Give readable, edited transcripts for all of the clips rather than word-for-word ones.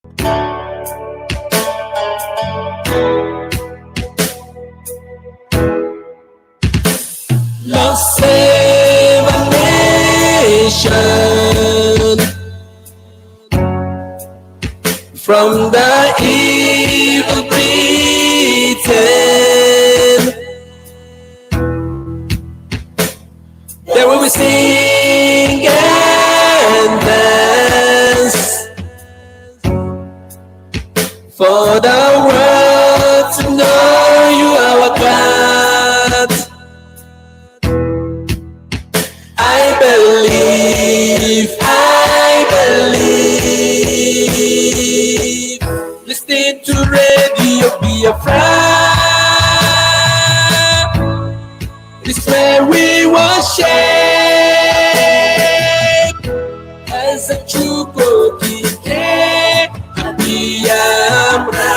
Lord, save a nation from the evil Britain. There will be sing and dance for the world to know you are our God. I believe. Listen to Radio Biafra. It's where we worship as a true Ike Biafra.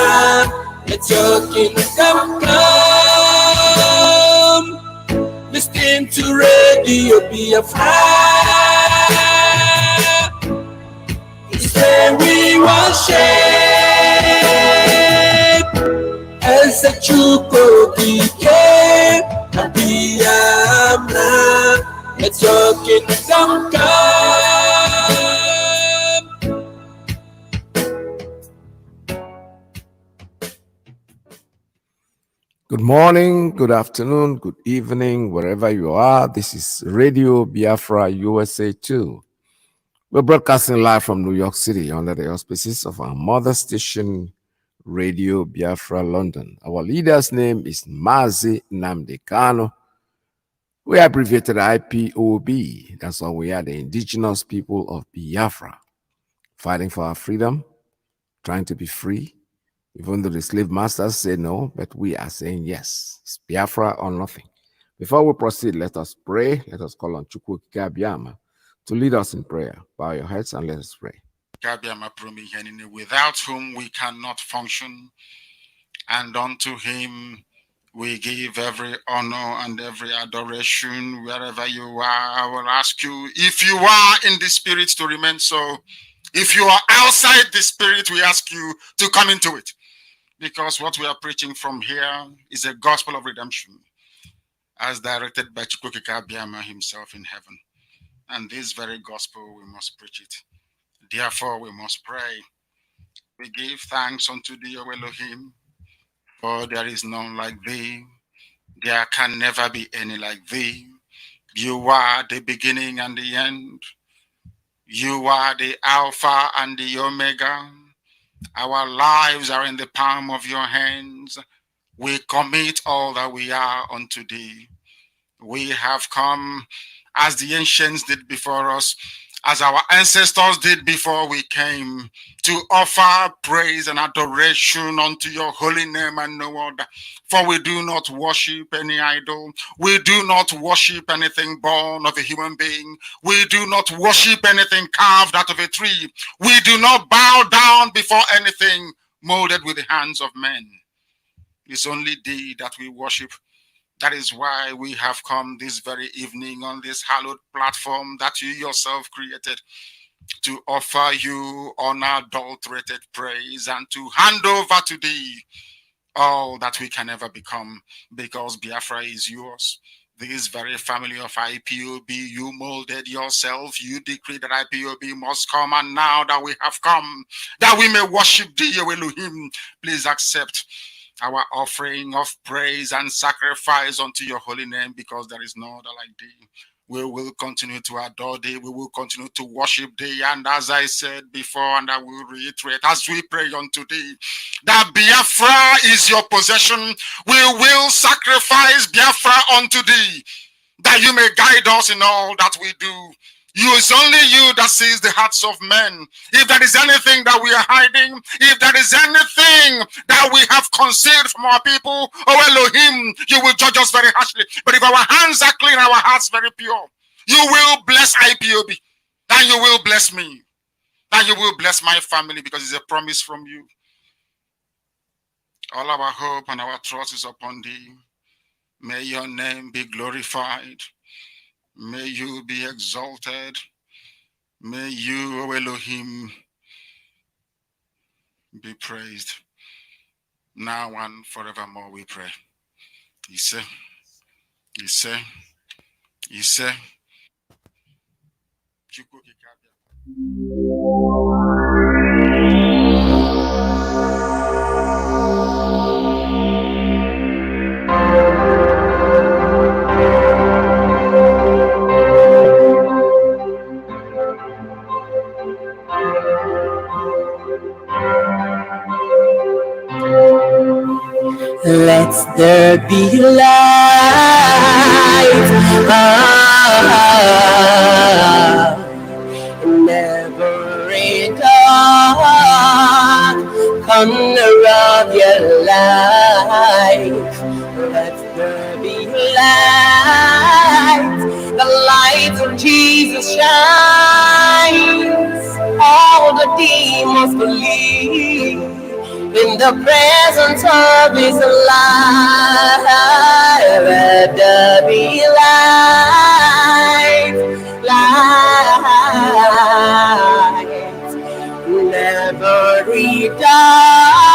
Let your kingdom come. Listen to Radio Biafra. It's where we worship as a true Ike Biafra. Let your kingdom come. Good morning, good afternoon, good evening, wherever you are. This is Radio Biafra USA 2. We're broadcasting live from New York City under the auspices of our mother station, Radio Biafra London. Our leader's name is Mazi Nnamdi Kanu. We abbreviated IPOB. That's why we are the indigenous people of Biafra, fighting for our freedom, trying to be free. Even though the slave masters say no, but we are saying yes. It's Biafra or nothing. Before we proceed, let us pray. Let us call on Chukwu Kabiama to lead us in prayer. Bow your heads and let us pray. Without whom we cannot function, and unto him we give every honor and every adoration wherever you are. I will ask you, if you are in the spirit, to remain so. If you are outside the spirit, we ask you to come into it. Because what we are preaching from here is a gospel of redemption, as directed by Chukwu Kabiama himself in heaven. And this very gospel, we must preach it. Therefore, we must pray. We give thanks unto thee, O Elohim, for there is none like thee. There can never be any like thee. You are the beginning and the end. You are the Alpha and the Omega. Our lives are in the palm of your hands. We commit all that we are unto thee. We have come as the ancients did before us, as our ancestors did before we came, to offer praise and adoration unto your holy name and no other. For we do not worship any idol. We do not worship anything born of a human being. We do not worship anything carved out of a tree. We do not bow down before anything molded with the hands of men. It's only thee that we worship. That is why we have come this very evening on this hallowed platform that you yourself created, to offer you unadulterated praise and to hand over to thee all that we can ever become, because Biafra is yours. This very family of IPOB, you molded yourself. You decreed that IPOB must come, and now that we have come, that we may worship thee, O Elohim, please accept our offering of praise and sacrifice unto your holy name, because there is no other like thee. We will continue to adore thee. We will continue to worship thee. And as I said before, and I will reiterate, as we pray unto thee, that Biafra is your possession, we will sacrifice Biafra unto thee, that you may guide us in all that we do. It's only you that sees the hearts of men. If there is anything that we are hiding, if there is anything that we have concealed from our people, oh Elohim, you will judge us very harshly. But if our hands are clean, our hearts very pure, you will bless IPOB, then you will bless me, then you will bless my family, because it's a promise from you. All our hope and our trust is upon thee. May your name be glorified. May you be exalted. May you, O Elohim, be praised. Now and forevermore we pray. Ise, Ise, Ise. Let there be light, never in dark corner of your life. Let there be light, the light of Jesus shines. All the demons believe in the presence of His light. Let there be light, light, never be dark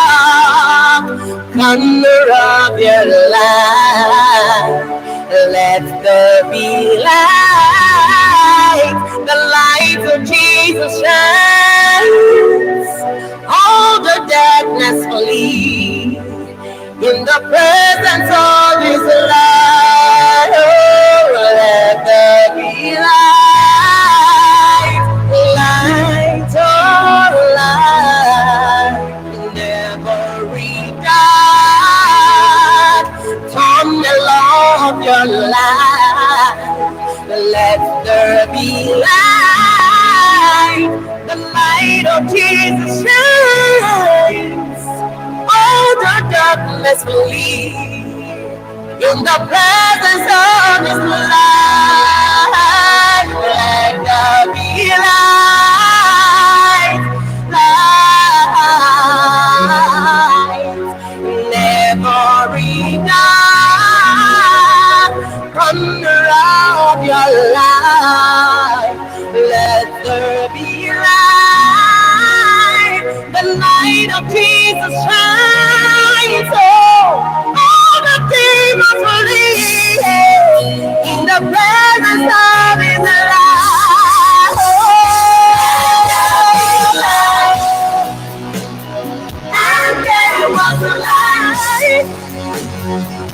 corner of your life. Let there be light, the light of Jesus shines. All the darkness flee in the presence of His light. Oh, let there be light, light, oh, light, never regard, tunnel of your life. Let there be light, the light of Jesus shines. All the darkness flee in the presence of His light. Let there be light, light, never enough corner of your life. Let there be light, the light of Jesus shines. Oh, all the demons flee in the presence of His light. Oh, and there was a light.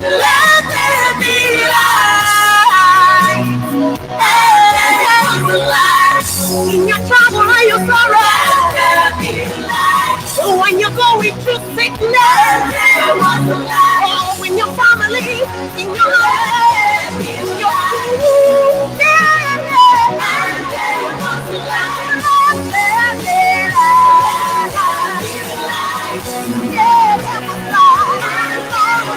Let there be light. And there was a light in your trouble and your sorrow. Let there be light. When you're going through sickness, there was a light. Oh, when your family, in your life, in your food, and there was a light. Let there be light. Yeah, there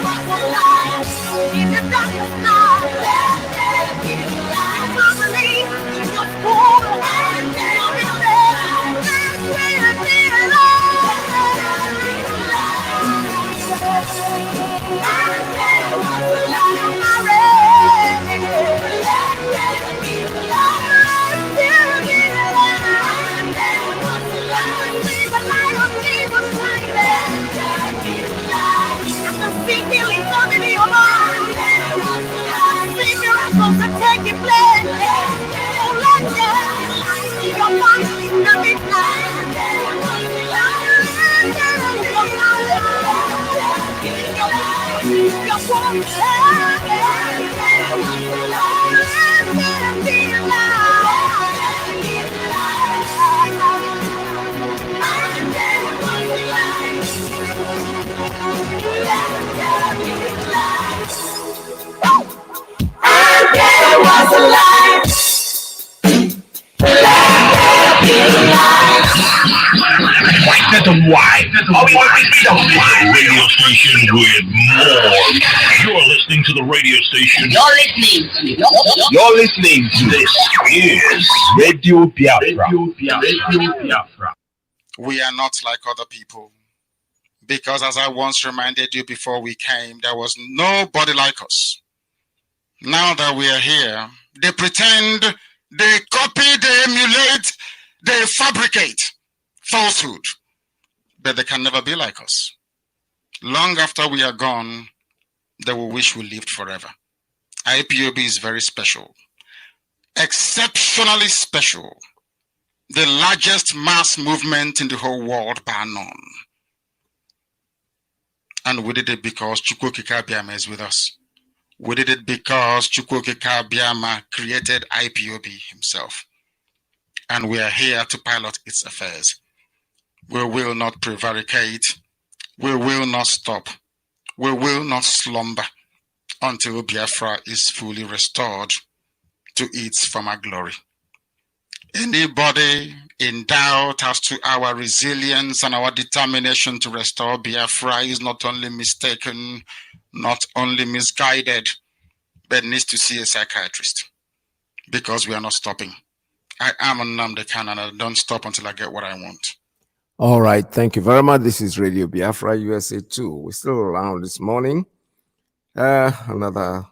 was light. In the darkness night, let there be light. Family, in your school, and there is light. Let there be light. And there was light on my way. Let there be light. There be light. And there was light. See the light of Jesus shining. Let there be light. I can see healing coming in your mind. See miracles that taking place. Oh, let there be your mind in the midnight. Your woman, there was a light. That's a why. Radio station with more. You're listening to the radio station. You're listening to this is Radio Biafra. We are not like other people. Because as I once reminded you before we came, there was nobody like us. Now that we are here, they pretend, they copy, they emulate, they fabricate falsehood. but they can never be like us. Long after we are gone, they will wish we lived forever. IPOB is very special, exceptionally special, the largest mass movement in the whole world bar none. And we did it because Chukwokika Biama is with us. We did it because Chukwokika Biama created IPOB himself. And we are here to pilot its affairs. We will not prevaricate. We will not stop. We will not slumber until Biafra is fully restored to its former glory. Anybody in doubt as to our resilience and our determination to restore Biafra is not only mistaken, not only misguided, but needs to see a psychiatrist, because we are not stopping. I am Nnamdi Kanu, and I don't stop until I get what I want. All right, thank you very much. This is Radio Biafra USA 2. We're still around this morning. Another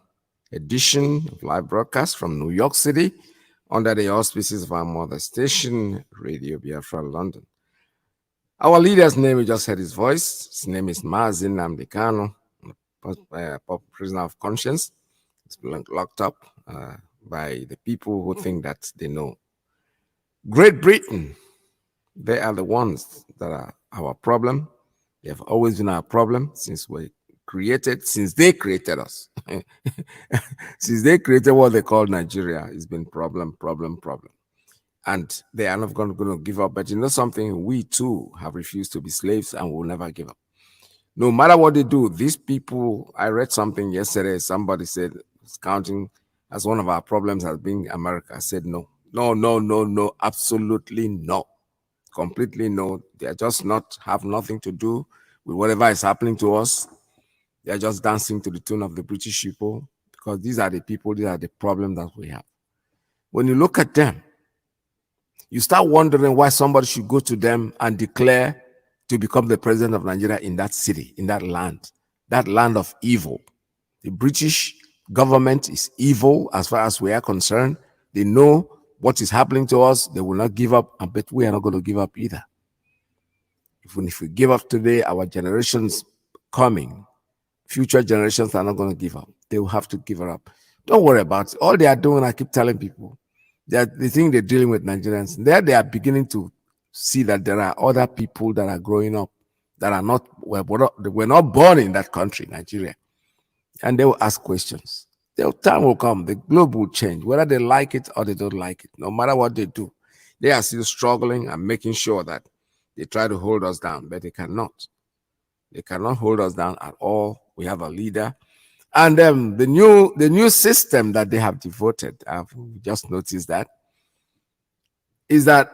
edition of live broadcast from New York City under the auspices of our mother station, Radio Biafra London. Our leader's name, we just heard his voice. His name is Mazi Iyke, prisoner of conscience. He's been locked up by the people who think that they know. Great Britain, they are the ones that are our problem. They have always been our problem since they created us. Since they created what they call Nigeria, it's been problem. And they are not going to give up. But you know something? We too have refused to be slaves and will never give up. No matter what they do, these people, I read something yesterday, somebody said, it's counting as one of our problems has been America. I said, no, absolutely no. Completely no. They are just have nothing to do with whatever is happening to us. They are just dancing to the tune of the British people, because these are the people, these are the problems that we have. When you look at them, you start wondering why somebody should go to them and declare to become the president of Nigeria in that city, in that land of evil. The British government is evil as far as we are concerned. They know what is happening to us. They will not give up, and bet we are not going to give up either. Even if we give up today, our generations coming, future generations are not going to give up. They will have to give it up. Don't worry about it. All they are doing, I keep telling people, they think they're dealing with Nigerians. There they are beginning to see that there are other people that are growing up that are not, were not born in that country, Nigeria. And they will ask questions. The time will come, the globe will change, whether they like it or they don't like it. No matter what they do, they are still struggling and making sure that they try to hold us down, but they cannot. They cannot hold us down at all. We have a leader. And the new system that they have devoted, I've just noticed that, is that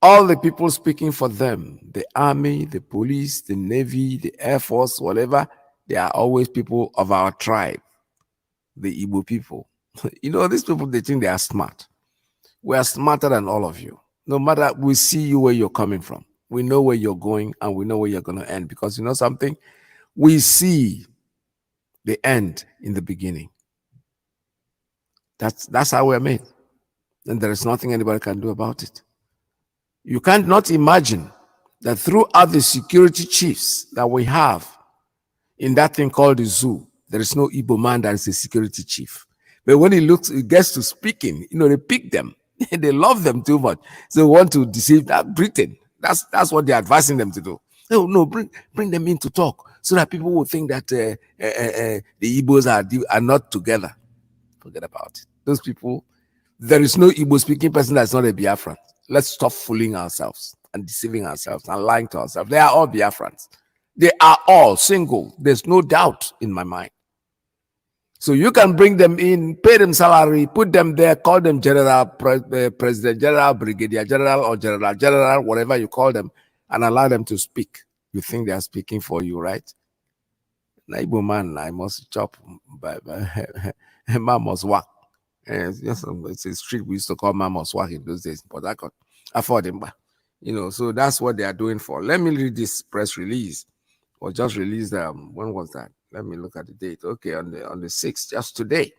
all the people speaking for them, the army, the police, the navy, the air force, whatever, they are always people of our tribe, the Igbo people. You know, these people, they think they are smart. We are smarter than all of you. No matter, we see you where you're coming from. We know where you're going and we know where you're going to end, because you know something? We see the end in the beginning. That's how we're made. And there is nothing anybody can do about it. You can't not imagine that throughout the security chiefs that we have in that thing called the zoo, there is no Igbo man that is a security chief. But when he gets to speaking, you know, they pick them. They love them too much. So they want to deceive that Britain. That's what they're advising them to do. Oh, no, bring them in to talk so that people will think that the Igbos are not together. Forget about it. Those people, there is no Igbo speaking person that's not a Biafran. Let's stop fooling ourselves and deceiving ourselves and lying to ourselves. They are all Biafrans. They are all single. There's no doubt in my mind. So you can bring them in, pay them salary, put them there, call them general, president, general, brigadier general, or general, whatever you call them, and allow them to speak. You think they are speaking for you, right? Igbo man, I must chop, but man must work. It's a street we used to call man must work in those days, but I could afford him. You know, so that's what they are doing for. Let me read this press release. Or just released, when was that? Let me look at the date. Okay, on the 6th, just today.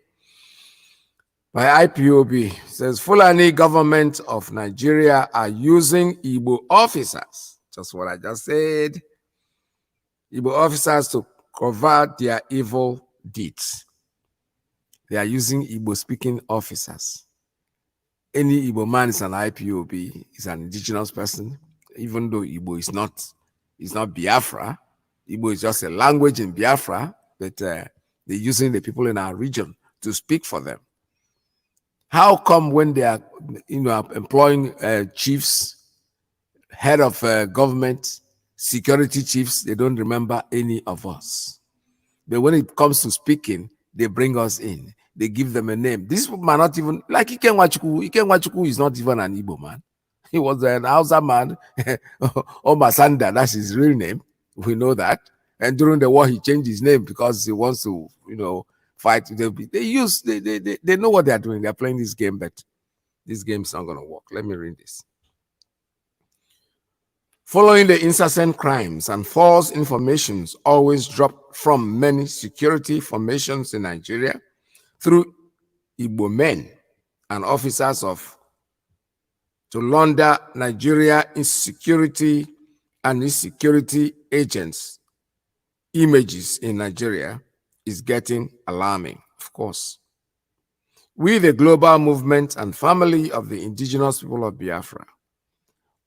By IPOB, it says Fulani government of Nigeria are using Igbo officers just what I just said. Igbo officers to cover their evil deeds. They are using Igbo-speaking officers. Any Igbo man is an IPOB, is an indigenous person, even though Igbo is not Biafra. Igbo is just a language in Biafra, but they're using the people in our region to speak for them. How come when they are, employing chiefs, head of government, security chiefs, they don't remember any of us? But when it comes to speaking, they bring us in. They give them a name. These people are not even, like Ike Nwachukwu. Ike Nwachukwu is not even an Igbo man. He was an Hausa man, Omasanda, that's his real name. We know that. And during the war, he changed his name because he wants to, fight. They know what they're doing. They're playing this game, but this game is not going to work. Let me read this. Following the incessant crimes and false informations always dropped from many security formations in Nigeria through Igbo men and officers to launder Nigeria insecurity and insecurity agents, images in Nigeria is getting alarming, of course. We, the global movement and family of the indigenous people of Biafra,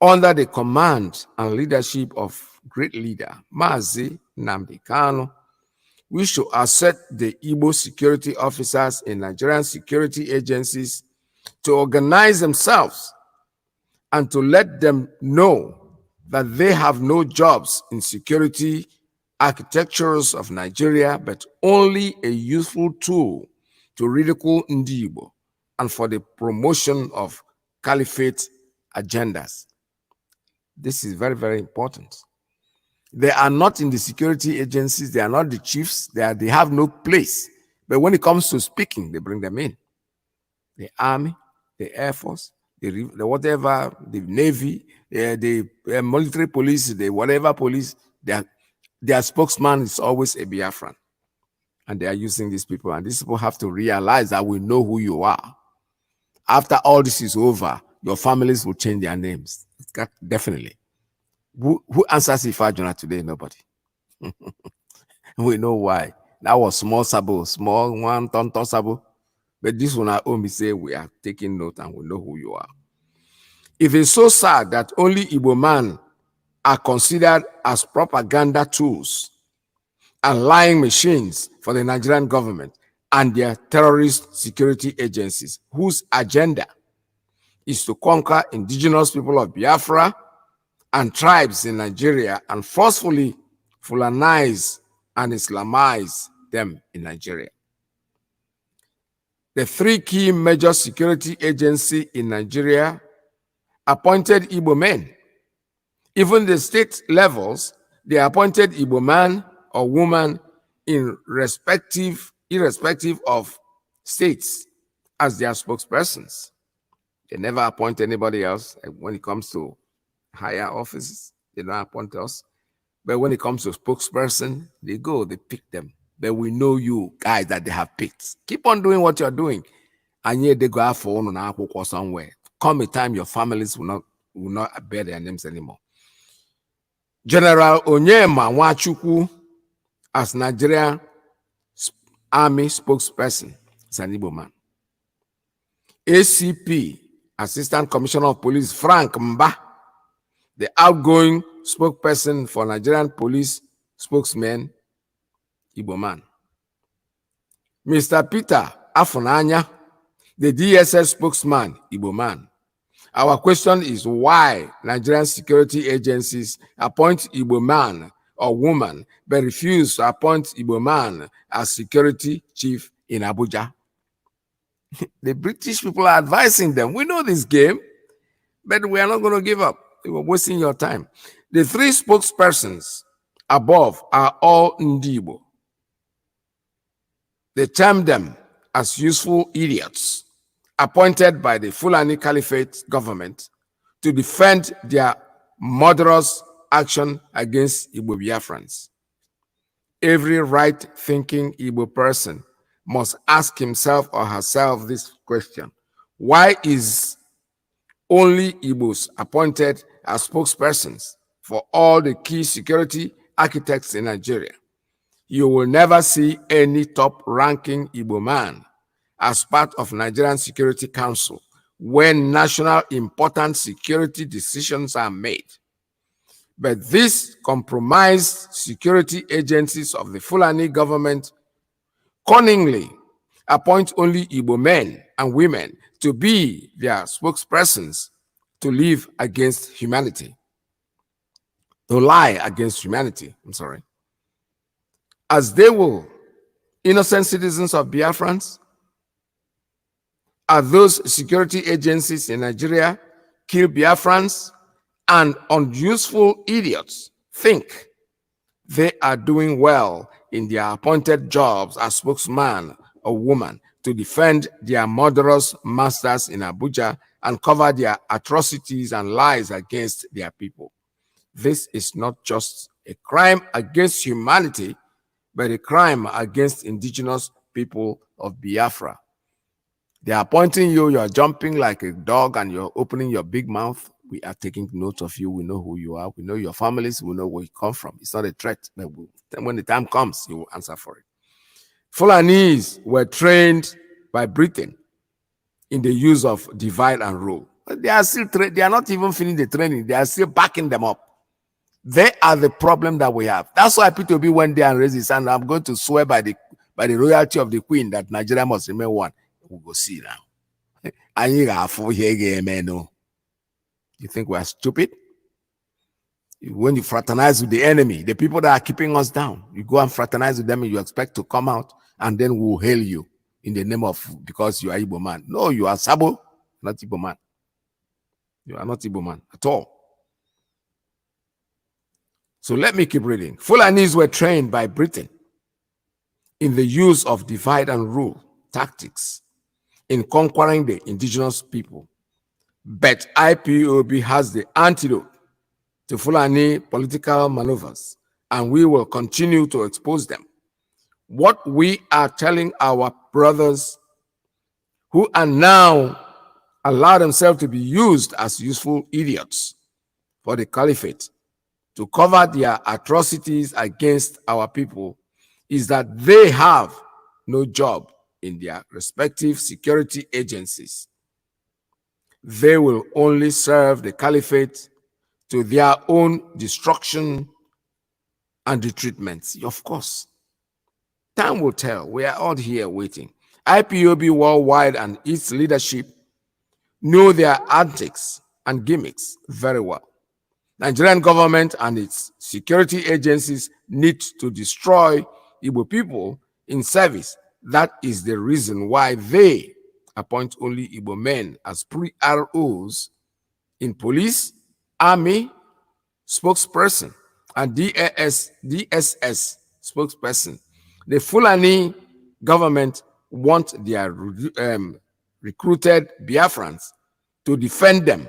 under the command and leadership of great leader Mazi Nnamdi Kanu, we should assert the Igbo security officers in Nigerian security agencies to organize themselves and to let them know that they have no jobs in security architectures of Nigeria, but only a useful tool to ridicule Ndi Igbo and for the promotion of caliphate agendas. This is very, very important. They are not in the security agencies. They are not the chiefs. They have no place. But when it comes to speaking, they bring them in. The army, the air force, the whatever, the navy, the military police, the whatever police, their spokesman is always a Biafran. And they are using these people. And these people have to realize that we know who you are. After all this is over, your families will change their names. Definitely. Who answers Ifajuna today? Nobody. We know why. That was small Sabo, small one tonton Sabo. But this one at home, say we are taking note and we know who you are. It is so sad that only Igbo men are considered as propaganda tools and lying machines for the Nigerian government and their terrorist security agencies, whose agenda is to conquer indigenous people of Biafra and tribes in Nigeria and forcefully Fulanize and Islamize them in Nigeria. The three key major security agencies in Nigeria appointed Igbo men. Even the state levels, they appointed Igbo man or woman irrespective of states as their spokespersons. They never appoint anybody else. When it comes to higher offices, they don't appoint us. But when it comes to spokesperson, they pick them. But we know you guys that they have picked. Keep on doing what you're doing. And yet they go out for one or somewhere. Come a time your families will not bear their names anymore. General Onyema Nwachukwu, as Nigeria Army spokesperson, is an Igbo man. ACP, Assistant Commissioner of Police, Frank Mba, the outgoing spokesperson for Nigerian police spokesman, Igbo man. Mr. Peter Afunanya, the DSS spokesman, Igbo man. Our question is why Nigerian security agencies appoint Igbo man or woman, but refuse to appoint Igbo man as security chief in Abuja. The British people are advising them. We know this game, but we are not going to give up. You are wasting your time. The three spokespersons above are all Ndi Igbo. They term them as useful idiots appointed by the Fulani Caliphate government to defend their murderous action against Igbo Biafrans. Every right-thinking Igbo person must ask himself or herself this question: why is only Igbos appointed as spokespersons for all the key security architects in Nigeria. You will never see any top-ranking Igbo man as part of Nigerian Security Council when national important security decisions are made. But these compromised security agencies of the Fulani government cunningly appoint only Igbo men and women to be their spokespersons to live against humanity, to lie against humanity, as they will, innocent citizens of Biafrans, are those security agencies in Nigeria kill Biafrans and unuseful idiots think they are doing well in their appointed jobs as spokesman or woman to defend their murderous masters in Abuja and cover their atrocities and lies against their people. This is not just a crime against humanity, but a crime against indigenous people of Biafra. They are pointing you, you're jumping like a dog and you're opening your big mouth. We are taking note of you. We know who you are. We know your families. We know where you come from. It's not a threat. But when the time comes, you will answer for it. Fulanese were trained by Britain in the use of divide and rule. They are still they are not even finishing the training. They are still backing them up. They are the problem that we have. That's why P2B went there and raised his hand. I'm going to swear by the royalty of the Queen that Nigeria must remain one. We'll go see now. You think we are stupid? When you fraternize with the enemy, the people that are keeping us down, you go and fraternize with them and you expect to come out and then we'll hail you in the name of, because you are Igbo man. No, you are Sabo, not Igbo man. You are not Igbo man at all. So let me keep reading. Fulanis were trained by Britain in the use of divide and rule tactics in conquering the indigenous people. But IPOB has the antidote to Fulani political maneuvers, and we will continue to expose them. What we are telling our brothers who are now allow themselves to be used as useful idiots for the caliphate to cover their atrocities against our people is that they have no job in their respective security agencies. They will only serve the caliphate to their own destruction and retreatments. Of course, time will tell. We are all here waiting. IPOB worldwide and its leadership know their antics and gimmicks very well. Nigerian government and its security agencies need to destroy Igbo people in service. That is the reason why they appoint only Igbo men as pre-ROs in police, army, spokesperson, and DSS spokesperson. The Fulani government want their recruited Biafrans to defend them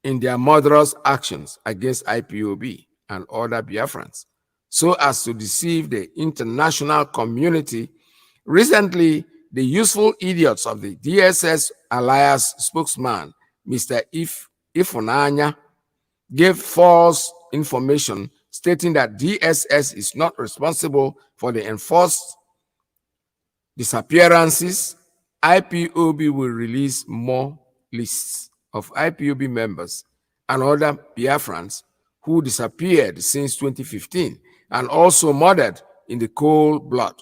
in their murderous actions against IPOB and other Biafrans, so as to deceive the international community. Recently, the useful idiots of the DSS Alliance spokesman, Mr. Ifunanya, gave false information stating that DSS is not responsible for the enforced disappearances. IPOB will release more lists of IPOB members and other Biafrans who disappeared since 2015 and also murdered in the cold blood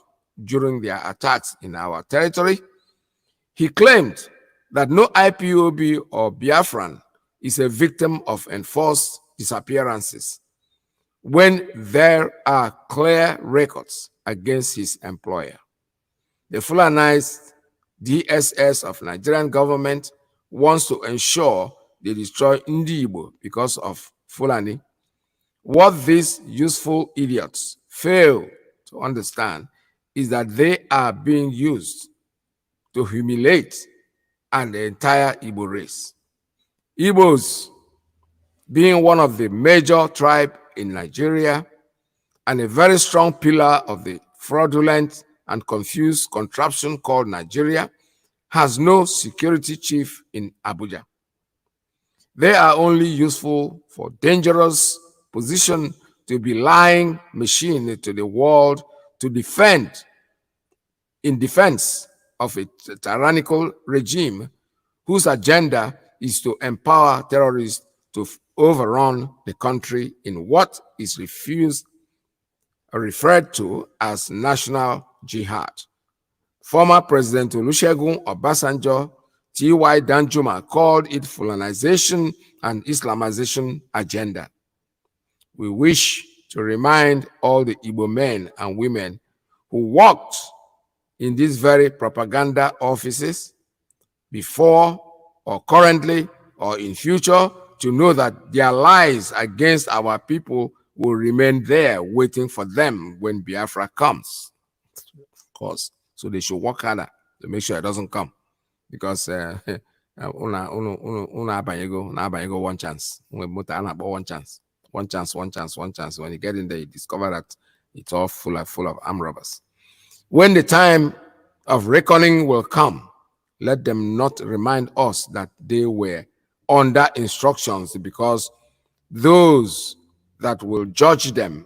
during their attacks in our territory. He claimed that no IPOB or Biafran is a victim of enforced disappearances when there are clear records against his employer. The Fulanized DSS of Nigerian government wants to ensure they destroy Ndi Igbo because of Fulani. What these useful idiots fail to understand is that they are being used to humiliate the entire Igbo race. Igbos, being one of the major tribes in Nigeria and a very strong pillar of the fraudulent and confused contraption called Nigeria, has no security chief in Abuja. They are only useful for dangerous position to be lying machine to the world to defend in defense of a tyrannical regime whose agenda is to empower terrorists to overrun the country in what is refused referred to as national jihad. Former President Olusegun Obasanjo, T.Y. Danjuma called it Fulanization and Islamization agenda. We wish to remind all the Igbo men and women who worked in these very propaganda offices before or currently or in future to know that their lies against our people will remain there waiting for them when Biafra comes. Of course. So they should work harder to make sure it doesn't come. Because una one chance. One chance. One chance, one chance, one chance. When you get in there, you discover that it's all full of armed robbers. When the time of reckoning will come, let them not remind us that they were under instructions, because those that will judge them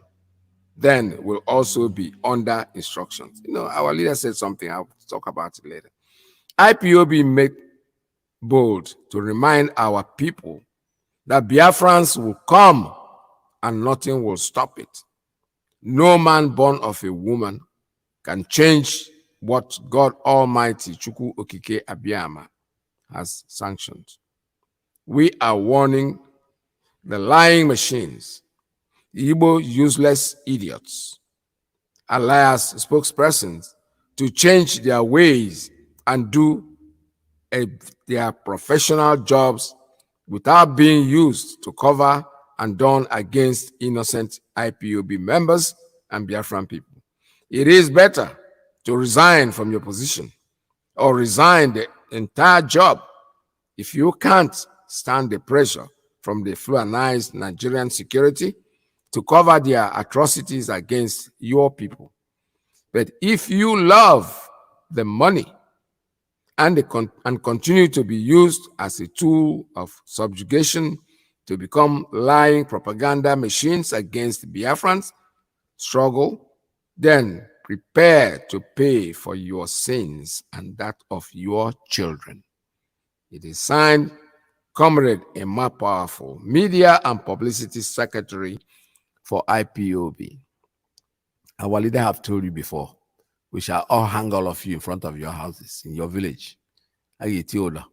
then will also be under instructions. You know, our leader said something, I'll talk about it later. IPOB made bold to remind our people that Biafrans will come and nothing will stop it. No man born of a woman can change what God Almighty Chukwu Okike Abiyama has sanctioned. We are warning the lying machines, the Igbo useless idiots, alias spokespersons, to change their ways and do their professional jobs without being used to cover and done against innocent IPOB members and Biafran people. It is better to resign from your position or resign the entire job if you can't stand the pressure from the fluidized Nigerian security to cover their atrocities against your people. But if you love the money and continue to be used as a tool of subjugation to become lying propaganda machines against Biafrans' struggle, then prepare to pay for your sins and that of your children. It is signed, Comrade Emma Powerful, Media and Publicity Secretary for IPOB. Our leader have told you before, we shall all hang all of you in front of your houses, in your village. So your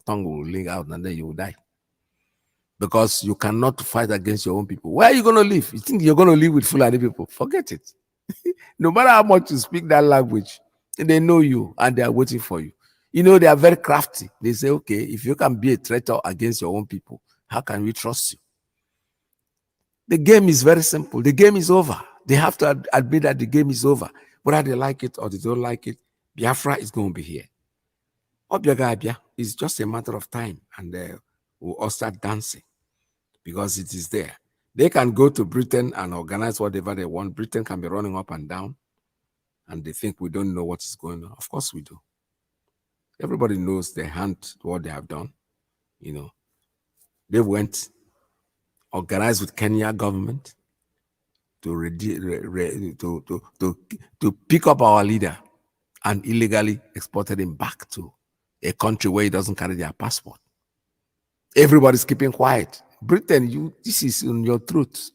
tongue will link out and then you will die. Because you cannot fight against your own people. Where are you going to live? You think you're going to live with Fulani people? Forget it. No matter how much you speak that language, they know you and they are waiting for you. You know, they are very crafty. They say, okay, if you can be a traitor against your own people, how can we trust you? The game is very simple. The game is over. They have to admit that the game is over. Whether they like it or they don't like it, Biafra is going to be here. Obiagabia is just a matter of time, and we'll all start dancing because it is there. They can go to Britain and organize whatever they want. Britain can be running up and down, and they think we don't know what is going on. Of course we do. Everybody knows they hand what they have done. You know, they went organized with Kenya government to pick up our leader and illegally exported him back to a country where he doesn't carry their passport. Everybody's keeping quiet. Britain, this is on your truth.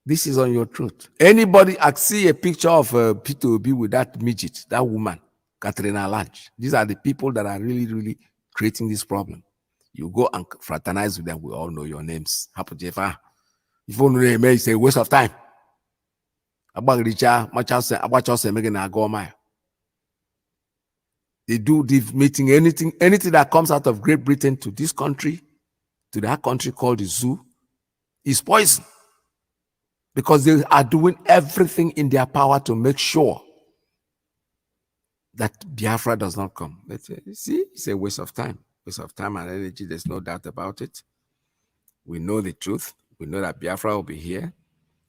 This is on your truth. Anybody, I see a picture of P2B with that midget, that woman, Katrina Lange. These are the people that are really, really creating this problem. You go and fraternize with them. We all know your names. Hapu Jefa. If you know them, it's a waste of time. They do the meeting, anything that comes out of Great Britain to this country, to that country called the zoo, is poison. Because they are doing everything in their power to make sure that Biafra does not come. But see, it's a waste of time. Waste of time and energy. There's no doubt about it. We know the truth. We know that Biafra will be here.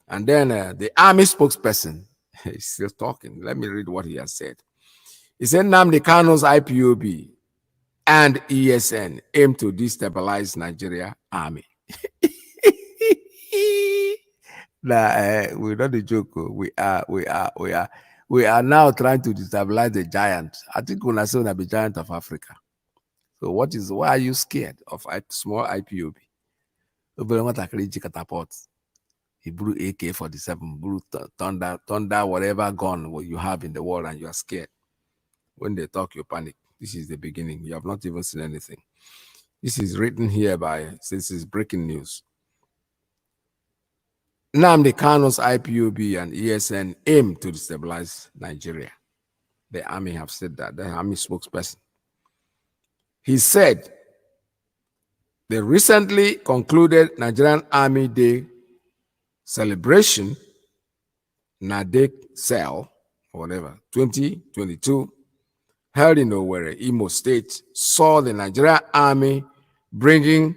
And then the army spokesperson is still talking. Let me read what he has said. He said, Nnamdi Kanu's IPOB and ESN aim to destabilize Nigeria army. Nah, we're not a joke. We are now trying to destabilize the giant. I think we're not the giant of Africa. So why are you scared of a small IPOB? He blew AK-47, blew thunder, whatever gun you have in the world, and you are scared. When they talk, you panic. This is the beginning. You have not even seen anything. This is written here this is breaking news. Nnamdi Kanu's IPOB and ESN aim to destabilize Nigeria. The army have said that, the army spokesperson. He said the recently concluded Nigerian Army Day celebration, Nadek Cell, or whatever, 2022, held in Owerri, Imo State, saw the Nigerian Army bringing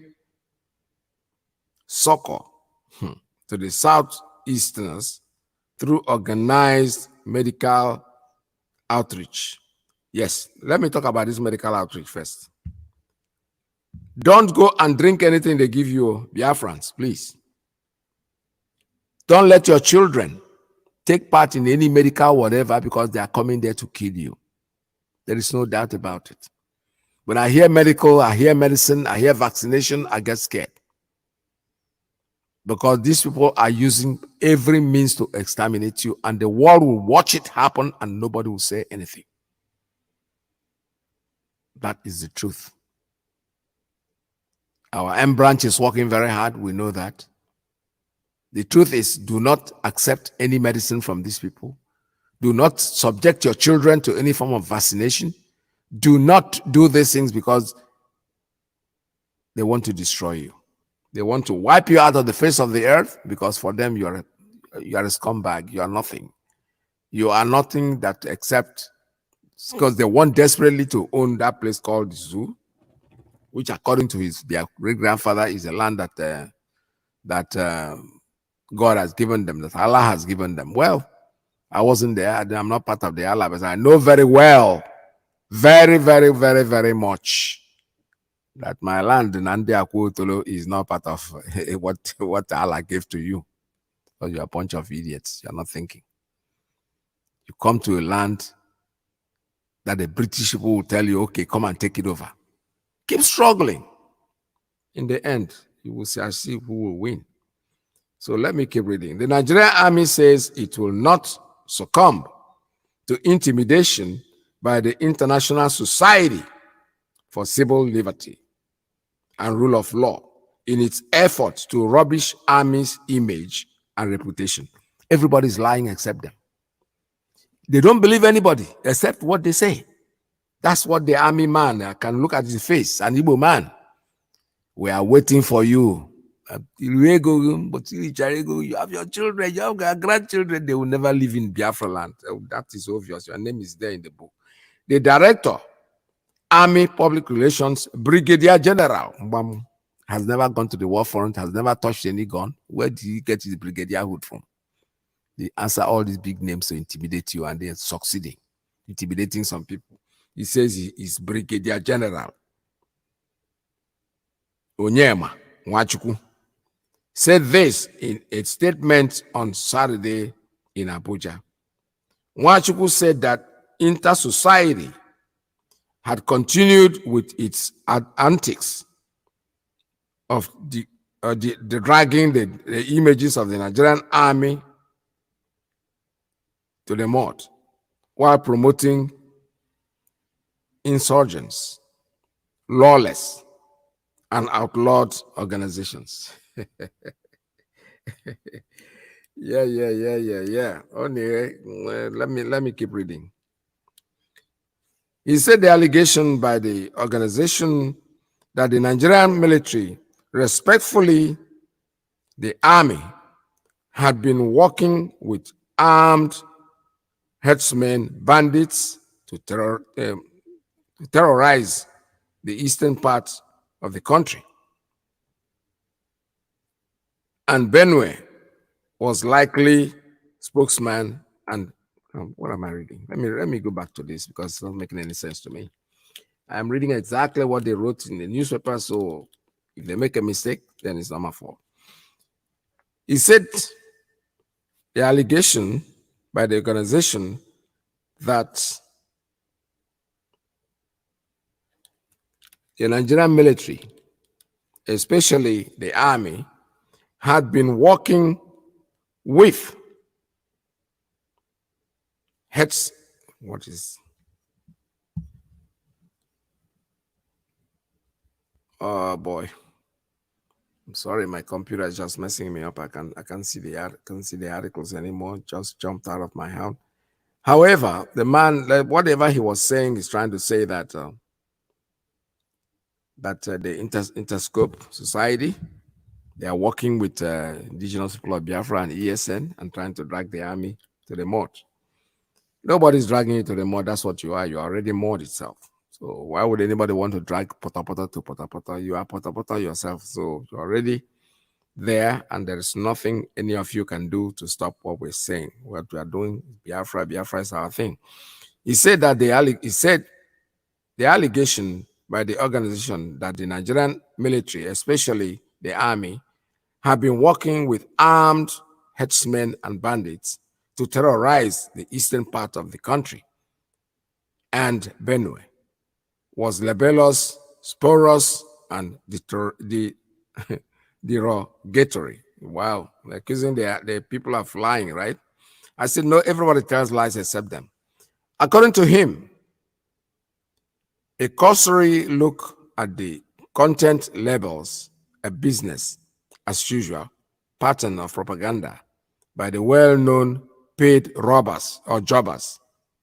succor to the Southeasterners through organized medical outreach. Yes, let me talk about this medical outreach first. Don't go and drink anything they give you, Biafrans, please. Don't let your children take part in any medical whatever because they are coming there to kill you. There is no doubt about it. When I hear medical, I hear medicine, I hear vaccination, I get scared. Because these people are using every means to exterminate you, and the world will watch it happen and nobody will say anything. That is the truth. Our M branch is working very hard. We know that. The truth is, do not accept any medicine from these people. Do not subject your children to any form of vaccination. Do not do these things because they want to destroy you. They want to wipe you out of the face of the earth because for them you are a scumbag. You are nothing. You are nothing that except because they want desperately to own that place called the zoo, which according to their great-grandfather is a land that God has given them, that Allah has given them. Well, I wasn't there. I'm not part of the Allah, but I know very well, very, very, very, very much that my land, Nnamdi Akwotolo, is not part of what Allah gave to you. Because you're a bunch of idiots. You're not thinking. You come to a land that the British people will tell you, okay, come and take it over. Keep struggling. In the end, you will see who will win. So let me keep reading. The Nigerian army says it will not succumb to intimidation by the International Society for Civil Liberty and Rule of Law in its efforts to rubbish army's image and reputation. Everybody's lying except them. They don't believe anybody except what they say. That's what the army man can look at his face. An Igbo man, we are waiting for you. You have your children, you have your grandchildren, they will never live in Biafra land. That is obvious. Your name is there in the book. The director, Army Public Relations, Brigadier General, has never gone to the war front, has never touched any gun. Where did he get his brigadierhood from? They answer all these big names to intimidate you, and they are succeeding, intimidating some people. He says he is Brigadier General. Onyema Nwachukwu said this in a statement on Saturday in Abuja. Nwachukwu said that Inter-Society had continued with its antics of the dragging the images of the Nigerian army to the mud while promoting insurgents, lawless, and outlawed organizations. Yeah. Only, let me keep reading. He said the allegation by the organization that the Nigerian military, respectfully, the army, had been working with armed herdsmen, bandits, to terrorize the eastern part of the country. And Benue was likely spokesman. And what am I reading? Let me go back to this because it's not making any sense to me. I'm reading exactly what they wrote in the newspaper, so if they make a mistake, then it's not my fault. He said the allegation by the organization that the Nigerian military, especially the army, had been working with heads. What is? Oh boy, I'm sorry, my computer is just messing me up. I can't see the articles anymore. Just jumped out of my hand. However, the man, like, whatever he was saying, is trying to say that the Interscope Society, they are working with indigenous people of Biafra and ESN and trying to drag the army to the mud. Nobody's dragging you to the mud. That's what you are. You are already mud itself. So why would anybody want to drag Pota Pota to Pota Pota? You are Pota Pota yourself. So you're already there, and there is nothing any of you can do to stop what we're saying. What we are doing, Biafra is our thing. He said that the allegation by the organization that the Nigerian military, especially the army, have been working with armed headsmen and bandits to terrorize the eastern part of the country and Benue was libelous, spurious, and derogatory. Wow, accusing the people of lying, right? I said, no, everybody tells lies except them. According to him, a cursory look at the content labels a business, as usual, pattern of propaganda by the well-known paid robbers or jobbers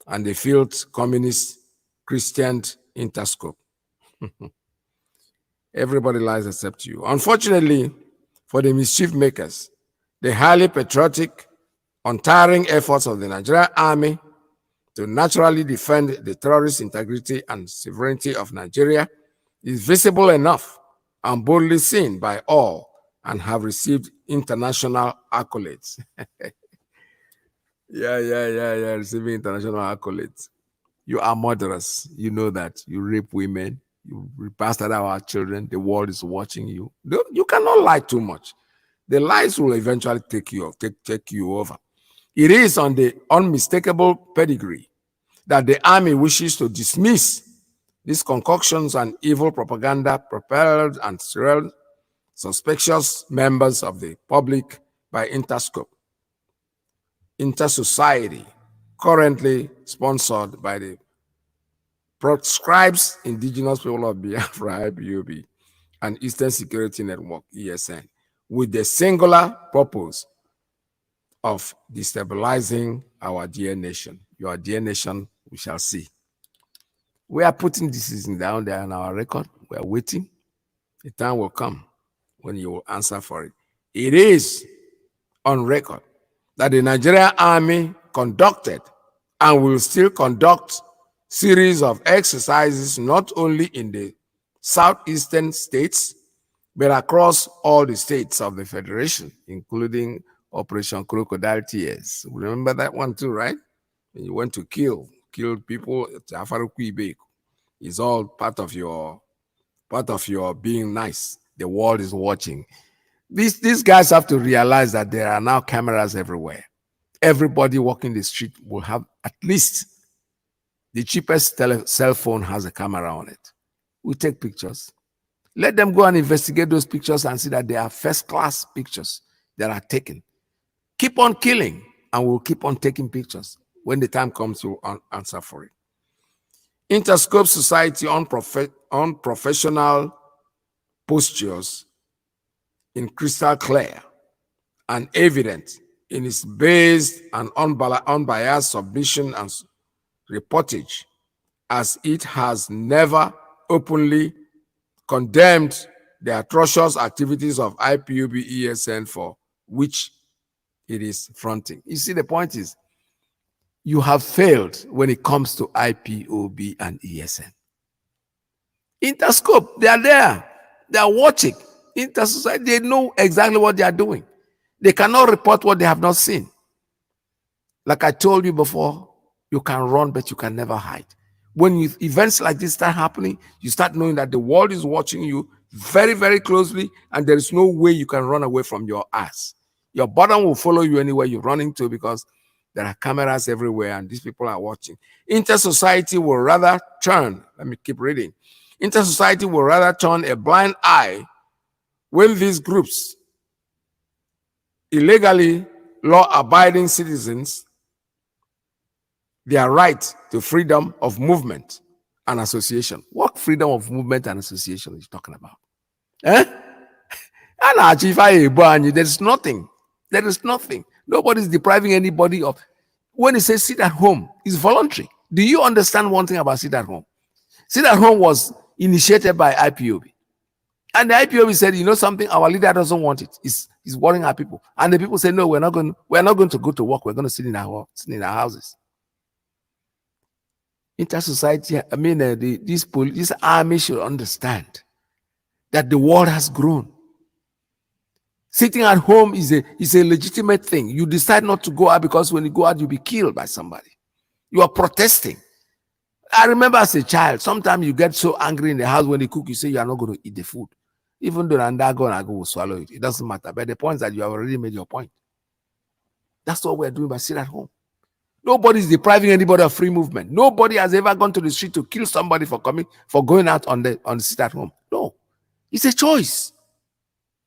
and the field communist Christian Interscope. Everybody lies except you. Unfortunately, for the mischief makers, the highly patriotic, untiring efforts of the Nigerian army to naturally defend the terrorist integrity and sovereignty of Nigeria is visible enough and boldly seen by all and have received international accolades. Yeah, receiving international accolades. You are murderers. You know that. You rape women. You bastard our children. The world is watching you. You cannot lie too much. The lies will eventually take you over. It is on the unmistakable pedigree that the army wishes to dismiss these concoctions and evil propaganda propelled and surrounded suspicious members of the public by Interscope, Intersociety, currently sponsored by the proscribes indigenous people of Biafra, Ipob, and Eastern Security Network, ESN, with the singular purpose of destabilizing our dear nation. Your dear nation, we shall see. We are putting decisions down there on our record. We are waiting. The time will come when you will answer for it. It is on record that the Nigerian army conducted and will still conduct series of exercises not only in the southeastern states, but across all the states of the Federation, including Operation Crocodile Tears. Remember that one too, right? When you went to kill people, it's all part of your being nice. The world is watching. These guys have to realize that there are now cameras everywhere. Everybody walking the street will have at least the cheapest cell phone has a camera on it. We take pictures. Let them go and investigate those pictures and see that they are first-class pictures that are taken. Keep on killing, and we'll keep on taking pictures. When the time comes, you'll answer for it. Interscope Society unprofessional postures in crystal clear and evident in its based and unbiased submission and reportage, as it has never openly condemned the atrocious activities of Ipob ESN for which it is fronting. You see, the point is, you have failed when it comes to Ipob and ESN. Interscope, they are there. They are watching. Intersociety, they know exactly what they are doing. They cannot report what they have not seen. Like I told you before, you can run, but you can never hide. When events like this start happening, you start knowing that the world is watching you very, very closely, and there is no way you can run away from your ass. Your bottom will follow you anywhere you're running to because there are cameras everywhere and these people are watching. Inter-society will rather turn, let me keep reading. Inter-society will rather turn a blind eye when these groups, illegally law-abiding citizens, their right to freedom of movement and association. What freedom of movement and association is talking about? There is nothing. There is nothing. Nobody is depriving anybody of. When it says sit at home, it's voluntary. Do you understand one thing about sit at home? Sit at home was initiated by Ipob. And the Ipob said, you know something, our leader doesn't want it. He's worrying our people. And the people say, no, we're not going to go to work. We're going to sit in our houses. Inter-society, I mean, this army should understand that the world has grown. Sitting at home is a legitimate thing. You decide not to go out because when you go out, you'll be killed by somebody. You are protesting. I remember as a child, sometimes you get so angry in the house when they cook, you say you are not going to eat the food. Even though I go will swallow it. It doesn't matter. But the point is that you have already made your point. That's what we're doing by sitting at home. Nobody is depriving anybody of free movement. Nobody has ever gone to the street to kill somebody for going out on the sit at home. No. It's a choice.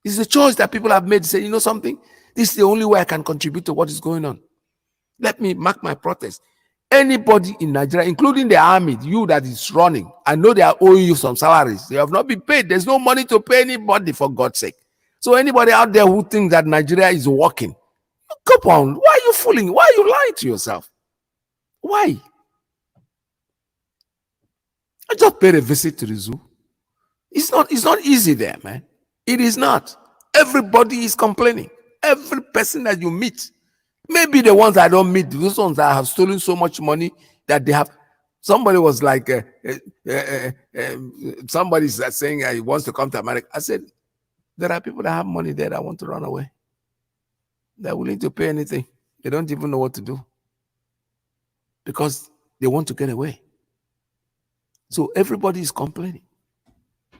It's a choice that people have made. Say, you know something? This is the only way I can contribute to what is going on. Let me mark my protest. Anybody in Nigeria, including the army, you that is running, I know they are owing you some salaries. They have not been paid. There's no money to pay anybody, for God's sake. So anybody out there who thinks that Nigeria is working, come on. Why are you fooling? Why are you lying to yourself? Why? I just paid a visit to the zoo. It's not easy there, man. It is not. Everybody is complaining. Every person that you meet. Maybe the ones I don't meet, those ones that have stolen so much money that they have. Somebody was like, somebody's saying he wants to come to America. I said, there are people that have money there that want to run away. They're willing to pay anything. They don't even know what to do because they want to get away. So everybody is complaining.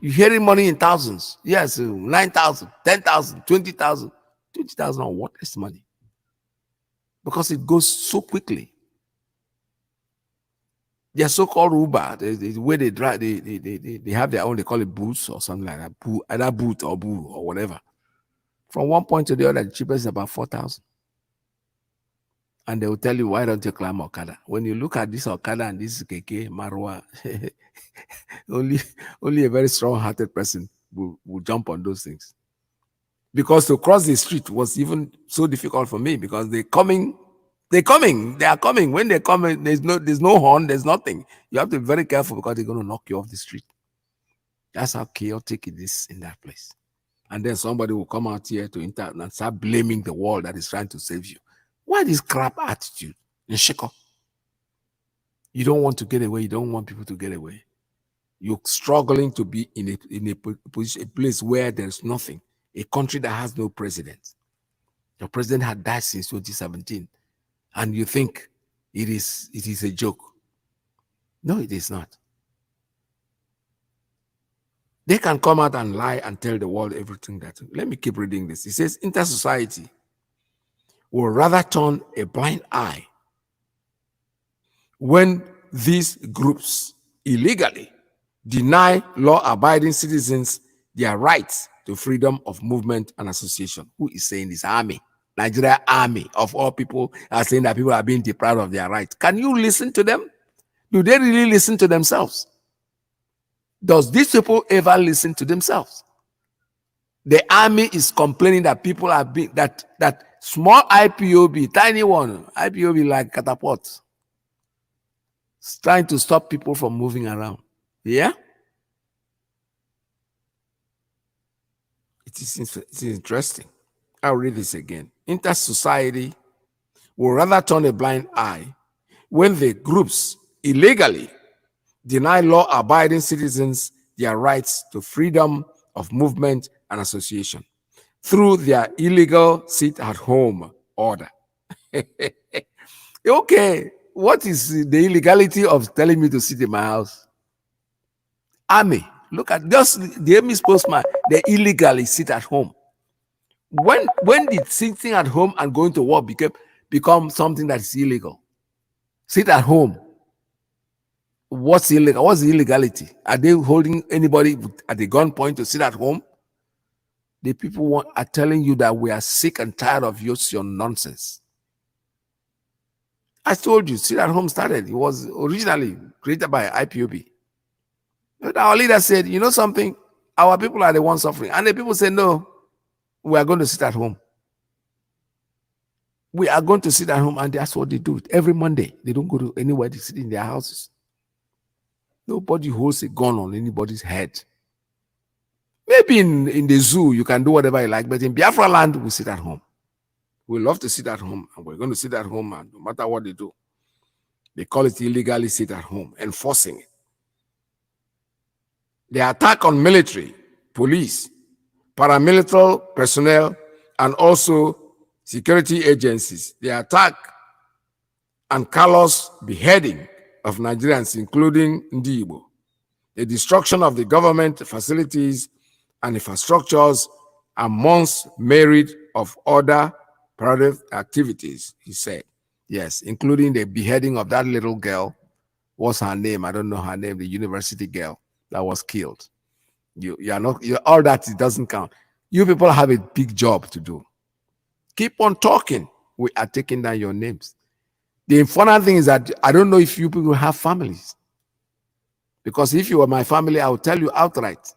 You're hearing money in thousands. Yes, 9,000, 10,000, 20,000. 20,000 on what is money? Because it goes so quickly. Their so-called Uber, the way they drive, they have their own, they call it boots or something like that. Either boot or boo or whatever. From one point to the other, the cheapest is about 4,000. And they will tell you, why don't you climb Okada? When you look at this Okada and this Keke, Marwa, only a very strong-hearted person will jump on those things. Because to cross the street was even so difficult for me because they are coming. When they come, there's no horn, there's nothing. You have to be very careful because they're going to knock you off the street. That's how chaotic it is in that place. And then somebody will come out here to intervene and start blaming the world that is trying to save you. Why this crap attitude? You don't want to get away. You don't want people to get away. You're struggling to be in a place where there's nothing. A country that has no president. Your president had died since 2017. And you think it is a joke. No, it is not. They can come out and lie and tell the world everything that. Let me keep reading this. It says, inter-society will rather turn a blind eye when these groups illegally deny law-abiding citizens their rights to freedom of movement and association. Who is saying this? Army. Nigeria army of all people are saying that people are being deprived of their rights. Can you listen to them? Do they really listen to themselves? Does these people ever listen to themselves? The army is complaining that people are being, that small IPOB, tiny one, IPOB like catapult, is trying to stop people from moving around. Yeah? It's interesting. I'll read this again. Inter-society will rather turn a blind eye when the groups illegally deny law-abiding citizens their rights to freedom of movement and association through their illegal sit-at-home order. Okay, what is the illegality of telling me to sit in my house? Army, look at just the army spokesman. They illegally sit at home. When did sitting at home and going to work become something that is illegal? Sit at home. What's illegal? What's the illegality? Are they holding anybody at the gunpoint to sit at home? The people are telling you that we are sick and tired of your nonsense. I told you, sit at home started. It was originally created by IPOB. But our leader said, you know something? Our people are the ones suffering. And the people said, no, we are going to sit at home. We are going to sit at home, and that's what they do. Every Monday, they don't go to anywhere. They sit in their houses. Nobody holds a gun on anybody's head. Maybe in the zoo, you can do whatever you like, but in Biafra land, we sit at home. We love to sit at home, and we're going to sit at home, and no matter what they do, they call it illegally sit at home, enforcing it. The attack on military, police, paramilitary personnel, and also security agencies, the attack and callous beheading of Nigerians, including Nnamdi, the destruction of the government facilities and infrastructures amongst myriad of other private activities, he said. Yes, including the beheading of that little girl. What's her name? I don't know her name, the university girl that was killed. All that, it doesn't count. You people have a big job to do. Keep on talking. We are taking down your names. The important thing is that I don't know if you people have families. Because if you were my family, I will tell you outright.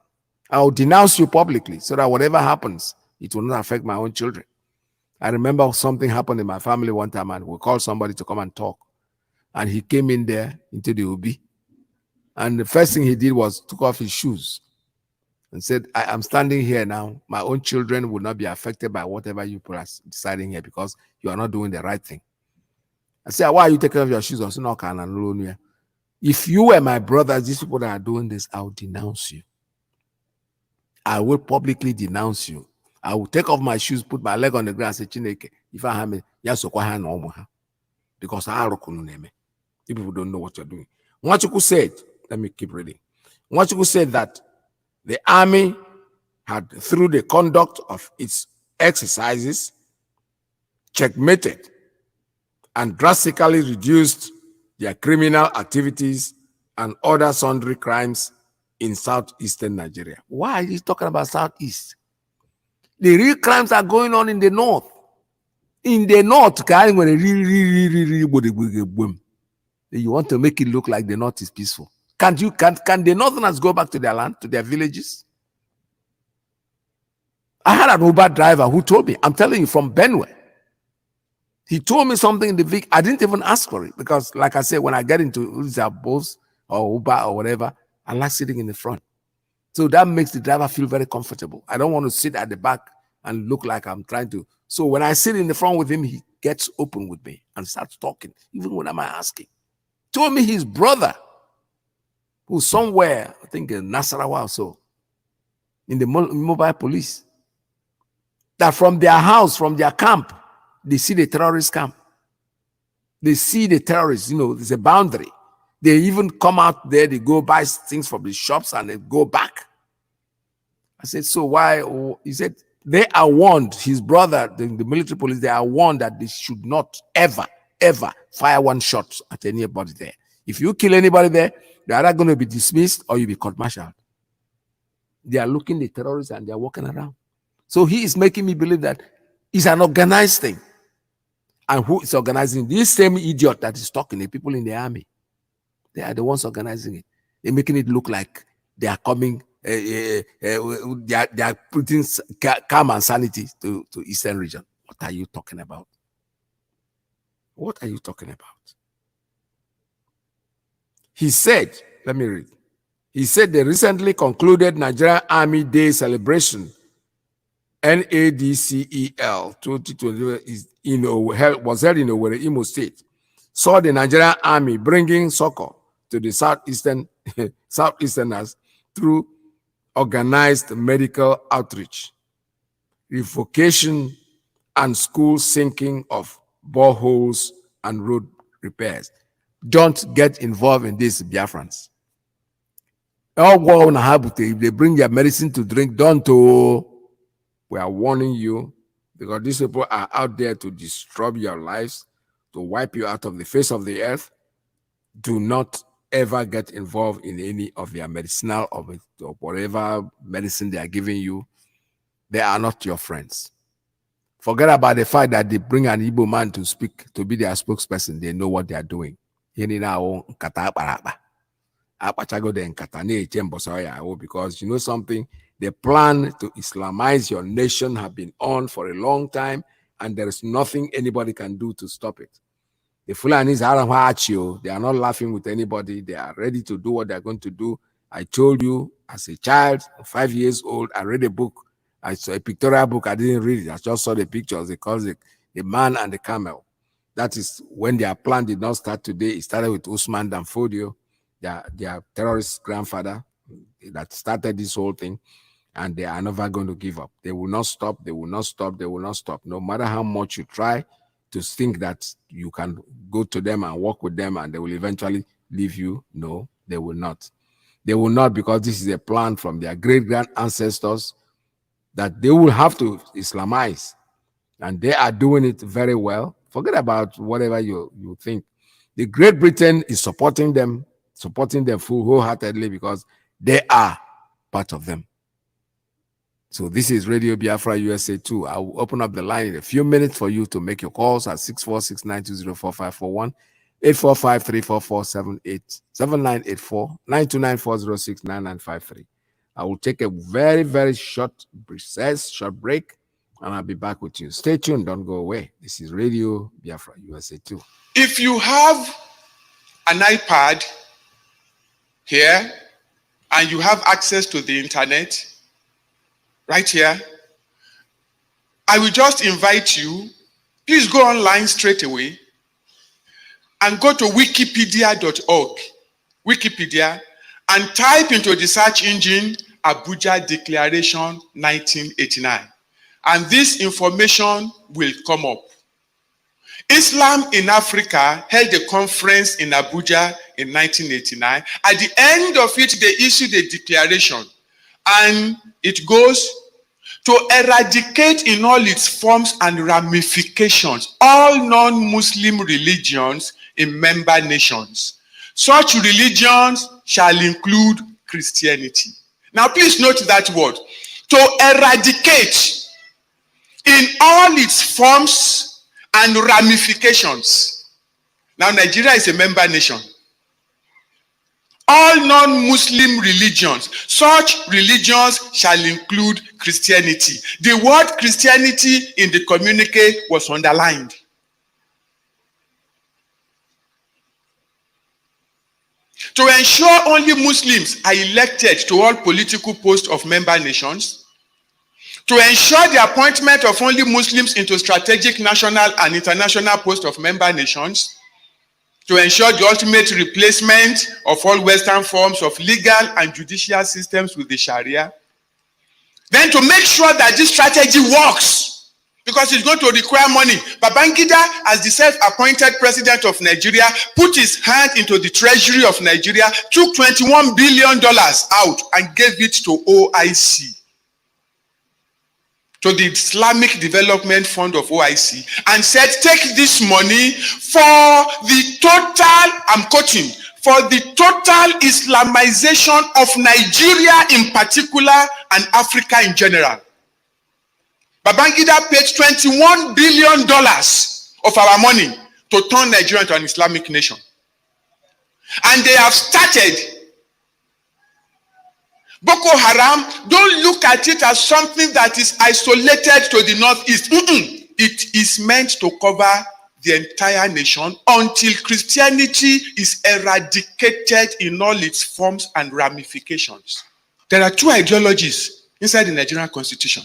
I will denounce you publicly so that whatever happens, it will not affect my own children. I remember something happened in my family one time, and we called somebody to come and talk. And he came in there into the Obi. And the first thing he did was took off his shoes and said, I am standing here now. My own children will not be affected by whatever you are deciding here because you are not doing the right thing. I said, why are you taking off your shoes? I said, no, if you were my brothers, these people that are doing this, I will denounce you. I will publicly denounce you. I will take off my shoes, put my leg on the ground, and say, Chineke, if I have me, because people don't know what you're doing. Nwachukwu said, let me keep reading. Nwachukwu said that the army had, through the conduct of its exercises, checkmated and drastically reduced their criminal activities and other sundry crimes in southeastern Nigeria. Why are you talking about southeast? The real crimes are going on in the north. In the north, you want to make it look like the north is peaceful. Can the northerners go back to their land, to their villages? I had an Uber driver who told me, I'm telling you, from Benue. He told me something in the Vic. I didn't even ask for it because, like I said, when I get into bus or Uber or whatever, I like sitting in the front. So that makes the driver feel very comfortable. I don't want to sit at the back and look like I'm trying to. So when I sit in the front with him, he gets open with me and starts talking, even when I'm asking. Told me his brother, who's somewhere, I think in Nasarawa or so, in the mobile police, that from their house, from their camp, they see the terrorist camp. They see the terrorists, there's a boundary. They even come out there, they go buy things from the shops and they go back. I said, so why? He said, they are warned, his brother, the military police, they are warned that they should not ever fire one shot at anybody there. If you kill anybody there, they are either going to be dismissed or you'll be court-martialed. They are looking the terrorists and they are walking around. So he is making me believe that it's an organized thing. And who is organizing? This same idiot that is talking, the people in the army. They are the ones organizing it. They're making it look like they are coming, they are putting calm and sanity to Eastern region. What are you talking about? What are you talking about? He said, let me read. He said the recently concluded Nigerian Army Day celebration, NADCEL 2020, was held in Owerri, Imo State, saw the Nigerian Army bringing succor to the Southeasterners through organized medical outreach, revocation, and school sinking of boreholes and road repairs. Don't get involved in this, Biafrans. If they bring their medicine to drink, don't. We are warning you, because these people are out there to destroy your lives, to wipe you out of the face of the earth. Do not ever get involved in any of their medicinal or whatever medicine they are giving you. They are not your friends. Forget about the fact that they bring an Igbo man to speak, to be their spokesperson. They know what they are doing. Because you know something, the plan to Islamize your nation have been on for a long time, and there is nothing anybody can do to stop it. The Fulanis are they are not laughing with anybody. They are ready to do what they are going to do. I told you, as a child, 5 years old, I read a book. I saw a pictorial book. I didn't read it. I just saw the pictures. They call it the man and the camel. That is when their plan did not start today. It started with Usman Danfodio, their terrorist grandfather that started this whole thing, and they are never going to give up. They will not stop. They will not stop. They will not stop. No matter how much you try to think that you can go to them and work with them and they will eventually leave you, no, they will not. They will not, because this is a plan from their great-grand ancestors that they will have to Islamize, and they are doing it very well. Forget about whatever you think. The Great Britain is supporting them wholeheartedly, because they are part of them. So this is Radio Biafra USA 2. I will open up the line in a few minutes for you to make your calls at 646-920-4541, 845-344-7984, 929-406-9953. I will take a very, very short break, and I'll be back with you. Stay tuned. Don't go away. This is Radio Biafra USA 2. If you have an iPad here and you have access to the internet right here, I will just invite you, please go online straight away and go to wikipedia.org, Wikipedia, and type into the search engine Abuja Declaration 1989. And this information will come up. Islam in Africa held a conference in Abuja in 1989. At the end of it, they issued a declaration, and it goes to eradicate in all its forms and ramifications all non-Muslim religions in member nations. Such religions shall include Christianity. Now please note that word. To eradicate in all its forms and ramifications. Now Nigeria is a member nation. All non-Muslim religions, such religions shall include Christianity. The word Christianity in the communique was underlined. To ensure only Muslims are elected to all political posts of member nations, to ensure the appointment of only Muslims into strategic national and international posts of member nations, to ensure the ultimate replacement of all Western forms of legal and judicial systems with the Sharia. Then to make sure that this strategy works, because it's going to require money. Babangida, as the self-appointed president of Nigeria, put his hand into the treasury of Nigeria, took $21 billion out and gave it to OIC, to the Islamic Development Fund of OIC, and said, take this money for the total, I'm quoting, for the total Islamization of Nigeria in particular and Africa in general. Babangida paid $21 billion of our money to turn Nigeria into an Islamic nation. And they have started. Boko Haram, don't look at it as something that is isolated to the northeast. It is meant to cover the entire nation until Christianity is eradicated in all its forms and ramifications. There are two ideologies inside the Nigerian constitution.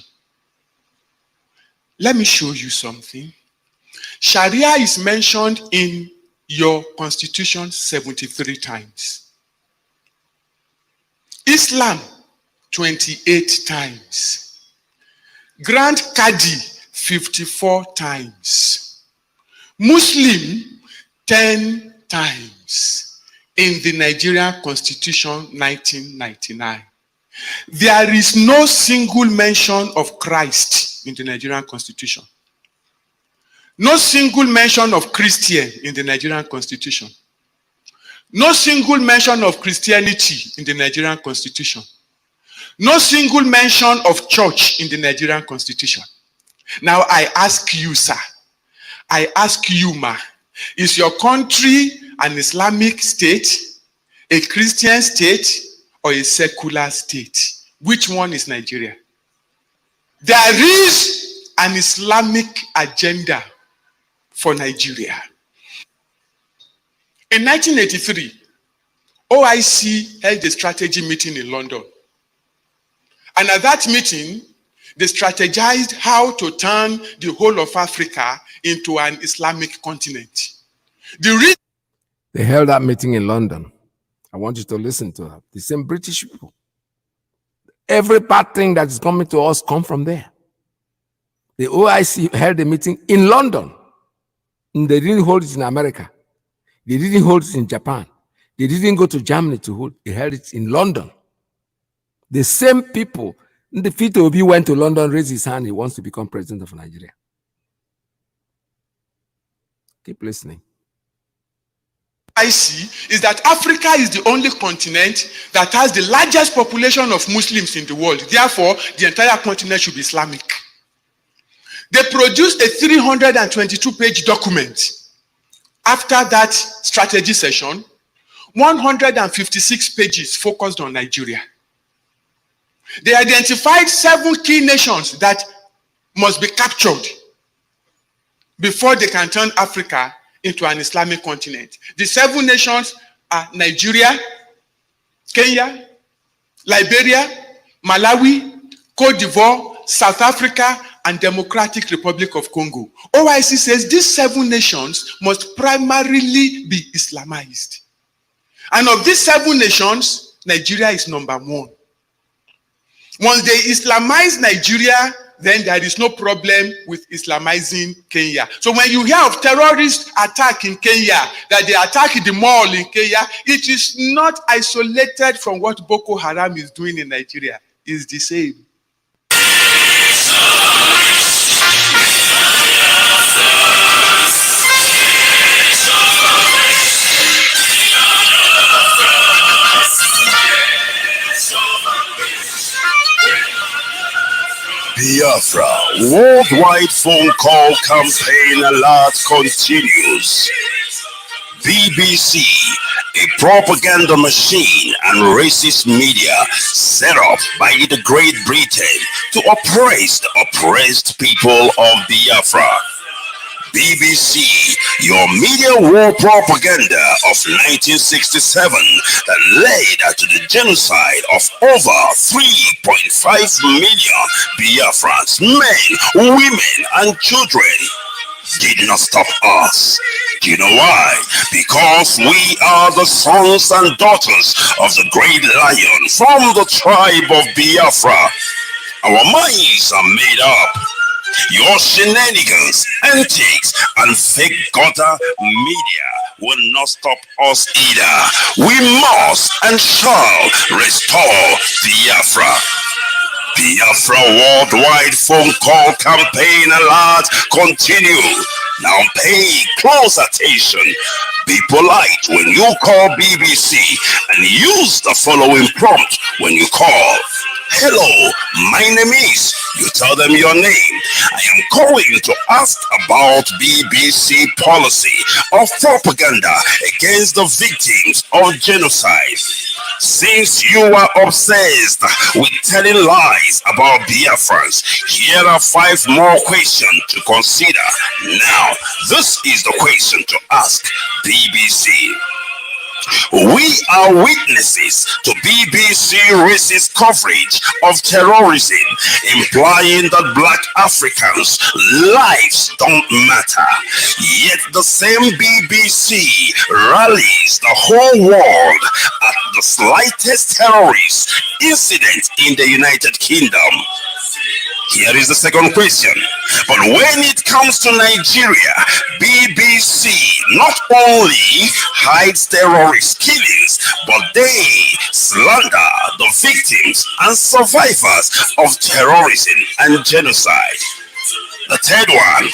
Let me show you something. Sharia is mentioned in your constitution 73 times. Islam, 28 times. Grand Qadi, 54 times. Muslim, 10 times in the Nigerian Constitution 1999. There is no single mention of Christ in the Nigerian Constitution. No single mention of Christian in the Nigerian Constitution. No single mention of Christianity in the Nigerian Constitution. No single mention of church in the Nigerian Constitution. Now I ask you, sir, I ask you, ma, is your country an Islamic state, a Christian state, or a secular state? Which one is Nigeria? There is an Islamic agenda for Nigeria. In 1983, OIC held a strategy meeting in London. And at that meeting, they strategized how to turn the whole of Africa into an Islamic continent. They held that meeting in London. I want you to listen to that. The same British people. Every bad thing that is coming to us come from there. The OIC held a meeting in London. And they didn't hold it in America. They didn't hold it in Japan. They didn't go to Germany to hold it. They held it in London. The same people. The Obi went to London, raised his hand. He wants to become president of Nigeria. Keep listening. I see is that Africa is the only continent that has the largest population of Muslims in the world. Therefore, the entire continent should be Islamic. They produced a 322-page document. After that strategy session, 156 pages focused on Nigeria. They identified 7 key nations that must be captured before they can turn Africa into an Islamic continent. The 7 nations are Nigeria, Kenya, Liberia, Malawi, Cote d'Ivoire, South Africa, and Democratic Republic of Congo. OIC says these 7 nations must primarily be Islamized. And of these 7 nations, Nigeria is number 1. Once they Islamize Nigeria, then there is no problem with Islamizing Kenya. So when you hear of terrorist attack in Kenya, that they attack the mall in Kenya, it is not isolated from what Boko Haram is doing in Nigeria. It's the same. Biafra, worldwide phone call campaign alert continues. BBC, a propaganda machine and racist media set up by the Great Britain to oppress the oppressed people of Biafra. BBC, your media war propaganda of 1967 that led to the genocide of over 3.5 million Biafrans, men, women, and children, did not stop us. Do you know why? Because we are the sons and daughters of the great lion from the tribe of Biafra. Our minds are made up. Your shenanigans, antics, and fake gutter media will not stop us either. We must and shall restore Biafra. Biafra worldwide phone call campaign alert continue. Now pay close attention. Be polite when you call BBC and use the following prompt when you call. Hello, my name is. You tell them your name. I am calling to ask about BBC policy of propaganda against the victims of genocide. Since you are obsessed with telling lies about Biafrans, here are 5 more questions to consider. Now, this is the question to ask BBC. We are witnesses to BBC racist coverage of terrorism, implying that black Africans' lives don't matter. Yet the same BBC rallies the whole world at the slightest terrorist incident in the United Kingdom. Here is the second question. But when it comes to Nigeria, BBC not only hides terrorist killings, but they slander the victims and survivors of terrorism and genocide. The third one,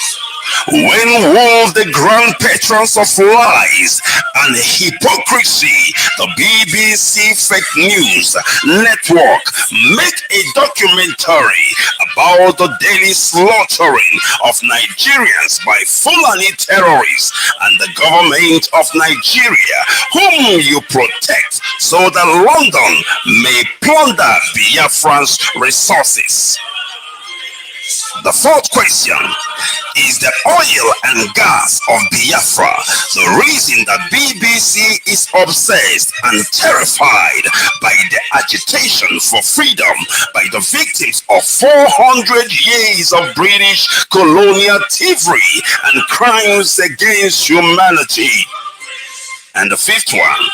when one of the grand patrons of lies and hypocrisy, the BBC Fake News Network, make a documentary about the daily slaughtering of Nigerians by Fulani terrorists and the government of Nigeria, whom you protect so that London may plunder Biafrans' resources. The fourth question is the oil and gas of Biafra. The reason that BBC is obsessed and terrified by the agitation for freedom by the victims of 400 years of British colonial thievery and crimes against humanity. And the fifth one,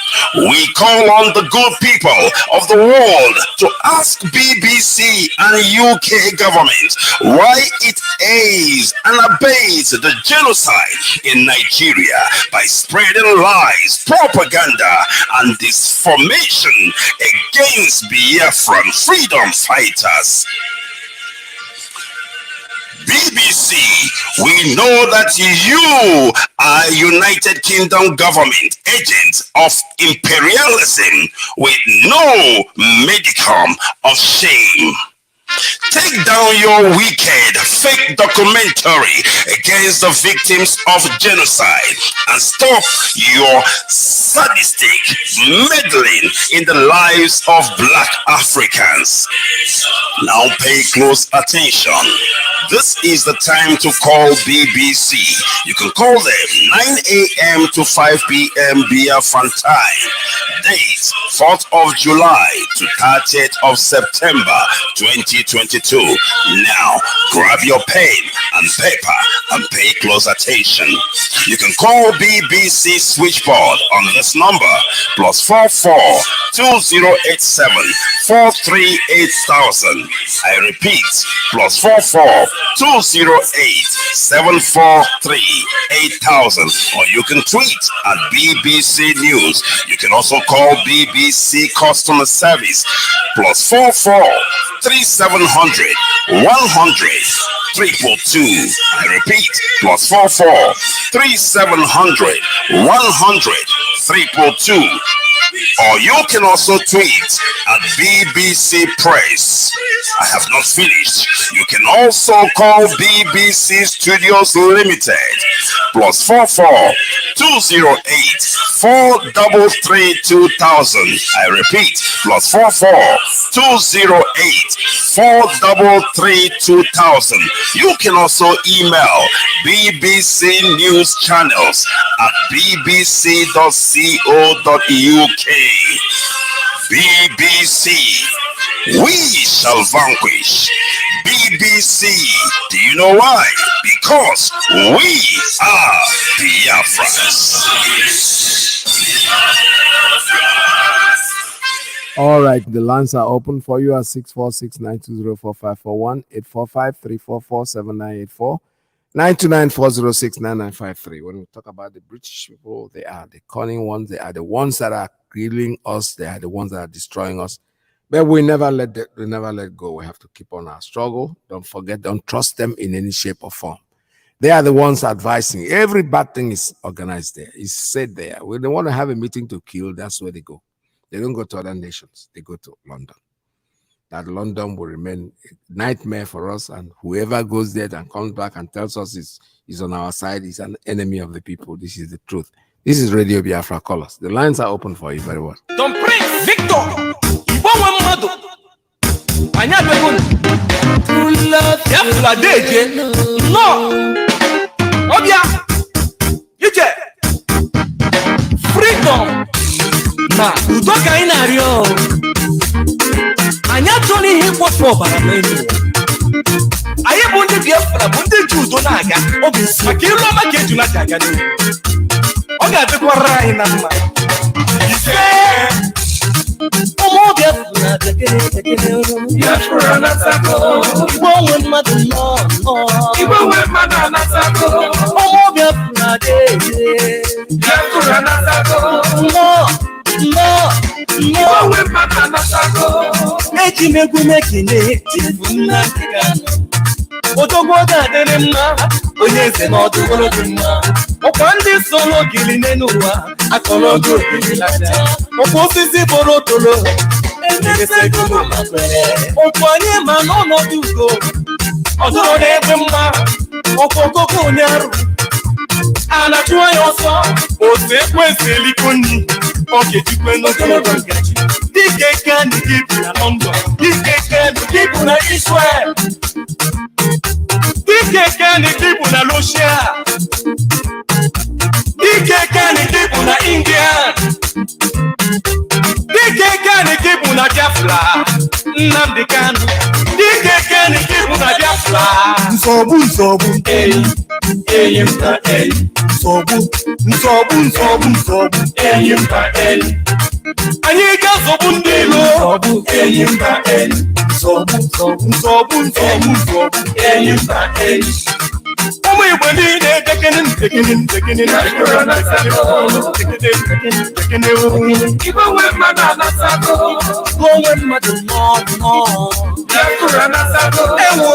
we call on the good people of the world to ask BBC and UK government why it aids and abates the genocide in Nigeria by spreading lies, propaganda, and disinformation against Biafran freedom fighters. BBC, we know that you are United Kingdom government agents of imperialism with no modicum of shame. Take down your wicked fake documentary against the victims of genocide and stop your sadistic meddling in the lives of Black Africans. Now pay close attention. This is the time to call BBC. You can call them 9 a.m. to 5 p.m. Biafran time. Date 4th of July to 30th of September 2022. Now grab your pen and paper and pay close attention. You can call BBC switchboard on this number +44 2087 438,000. I repeat, +44 208 743 8000. Or you can tweet at BBC News. You can also call BBC customer service +44 3700 100 342. I repeat, +44 3700 100 342. Or you can also tweet at BBC Press. I have not finished. You can also call BBC Studios Limited +44 208 433 2000. I repeat, +44 208 433 2000. You can also email BBC News Channels at bbc.co.uk. BBC, we shall vanquish. BBC, do you know why? Because we are Biafrans. All right, the lines are open for you at 646-920-4541, 845-344-7984, 929-406-9953. When we talk about the British people, they are the cunning ones. They are the ones that are killing us. They are the ones that are destroying us. But we never let go. We have to keep on our struggle. Don't forget, don't trust them in any shape or form. They are the ones advising. Every bad thing is organized there. It's said there. When they want to have a meeting to kill, that's where they go. They don't go to other nations. They go to London. That London will remain a nightmare for us, and whoever goes there and comes back and tells us is on our side is an enemy of the people. This is the truth. This is Radio Biafra. Call us. The lines are open for you very well. Don't bring Victor. Freedom. Na udoka inario. Anya Johnny him what for baramenu. Aye bunde Biafra bunde judo na aga. Obisi akiru ma keju na aga ni. Oga be kwara ina ma. Omo Biafra Biafra Nasako. Ibo when mother no. Ibo when mother Nasako. Oh Biafra day. Biafra Nasako. No. Ibo when mother Nasako. Eji megu mekine. Nnamdi Kanu. Otogbo ga-adịrị mma onye eze na ọdụgoro dị mma ọkwa ndị solo gili n'ụwa akọrọ oge ogili lata ọkwa osisi boro tolo ọkwa anyị ma n'ọnọdụ ugo ọdụrụ na-egbe mma ọkwa okoko onye arụ a na-achụ ya ọsọ otu ekwesị eliko nri okechukwe n'ogologo ngaji dike Kanu gị bụ na London dike Kanu gị bụ na Israel dike Kanu gị bụ na Russia dike Kanu gị bụ na India dike Kanu gị bụ na Biafra Nnamdi Kanu dike Kanu gị bụ na Biafra nsogbu enyi mba enyi nsogbu enyi mba enyi anyị ga-azọgbu ndị ilo enyi mba enyi nsogbu enyi mba enyi ụmụ Igbo niile tekene Igbo nwe mmadụ anasago onwe mmadụ nọ Biafra anasago ewo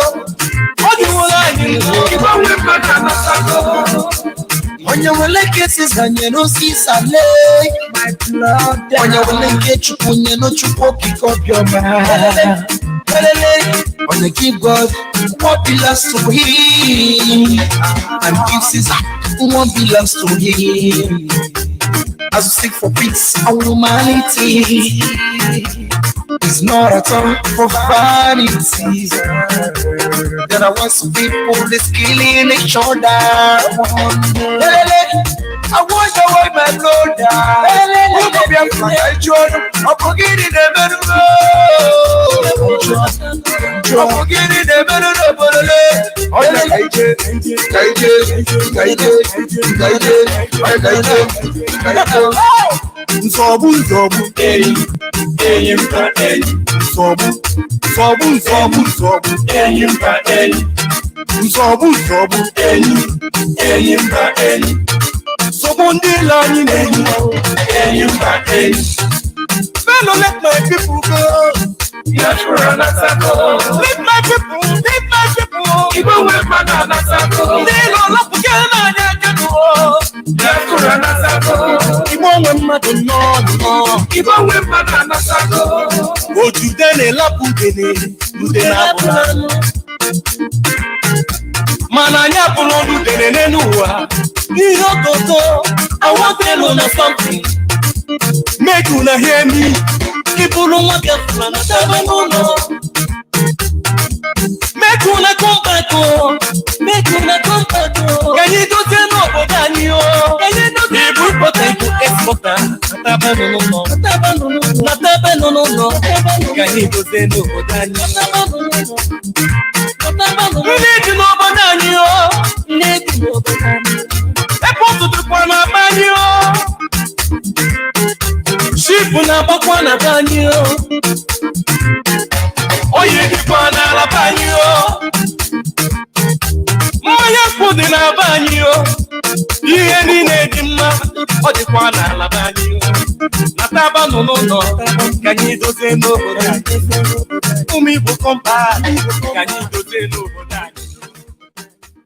ọ dịwola anyị Igbo nwe mmadụ anasago onye nwere ike sizanye n'osisi ale onye nwere ike chukwu nye n'chukwu okike obiọma onye give God what belongs to him and give Caesar what belongs to him as we seek for peace and humanity is not at all for vanity. There are once people is killing each other. I wash away my blood. Who will be a John? I'm forgetting the better. I'm forgetting the better. Nsogbu enyi mba enyi nsogbu enyi mba enyi nsogbu enyi mba enyi nsogbu ndị ile anyị enyi mba enyi fellow let my people go Biafra Nasako let my people Igbo nwe mmadụ anasako ndị ile ọlọpụga n'anya akanu Biafra Nasako Igbo nwe mmadụ nọ Igbo nwe mmadụ anasako ojude na-elapụ ude na-abụla mana anyị abụla udene n'ụwa n'ihe ototo I want to know something make una hear me ibulu nwa Biafra na taba n'ụlọ make una come back can you do the n'obodo anyị ibu potato exporter na taba n'ụlọ can you do the n'obodo anyị ndị dị n'obodo anyị epọtụtụkwa na be anyị ship na-agbakwa na be anyị oyi dịkwa n'ala be anyị mmanya mkpụ dị na be anyị ihe niile dị mma ọ dịkwa n'ala be anyị na taba n'ụlọ ka anyị dozie n'obodo anyị ụmụ Igbo kọmpa ka anyị dozie n'obodo anyị.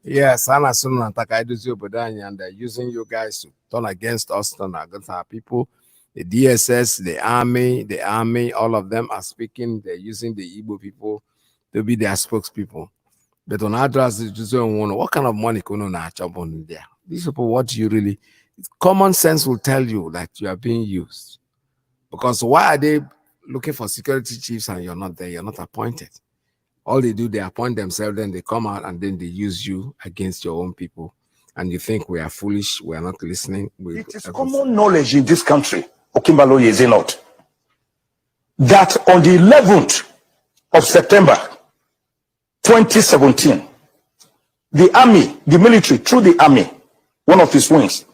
Yes, and as soon as I do and they're using you guys to turn against us, turn against our people. The DSS, the army, all of them are speaking. They're using the Igbo people to be their spokespeople. But on address, what kind of money can you chop on there? These people, what do you really? Common sense will tell you that you are being used. Because why are they looking for security chiefs and you're not there? You're not appointed. All they do, they appoint themselves, then they come out and then they use you against your own people. And you think we are foolish, we are not listening. It is common knowledge in this country, Okimbaloye, is it not, that on the 11th of September 2017, the army, the military, through the army, one of its wings,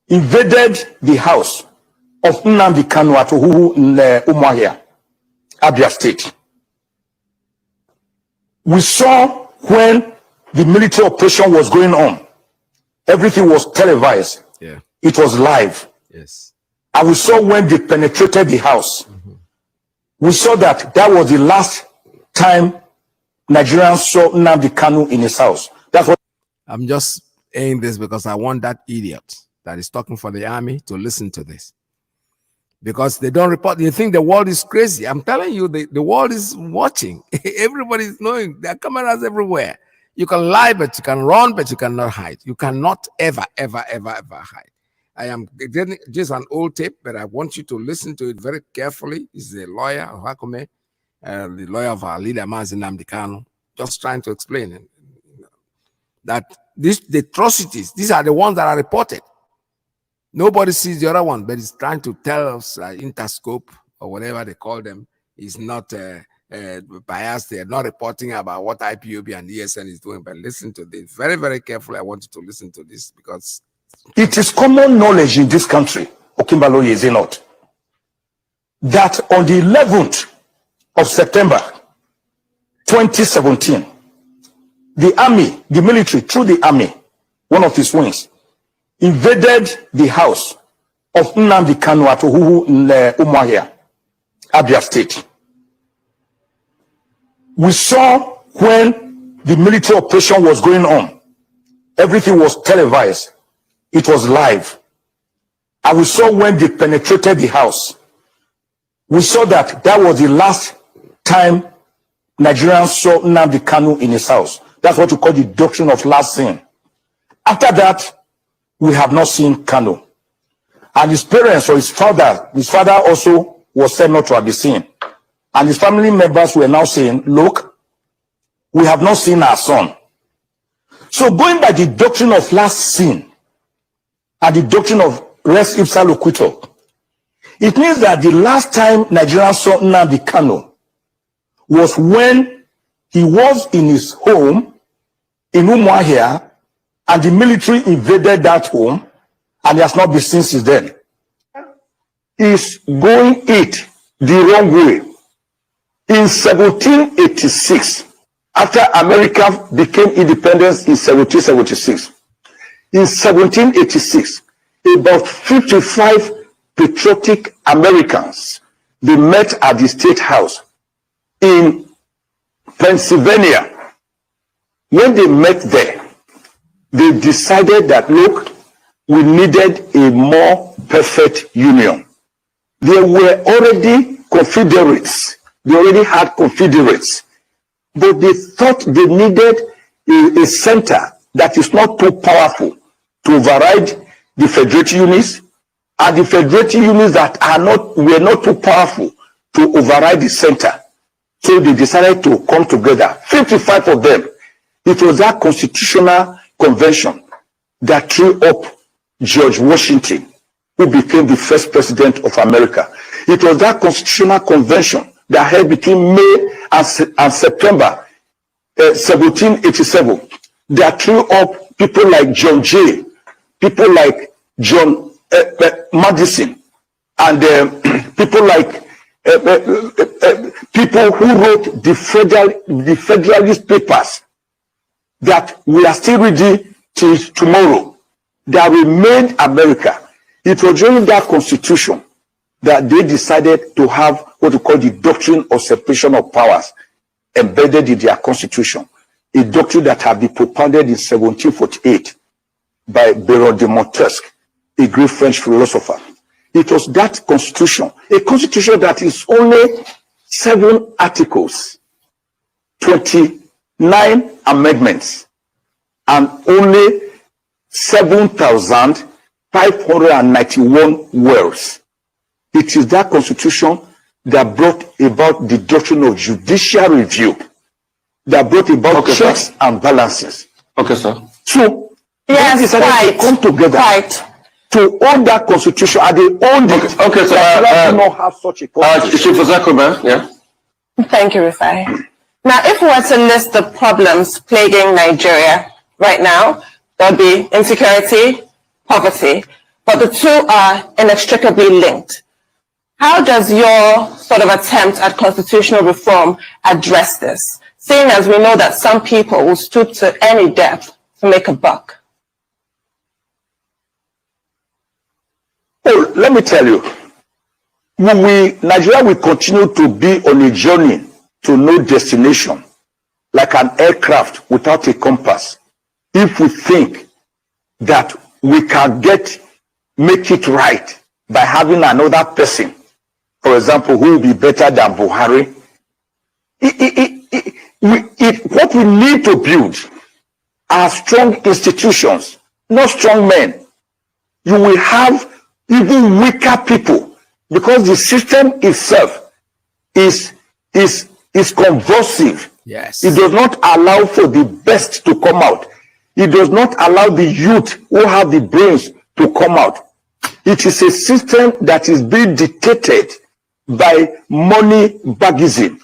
invaded the house of Nnamdi Kanu at Umuahia Abia State. We saw when the military operation was going on, everything was televised. Yeah. It was live. Yes. And we saw when they penetrated the house. We saw that was the last time Nigerians saw Nnamdi Kanu in his house. That's what I'm just saying this because I want that idiot that is talking for the army to listen to this. Because they don't report. You think the world is crazy. I'm telling you, the world is watching. Everybody is knowing. There are cameras everywhere. You can lie, but you can run, but you cannot hide. You cannot ever, ever, ever, ever hide. I am getting just an old tape, but I want you to listen to it very carefully. This is a lawyer, Hakome, the lawyer of our leader, Mazi Iyke, just trying to explain that the atrocities, these are the ones that are reported. Nobody sees the other one, but it's trying to tell us Interscope or whatever they call them is not biased. They're not reporting about what IPOB and ESN is doing. But listen to this very, very carefully. I want you to listen to this because it is common knowledge in this country, Okimbaloye, is it not, that on the 11th of September 2017, the army, the military, through the army, one of its wings, invaded the house of Nnamdi Kanu at Ohuhu in Umuahia, Abia State. We saw when the military operation was going on, everything was televised. It was live. And we saw when they penetrated the house. We saw that was the last time Nigerians saw Nnamdi Kanu in his house. That's what we call the doctrine of last seen. After that, we have not seen Kanu. And his parents or his father also was said not to have been seen. And his family members were now saying, look, we have not seen our son. So going by the doctrine of last seen and the doctrine of res ipsa loquitur, it means that the last time Nigerians saw Nnamdi Kanu was when he was in his home in Umuahia, and the military invaded that home, and he has not been seen since then. He's going it the wrong way. In 1786, after America became independent in 1776, in 1786, about 55 patriotic Americans, they met at the State House in Pennsylvania. When they met there, they decided that, look, we needed a more perfect union. There were already confederates. They already had confederates. But they thought they needed a center that is not too powerful to override the federated units, and the federated units that were not too powerful to override the center. So they decided to come together. 55 of them. It was that constitutional convention that threw up George Washington, who became the first president of America. It was that constitutional convention that held between May and September 1787 that threw up people like John Jay, people like John Madison, and people like people who wrote the Federalist Papers that we are still reading till tomorrow, that remained America. It was during that constitution that they decided to have what we call the doctrine of separation of powers embedded in their constitution, a doctrine that had been propounded in 1748 by Baron de Montesquieu, a great French philosopher. It was that constitution, a constitution that is only 7 articles, 29 amendments, and only 7,591 words. It is that constitution that brought about the doctrine of judicial review, that brought about checks and balances. Okay, sir. So, yes, they decided to come together to own that constitution, and they owned it. Okay, so not have such a constitution. Yeah. Thank you, Rufai. Now, if we were to list the problems plaguing Nigeria right now, there would be insecurity, poverty, but the two are inextricably linked. How does your sort of attempt at constitutional reform address this, seeing as we know that some people will stoop to any depth to make a buck? Oh, let me tell you, Nigeria will continue to be on a journey to no destination, like an aircraft without a compass, if we think that we can make it right by having another person, for example, who will be better than Buhari. What we need to build are strong institutions, not strong men. You will have even weaker people because the system itself is convulsive. Yes. It does not allow for the best to come out. It does not allow the youth who have the brains to come out. It is a system that is being dictated by money baggism.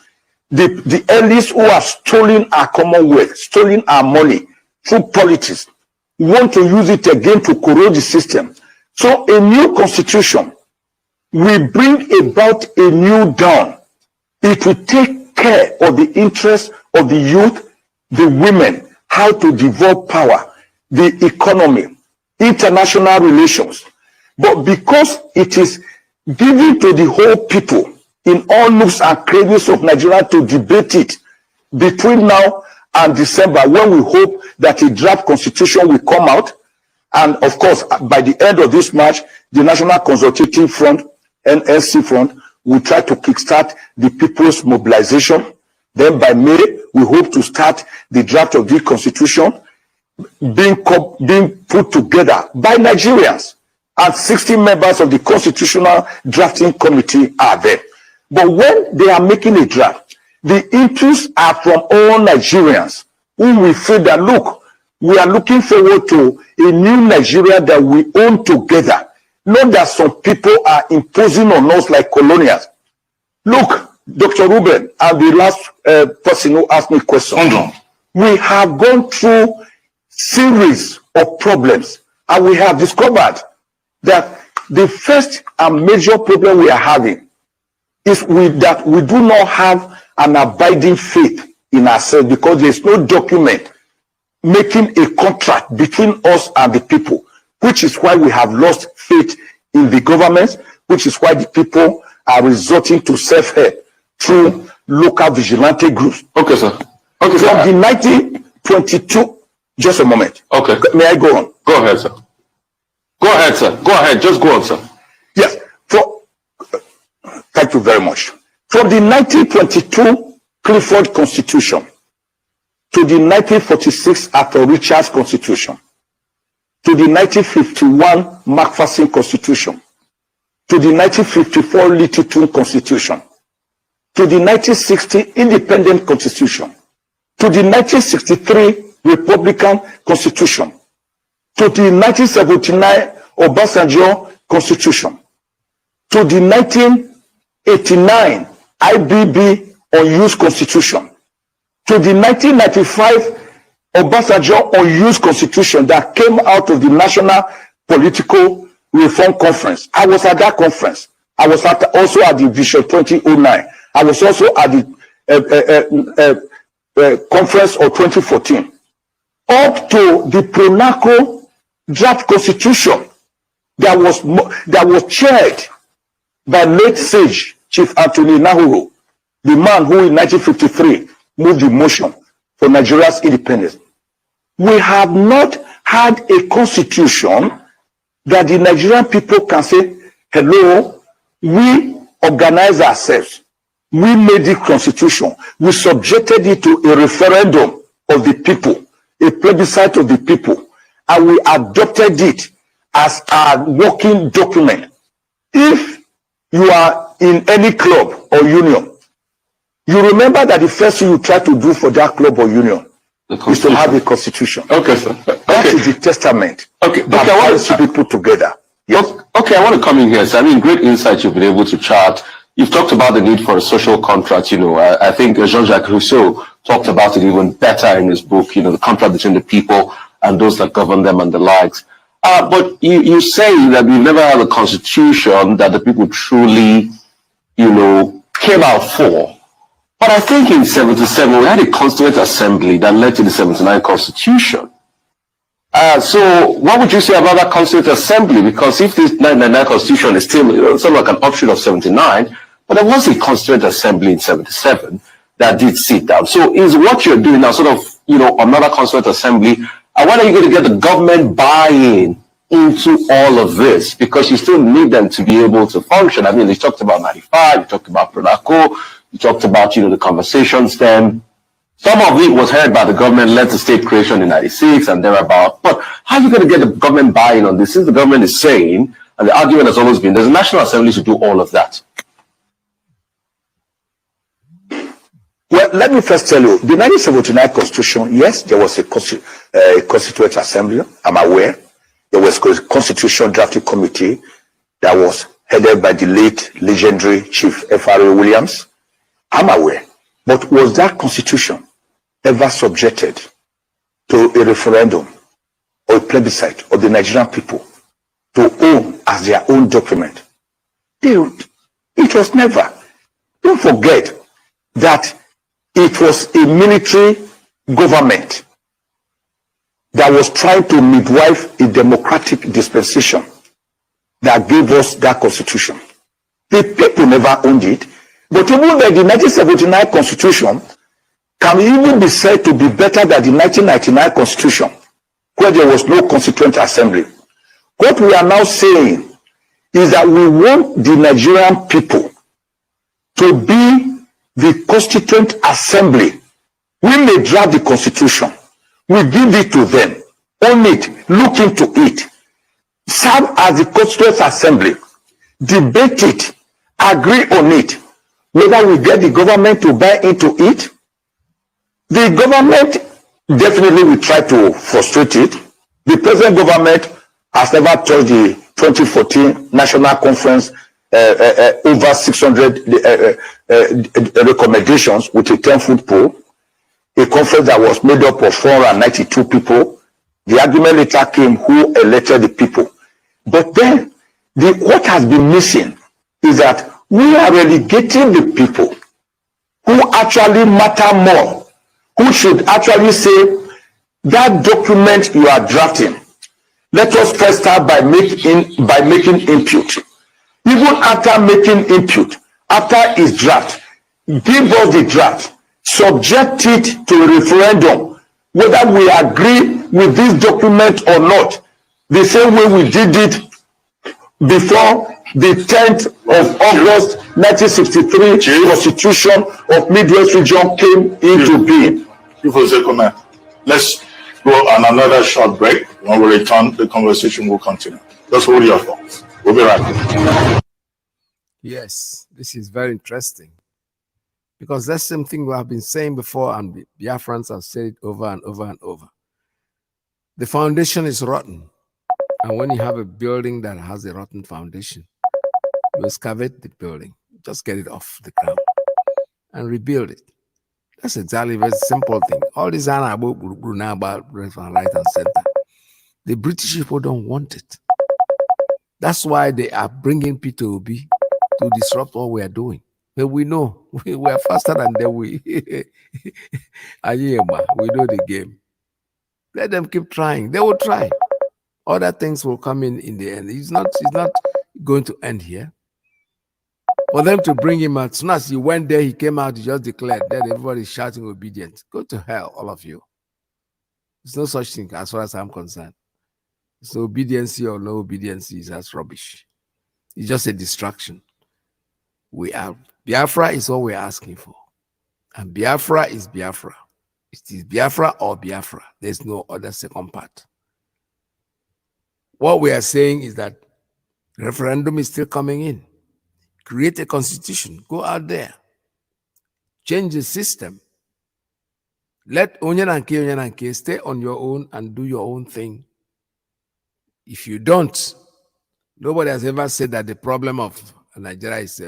The elites who have stolen our commonwealth, stolen our money through politics, want to use it again to corrode the system. So a new constitution will bring about a new dawn. It will take care of the interests of the youth, the women, how to develop power, the economy, international relations. But because it is given to the whole people in all nooks and crannies of Nigeria to debate it between now and December, when we hope that a draft constitution will come out, and of course, by the end of this March, the National Consultative Front, NSC Front, will try to kickstart the people's mobilization. Then by May, we hope to start the draft of the constitution being put together by Nigerians. And 60 members of the Constitutional Drafting Committee are there. But when they are making a draft, the interests are from all Nigerians who will feel that, look, we are looking forward to a new Nigeria that we own together. Not that some people are imposing on us like colonials. Look, Dr. Ruben, and the last person who asked me a question. We have gone through series of problems, and we have discovered that the first and major problem we are having is that we do not have an abiding faith in ourselves, because there is no document making a contract between us and the people, which is why we have lost faith in the government, which is why the people are resorting to self-help through local vigilante groups. Okay, sir. Okay, from the 1922, just a moment. Okay. May I go on? Go ahead, sir. Go ahead, sir. Go ahead. Just go on, sir. Yes. Thank you very much. From the 1922 Clifford Constitution to the 1946 Arthur Richards Constitution, to the 1951 Macpherson Constitution, to the 1954 Littleton Constitution, to the 1960 Independent Constitution, to the 1963 Republican Constitution, to the 1979 Obasanjo Constitution, to the 1989 IBB Unused Constitution, to the 1995 Obasanjo Unused Constitution that came out of the National Political Reform Conference. I was at that conference. I was also at the Vision 2009. I was also at the conference of 2014. Up to the Pronaco draft constitution that was chaired by late sage Chief Anthony Nahuru, the man who in 1953 moved the motion for Nigeria's independence. We have not had a constitution that the Nigerian people can say, hello, we organize ourselves. We made the constitution. We subjected it to a referendum of the people, a plebiscite of the people, and we adopted it as a working document. If you are in any club or union, you remember that the first thing you try to do for that club or union is to have a constitution. Okay, sir. That is the testament. Okay, that has to be put together. Yes. Okay, I want to come in here. So, I mean, great insight you've been able to chart. You've talked about the need for a social contract. You know, I think Jean-Jacques Rousseau talked about it even better in his book, you know, the contract between the people and those that govern them and the likes. But you say that we've never had a constitution that the people truly came out for. But I think in 77, we had a constituent assembly that led to the 79 constitution. So what would you say about that constituent assembly? Because if this 1999 constitution is still sort of like an option of 79, but there was a constituent assembly in 77 that did sit down. So is what you're doing now sort of, another constituent assembly? And when are you going to get the government buy-in into all of this? Because you still need them to be able to function. I mean, they talked about 95, you talked about Prodaco, you talked about, the conversations then. Some of it was heard by the government, led to state creation in 96 and thereabout. But how are you going to get the government buy-in on this? Since the government is saying, and the argument has always been, there's a National Assembly to do all of that. Well, let me first tell you, the 1979 Constitution, yes, there was a Constituent Assembly, I'm aware. There was a Constitution Drafting Committee that was headed by the late legendary Chief F.R.A. Williams. I'm aware. But was that Constitution ever subjected to a referendum or a plebiscite of the Nigerian people to own as their own document? It was never. Don't forget that it was a military government that was trying to midwife a democratic dispensation that gave us that constitution. The people never owned it, but even the 1979 constitution can even be said to be better than the 1999 constitution, where there was no constituent assembly. What we are now saying is that we want the Nigerian people to be the constituent assembly. We may draft the constitution, we give it to them, own it, look into it, serve as the constituent assembly, debate it, agree on it, whether we get the government to buy into it. The government definitely will try to frustrate it. The present government has never touched the 2014 National Conference over 600 recommendations with a 10-foot pole, a conference that was made up of 492 people. The argument later came who elected the people. But then, what has been missing is that we are relegating the people who actually matter more, who should actually say, that document you are drafting, let us first start by making input. Even after making input, after its draft, give us the draft, subject it to a referendum, whether we agree with this document or not, the same way we did it before the 10th of August 1963 Constitution of Midwest Region came into being. Let's go on another short break. When we return, the conversation will continue. Just hold your thoughts. We'll be right back. Yes, this is very interesting. Because that's something we have been saying before, and Biafrans have said it over and over and over. The foundation is rotten. And when you have a building that has a rotten foundation, you excavate the building, just get it off the ground and rebuild it. That's exactly a very simple thing. All these are about left and right and center. The British people don't want it. That's why they are bringing P2B to disrupt what we are doing. But we know we are faster than them. We know the game. Let them keep trying. They will try. Other things will come in the end. It's not going to end here. For them to bring him out, as soon as he went there, he came out, he just declared that everybody's shouting obedience. Go to hell, all of you. There's no such thing as far as I'm concerned. So obedience or no obedience is that's rubbish. It's just a distraction. Biafra is all we're asking for. And Biafra is Biafra. It is Biafra or Biafra. There's no other second part. What we are saying is that referendum is still coming in. Create a constitution. Go out there. Change the system. Let Onyananke stay on your own and do your own thing. If you don't, nobody has ever said that the problem of Nigeria is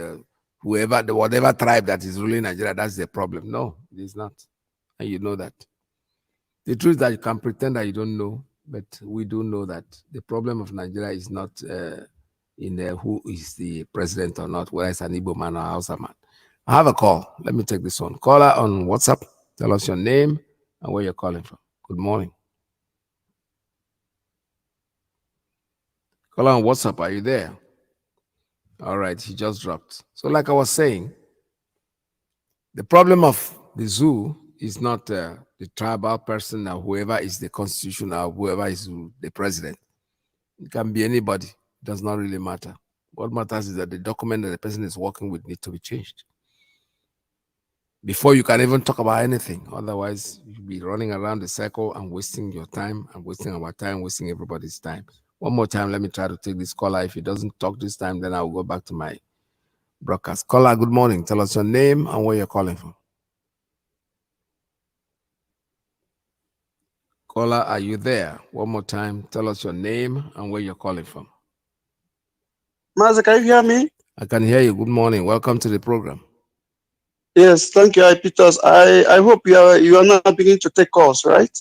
whatever tribe that is ruling Nigeria, that's the problem. No, it is not. And you know that. The truth is that you can pretend that you don't know, but we do know that the problem of Nigeria is not in who is the president or not, whether it's an Igbo man or Hausa man. I have a call. Let me take this one. Caller on WhatsApp. Tell us your name and where you're calling from. Good morning. Caller on WhatsApp, are you there? All right, he just dropped. So like I was saying, the problem of the zoo is not the tribal person or whoever is the constitution or whoever is the president. It can be anybody. It does not really matter. What matters is that the document that the person is working with needs to be changed before you can even talk about anything. Otherwise, you'll be running around the circle and wasting your time and wasting our time, wasting everybody's time. One more time, let me try to take this caller. If he doesn't talk this time, then I'll go back to my broadcast. Caller, good morning. Tell us your name and where you're calling from. Caller, are you there? One more time, tell us your name and where you're calling from. Mazi, can you hear me? I can hear you. Good morning. Welcome to the program. Yes, thank you, Peters. I hope you are not beginning to take calls, right?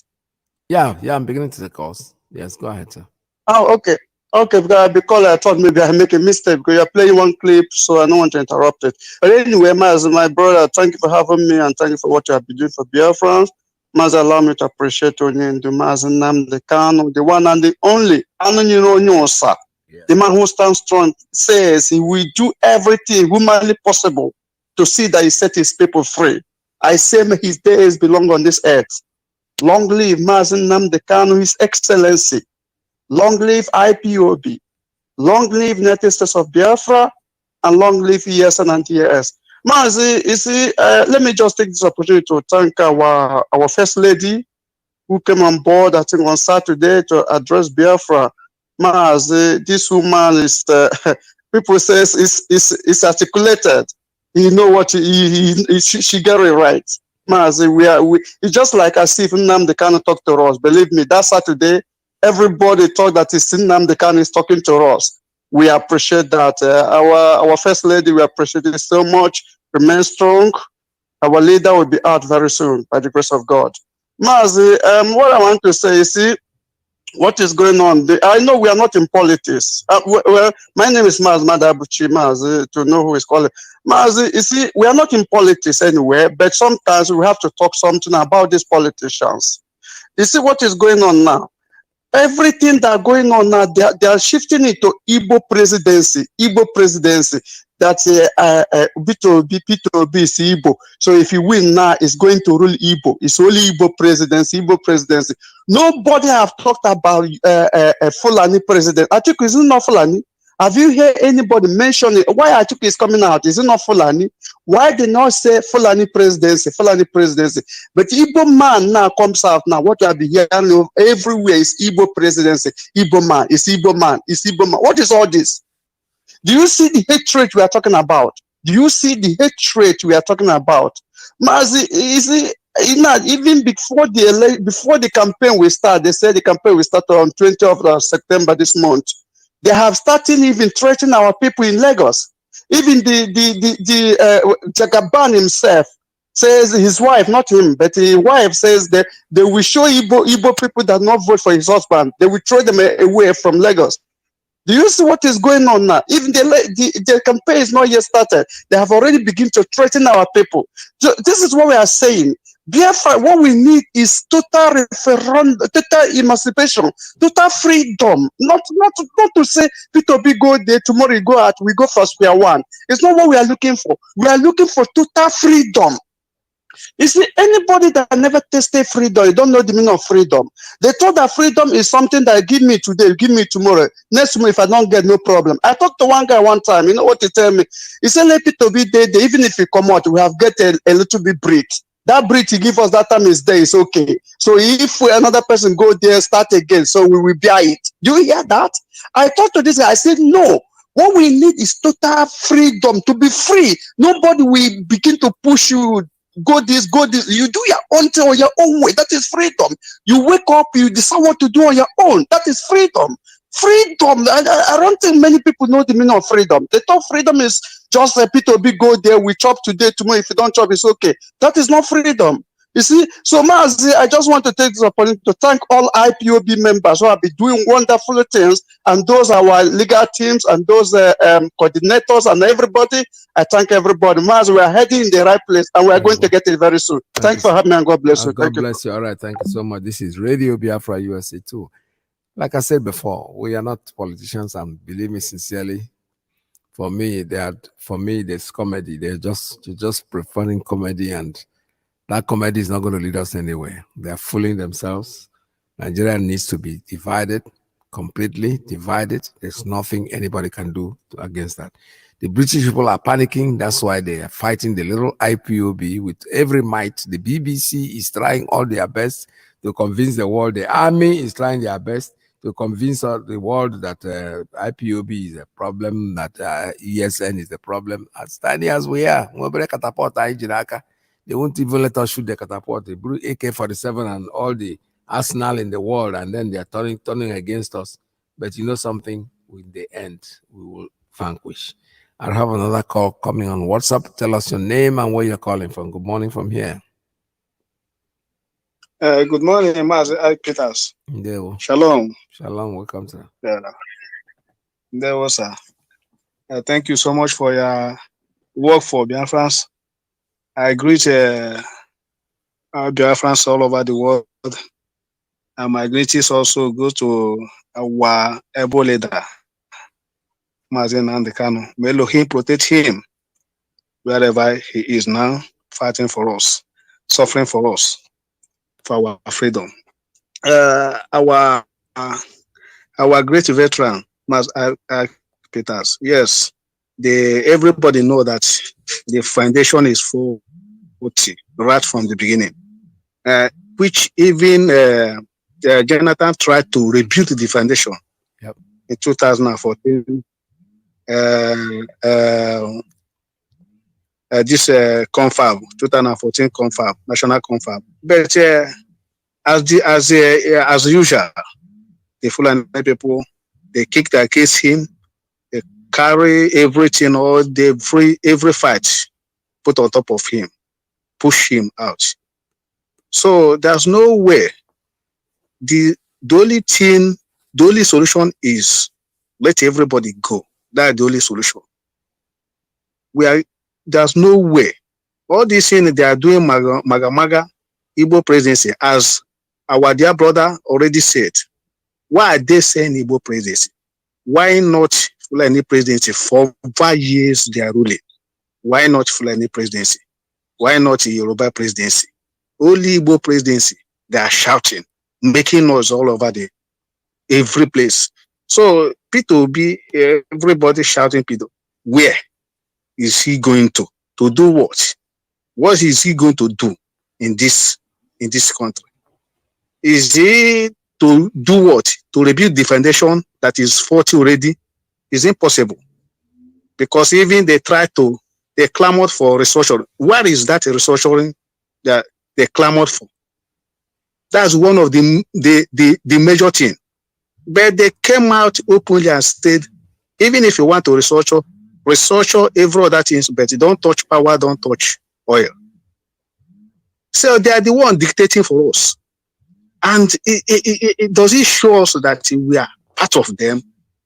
Yeah, I'm beginning to take calls. Yes, go ahead, sir. Oh, okay. Okay, because I thought maybe I make a mistake because you're playing one clip, so I don't want to interrupt it. But anyway, Mazi, my brother, thank you for having me and thank you for what you have been doing for Biafrans. Mazi, allow me to appreciate you and do Mazi Nnamdi Kanu, the one and the only. Sir. Yes. The man who stands strong says he will do everything humanly possible to see that he set his people free. I say may his days belong on this earth. Long live Mazi Nnamdi Kanu, His Excellency. Long live IPOB. Long live United States of Biafra. And long live ESN and TAS. Mazi, you see, let me just take this opportunity to thank our First Lady who came on board, I think, on Saturday to address Biafra. Mazi, this woman is, people say, is articulated. You know what she got it right. Mazi, it's just like as if Nnamdi Kanu talk to us. Believe me, that Saturday, everybody thought that it's Nnamdi Kanu is talking to us. We appreciate that. Our First Lady, we appreciate it so much. Remain strong. Our leader will be out very soon by the grace of God. Mazi, what I want to say is, see, what is going on? I know we are not in politics. Well, my name is Mazi Madabuchi, Mazi, to know who is calling. Mazi, you see, we are not in politics anywhere, but sometimes we have to talk something about these politicians. You see what is going on now? Everything that going on now, they are shifting it to Igbo presidency. Igbo presidency. That's Peter Obi is Igbo. So if you win now, it's going to rule Igbo. It's only Igbo presidency. Igbo presidency. Nobody have talked about Fulani president. Atiku, is it not Fulani? Have you heard anybody mention it? Why Atiku is coming out? Is it not Fulani? Why they not say Fulani presidency? Fulani presidency. But Igbo man now comes out now. What you have been hearing everywhere is Igbo presidency. Igbo man. It's Igbo man. It's Igbo man. What is all this? Do you see the hatred we are talking about? Do you see the hatred we are talking about? Mazi, even before the campaign will start, they said the campaign will start on 20th of September this month. They have started even threatening our people in Lagos. Even the Jagaban himself says, his wife, not him, but his wife says that they will show Igbo people that not vote for his husband. They will throw them away from Lagos. Do you see what is going on now? Even the campaign is not yet started. They have already begun to threaten our people. So this is what we are saying. Biafra, what we need is total referendum, total emancipation, total freedom. Not to say Peter B go there, tomorrow you go out, we go for square one. It's not what we are looking for. We are looking for total freedom. You see, anybody that never tasted freedom, you don't know the meaning of freedom. They thought that freedom is something that give me today, give me tomorrow. Next month, if I don't get, no problem. I talked to one guy one time, you know what he tell me? He said, let Peter be there, even if he come out, we have get a little bit break. That break he give us that time is there, it's okay. So if another person go there, start again, so we will bear it. Do you hear that? I talked to this guy, I said, no. What we need is total freedom, to be free. Nobody will begin to push you. Go this. You do your own thing on your own way. That is freedom. You wake up, you decide what to do on your own. That is freedom. Freedom. I don't think many people know the meaning of freedom. They thought freedom is just a Peter B go there, we chop today, tomorrow. If you don't chop, it's okay. That is not freedom. You see, so Mazi, I just want to take this opportunity to thank all IPOB members who have been doing wonderful things, and those our legal teams and those coordinators and everybody. I thank everybody. Mazi, we are heading in the right place, and we are going to get it very soon. Thank you for having me, and God bless you. God bless you. All right, thank you so much. This is Radio Biafra USA 2. Like I said before, we are not politicians, and believe me sincerely, for me, there's comedy. They're just preferring comedy, and that comedy is not going to lead us anywhere. They are fooling themselves. Nigeria needs to be divided, completely divided. There's nothing anybody can do against that. The British people are panicking. That's why they are fighting the little IPOB with every might. The BBC is trying all their best to convince the world. The army is trying their best to convince the world that IPOB is a problem, that ESN is the problem. As tiny as we are, they won't even let us shoot the catapult. They blew AK-47 and all the arsenal in the world, and then they are turning against us. But you know something? In the end, we will vanquish. I'll have another call coming on WhatsApp. Tell us your name and where you're calling from. Good morning from here. Good morning, Mazi Iyke. Shalom. Shalom. Welcome, sir. There was sir. Thank you so much for your work for Biafrans. I greet Biafrans all over the world, and my greetings also go to our able leader, Mazi Nnamdi Kanu. May Elohim protect him wherever he is now, fighting for us, suffering for us, for our freedom. Our great veteran, Mazi Iyke, yes, everybody know that the foundation is for right from the beginning, which even Jonathan tried to rebuild the foundation in 2014. This confab, 2014 confab, national confab. But as usual, the Fulani people, they kicked against him. They carry everything, all every fight put on top of him, push him out. So there's no way. The only solution is let everybody go. That's the only solution. There's no way. All these things they are doing maga Igbo presidency, as our dear brother already said. Why are they saying Igbo presidency? Why not Fulani presidency? For 5 years they are ruling. Why not Fulani presidency? Why not Yoruba presidency? Only Igbo presidency. They are shouting, making noise all over every place. So P2B, everybody shouting P2. Where is he going to do what? What is he going to do in this country? Is he to do what? To rebuild the foundation that is faulty already? Is impossible. Because even they clamored for restructuring. Where is that restructuring that they clamored for? That's one of the major thing. But they came out openly and said, even if you want to restructure every other things, but don't touch power, don't touch oil. So they are the one dictating for us. And does it show us that we are part of them?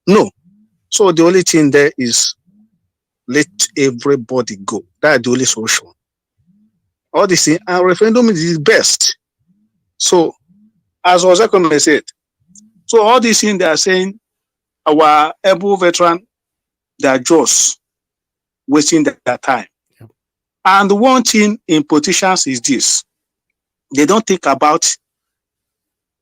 No. So the only thing there is let everybody go. That's the only solution. All this thing, and referendum is the best. So, as was economist said, so all these things they are saying, our able veteran, they are just wasting their time. Yep. And one thing in politicians is this: they don't think about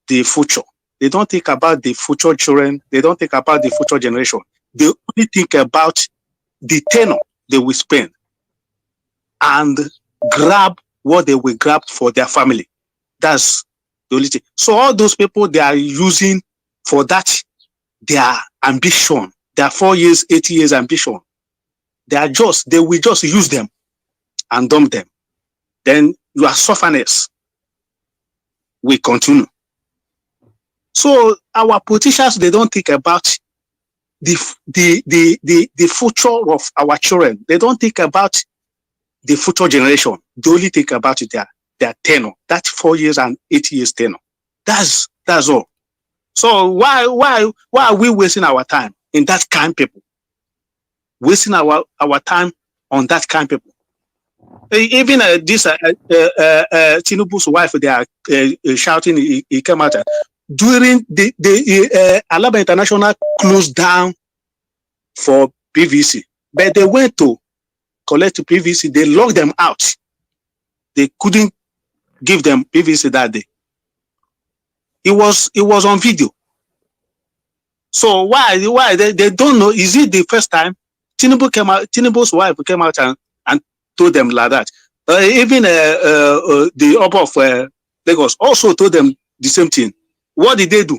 the future. They don't think about the future children. They don't think about the future generation. They only think about the tenor they will spend and grab what they will grab for their family. That's the only thing. So all those people they are using for that, their ambition, their 4 years, 8 years ambition, they will just use them and dump them. Then your sufferness will continue. So our politicians, they don't think about the future of our children. They don't think about the future generation. They only think about their their tenure. That's 4 years and 8 years tenure. That's all. So why are we wasting our time in that kind of people? Wasting our time on that kind of people. Even this Tinubu's wife, they are shouting. He came out during the Alaba International closed down for PVC, but they went to collect PVC. They locked them out. They couldn't give them PVC that day. It was on video. So why they don't know? Is it the first time Tinubu's wife came out and told them like that? Even the Oba of Lagos also told them the same thing. What did they do?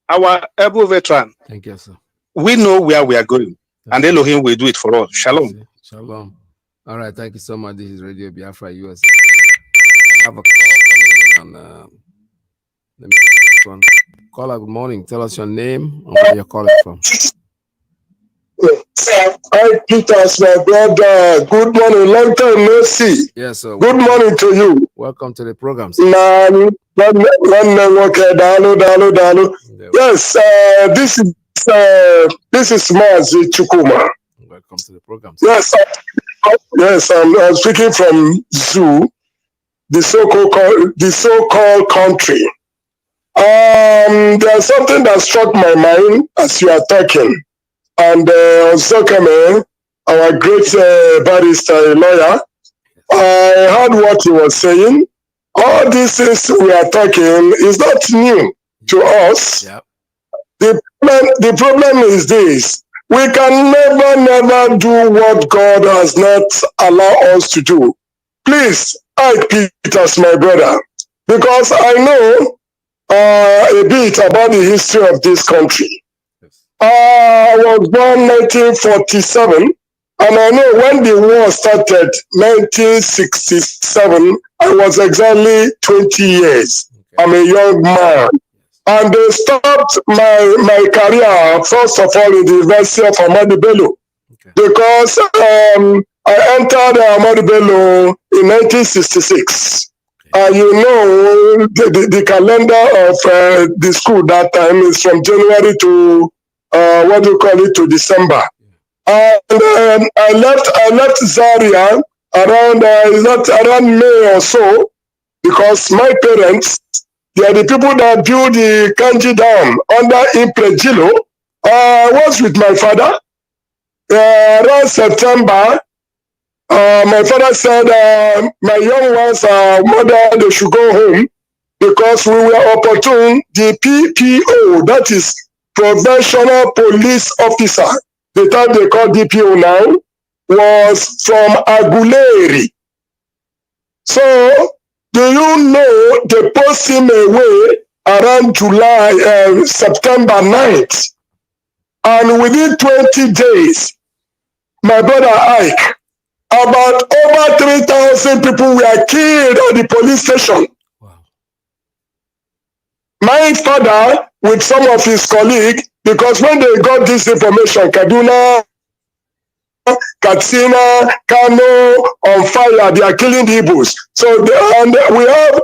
Our able veteran. Thank you, sir. We know where we are going, and Elohim will do it for us. Shalom. Shalom. All right, thank you so much. This is Radio Biafra USA. I have a call coming in on. Let me take this one. Caller, good morning. Tell us your name and where you're calling from. Hi, Peters, my brother. Good morning. Long time no see. Yes, sir. Good morning to you. Welcome to the program. Yes, this is Mazi Iyke. Welcome to the program. Yes, I'm speaking from Zoo, the so-called country. There's something that struck my mind as you are talking. And also, our great barrister, lawyer, I heard what he was saying. All these things we are talking is not new to us. Yep. The problem is this. We can never do what God has not allowed us to do. Please, Ike Peters, my brother, because I know a bit about the history of this country. I was born 1947, and I know when the war started, 1967, I was exactly 20 years. I'm a young man. And they stopped my career, first of all, in the University of Ahmadu Bello, because I entered Ahmadu Bello in 1966. You know, the calendar of the school that time is from January to to December. And I left Zaria around May or so, because my parents, they are the people that built the Kanji Dam under Impregilo. I was with my father. Around September, my father said, my young ones, mother, they should go home because we were opportune. The PPO, that is Professional Police Officer, the time they call DPO now, was from Aguleri. So, do you know they post him away around September 9th? And within 20 days, my brother Ike, about over 3,000 people were killed at the police station. Wow. My father, with some of his colleagues, because when they got this information, Kaduna, Katsina, Kanu on fire, they are killing the Igbos. So we have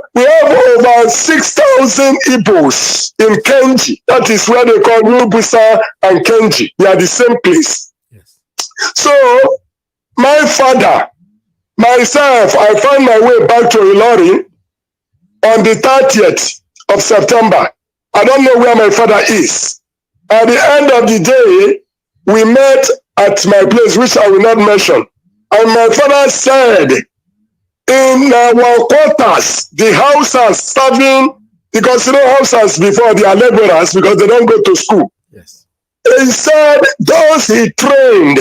over 6,000 Igbos in Kenji. That is where they call Nubusa and Kenji. They are the same place. Yes. So my father, myself, I found my way back to Ilori on the 30th of September. I don't know where my father is. At the end of the day, we met at my place, which I will not mention. And my father said, in our quarters, the houses serving, because you know houses before they are laborers because they don't go to school. Yes. He said those he trained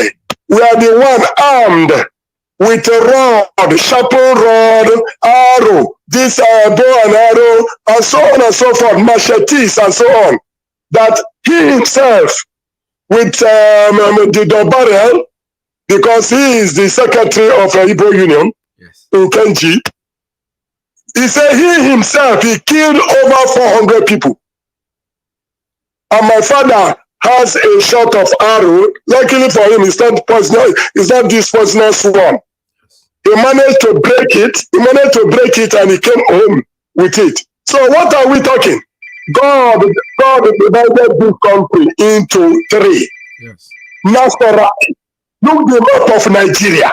were the one armed with a rod, sharpened rod, arrow, this bow and arrow, and so on and so forth, machetes and so on. That he himself, with the Dobarel, because he is the secretary of the Igbo Union in Kenji, he said he himself, he killed over 400 people. And my father has a shot of arrow. Luckily for him, it's not poisonous, it's not this poisonous one. He managed to break it. He managed to break it, and he came home with it. So what are we talking? God divided this country into three. Yes. Maserati. Look the map of Nigeria.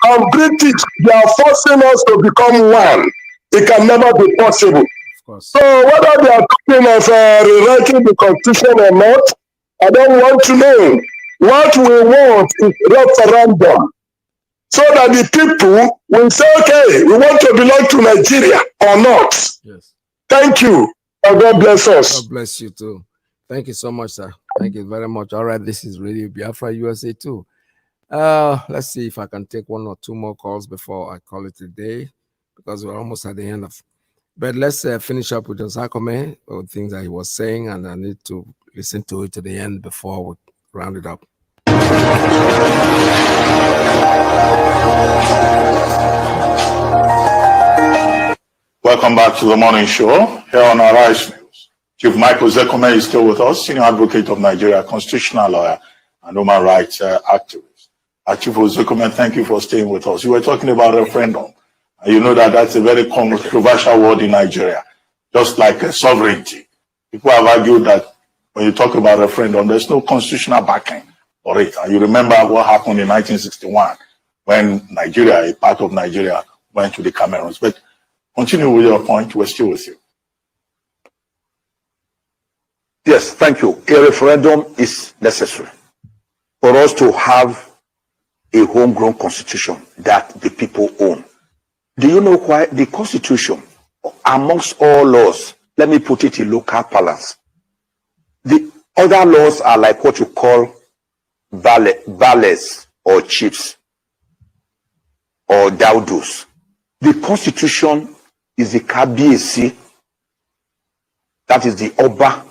And British, they are forcing us to become one. It can never be possible. So whether they are talking of rewriting the constitution or not, I don't want to know. What we want is referendum. So that the people will say, okay, we want to belong to Nigeria or not. Yes. Thank you. And God bless us. God bless you too. Thank you so much, sir. Thank you very much. All right, this is Radio Biafra USA too. Let's see if I can take one or two more calls before I call it a day, because we're almost at the end of. But let's finish up with Osakome, or things that he was saying, and I need to listen to it to the end before we round it up. Welcome back to the morning show here on Arise News. Chief Michael Zekome is still with us, senior advocate of Nigeria, constitutional lawyer, and human rights activist. Chief Zekome, thank you for staying with us. You were talking about referendum. And you know that that's a very controversial word in Nigeria, just like sovereignty. People have argued that when you talk about referendum, there's no constitutional backing for it. And you remember what happened in 1961 when Nigeria, a part of Nigeria, went to the Cameroons. But continue with your point. We're still with you. Yes, thank you. A referendum is necessary for us to have a homegrown constitution that the people own. Do you know why? The constitution, amongst all laws, let me put it in local parlance. The other laws are like what you call valets or chiefs or daudos. The constitution is the Kabiesi, that is the Oba,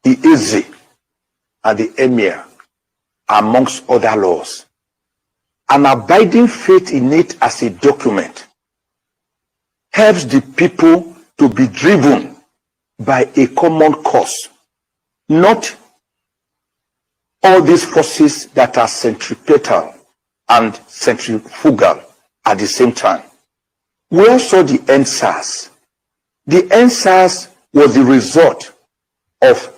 the Eze, and the Emir, amongst other laws. An abiding faith in it as a document helps the people to be driven by a common cause, not all these forces that are centripetal and centrifugal at the same time. We all saw the NSAS. The NSAS was the result of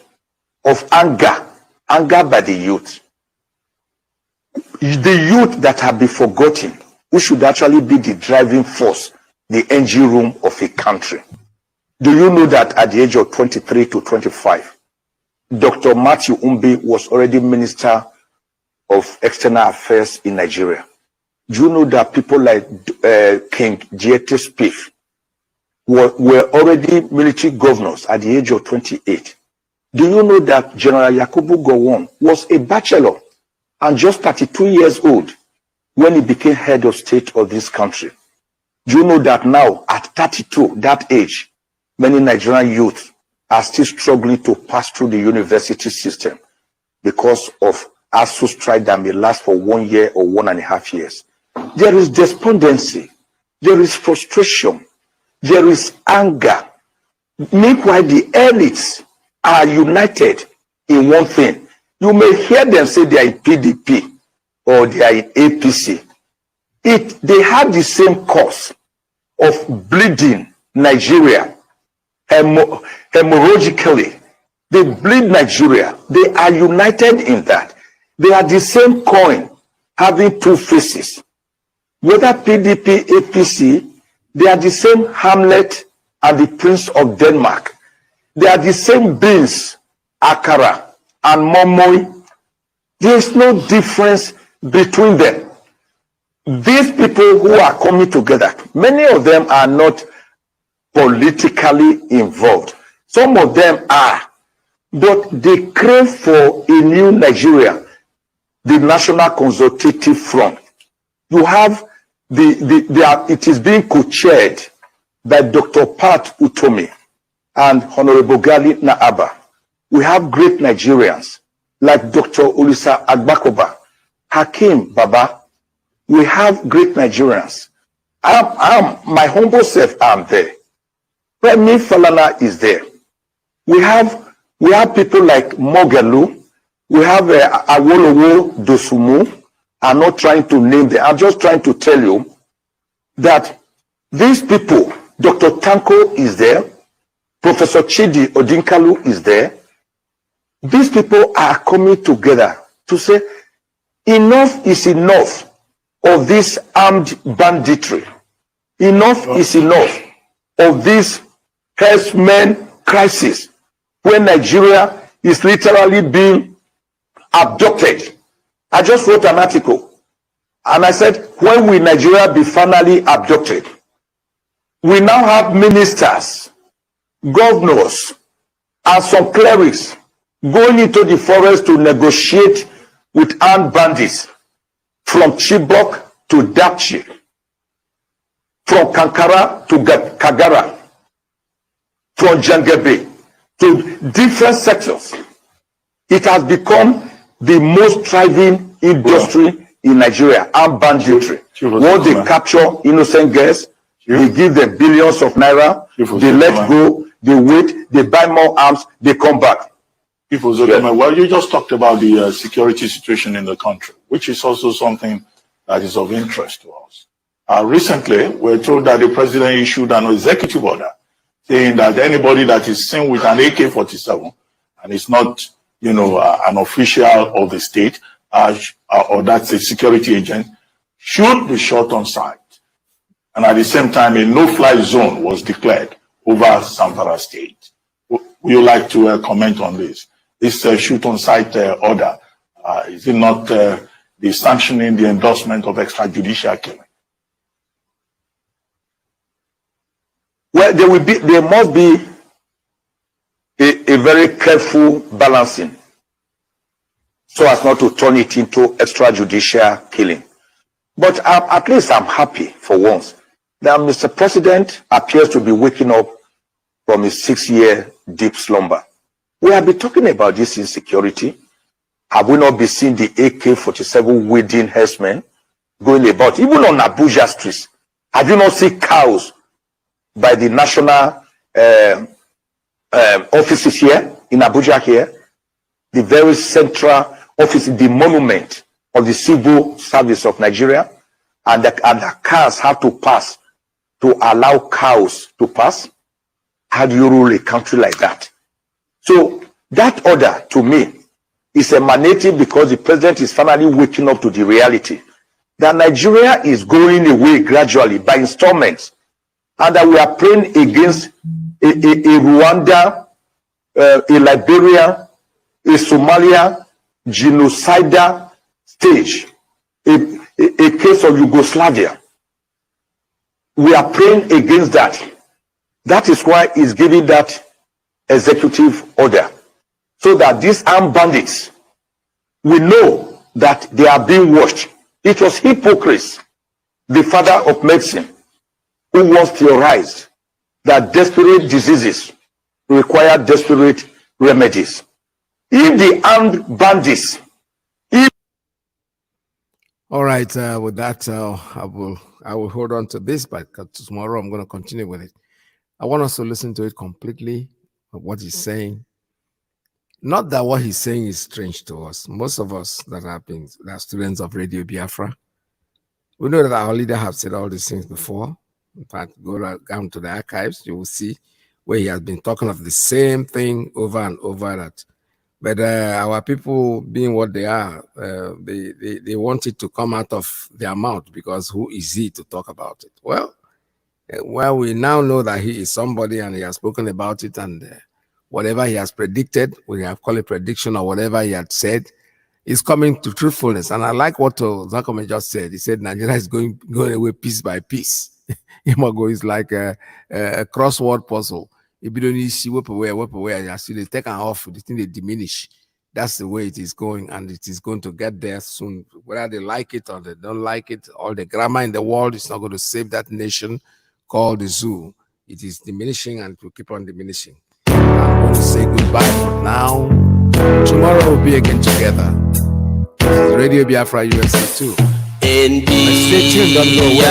anger by the youth. The youth that have been forgotten, who should actually be the driving force, the engine room of a country. Do you know that at the age of 23 to 25, Dr. Matthew Umbe was already Minister of External Affairs in Nigeria? Do you know that people like King G.A.T. Spiff were already military governors at the age of 28? Do you know that General Yakubu Gowon was a bachelor and just 32 years old when he became head of state of this country? Do you know that now at 32, that age, many Nigerian youth are still struggling to pass through the university system because of ASU strike that may last for 1 year or 1.5 years? There is despondency, there is frustration, there is anger. Meanwhile, the elites are united in one thing. You may hear them say they are in PDP or they are in APC. They have the same cause of bleeding Nigeria hemorrhagically. They bleed Nigeria. They are united in that. They are the same coin having two faces. Whether PDP, APC, they are the same Hamlet and the Prince of Denmark. They are the same beans, akara and momoy. There is no difference between them. These people who are coming together, many of them are not politically involved. Some of them are, but they crave for a new Nigeria, the National Consultative Front. You have it is being co-chaired by Dr. Pat Utomi and Honorable Gali Naaba. We have great Nigerians like Dr. Olisa Agbakoba, Hakim Baba. We have great Nigerians. My humble self, I'm there. Remi Falana is there. We have people like Mogelu. We have Awolowo Dosumu. I'm not trying to name them. I'm just trying to tell you that these people, Dr. Tanko is there, Professor Chidi Odinkalu is there. These people are coming together to say enough is enough of this armed banditry. Enough is enough of this herdsmen crisis when Nigeria is literally being abducted. I just wrote an article and I said, when will Nigeria be finally abducted? We now have ministers, governors, and some clerics going into the forest to negotiate with armed bandits from Chibok to Dapchi, from Kankara to Kagara, from Jangebe to different sectors. It has become the most thriving industry in Nigeria, armed banditry. Once they capture innocent girls, they give them billions of naira, they let go, they wait, they buy more arms, they come back. Well, you just talked about the security situation in the country, which is also something that is of interest to us. Recently, we're told that the president issued an executive order saying that anybody that is seen with an AK-47 and is not, an official of the state or that's a security agent should be shot on sight. And at the same time, a no-fly zone was declared over Zamfara State. Would you like to comment on this? This shoot on sight order, is it not the sanctioning the endorsement of extrajudicial killing? Well, there must be a very careful balancing so as not to turn it into extrajudicial killing. But at least I'm happy for once that Mr. President appears to be waking up from his 6-year deep slumber. We have been talking about this insecurity. Have we not been seeing the AK-47 wielding herdsmen going about, even on Abuja streets? Have you not seen cows by the national offices here in Abuja here? The very central office, the monument of the civil service of Nigeria, and the cars have to pass to allow cows to pass. How do you rule a country like that? So that order, to me, is emanating because the president is finally waking up to the reality that Nigeria is going away gradually by installments, and that we are playing against a Rwanda, a Liberia, a Somalia genocidal stage, a case of Yugoslavia. We are praying against that. That is why he's giving that executive order, so that these armed bandits, we know that they are being watched. It was Hippocrates, the father of medicine, who once theorized that desperate diseases require desperate remedies. If the armed bandits, all right, with that, I will hold on to this, but tomorrow I'm going to continue with it. I want us to listen to it completely, what he's saying. Not that what he's saying is strange to us. Most of us that are students of Radio Biafra, we know that our leader have said all these things before. In fact, go down to the archives, you will see where he has been talking of the same thing over and over that. But our people, being what they are, they want it to come out of their mouth, because who is he to talk about it? Well, we now know that he is somebody and he has spoken about it, and whatever he has predicted, we have called it prediction, or whatever he had said, is coming to truthfulness. And I like what Zakome just said. He said Nigeria is going away piece by piece. Imago is like a crossword puzzle. If you don't see whip away, you see they take off, the thing they diminish. That's the way it is going, and it is going to get there soon. Whether they like it or they don't like it, all the grammar in the world is not going to save that nation called the zoo. It is diminishing, and it will keep on diminishing. I'm going to say goodbye for now. Tomorrow we'll be again together. This is Radio Biafra USA 2. Stay tuned, don't go away.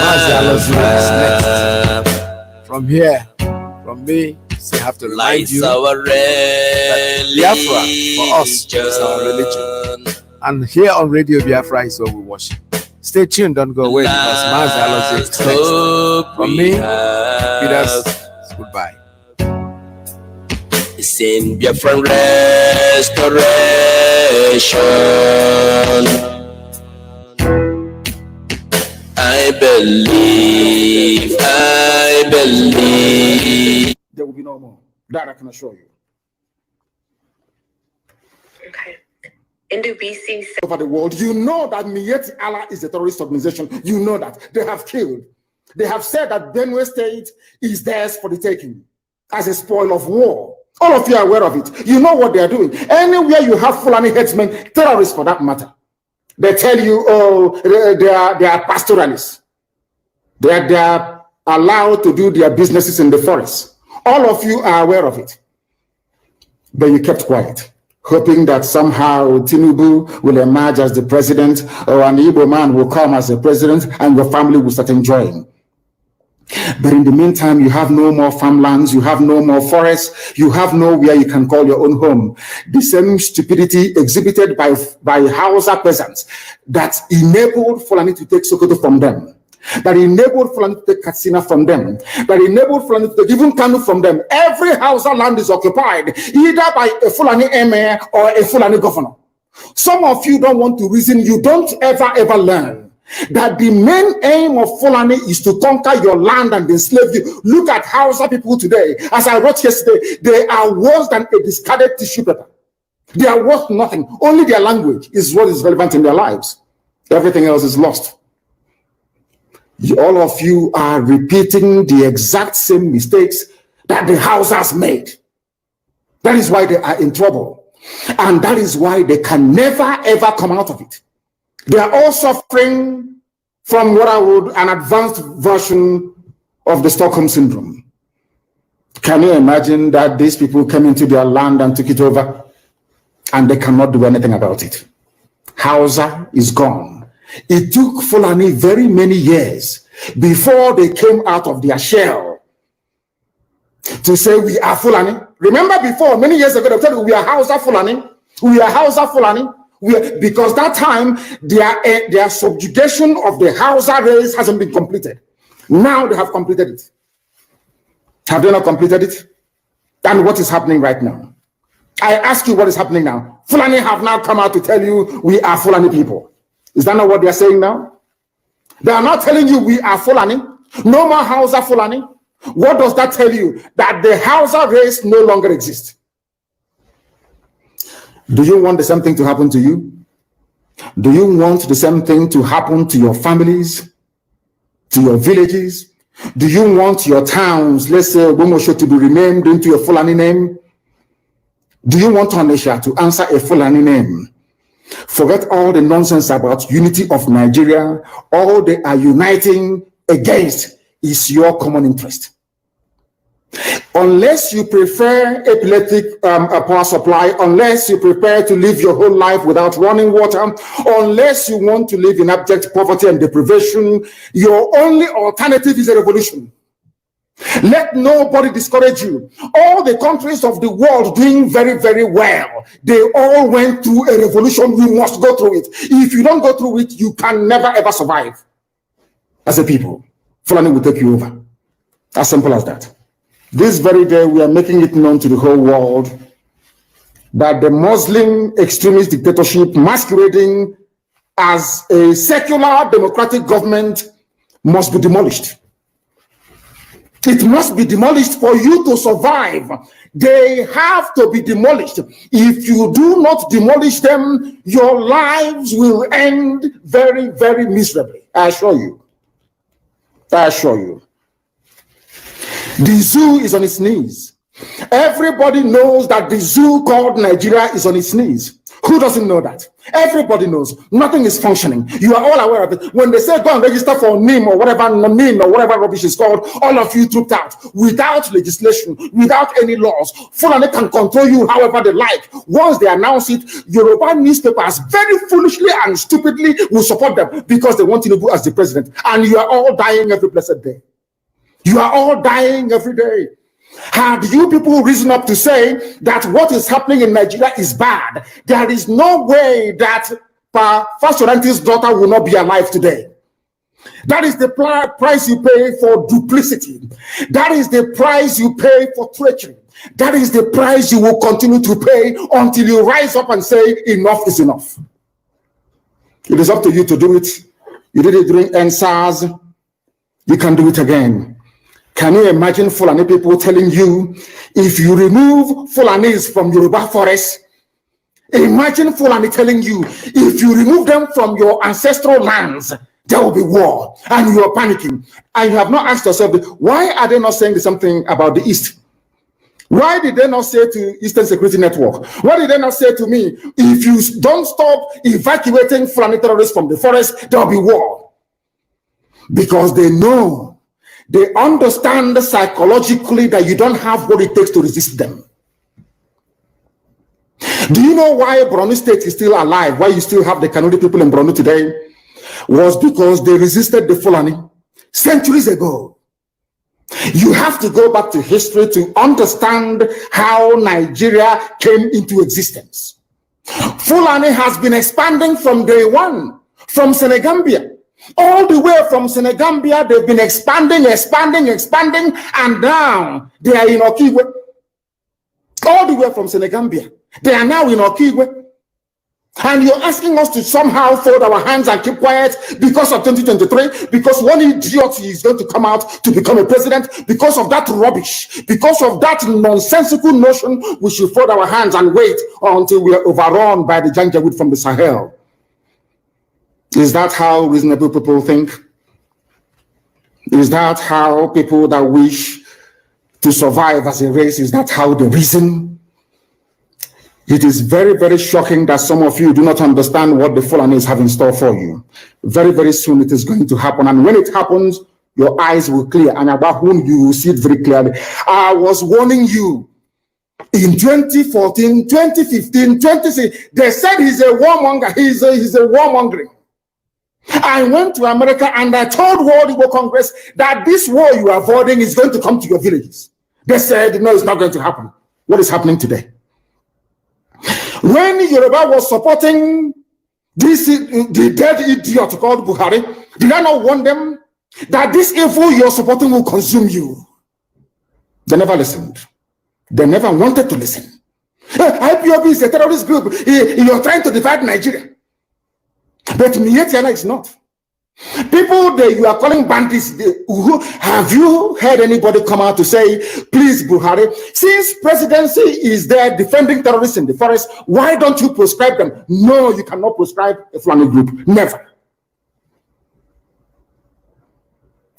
Mazi Iyke is next. From here, from me, we have to remind you that Biafra for us is our religion. And here on Radio Biafra is where we worship. Stay tuned, don't go away, because Mazi Iyke is next. From me, Peters, goodbye. It's in Biafran restoration. I believe. There will be no more. That I can assure you. Okay. NDBC over the world, you know that Miyetti Allah is a terrorist organization. You know that. They have killed. They have said that Benue State is theirs for the taking as a spoil of war. All of you are aware of it. You know what they are doing. Anywhere you have Fulani headsmen, terrorists for that matter, they tell you, oh, they are pastoralists. They are allowed to do their businesses in the forest. All of you are aware of it. But you kept quiet, hoping that somehow Tinubu will emerge as the president, or an Igbo man will come as a president, and your family will start enjoying. But in the meantime, you have no more farmlands, you have no more forests, you have nowhere you can call your own home. The same stupidity exhibited by Hausa peasants that enabled Fulani to take Sokoto from them, that enabled Fulani to take Katsina from them, that enabled Fulani to take even Kanu from them. Every Hausa land is occupied either by a Fulani emir or a Fulani governor. Some of you don't want to reason, you don't ever learn that the main aim of Fulani is to conquer your land and enslave you. Look at Hausa people today. As I wrote yesterday, they are worse than a discarded tissue paper. They are worth nothing. Only their language is what is relevant in their lives. Everything else is lost. All of you are repeating the exact same mistakes that the Hausas made. That is why they are in trouble. And that is why they can never ever come out of it. They are all suffering from what I would an advanced version of the Stockholm Syndrome. Can you imagine that these people came into their land and took it over and they cannot do anything about it? Hausa is gone. It took Fulani very many years before they came out of their shell to say we are Fulani. Remember before, many years ago, they told you we are Hausa Fulani. We are Hausa Fulani. Because that time, their subjugation of the Hausa race hasn't been completed. Now they have completed it. Have they not completed it? And what is happening right now? I ask you what is happening now. Fulani have now come out to tell you we are Fulani people. Is that not what they are saying now? They are not telling you we are Fulani. No more Hausa Fulani. What does that tell you? That the Hausa race no longer exists. Do you want the same thing to happen to you? Do you want the same thing to happen to your families, to your villages? Do you want your towns, let's say Bomosho, to be renamed into a Fulani name? Do you want Onisha to answer a Fulani name? Forget all the nonsense about unity of Nigeria. All they are uniting against is your common interest. Unless you prefer epileptic power supply, unless you prepare to live your whole life without running water, unless you want to live in abject poverty and deprivation, your only alternative is a revolution. Let nobody discourage you. All the countries of the world doing very, very well, they all went through a revolution. You must go through it. If you don't go through it, you can never ever survive as a people. Fulani will take you over. As simple as that. This very day, we are making it known to the whole world that the Muslim extremist dictatorship masquerading as a secular democratic government must be demolished. It must be demolished for you to survive. They have to be demolished. If you do not demolish them, your lives will end very, very miserably. I assure you. I assure you. The zoo is on its knees. Everybody knows that the zoo called Nigeria is on its knees. Who doesn't know that? Everybody knows. Nothing is functioning. You are all aware of it. When they say go and register for NIM or whatever rubbish is called, all of you trooped out without legislation, without any laws. Fulani can control you however they like. Once they announce it, Yoruba newspapers very foolishly and stupidly will support them because they want Tinubu as the president. And you are all dying every blessed day. You are all dying every day. Had you people risen up to say that what is happening in Nigeria is bad, there is no way that First Oranti's daughter will not be alive today. That is the price you pay for duplicity. That is the price you pay for treachery. That is the price you will continue to pay until you rise up and say, enough is enough. It is up to you to do it. You did it during NSAS. You can do it again. Can you imagine Fulani people telling you, if you remove Fulanis from Yoruba forest, imagine Fulani telling you, if you remove them from your ancestral lands, there will be war, and you are panicking. And you have not asked yourself, why are they not saying something about the East? Why did they not say to Eastern Security Network? Why did they not say to me, if you don't stop evacuating Fulani terrorists from the forest, there will be war? Because they know, they understand psychologically that you don't have what it takes to resist them. Do you know why Borno State is still alive? Why you still have the Kanu people in Borno today? Was because they resisted the Fulani centuries ago. You have to go back to history to understand how Nigeria came into existence. Fulani has been expanding from day one, from Senegambia. All the way from Senegambia, they've been expanding, and now they are in Okigwe. All the way from Senegambia, they are now in Okigwe. And you're asking us to somehow fold our hands and keep quiet because of 2023, because one idiot is going to come out to become a president. Because of that rubbish, because of that nonsensical notion, we should fold our hands and wait until we are overrun by the Janjaweed from the Sahel. Is that how reasonable people think? Is that how people that wish to survive as a race, is that how they reason? It is very, very shocking that some of you do not understand what the Fulanis have in store for you. Very, very soon it is going to happen. And when it happens, your eyes will clear. And about whom you will see it very clearly. I was warning you in 2014, 2015, 2016. They said he's a warmonger. He's a warmongering. I went to America and I told World War Congress that this war you are avoiding is going to come to your villages. They said, no, it's not going to happen. What is happening today? When Yoruba was supporting the dead idiot called Buhari, did I not warn them that this evil you're supporting will consume you? They never listened. They never wanted to listen. Ipob is a terrorist group. You're trying to divide Nigeria. But Mietiana is not. People that you are calling bandits, have you heard anybody come out to say, please, Buhari, since presidency is there defending terrorists in the forest, why don't you proscribe them? No, you cannot proscribe a Fulani group. Never.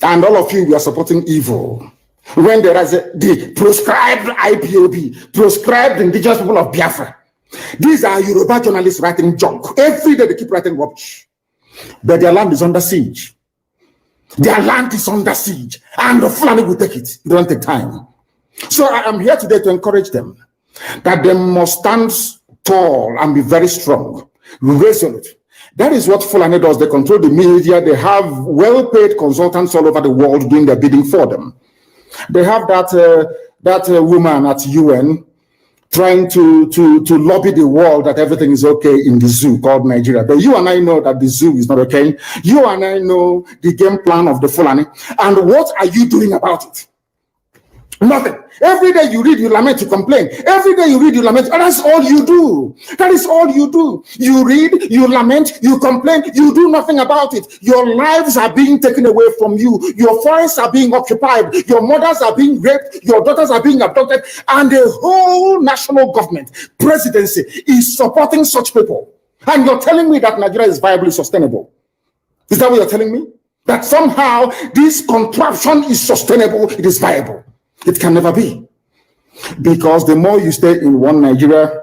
And all of you are supporting evil. When there is the proscribed IPOB, proscribed indigenous people of Biafra. These are Yoruba journalists writing junk. Every day they keep writing rubbish. But their land is under siege. Their land is under siege. And the Fulani will take it. It don't take time. So I am here today to encourage them that they must stand tall and be very strong, resolute. That is what Fulani does. They control the media. They have well-paid consultants all over the world doing their bidding for them. They have that woman at UN trying to lobby the world that everything is okay in the zoo called Nigeria. But you and I know that the zoo is not okay. You and I know the game plan of the Fulani. And what are you doing about it? Nothing. Every day you read, you lament, you complain. Every day you read, you lament. And that's all you do. That is all you do. You read, you lament, you complain. You do nothing about it. Your lives are being taken away from you. Your forests are being occupied. Your mothers are being raped. Your daughters are being abducted. And the whole national government, presidency, is supporting such people. And you're telling me that Nigeria is viably sustainable. Is that what you're telling me? That somehow this contraption is sustainable, it is viable. It can never be. Because the more you stay in one Nigeria,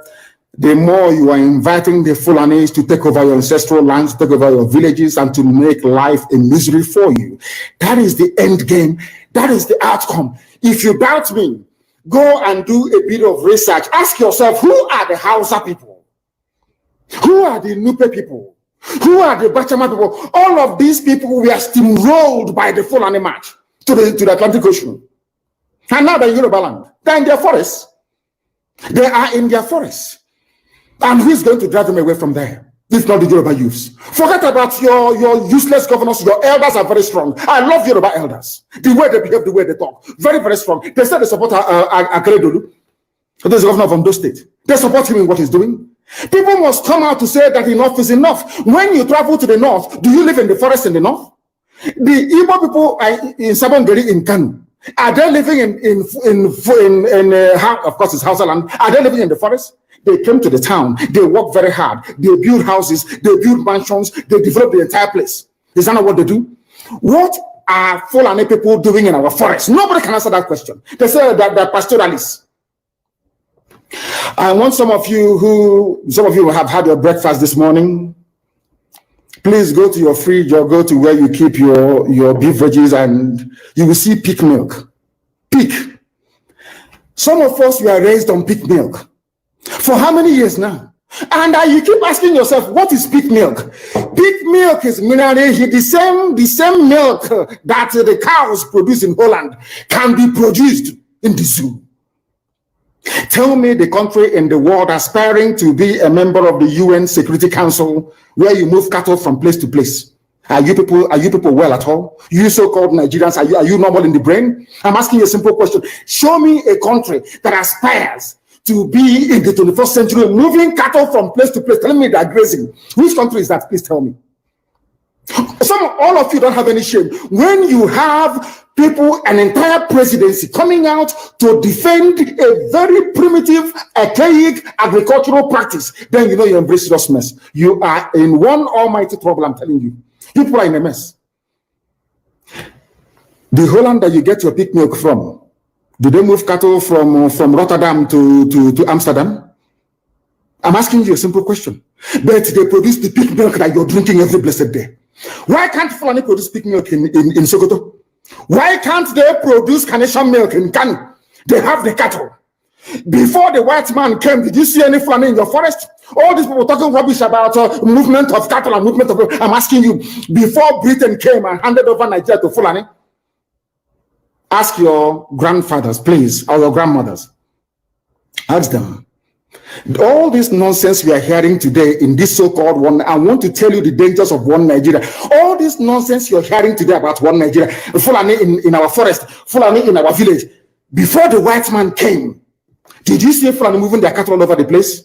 the more you are inviting the Fulanis to take over your ancestral lands, take over your villages, and to make life a misery for you. That is the end game. That is the outcome. If you doubt me, go and do a bit of research. Ask yourself, who are the Hausa people? Who are the Nupe people? Who are the Bachama people? All of these people were steamrolled by the Fulani march to the Atlantic Ocean. And now they're in Yoruba land. They're in their forests. They are in their forests. And who's going to drive them away from there? if not the Yoruba youths. Forget about your useless governors. Your elders are very strong. I love Yoruba elders. The way they behave, the way they talk. Very, very strong. They said they support Akeredolu. There's the governor of Ondo State. They support him in what he's doing. People must come out to say that enough is enough. When you travel to the north, do you live in the forest in the north? The Ipob people in Sabongeri in Kanu, are they living of course it's Hausa land, are they living in the forest? They came to the town, they work very hard, they build houses, they build mansions, they develop the entire place. Is that not what they do? What are Fulani people doing in our forest? Nobody can answer that question. They say that they're pastoralists. I want some of you who have had your breakfast this morning, please go to your fridge or go to where you keep your beverages and you will see pig milk. Pig. Some of us were raised on pig milk. For how many years now? And you keep asking yourself, what is pig milk? Pig milk is mineral. The same milk that the cows produce in Holland can be produced in the zoo. Tell me the country in the world aspiring to be a member of the UN Security Council where you move cattle from place to place. Are you people well at all? You so-called Nigerians, are you normal in the brain? I'm asking you a simple question. Show me a country that aspires to be in the 21st century moving cattle from place to place. Tell me they're grazing. Which country is that? Please tell me. All of you don't have any shame. When you have people, an entire presidency coming out to defend a very primitive, archaic agricultural practice, then you know you embrace this mess. You are in one almighty trouble, I'm telling you. People are in a mess. The Holland that you get your pig milk from, do they move cattle from Rotterdam to Amsterdam? I'm asking you a simple question. But they produce the pig milk that you're drinking every blessed day. Why can't Fulani produce pig milk in Sokoto? Why can't they produce Carnation milk in Kanu? They have the cattle. Before the white man came, did you see any Fulani in your forest? All these people talking rubbish about movement of cattle and movement of... I'm asking you, before Britain came and handed over Nigeria to Fulani, ask your grandfathers, please, or your grandmothers. Ask them. All this nonsense we are hearing today in this so-called one, I want to tell you the dangers of one Nigeria. All this nonsense you're hearing today about one Nigeria, Fulani in our forest, Fulani in our village. Before the white man came, did you see Fulani moving their cattle all over the place?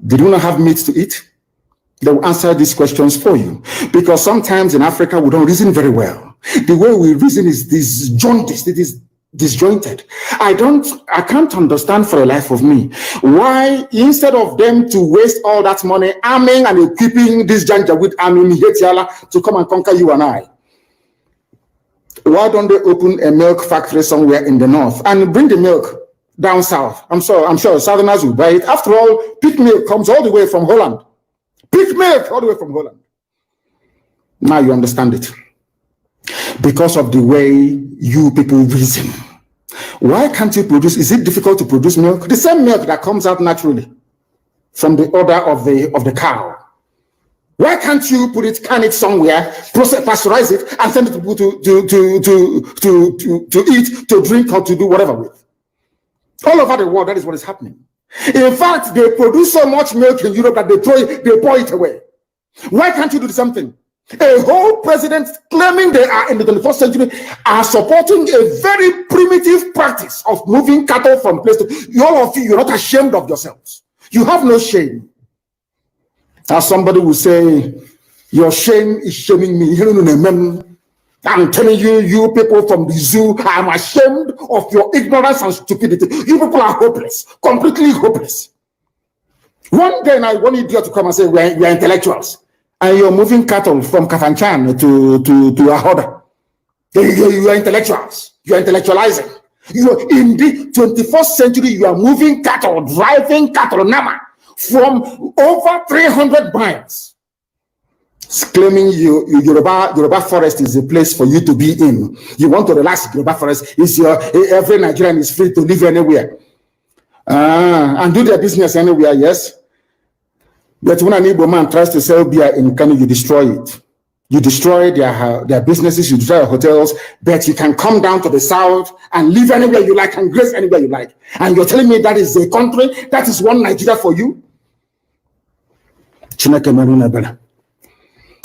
Did we not have meat to eat? They will answer these questions for you. Because sometimes in Africa, we don't reason very well. The way we reason is disjointed. It is disjointed. I can't understand for the life of me why, instead of them to waste all that money arming and equipping this Janjaweed army in Hetiala to come and conquer you and I, why don't they open a milk factory somewhere in the north and bring the milk down south? I'm sure Southerners will buy it. After all, pig milk comes all the way from Holland. Pig milk all the way from Holland. Now you understand it. Because of the way you people reason. Why can't you produce? Is it difficult to produce milk? The same milk that comes out naturally from the udder of the cow. Why can't you can it somewhere, pasteurize it, and send it to people to eat, to drink, or to do whatever with? All over the world, that is what is happening. In fact, they produce so much milk in Europe that they pour it away. Why can't you do the same thing? A whole president claiming they are in the 21st century are supporting a very primitive practice of moving cattle from place to... All of you, you're not ashamed of yourselves. You have no shame. As somebody will say, your shame is shaming me. I'm telling you, you people from the zoo, I'm ashamed of your ignorance and stupidity. You people are hopeless, completely hopeless. One day, one idiot to come and say, we are intellectuals. And you're moving cattle from Kafanchan to Ahoda. You are intellectuals. You are intellectualizing. You are in the 21st century. You are moving cattle, driving cattle, Nama, from over 300 miles. Claiming Yoruba forest is a place for you to be in. You want to relax. Yoruba forest is every Nigerian is free to live anywhere and do their business anywhere. Yes. But when an Igbo man tries to sell beer in Kanu, you destroy it. You destroy their businesses, you destroy their hotels, but you can come down to the south and live anywhere you like and grace anywhere you like. And you're telling me that is a country, that is one Nigeria for you?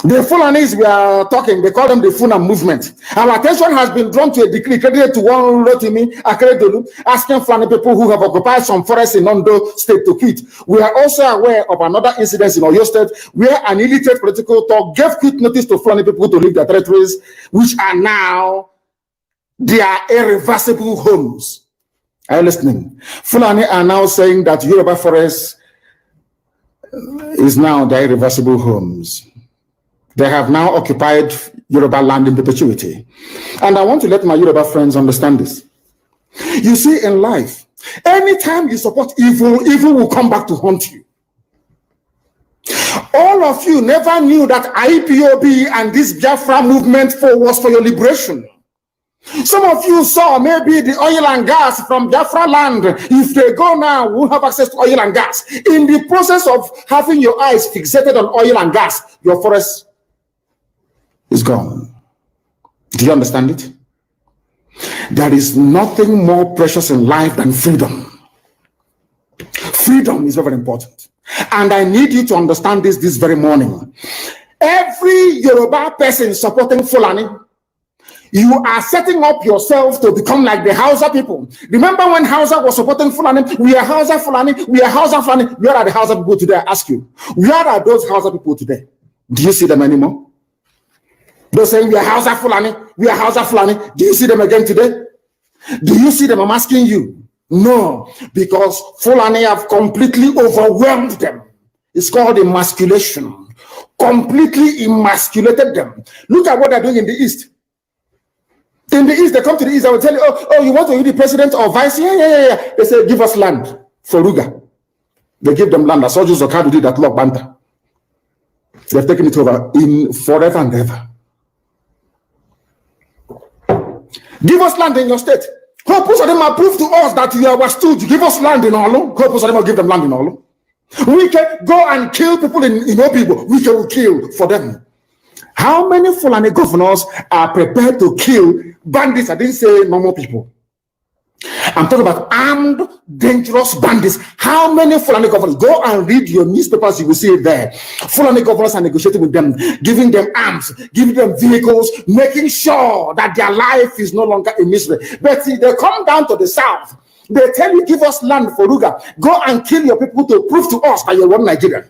The Fulanis we are talking, they call them the Funa movement. Our attention has been drawn to a decree credited to one Rotimi Akeredolu, asking Fulani people who have occupied some forests in Ondo State to quit. We are also aware of another incident in Oyo State where an illiterate political talk gave quit notice to Fulani people to leave their territories, which are now their irreversible homes. Are you listening? Fulani are now saying that Yoruba forest is now their irreversible homes. They have now occupied Yoruba land in perpetuity. And I want to let my Yoruba friends understand this. You see, in life, anytime you support evil, evil will come back to haunt you. All of you never knew that Ipob and this Biafra movement was for your liberation. Some of you saw maybe the oil and gas from Biafra land. If they go now, we'll have access to oil and gas. In the process of having your eyes fixated on oil and gas, your forest is gone. Do you understand it? There is nothing more precious in life than freedom. Freedom is very important. And I need you to understand this very morning. Every Yoruba person supporting Fulani, you are setting up yourself to become like the Hausa people. Remember when Hausa was supporting Fulani? We are Hausa Fulani, we are Hausa Fulani. Where are the Hausa people today? I ask you. Where are those Hausa people today? Do you see them anymore? They're saying we are Hausa Fulani, we are Hausa Fulani. Do you see them again today? Do you see them? I'm asking you. No, because Fulani have completely overwhelmed them. It's called emasculation. Completely emasculated them. Look at what they're doing in the East. In the East, they come to the East, I will tell you, oh, you want to be the president or vice? Yeah. They say, give us land for Ruga. They give them land. As soldiers of Kanu did that Lord Banta. They've taken it over in forever and ever. Give us land in your state. Hope of them prove to us that you are our stooge. Give us land in Olo. Hope of them give them land in Olo. We can go and kill people in Obibo. We can kill for them. How many Fulani governors are prepared to kill bandits? I didn't say normal people. I'm talking about armed, dangerous bandits. How many Fulani governors? Go and read your newspapers, you will see it there. Fulani governors are negotiating with them, giving them arms, giving them vehicles, making sure that their life is no longer a misery. But see, they come down to the south. They tell you, give us land for Ruga. Go and kill your people to prove to us that you're one Nigerian.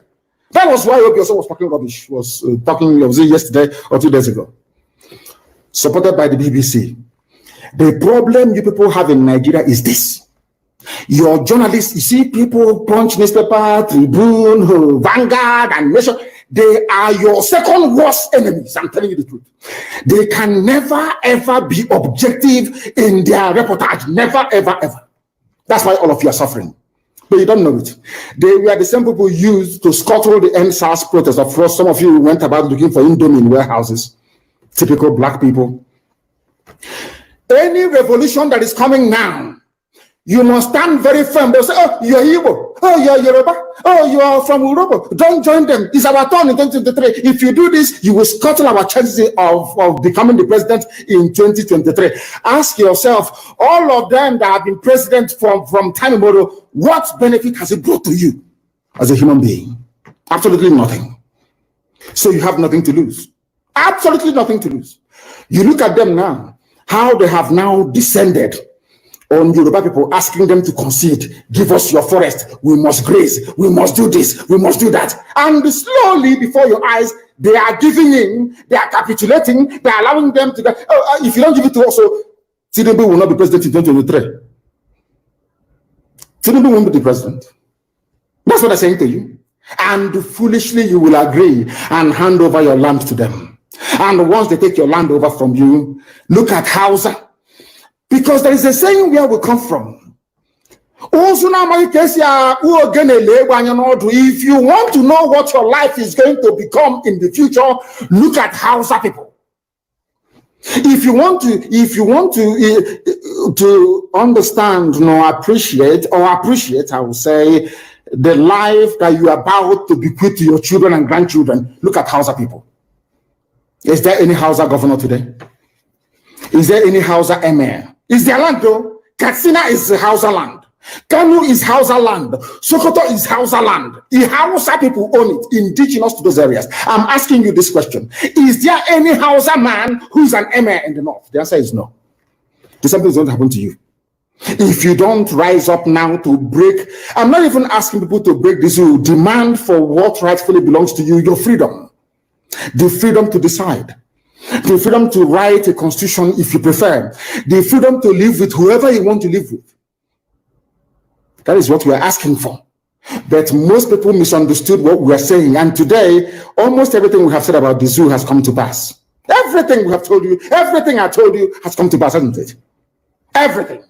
That was why Obioso was talking rubbish, was it yesterday or 2 days ago. Supported by the BBC. The problem you people have in Nigeria is this. Your journalists, you see people, Punch newspaper, Tribune, Vanguard, and Nation, they are your second worst enemies. I'm telling you the truth. They can never, ever be objective in their reportage. Never, ever, ever. That's why all of you are suffering. But you don't know it. They were the same people used to scuttle the NSAS protest. Of course, some of you went about looking for Indomie in warehouses. Typical black people. Any revolution that is coming now, you must stand very firm. They'll say, oh, you're Igbo. Oh, you're Yoruba. Oh, you are from Europe. Don't join them. It's our turn in 2023. If you do this, you will scuttle our chances of becoming the president in 2023. Ask yourself, all of them that have been president from time immemorial, what benefit has it brought to you as a human being? Absolutely nothing. So you have nothing to lose. Absolutely nothing to lose. You look at them now. How they have now descended on Yoruba people, asking them to concede, give us your forest, we must graze, we must do this, we must do that. And slowly before your eyes, they are giving in, they are capitulating, they are allowing them to go, if you don't give it to us, Tinubu will not be president in 2023. Tinubu won't be the president. That's what I'm saying to you. And foolishly you will agree and hand over your land to them. And once they take your land over from you, look at Hausa. Because there is a saying where we come from. If you want to know what your life is going to become in the future, look at Hausa people. If you want to understand, appreciate, I will say, the life that you are about to bequeath to your children and grandchildren, look at Hausa people. Is there any Hausa governor today? Is there any Hausa emir? Is there land though? Katsina is the Hausa land. Kanu is Hausa land. Sokoto is Hausa land. The Hausa people own it, indigenous to those areas. I'm asking you this question. Is there any Hausa man who's an emir in the north? The answer is no. The same thing is going to happen to you. If you don't rise up now to break, I'm not even asking people to break this rule. Demand for what rightfully belongs to you, your freedom. The freedom to decide. The freedom to write a constitution if you prefer. The freedom to live with whoever you want to live with. That is what we are asking for. But most people misunderstood what we are saying. And today, almost everything we have said about the zoo has come to pass. Everything we have told you, everything I told you has come to pass, hasn't it? Everything.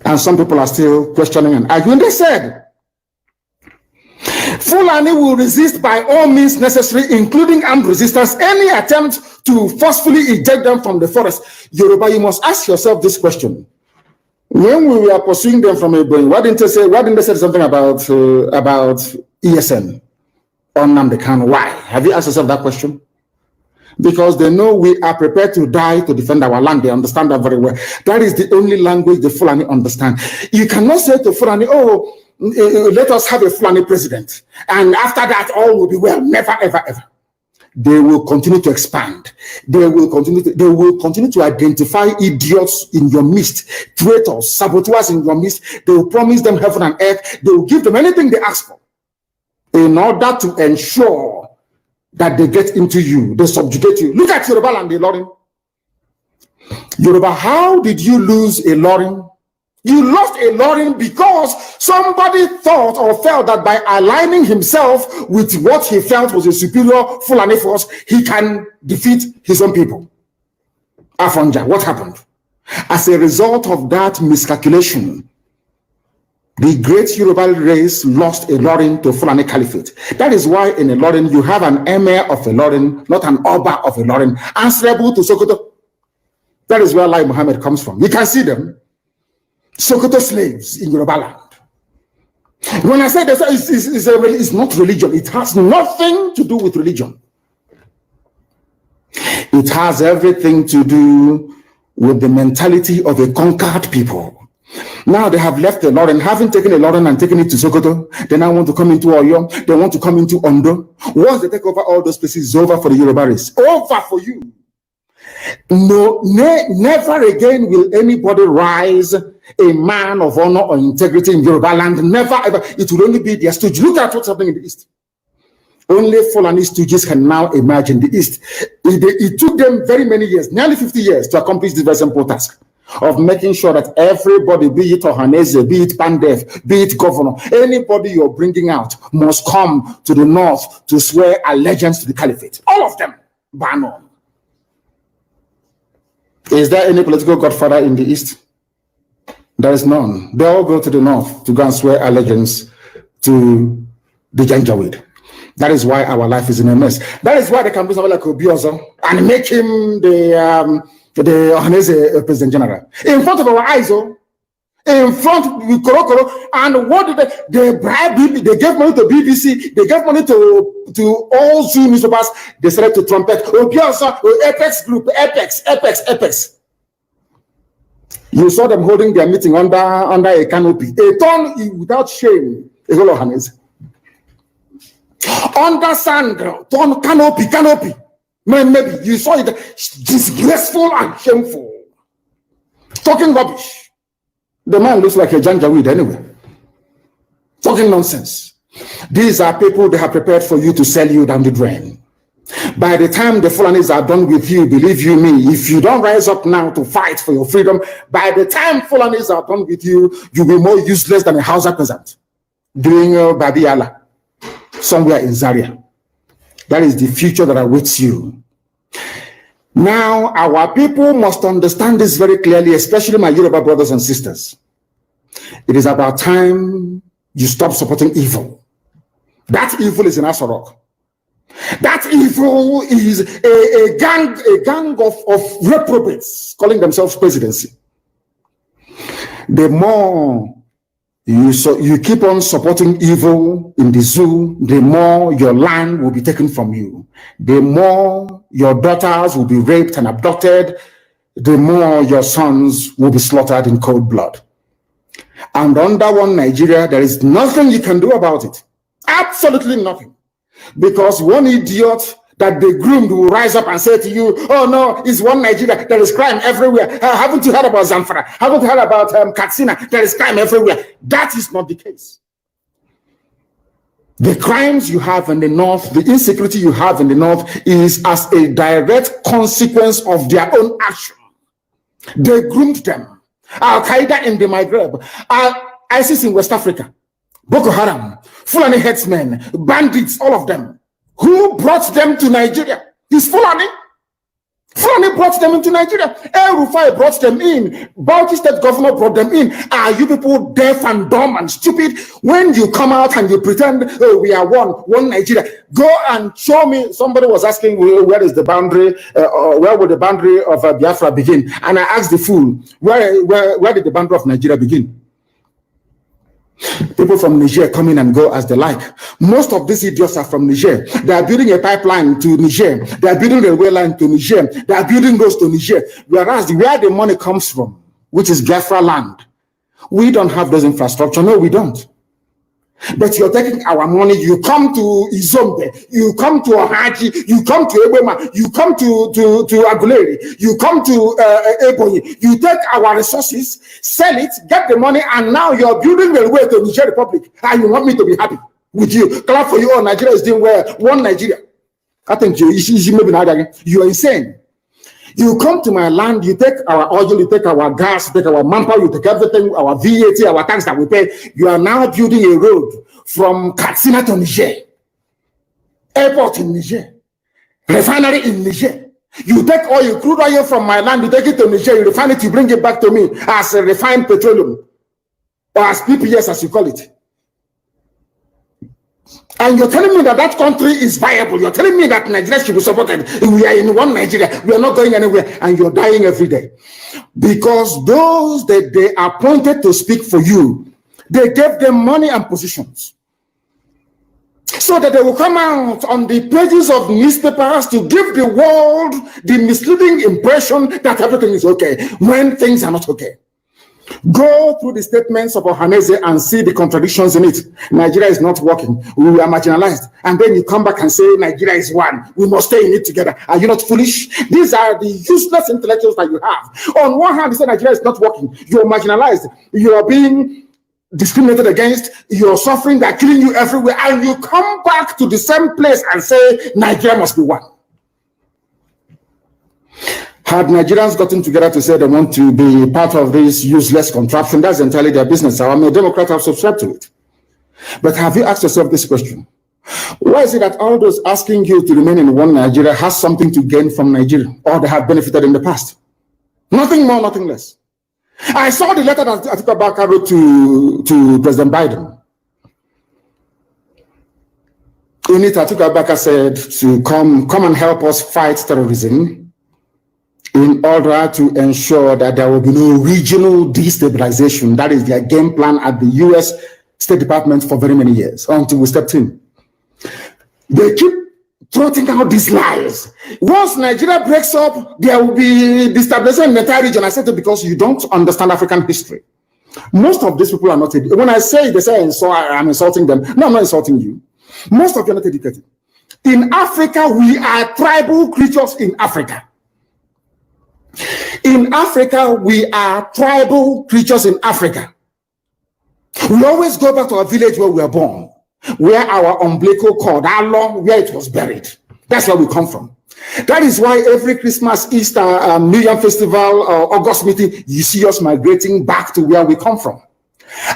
And some people are still questioning and arguing. They said, Fulani will resist by all means necessary, including armed resistance, any attempt to forcefully eject them from the forest. Yoruba, you must ask yourself this question. When we were pursuing them from Ebony, why didn't they say something about ESN on Nnamdi Kanu? Why? Have you asked yourself that question? Because they know we are prepared to die to defend our land. They understand that very well. That is the only language the Fulani understand. You cannot say to Fulani, oh, let us have a Fulani president, and after that all will be well. Never, ever, ever. They will continue to expand. They will continue to identify idiots in your midst, traitors, saboteurs in your midst. They will promise them heaven and earth. They will give them anything they ask for in order to ensure that they get into you, they subjugate you. Look at Yoruba and the Lorin. Yoruba, how did you lose a Lorin? You lost a Lorin because somebody thought or felt that by aligning himself with what he felt was a superior Fulani force, he can defeat his own people. Afonja, what happened? As a result of that miscalculation, the great Yoruba race lost a Lorin to Fulani Caliphate. That is why in a Lorin, you have an emir of a Lorin, not an Oba of a Lorin, answerable to Sokoto. That is where Lai Muhammad comes from. You can see them. Sokoto slaves in Yoruba land. When I say that, it's not religion. It has nothing to do with religion. It has everything to do with the mentality of a conquered people. Now they have left the Lorin, having taken a Lorin and taken it to Sokoto. They now want to come into Oyo. They want to come into Ondo. Once they take over all those places, it's over for the Yoruba race. Over for you. No, never again will anybody rise a man of honor or integrity in Yoruba land. Never ever. It will only be their stooge. Look at what's happening in the East. Only Fulani stooges can now emerge in the East. It took them very many years, nearly 50 years, to accomplish this very simple task of making sure that everybody, be it Ohaneze, be it Pandef, be it governor, anybody you're bringing out must come to the north to swear allegiance to the caliphate. All of them, ban on. Is there any political godfather in the East? There is none. They all go to the north to go and swear allegiance to the Janjaweed. That is why our life is in a mess. That is why they can do something like Obiozo and make him the Ohanese President General. In front of our eyes, in front with Korokoro. And what did they bribe? They gave money to BBC, they gave money to all Zoom newspapers. They started to trumpet, Obiozo, Apex Group, Apex. You saw them holding their meeting under a canopy. A ton without shame, a whole Ohanese. Under sand, ton canopy. Maybe you saw it disgraceful and shameful. Talking rubbish. The man looks like a Janjaweed anyway. Talking nonsense. These are people they have prepared for you to sell you down the drain. By the time the Fulanis are done with you, believe you me, if you don't rise up now to fight for your freedom, by the time Fulanis are done with you, you'll be more useless than a Hausa peasant doing Babi Allah somewhere in Zaria. That is the future that awaits you. Now, our people must understand this very clearly, especially my Yoruba brothers and sisters. It is about time you stop supporting evil. That evil is in Asorok. That evil is a gang of reprobates calling themselves presidency. The more you keep on supporting evil in the zoo, the more your land will be taken from you. The more your daughters will be raped and abducted, the more your sons will be slaughtered in cold blood. And under one Nigeria, there is nothing you can do about it. Absolutely nothing. Because one idiot that they groomed will rise up and say to you, oh no, it's one Nigeria, there is crime everywhere. Haven't you heard about Zamfara? Haven't you heard about Katsina? There is crime everywhere. That is not the case. The crimes you have in the north, the insecurity you have in the north is as a direct consequence of their own action. They groomed them. Al-Qaeda in the Maghreb, ISIS in West Africa, Boko Haram, Fulani headsmen, bandits, all of them. Who brought them to Nigeria? It's Fulani. Fulani brought them into Nigeria. El Rufai brought them in. Bauchi State Governor brought them in. Are you people deaf and dumb and stupid? When you come out and you pretend, oh, we are one Nigeria, go and show me. Somebody was asking, where is the boundary, where would the boundary of Biafra begin? And I asked the fool, where did the boundary of Nigeria begin? People from Niger come in and go as they like. Most of these idiots are from Niger. They are building a pipeline to Niger. They are building a railway line to Niger. They are building roads to Niger. Whereas where the money comes from, which is Biafra land, we don't have those infrastructure. No, we don't. But you're taking our money. You come to Izombe, you come to Ohaji, you come to Ebema, you come to Aguleri, you come to Ebonyi. You take our resources, sell it, get the money, and now you're building the way to Niger Republic. And you want me to be happy with you? Clap for you. Oh, Nigeria is doing well. One Nigeria. I think you are insane. You come to my land, you take our oil, you take our gas, you take our manpower, you take everything, our VAT, our tax that we pay. You are now building a road from Katsina to Niger, airport in Niger, refinery in Niger. You take oil, crude oil from my land, you take it to Niger, you refine it, you bring it back to me as a refined petroleum, or as PPS as you call it. And you're telling me that that country is viable. You're telling me that Nigeria should be supported. We are in one Nigeria. We are not going anywhere. And you're dying every day. Because those that they appointed to speak for you, they gave them money and positions. So that they will come out on the pages of newspapers to give the world the misleading impression that everything is okay when things are not okay. Go through the statements of Ohaneze and see the contradictions in it. Nigeria is not working. We are marginalized. And then you come back and say Nigeria is one. We must stay in it together. Are you not foolish? These are the useless intellectuals that you have. On one hand, you say Nigeria is not working. You are marginalized. You are being discriminated against. You are suffering. They are killing you everywhere. And you come back to the same place and say Nigeria must be one. Had Nigerians gotten together to say they want to be part of this useless contraption, that's entirely their business. I'm a Democrat, I've subscribed to it. But have you asked yourself this question? Why is it that all those asking you to remain in one Nigeria has something to gain from Nigeria, or they have benefited in the past? Nothing more, nothing less. I saw the letter that Atiku Abubakar wrote to President Biden. In it, Atiku Abubakar said to come and help us fight terrorism, in order to ensure that there will be no regional destabilization. That is their game plan at the US State Department for very many years, until we stepped in. They keep trotting out these lies. Once Nigeria breaks up, there will be destabilization in the entire region. I said it because you don't understand African history. Most of these people are not educated. When I say they say I'm insulting them, no, I'm not insulting you. Most of you are not educated. In Africa, we are tribal creatures in Africa. In Africa, we are tribal creatures in Africa. We always go back to our village where we were born, where our umbilical cord, how long, where it was buried. That's where we come from. That is why every Christmas, Easter, New Year festival, August meeting, you see us migrating back to where we come from.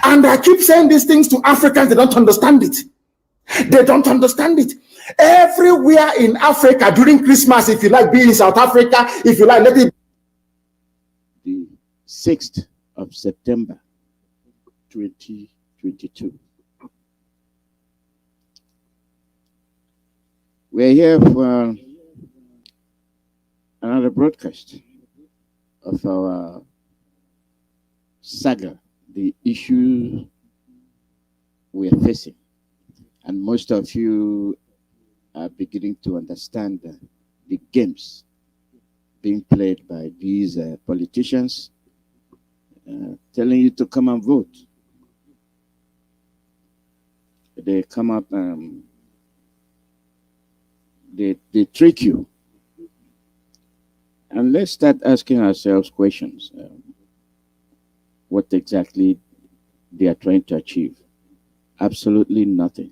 And I keep saying these things to Africans, they don't understand it. They don't understand it. Everywhere in Africa during Christmas, if you like, be in South Africa, if you like, let it. The 6th of September 2022. We're here for another broadcast of our saga, the issue we are facing. And most of you are beginning to understand the games being played by these politicians, telling you to come and vote. They come up, they trick you. And let's start asking ourselves questions. What exactly they are trying to achieve? Absolutely nothing.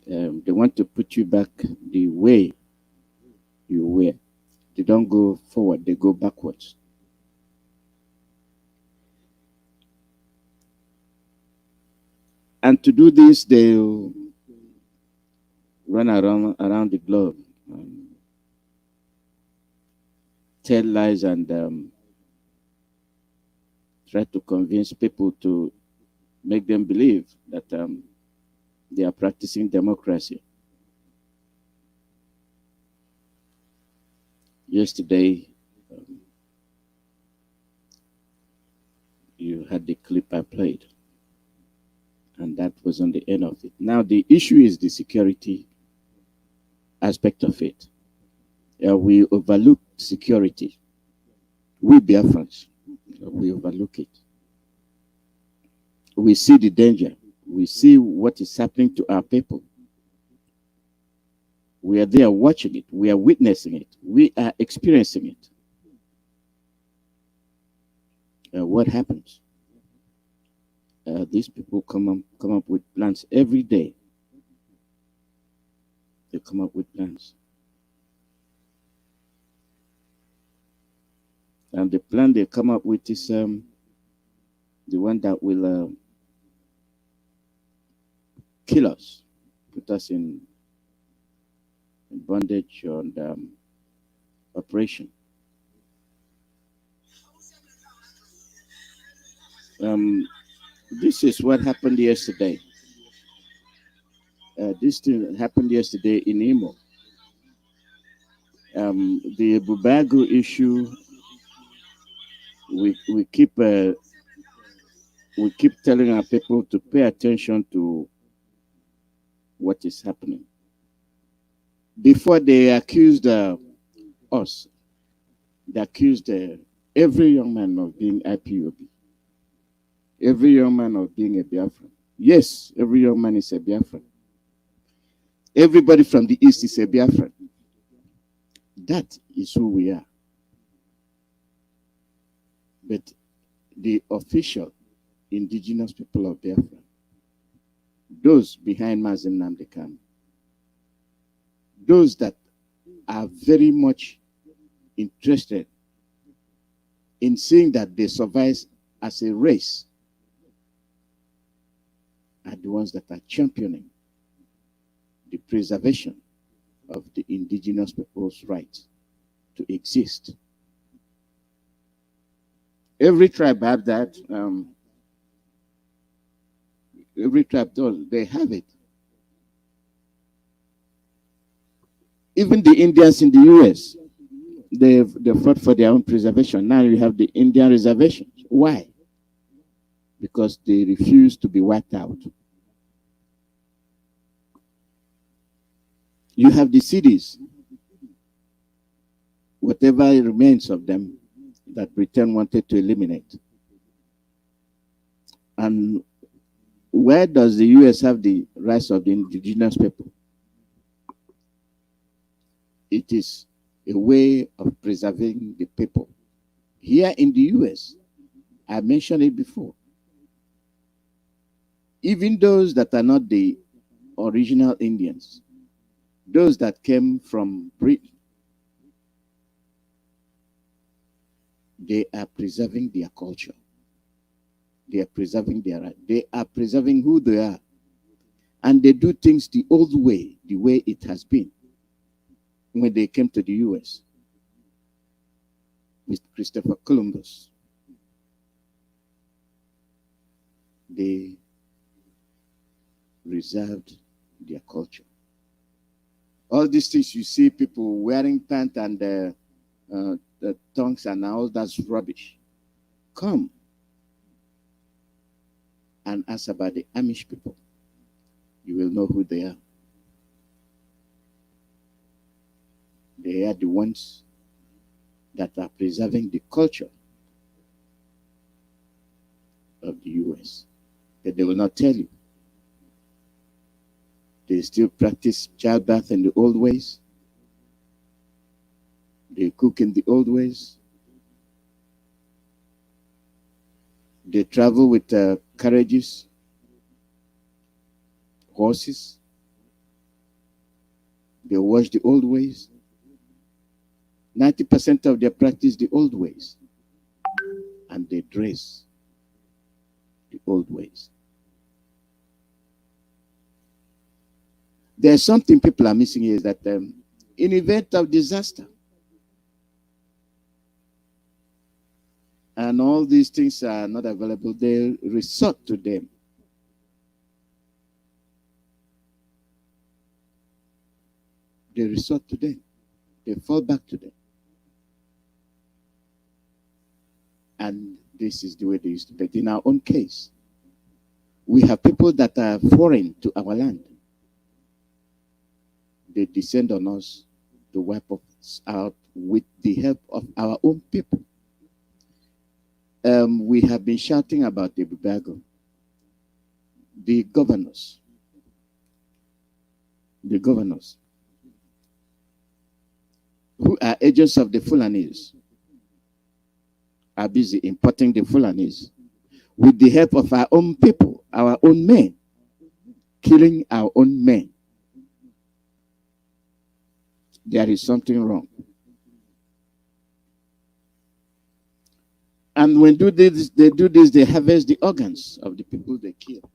They want to put you back the way you were. They don't go forward, they go backwards. And to do this, they'll run around the globe, tell lies, and try to convince people to make them believe that they are practicing democracy. Yesterday, you had the clip I played, and that was on the end of it. Now, the issue is the security aspect of it. We overlook security. We Biafrans, we overlook it. We see the danger. We see what is happening to our people. We are there watching it. We are witnessing it. We are experiencing it. What happens? These people come up with plans every day. They come up with plans. And the plan they come up with is the one that will kill us, put us in bondage and oppression. This is what happened yesterday. This thing happened yesterday in Imo. The Bubagu issue. We keep telling our people to pay attention to what is happening. Before they accused us, they accused every young man of being IPOB, every young man of being a Biafran. Yes, every young man is a Biafran. Everybody from the East is a Biafran. That is who we are. But the official indigenous people of Biafra, those behind Mazi Nnamdi, those that are very much interested in seeing that they survive as a race, are the ones that are championing the preservation of the indigenous people's right to exist. Every tribe have that. Every tribe does. They have it. Even the Indians in the US, they fought for their own preservation. Now you have the Indian reservations. Why? Because they refuse to be wiped out. You have the cities, whatever remains of them, that Britain wanted to eliminate. And where does the US have the rights of the indigenous people? It is a way of preserving the people. Here in the US, I mentioned it before, even those that are not the original Indians, those that came from Britain, they are preserving their culture. They are preserving their right. They are preserving who they are. And they do things the old way, the way it has been when they came to the US with Christopher Columbus. They reserved their culture. All these things you see, people wearing pants and the tongues and all that's rubbish. Come and ask about the Amish people. You will know who they are. They are the ones that are preserving the culture of the US. But they will not tell you. They still practice childbirth in the old ways. They cook in the old ways. They travel with carriages, horses. They wash the old ways. 90% of their practice the old ways. And they dress the old ways. There's something people are missing here is that in event of disaster, and all these things are not available, they resort to them. They resort to them. They fall back to them. And this is the way they used to be. But in our own case, we have people that are foreign to our land. They descend on us to wipe us out with the help of our own people. We have been shouting about the Bubago. The governors who are agents of the Fulanis are busy importing the Fulanis with the help of our own people, our own men, killing our own men. There is something wrong. And when they do this, they harvest the organs of the people they kill.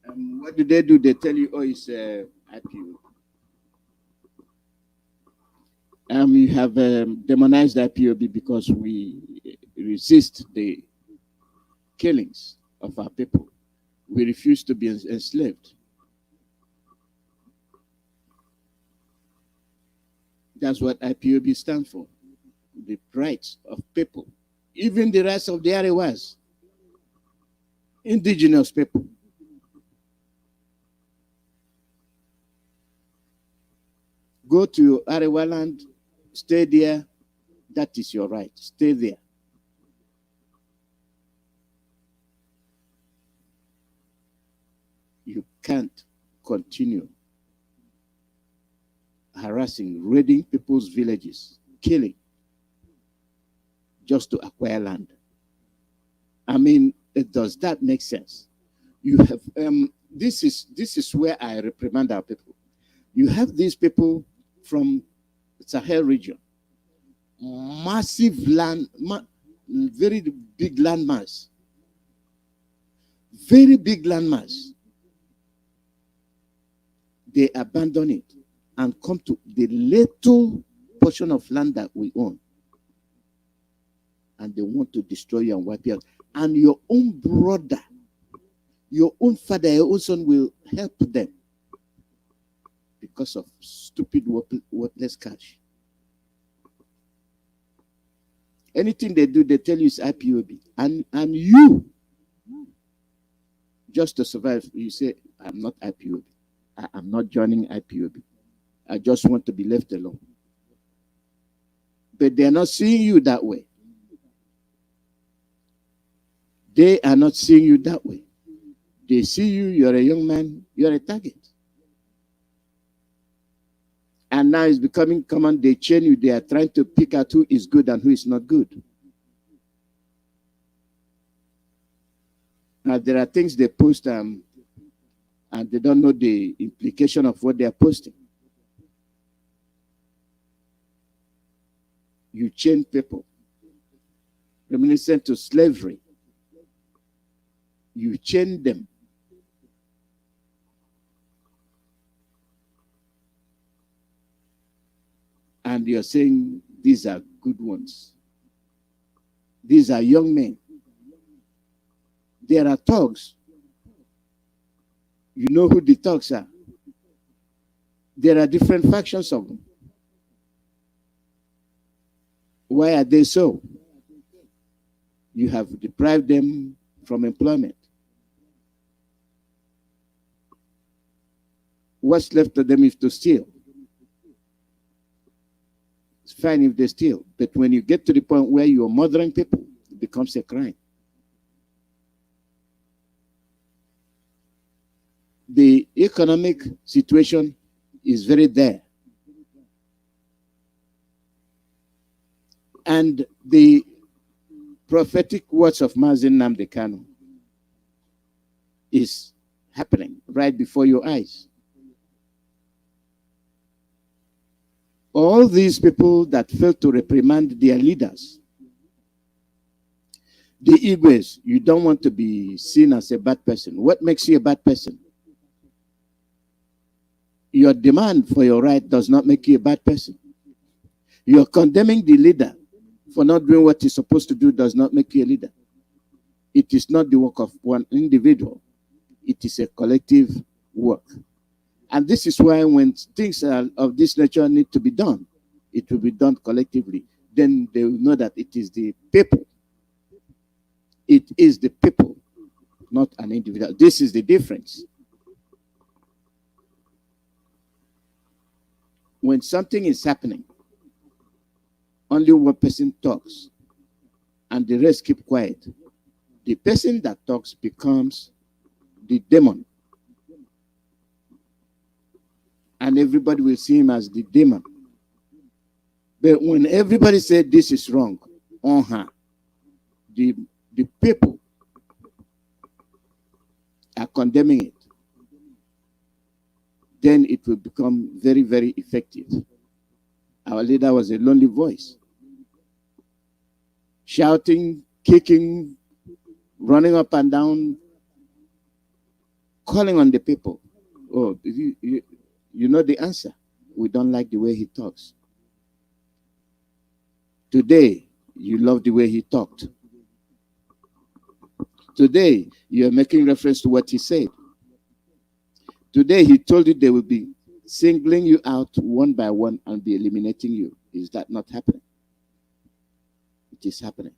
What do? They tell you, oh, it's IPO. You have demonized IPOB because we resist the killings of our people. We refuse to be enslaved. That's what IPOB stands for. The rights of people. Even the rights of the Arewas. Indigenous people. Go to Arewa land, stay there. That is your right. Stay there. You can't continue harassing, raiding people's villages, killing, just to acquire land. I mean, does that make sense? You have this is where I reprimand our people. You have these people from Sahel region, massive land, very big landmass, very big landmass. They abandon it and come to the little portion of land that we own. And they want to destroy you and wipe you out. And your own brother, your own father, your own son will help them because of stupid, worthless cash. Anything they do, they tell you it's IPOB. And you, just to survive, you say, I'm not IPOB. I'm not joining IPOB. I just want to be left alone. But they're not seeing you that way. They are not seeing you that way. They see you, you're a young man, you're a target. And now it's becoming common, they chain you, they are trying to pick out who is good and who is not good. Now there are things they post and they don't know the implication of what they are posting. You chain people, reminiscent to slavery. You chain them. And you're saying these are good ones. These are young men. There are thugs. You know who the thugs are. There are different factions of them. Why are they so? You have deprived them from employment. What's left of them is to steal. It's fine if they steal, but when you get to the point where you are murdering people, it becomes a crime. the economic situation is very there. And the prophetic words of Mazi Iyke is happening right before your eyes. All these people that fail to reprimand their leaders, the Igwes, you don't want to be seen as a bad person. What makes you a bad person? Your demand for your right does not make you a bad person. You're condemning the leader for not doing what he's supposed to do does not make you a leader. It is not the work of one individual. It is a collective work. And this is why when things of this nature need to be done, it will be done collectively. Then they will know that it is the people. It is the people, not an individual. This is the difference. When something is happening, only one person talks and the rest keep quiet. The person that talks becomes the demon. And everybody will see him as the demon. But when everybody said this is wrong, the people are condemning it, then it will become very, very effective. Our leader was a lonely voice, shouting, kicking, running up and down, calling on the people. Oh, you know the answer. We don't like the way he talks. Today, you love the way he talked. Today, you're making reference to what he said. Today, he told you they will be singling you out one by one and be eliminating you. Is that not happening? It is happening.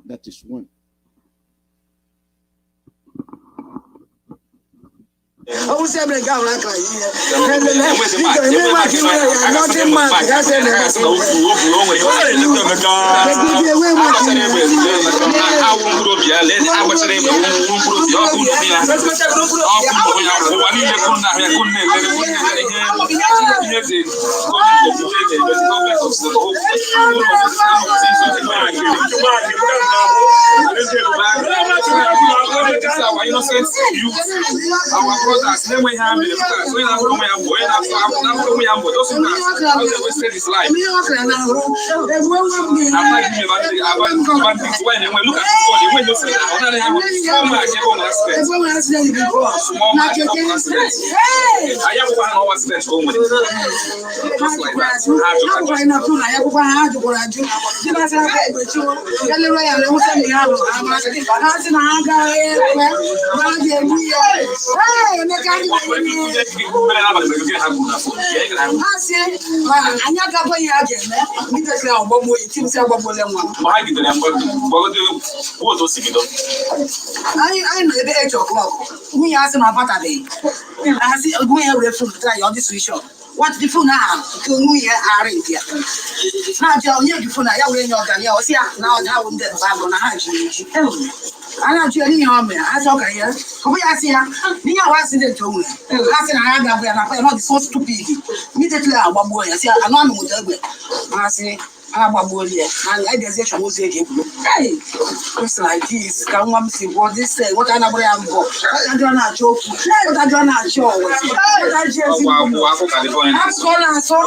That is one. Then we have it. We have to wasted his life. When we look at when you say that, I have one accident home with just like that. I know the 8 o'clock. We asked him about a day. I see a way away from the try on this issue. What's the phone now? We are in here. Now, John, you're phone. I will know that you're here. Now, I wouldn't have on a hundred. I'm not telling you, I talk here. We are here. We are accident to me. I said, I have not so stupid. Immediately, I want boy. I said, I'm not with the I say, I'm a boy. And I just was saying, hey, it's like this. Can one see what this say? What I know I'm for? I don't know. What I don't know. I just I'm going to so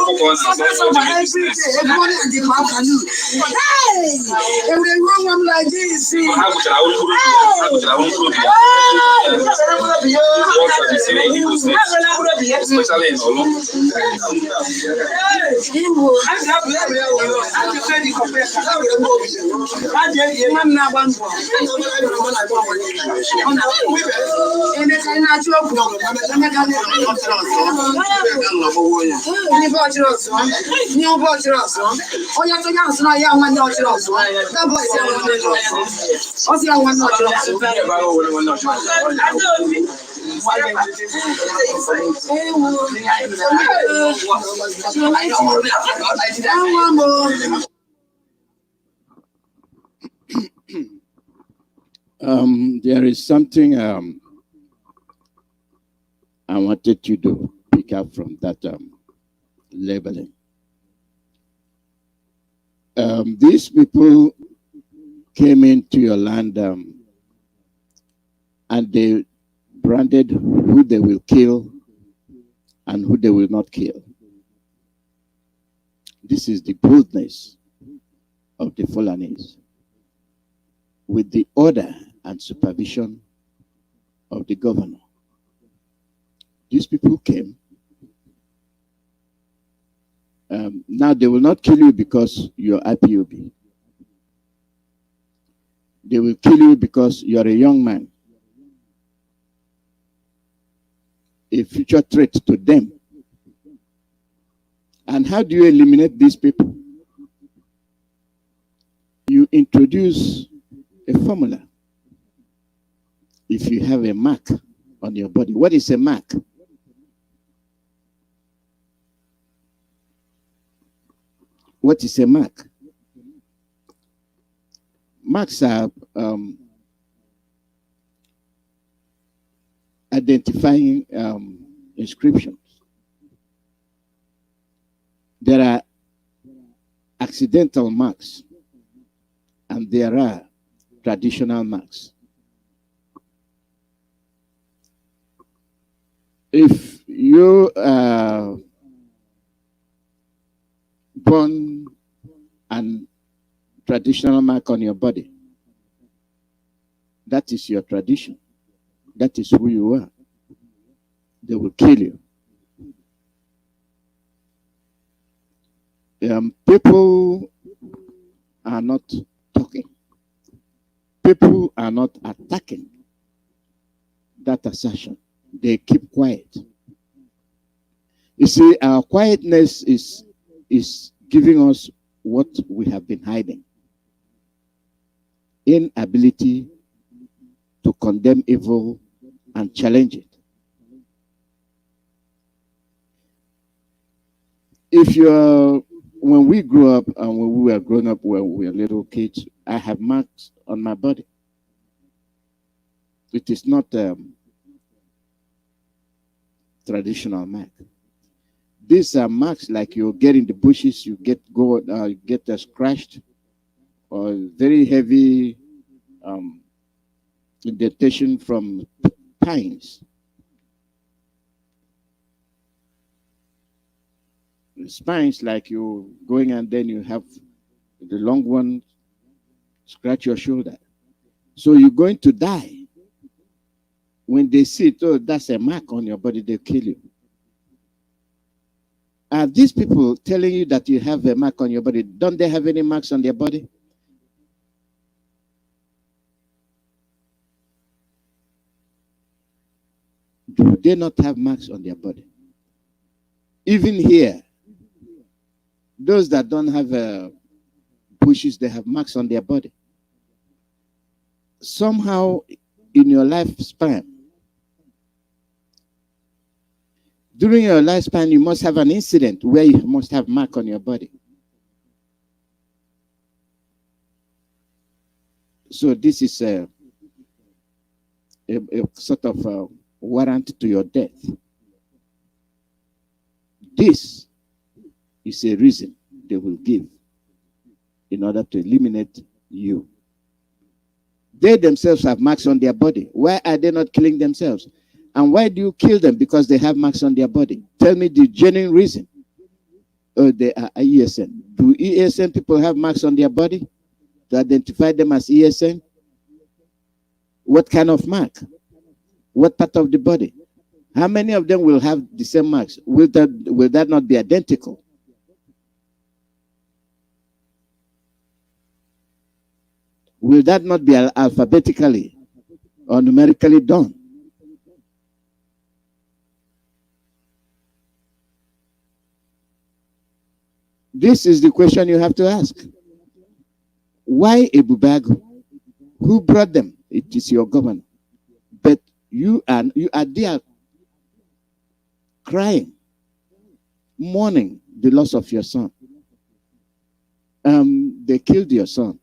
every day. Everybody at the Kanu. Hey, every room I'm like this. There is something I wanted you to pick up from that labeling. These people came into your land and they branded who they will kill and who they will not kill. This is the boldness of the Fulanis, with the order and supervision of the governor. These people came. Now they will not kill you because you're IPOB. They will kill you because you're a young man, a future threat to them. And how do you eliminate these people? You introduce a formula. If you have a mark on your body, what is a mark? What is a mark? Marks are identifying inscriptions. There are accidental marks and there are traditional marks. If you are born and traditional mark on your body, that is your tradition. That is who you are. They will kill you. People are not talking. People are not attacking that assertion. They keep quiet. You see, our quietness is giving us what we have been hiding. Inability to condemn evil and challenge it. If you're, when we grew up and when we were growing up, when we were little kids, I have marks on my body. It is not traditional mark. These are marks like you get in the bushes, you get scratched, or very heavy indentation from pines. The spines, like you going and then you have the long one scratch your shoulder. So you're going to die. When they see it, oh, that's a mark on your body, they'll kill you. Are these people telling you that you have a mark on your body? Don't they have any marks on their body? Do they not have marks on their body? Even here, those that don't have bushes, they have marks on their body. Somehow in your lifespan, during your lifespan, you must have an incident where you must have mark on your body. So this is a sort of warrant to your death. This is a reason they will give in order to eliminate you. They themselves have marks on their body. Why are they not killing themselves? And why do you kill them? Because they have marks on their body. Tell me the genuine reason. Oh, they are ESN. Do ESN people have marks on their body to identify them as ESN? What kind of mark? What part of the body? How many of them will have the same marks? Will that not be identical? Will that not be alphabetically or numerically done? This is the question you have to ask. Why Ebubago? Who brought them? It is your governor. But you are there crying, mourning the loss of your son. They killed your son.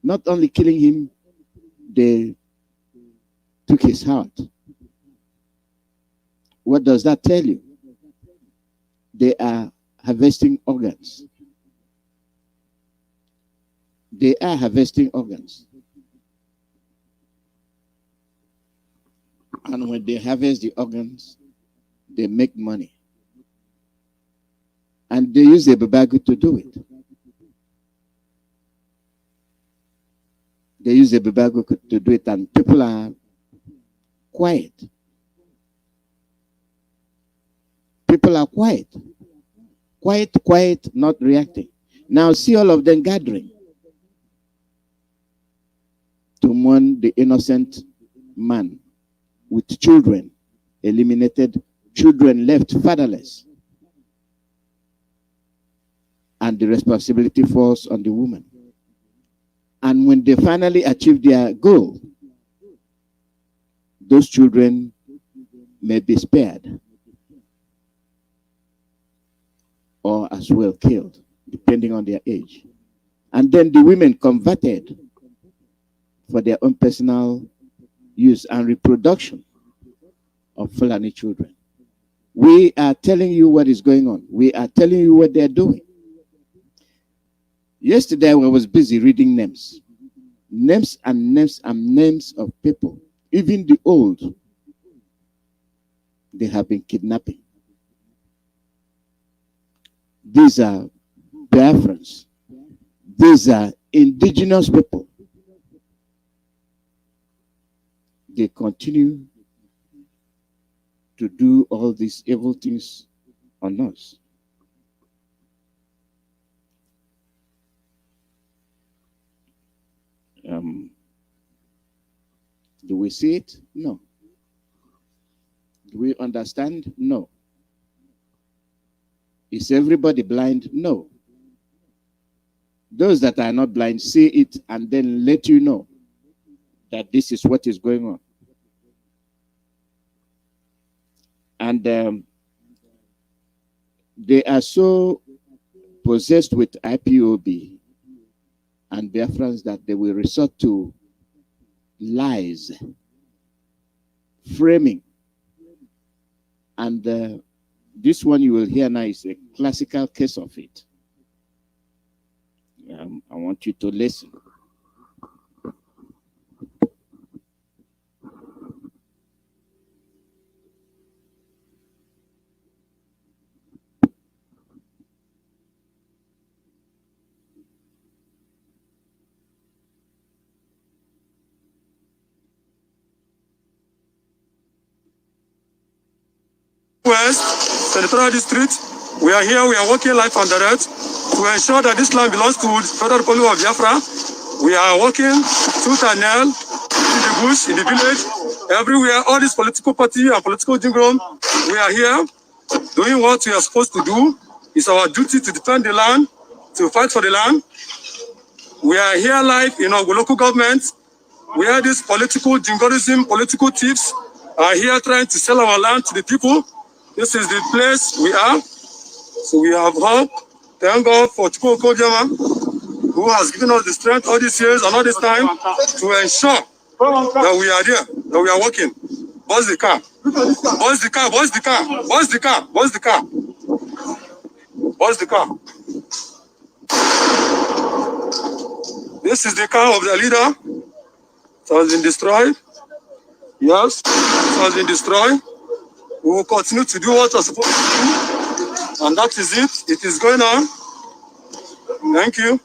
Not only killing him, they took his heart. What does that tell you? They are harvesting organs. They are harvesting organs. And when they harvest the organs, they make money. And they use the Babagu to do it. They use the Babagu to do it, and people are quiet. People are quiet. Quiet, not reacting. Now see all of them gathering to mourn the innocent man with children eliminated, children left fatherless. And the responsibility falls on the woman. And when they finally achieve their goal, those children may be spared or as well killed, depending on their age. And then the women converted for their own personal use and reproduction of Fulani children. We are telling you what is going on. We are telling you what they're doing. Yesterday, I was busy reading names. Names and names and names of people. Even the old, they have been kidnapping. These are Biafrans. These are indigenous people. They continue to do all these evil things on us. Do we see it? No. Do we understand? No. Is everybody blind? No. Those that are not blind see it and then let you know that this is what is going on. And they are so possessed with IPOB and Biafrans that they will resort to lies, framing. And this one you will hear now is a classical case of it. I want you to listen. West, Senatorial District. We are here, we are working live on the road to ensure that this land belongs to the Federal Republic of Biafra. We are working tooth and nail in the bush, in the village, everywhere. All these political parties and political jingle, we are here doing what we are supposed to do. It's our duty to defend the land, to fight for the land. We are here live in our local government, where these political jingoism, political thieves are here trying to sell our land to the people. This is the place we are. So we have hope. Thank God for Chukwu Kojama, who has given us the strength all these years and all this time to ensure that we are there, that we are working. What's the car? What's the car? What's the car? What's the car? What's the car? What's the car? This is the car of the leader. It has been destroyed. Yes, it has been destroyed. We will continue to do what we're supposed to do. And that is it. It is going on. Thank you.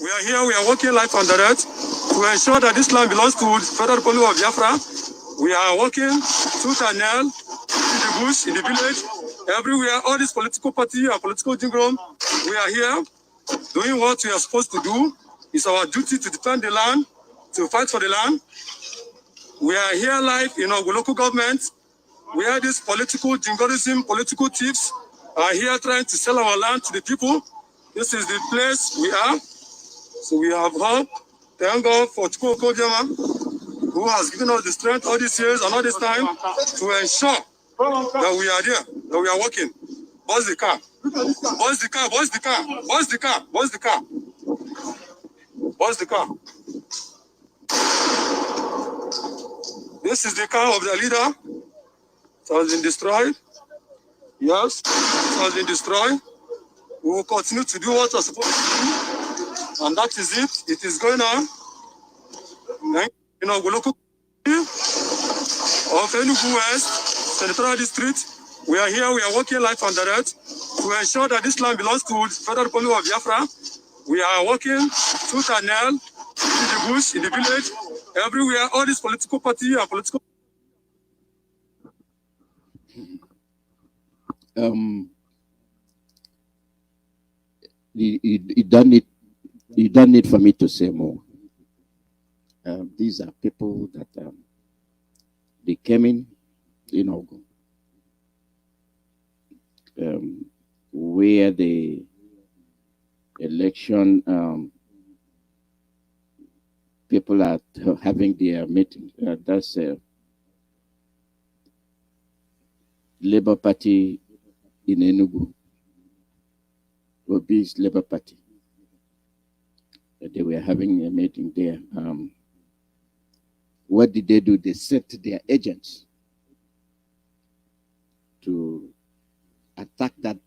We are here, we are working live on the road to ensure that this land belongs to the Federal Republic of Biafra. We are working tooth and nail in the bush, in the village, everywhere. All these political parties and political jingle, we are here doing what we are supposed to do. It's our duty to defend the land, to fight for the land. We are here live in our local government, where these political jingoism, political thieves are here trying to sell our land to the people. This is the place we are. So we have hope. Thank God for Chukwu Kojama, who has given us the strength all these years and all this time to ensure that we are there, that we are working. What's the car? What's the car? What's the car? What's the car? What's the car? What's the car? This is the car of the leader. It has been destroyed. Yes, it has been destroyed. We will continue to do what we're supposed to do. And that is it. It is going on. You know, we look of Enugu West, Senatorial District. We are here, we are working live on direct to ensure that this land belongs to the Federal Republic of Biafra. We are working tooth and nail in the bush, in the village, everywhere, all these political parties and political. You don't need for me to say more. These are people that they came in, where the election people are having their meeting. That's Labour Party in Enugu. Obi's Labour Party. They were having a meeting there. What did they do? They sent their agents to attack that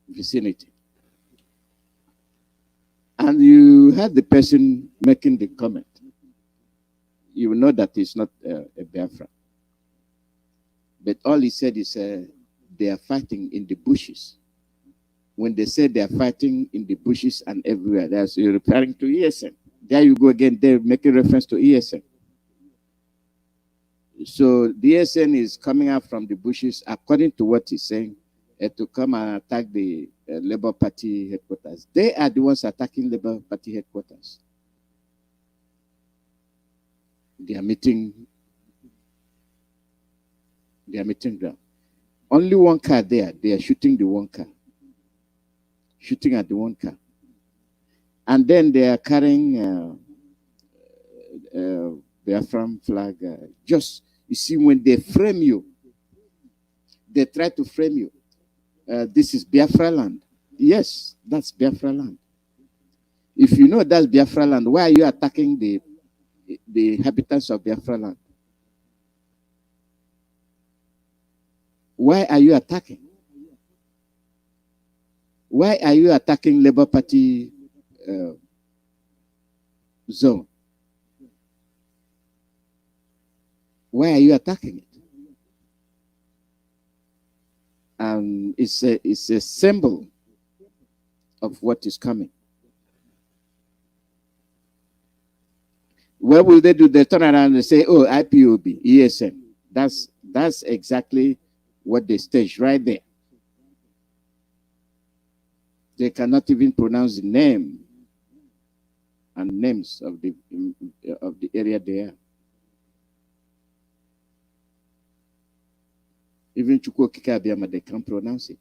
vicinity. And you had the person making the comment. You know that it's not a Biafra. But all he said is they are fighting in the bushes. When they say they are fighting in the bushes and everywhere, that's referring to ESN. There you go again, they're making reference to ESN. So the ESN is coming out from the bushes, according to what he's saying, to come and attack the Labour Party headquarters. They are the ones attacking Labour Party headquarters. They are meeting ground. Only one car there. They are shooting the one car. Shooting at the one car. And then they are carrying Biafran flag. Just, you see, when they frame you, they try to frame you. This is Biafra land. Yes, that's Biafra land. If you know that's Biafra land, why are you attacking the inhabitants of Biafra land? Why are you attacking? Why are you attacking Labour Party zone? Why are you attacking it? It's a symbol of what is coming. What will they do? They turn around and say, "Oh, IPOB, ESM." That's exactly what they staged right there. They cannot even pronounce the name and names of the area they are. Even Chukwokika Abiyama, they can't pronounce it.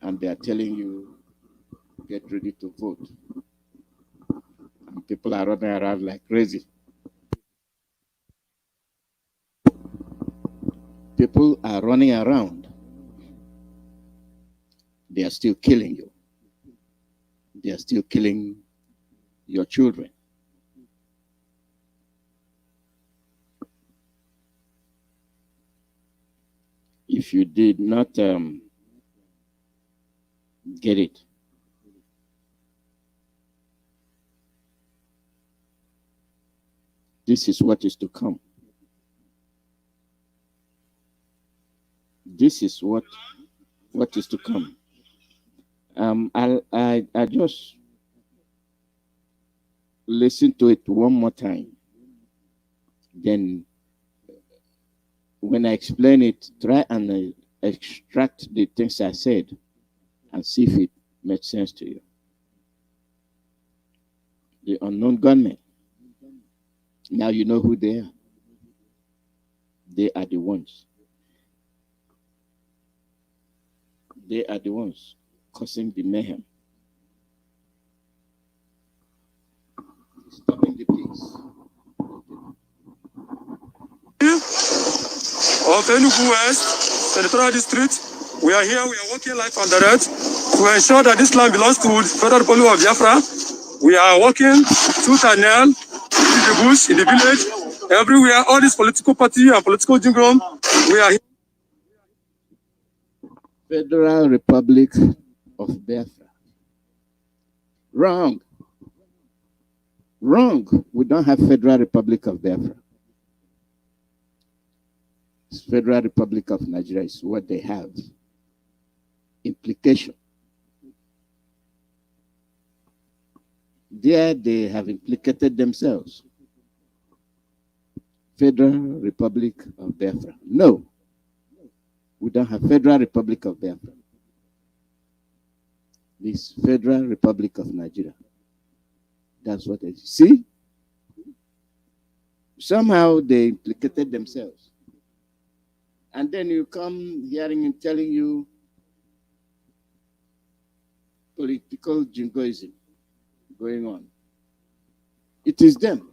And they are telling you, get ready to vote. And people are running around like crazy. People are running around. They are still killing you. They are still killing your children. If you did not get it, this is what is to come. This is what is to come. I just listen to it one more time. Then when I explain it, try and extract the things I said and see if it makes sense to you. The unknown gunmen. Now you know who they are. They are the ones. They are the ones causing the mayhem. Stopping the peace. of Enugu West, Senatorial District. We are here, we are working live and direct to ensure that this land belongs to the Federal Republic of Biafra. We are working tooth and nail in the bush, in the village, everywhere, all these political party and political jingle. We are here. Federal Republic of Biafra. Wrong. Wrong. We don't have Federal Republic of Biafra. Federal Republic of Nigeria is what they have. Implication. There they have implicated themselves. Federal Republic of Biafra. No. We don't have Federal Republic of Biafra. This Federal Republic of Nigeria. That's what they see. Somehow they implicated themselves. And then you come hearing him telling you political jingoism going on. It is them.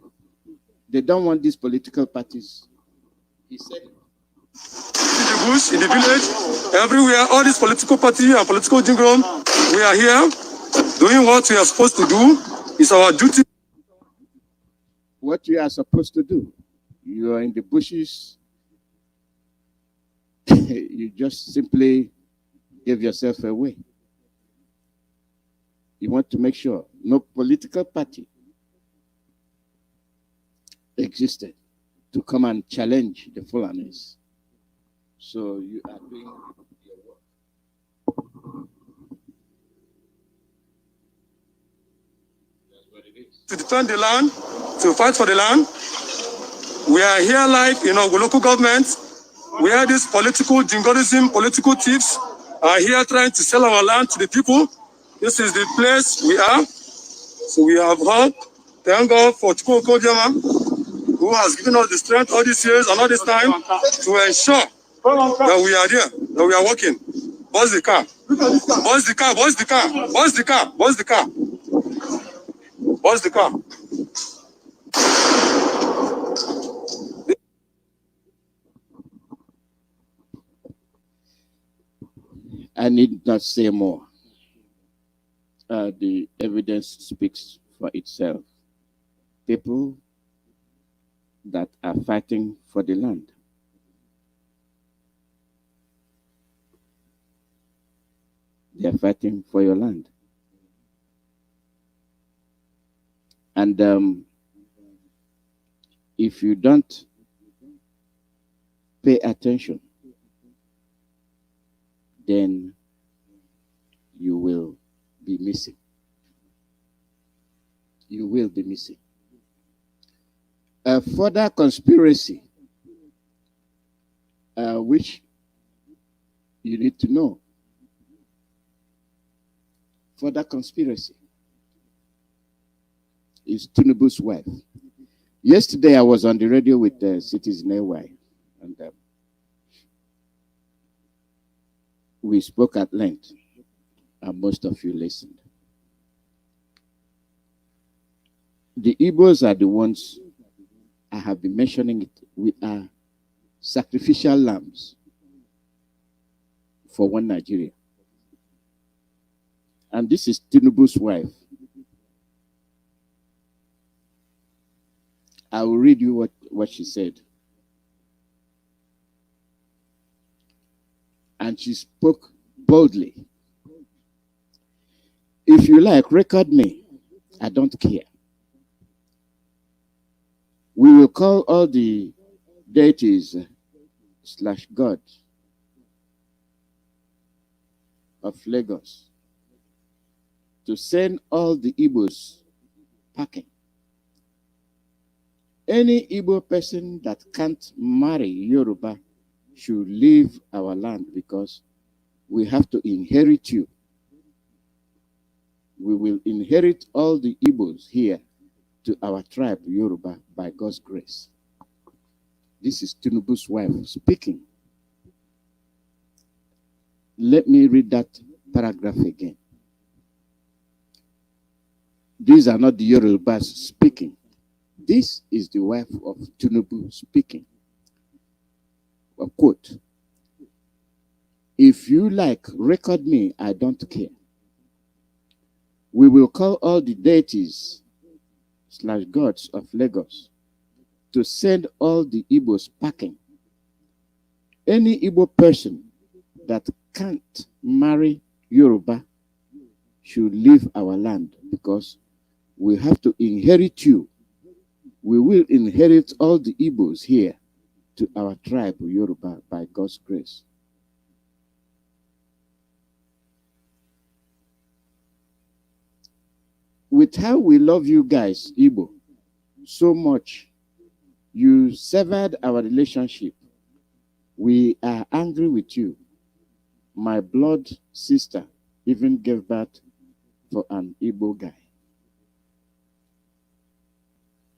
They don't want these political parties. He said it. In the bush, in the village, everywhere, all these political party and political jingle, we are here doing what we are supposed to do. It's our duty. What you are supposed to do. You are in the bushes. You just simply give yourself away. You want to make sure no political party existed to come and challenge the Fulanis. So you are doing your work. That's what it is. To defend the land, to fight for the land. We are here like, local government, where these political jingoism, political thieves are here trying to sell our land to the people. This is the place we are. So we have hope. Thank God for Chukwuka Jama, who has given us the strength all these years and all this time to ensure that we are there, that we are working. Bust the car. Bust the car. Bust the car. Bust the car. Bust the car. Bust the car. I need not say more. The evidence speaks for itself. People that are fighting for the land. They are fighting for your land. And if you don't pay attention, then you will be missing. You will be missing. A further conspiracy, which you need to know. Further conspiracy is Tinubu's wife. Yesterday, I was on the radio with Citizen AY, and we spoke at length, and most of you listened. The Igbos are the ones, I have been mentioning it, we are sacrificial lambs for one Nigeria. And this is Tinubu's wife. I will read you what she said. And she spoke boldly. If you like, record me. I don't care. We will call all the deities / God of Lagos to send all the Igbos packing. Any Igbo person that can't marry Yoruba should leave our land because we have to inherit you. We will inherit all the Igbos here to our tribe, Yoruba, by God's grace. This is Tinubu's wife speaking. Let me read that paragraph again. These are not the Yorubas speaking. This is the wife of Tinubu speaking. quote, if you like, record me, I don't care. We will call all the deities / gods of Lagos to send all the Igbos packing. Any Igbo person that can't marry Yoruba should leave our land, because we have to inherit you. We will inherit all the Igbos here to our tribe, Yoruba, by God's grace. With how we love you guys, Igbo, so much, you severed our relationship. We are angry with you. My blood sister even gave birth for an Igbo guy.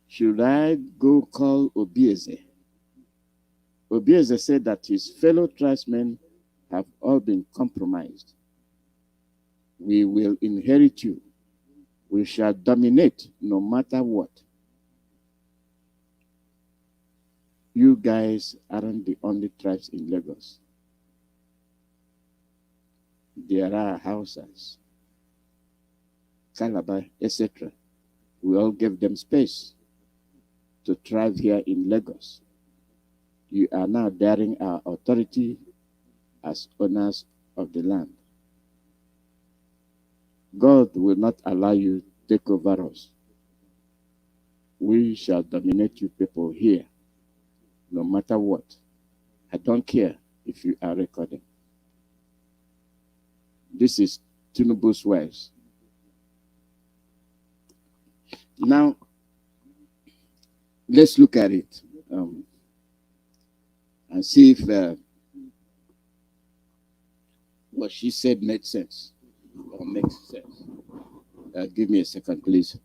Should I go call Obieze? Obieze said that his fellow tribesmen have all been compromised. We will inherit you. We shall dominate no matter what. You guys aren't the only tribes in Lagos. There are houses, Calabar, etc. We all gave them space to thrive here in Lagos. You are now daring our authority as owners of the land. God will not allow you to take over us. We shall dominate you people here, no matter what. I don't care if you are recording. This is Tinubu's wives. Now, let's look at it and see if what she said made sense or makes sense. Give me a second, please.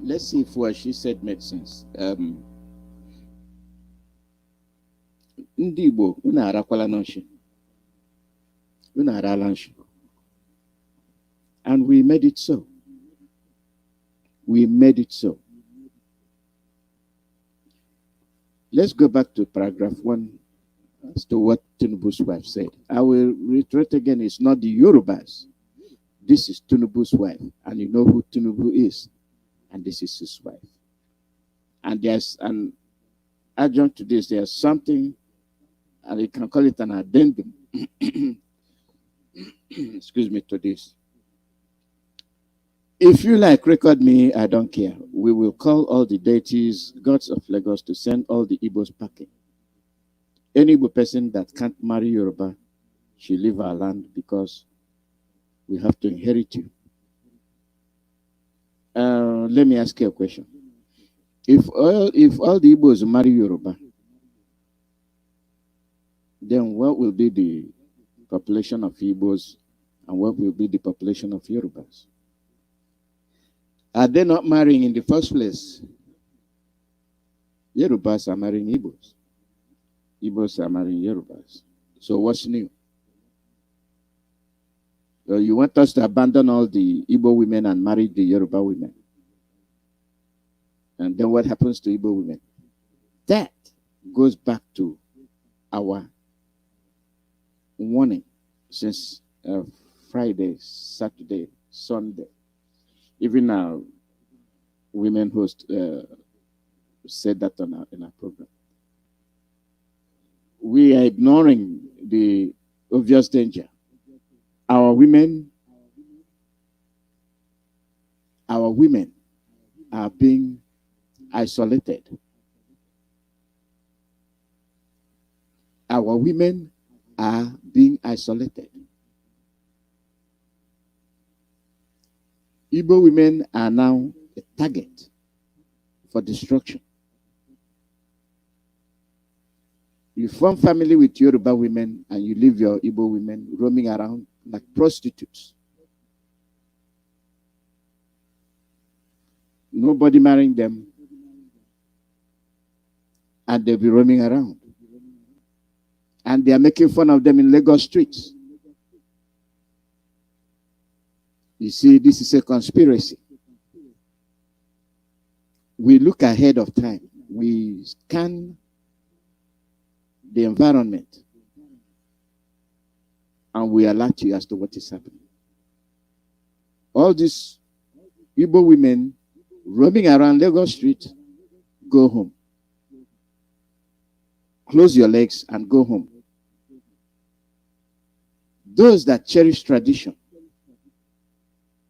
Let's see if what she said made sense. Ndị Igbo, unu arakwala n'ọchị. Unu arala nshi. And we made it so. We made it so. Let's go back to paragraph 1 as to what Tinubu's wife said. I will reiterate again, it's not the Yorubas. This is Tinubu's wife. And you know who Tinubu is. And this is his wife. And there's an adjunct to this. There's something, and you can call it an addendum. Excuse me, to this. If you like, record me, I don't care. We will call all the deities, gods of Lagos, to send all the Igbos packing. Any Igbo person that can't marry Yoruba should leave our land, because we have to inherit you. Let me ask you a question. If all the Igbos marry Yoruba, then what will be the population of Igbos and what will be the population of Yorubas? Are they not marrying in the first place? Yorubas are marrying Igbos. Igbos are marrying Yorubas. So what's new? You want us to abandon all the Igbo women and marry the Yoruba women? And then what happens to Igbo women? That goes back to our warning since Friday, Saturday, Sunday. Even our women host said that in our program. We are ignoring the obvious danger. Our women are being isolated. Our women are being isolated. Igbo women are now a target for destruction. You form family with Yoruba women and you leave your Igbo women roaming around like prostitutes. Nobody marrying them. and they'll be roaming around. And they are making fun of them in Lagos streets. You see, this is a conspiracy. We look ahead of time. We scan the environment, and we alert you as to what is happening. All these Igbo women roaming around Lagos street, go home. Close your legs and go home. Those that cherish tradition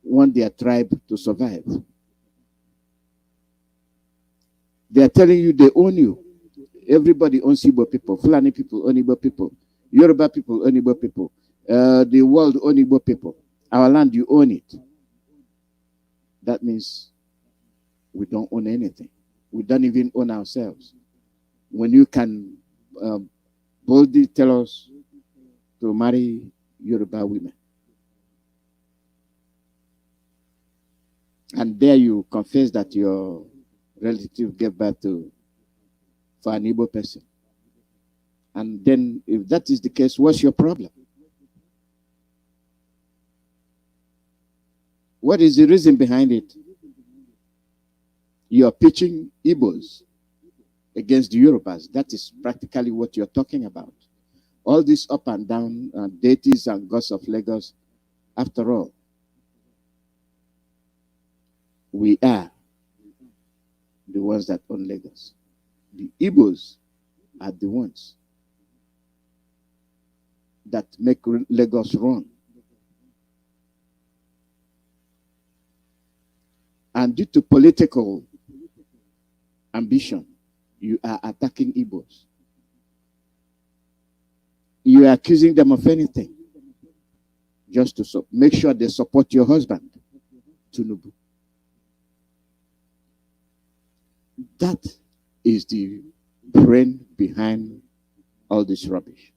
want their tribe to survive. They are telling you they own you. Everybody owns Igbo people. Fulani people own Igbo people. Yoruba people own Igbo people. The world own Igbo people. Our land, you own it. That means we don't own anything. We don't even own ourselves. When you can boldly tell us to marry Yoruba women, and there you confess that your relative gave birth to for an Igbo person. And then if that is the case, what's your problem? What is the reason behind it? You are pitching Igbos against the Yorubas. That is practically what you're talking about. All this up and down, deities and gods of Lagos, after all, we are the ones that own Lagos. The Igbos are the ones that make Lagos run. And due to political ambition, you are attacking Igbos. You are accusing them of anything just to make sure they support your husband, Tinubu. That is the brain behind all this rubbish.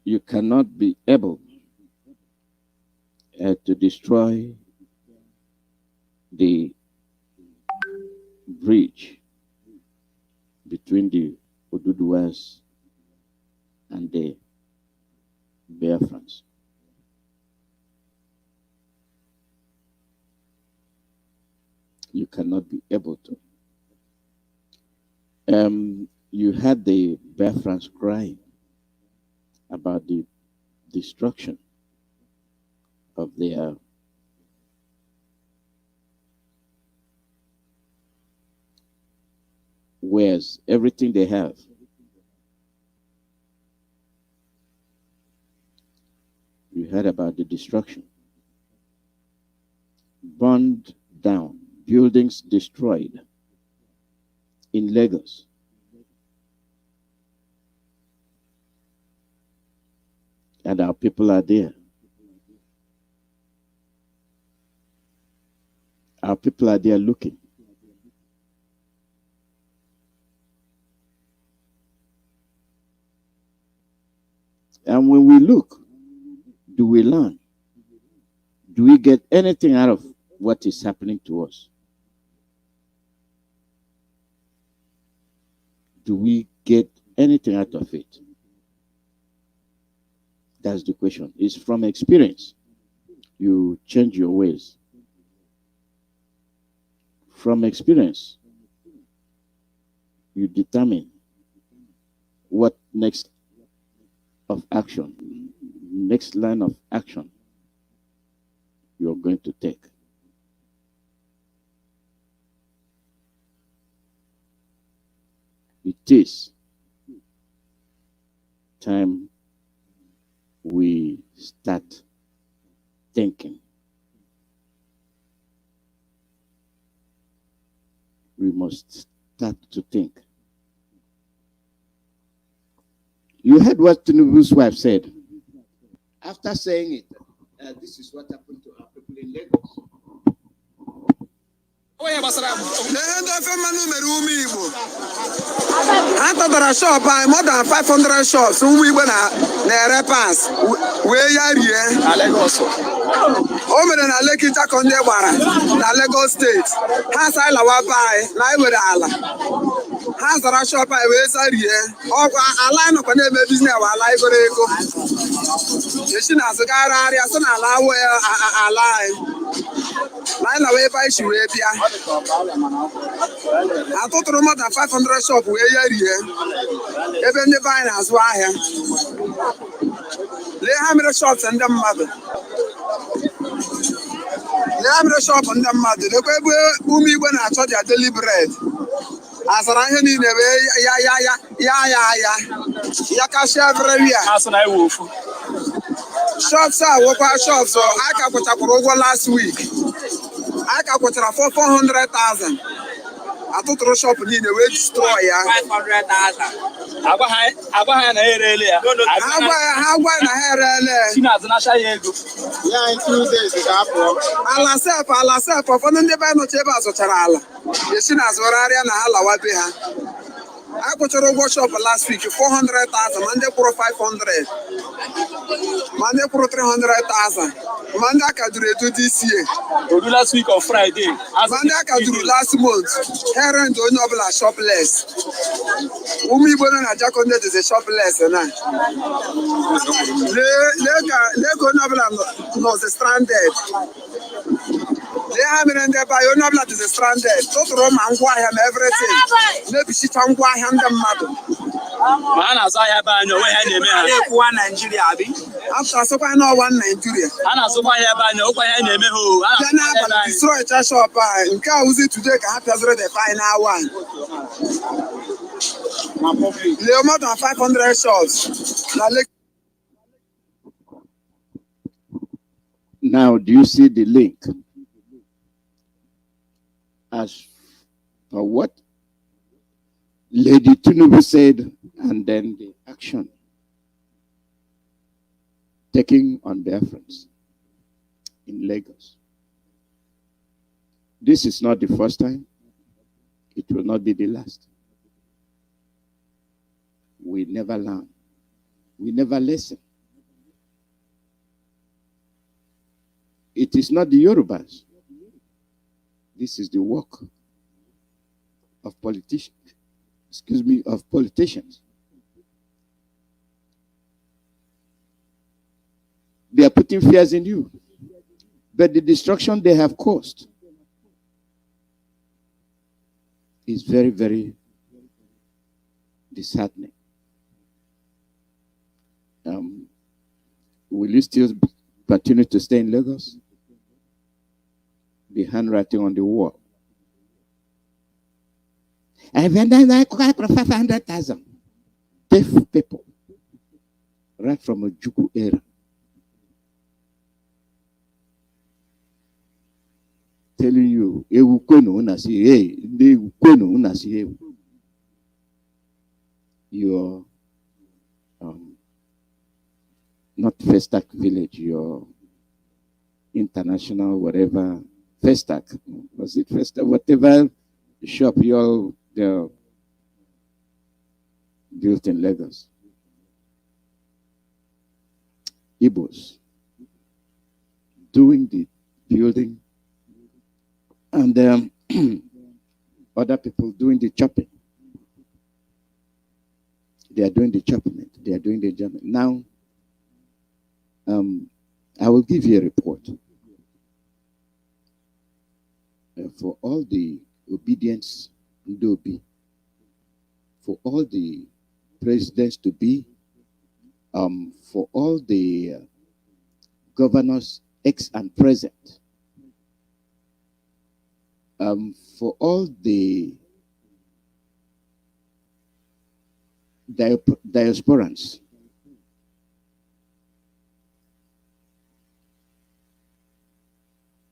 You cannot be able to destroy the bridge between the Oduduwas and the Biafrans. You cannot be able to. You had the Biafrans crying about the destruction of their wares, everything they have. You heard about the destruction. Burned down, buildings destroyed in Lagos. And our people are there. Our people are there looking. And when we look, do we learn? Do we get anything out of what is happening to us? Do we get anything out of it? That's the question. It's from experience. You change your ways. From experience, you determine what next line of action you're going to take. It is time we start thinking. We must start to think. You heard what Tinubu's wife said. After saying it, this is what happened to our people in Lagos. Ihe ndị ofe mmanụ mere ụmụ Igbo ha tọtara shop anyị more than 500 shops ụmụ Igbo na-ere pants wee ya rie o mere na Lekki Chako ndị gbara na Lagos steeti ha sa lawa be anyị na anyị were ala ha zara shop anyị wee zarie ọkwa ala anyị nọkwa na-eme biznes wa ala igoro ego esi na azụgharịarịa sị na ala awụ ala anyị na anyị lawa ebe anyị si wee bịa atụtụrụ mmadụ 500 shop wee ya rie ebe ndị be anyị na-azụ ahịa lee ha mere shops ndị mmadụ lee ha mere shop ndị mmadụ lekwa ebe ụmụ Igbo na-achọ dia daily bread azara ihe niile wee ya kashia everywhere shops a wụkwa shops a ka kwụchakwara ụgwọ last week a ka kwụchara 400,000 atụtụrụ shop niile wee destroy ya agwa ha na ha erele ya ha agwa na ha erele Chinazụnacha ya ego ala sef ụfọdụ ndị be nọchi ebe a zụchara ala esi na azụgharịa na ha lawa be ha a kwụchara ụgwọ shop last week 400,000 ma ndị kwụrụ 500 ma ndị kwụrụ 300,000 ma ndị aka duru edu DCA last week on Friday ma ndị aka duru last month herend onye ọbụla shopless ụmụ Igbo nọ na Jakonde dịzi shopless na lee ka onye ọbụla nọzi stranded lee ha mere ndị be anyị onye ọbụla dịzi stranded tụtụrụ ma ngwaahịa ma everything na-ebichicha ngwaahịa ndị mmadụ ma ha na-azụ ahịa be anyị onwe ha na-eme ha na-ekwuwa Naijiria abi asịkwa n'ọwa Naijiria ha na-azụkwa ahịa be anyị okwa ha na-eme ha bịa n'abalị destroy cha shop anyị nke a uzi today ka ha pịaziri the final one lee more than 500 shops na Lekki. Now, do you see the link? As for what Lady Tinubu said, and then the action taking on Biafrans in Lagos. This is not the first time. It will not be the last. We never learn. We never listen. It is not the Yorubas. This is the work of politicians. Excuse me, of politicians. They are putting fears in you. But the destruction they have caused is very, very disheartening. Will you still continue to stay in Lagos? The handwriting on the wall. And then I got 500,000 deaf people right from a Juku era. Telling you, you're not Festac village, you're international, whatever. Festac, was it Festac? Whatever shop you're built in Lagos. Igbos doing the building and other people doing the chopping. They are doing the chopping. They are doing the jamming. Now, I will give you a report. For all the obedience, Ndobi, for all the presidents to be, for all the governors, ex and present, for all the diasporans,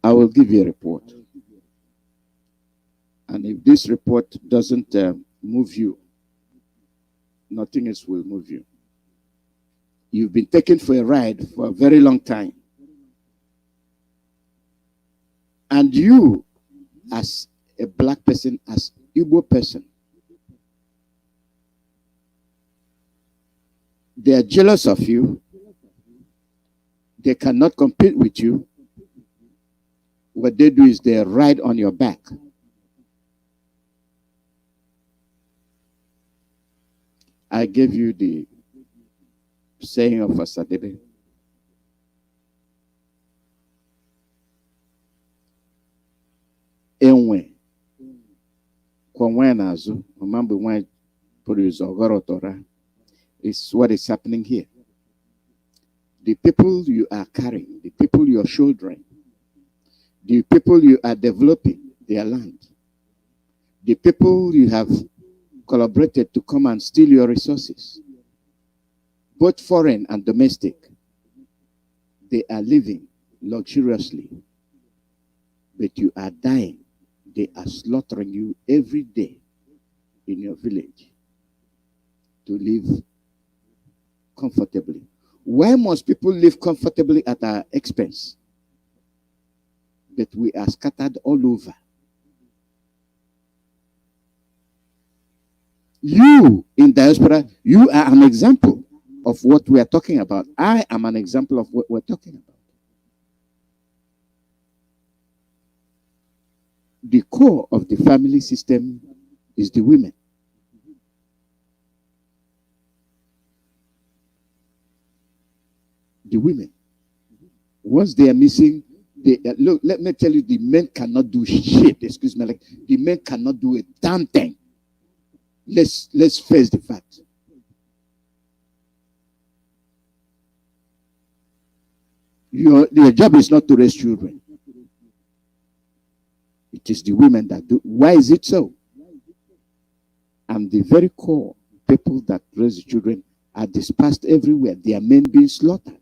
I will give you a report. And if this report doesn't move you, nothing else will move you. You've been taken for a ride for a very long time. And you, as a black person as Igbo person. They are jealous of you. They cannot compete with you. What they do is they ride on your back. I gave you the saying of Asadebe. Enwe Kwanwenazu, Mambu Wine produce Ogorotora, is what is happening here. The people you are carrying, the people you are shouldering, the people you are developing their land, the people you have collaborated to come and steal your resources, both foreign and domestic, they are living luxuriously, but you are dying. They are slaughtering you every day in your village to live comfortably. Why must people live comfortably at our expense? But we are scattered all over. You in diaspora, you are an example of what we are talking about. I am an example of what we're talking about. The core of the family system is the women. The women. Once they are missing, they look, let me tell you, the men cannot do shit. Excuse me, like the men cannot do a damn thing. Let's face the fact. Your job is not to raise children. It is the women that do. Why is it so? And the very core people that raise the children are dispersed everywhere. Their men being slaughtered.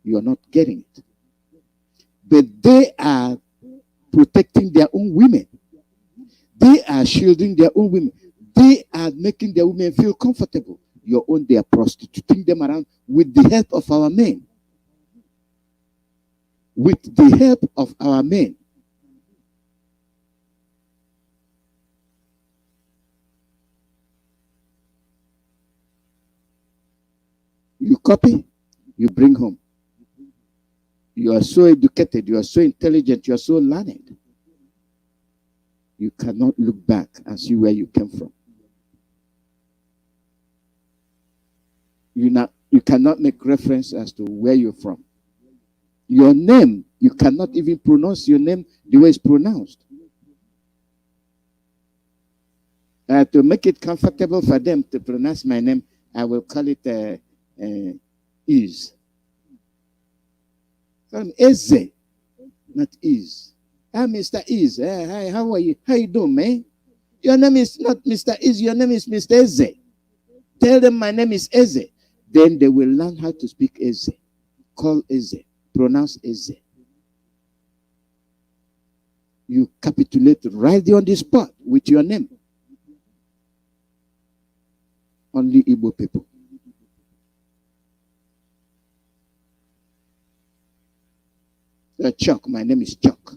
You are not getting it. But they are protecting their own women. They are shielding their own women. They are making their women feel comfortable. Your own, they are prostituting them around with the help of our men. With the help of our men. You copy, you bring home. You are so educated, you are so intelligent, you are so learned. You cannot look back and see where you came from. You cannot make reference as to where you're from. Your name, you cannot even pronounce your name the way it's pronounced. To make it comfortable for them to pronounce my name, I will call it is. Eze, not is. Mr. Is. Hi, how are you? How you doing, man? Your name is not Mr. Is, your name is Mr. Eze. Tell them my name is Eze. Then they will learn how to speak Eze. Call Eze. Pronounce Eze. You capitulate right there on the spot with your name. Only Igbo people. Chuck, my name is Chuck.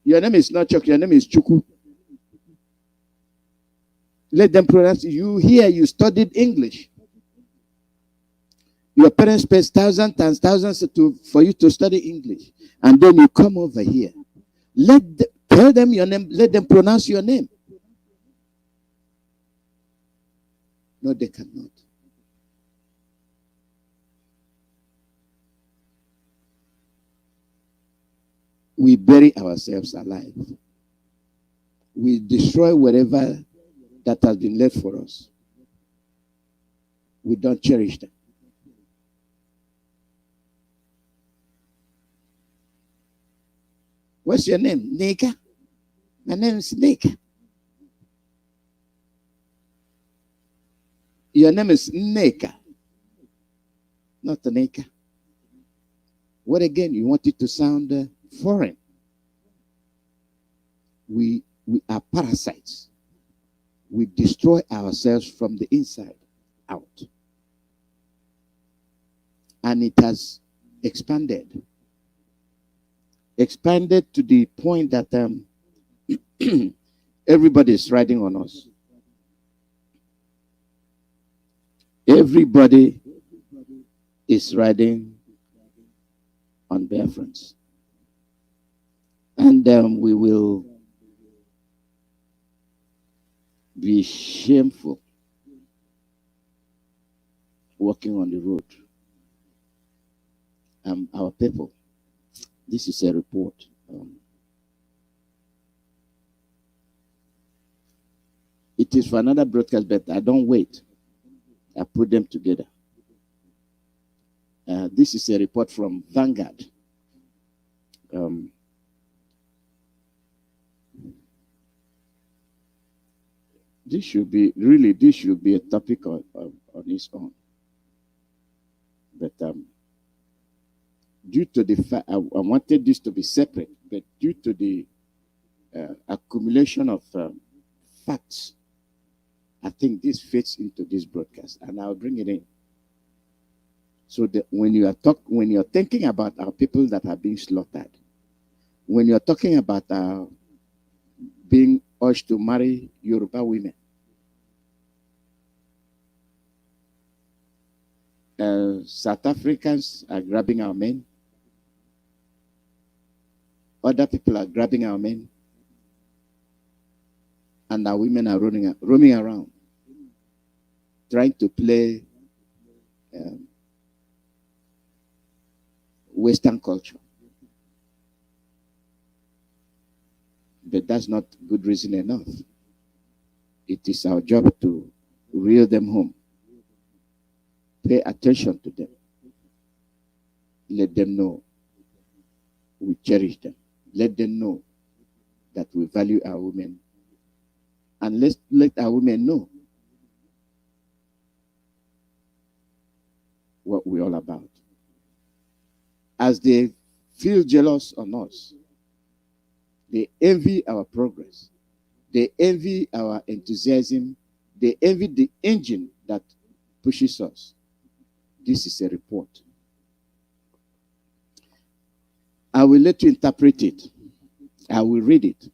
Your name is not Chuck, your name is Chuku. Let them pronounce you here, you studied English. Your parents paid thousands and thousands for you to study English. And then you come over here. Tell them your name, let them pronounce your name. No, they cannot. We bury ourselves alive. We destroy whatever that has been left for us. We don't cherish them. What's your name? Nika? My name is Nika. Your name is Nika. Not Nika. What again? You want it to sound foreign. We are parasites. We destroy ourselves from the inside out. And it has expanded. expanded to the point that everybody is riding on us. Everybody is riding on Biafrans. And we will be shameful walking on the road. Our people, this is a report. It is for another broadcast, but I don't wait. I put them together. This is a report from Vanguard. This should be a topic on its own. But due to the fact, I wanted this to be separate, but due to the accumulation of facts, I think this fits into this broadcast, and I'll bring it in. So that when you're thinking about our people that are being slaughtered, when you're talking about being urged to marry Yoruba women, South Africans are grabbing our men. Other people are grabbing our men. And our women are roaming around, trying to play Western culture. But that's not good reason enough. It is our job to reel them home. Pay attention to them. Let them know we cherish them. Let them know that we value our women. And let's let our women know what we're all about. As they feel jealous on us, they envy our progress. They envy our enthusiasm. They envy the engine that pushes us. This is a report. I will let you interpret it. I will read it.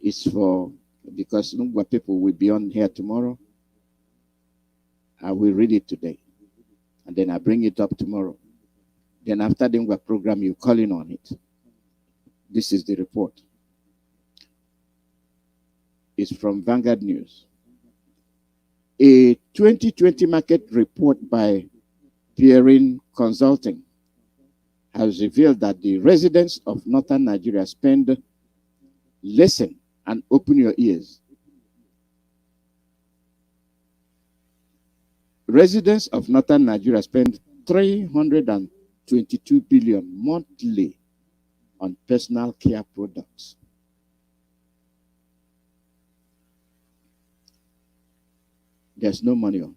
It's for, because Lungwa people will be on here tomorrow. I will read it today. And then I bring it up tomorrow. Then after the Lungwa program, you call in on it. This is the report. It's from Vanguard News. A 2020 market report by Peering Consulting has revealed that the residents of northern Nigeria spend, listen and open your ears. Residents of northern Nigeria spend 322 billion monthly on personal care products. There's no money on.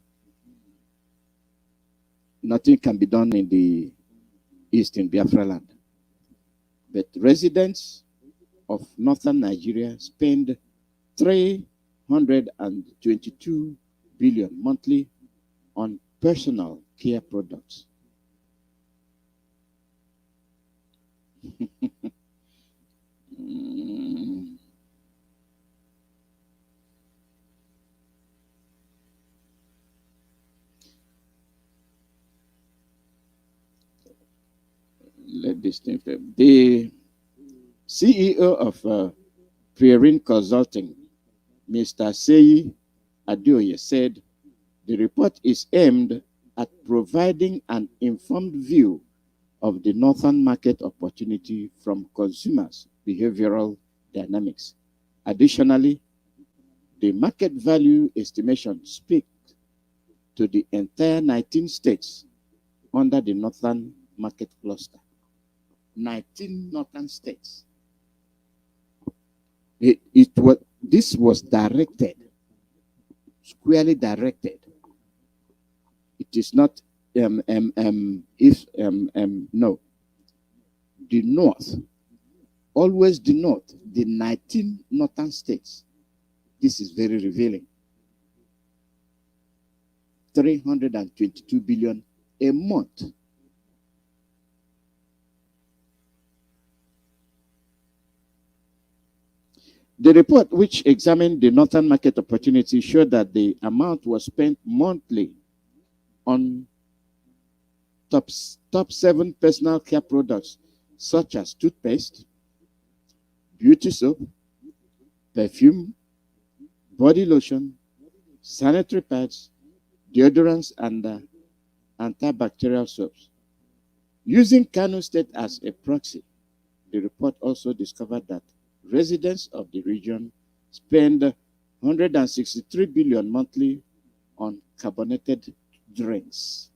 Nothing can be done in the eastern Biafra land. But residents of northern Nigeria spend 322 billion monthly on personal care products. Let this thing fail. The CEO of Peering Consulting, Mr. Seyi Adeoye, said the report is aimed at providing an informed view of the northern market opportunity from consumers' behavioral dynamics. Additionally, the market value estimation speaks to the entire 19 states under the northern market cluster. 19 northern states. This was directed, squarely directed. It is not no. The North, always the North, the 19 northern states. This is very revealing. 322 billion a month. The report, which examined the northern market opportunity, showed that the amount was spent monthly on top 7 personal care products such as toothpaste, beauty soap, perfume, body lotion, sanitary pads, deodorants, and antibacterial soaps. Using Kanu State as a proxy, the report also discovered that residents of the region spend 163 billion monthly on carbonated drinks.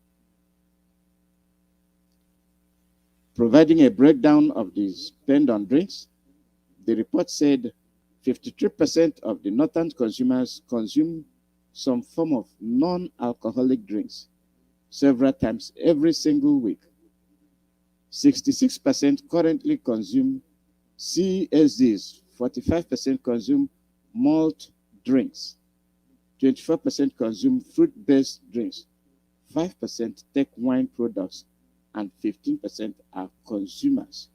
Providing a breakdown of the spend on drinks, the report said 53% of the northern consumers consume some form of non-alcoholic drinks several times every single week. 66% currently consume CSDs, 45% consume malt drinks, 24% consume fruit-based drinks, 5% take wine products, and 15% are consumers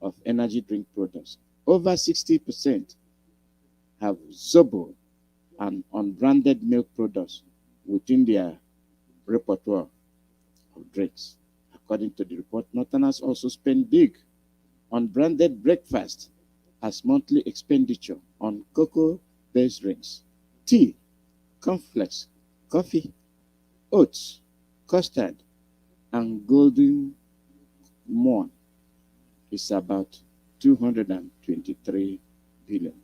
of energy drink products. Over 60% have Zobo and unbranded milk products within their repertoire of drinks. According to the report, Northerners also spend big on branded breakfast as monthly expenditure on cocoa-based drinks, tea, cornflakes, coffee, oats, custard, and golden morn is about 223 billion.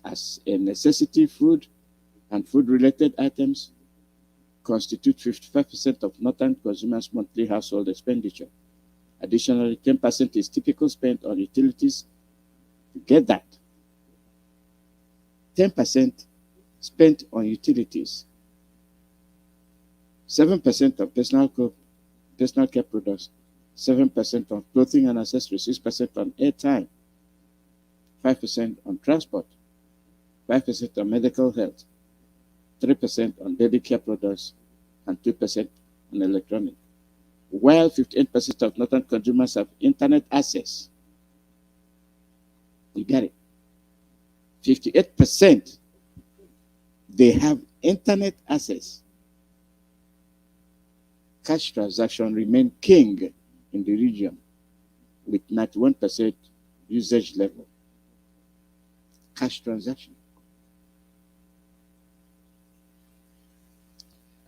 As a necessity, food and food-related items constitute 55% of northern consumers' monthly household expenditure. Additionally, 10% is typical spent on utilities. To get that, 10% spent on utilities, 7% on personal care products, 7% on clothing and accessories, 6% on airtime, 5% on transport, 5% on medical health, 3% on baby care products, and 2% on electronics. While 58% of northern consumers have internet access. You get it? 58%, they have internet access. Cash transaction remain king in the region with 91% usage level. Cash transaction.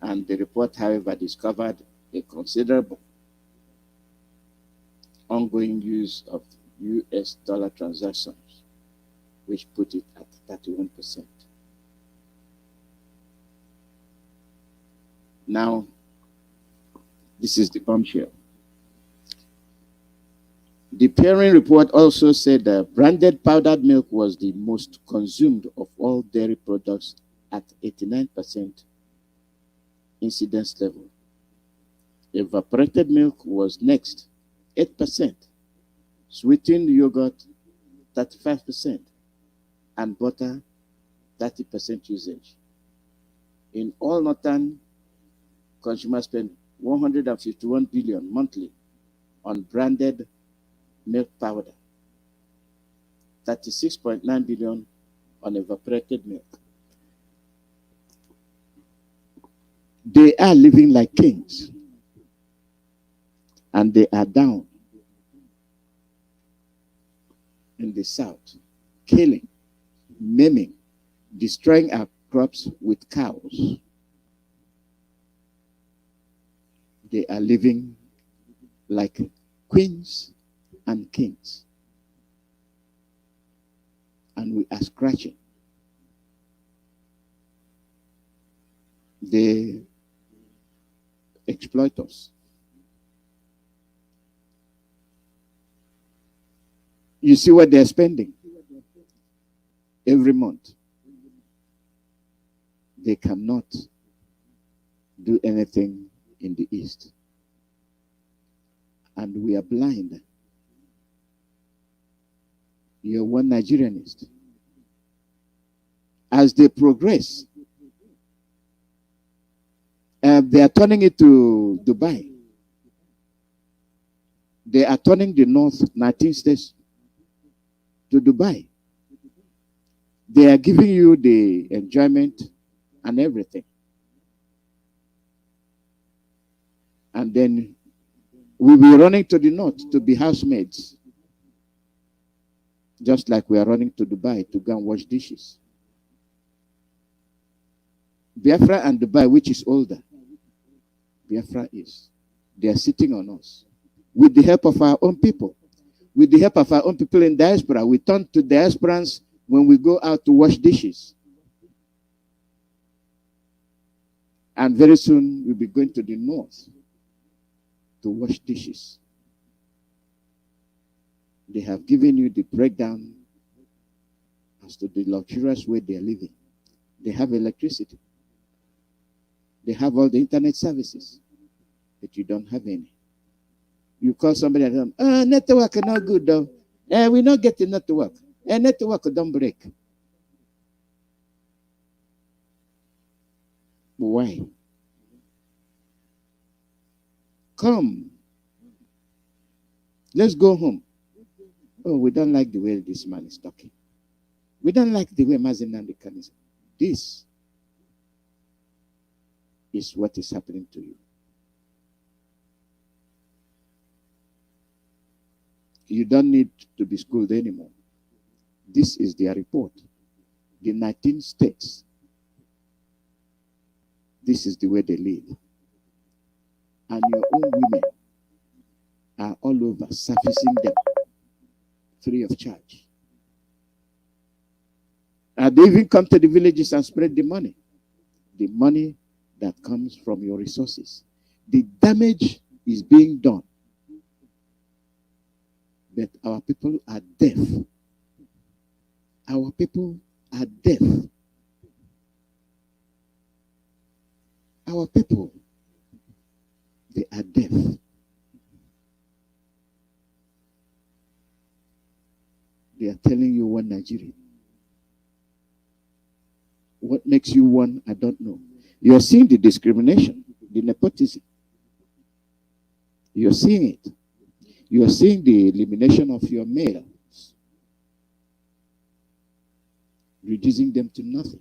And the report, however, discovered a considerable ongoing use of US dollar transactions, which put it at 31%. Now, this is the bombshell. The peering report also said that branded powdered milk was the most consumed of all dairy products at 89% incidence level. Evaporated milk was next, 8%. Sweetened yogurt, 35%. And butter, 30% usage. In all northern, consumers spend 151 billion monthly on branded milk powder, 36.9 billion on evaporated milk. They are living like kings, and they are down in the south, killing, maiming, destroying our crops with cows. They are living like queens and kings, and we are scratching. They exploit us. You see what they're spending every month. They cannot do anything in the East. And we are blind. You're one Nigerianist. As they progress, They are turning it to Dubai. They are turning the North 19 states to Dubai. They are giving you the enjoyment and everything. And then we'll be running to the North to be housemates. Just like we are running to Dubai to go and wash dishes. Biafra and Dubai, which is older? Biafra is. They are sitting on us. With the help of our own people. With the help of our own people in diaspora. We turn to diasporans when we go out to wash dishes. And very soon we'll be going to the North to wash dishes. They have given you the breakdown as to the luxurious way they are living. They have electricity. They have all the internet services, but you don't have any. You call somebody at home, network is not good though. We're not getting network. Network don't break. Why? Come. Let's go home. Oh, we don't like the way this man is talking. We don't like the way Mazi Iyke is. This is what is happening to you. You don't need to be schooled anymore. This is their report. The 19 states. This is the way they live. And your own women are all over surfacing them free of charge. And they even come to the villages and spread the money. The money that comes from your resources. The damage is being done. But our people are deaf. Our people are deaf. Our people, they are deaf. They are telling you one Nigeria. What makes you one, I don't know. You're seeing the discrimination, the nepotism. You're seeing it. You're seeing the elimination of your males, reducing them to nothing.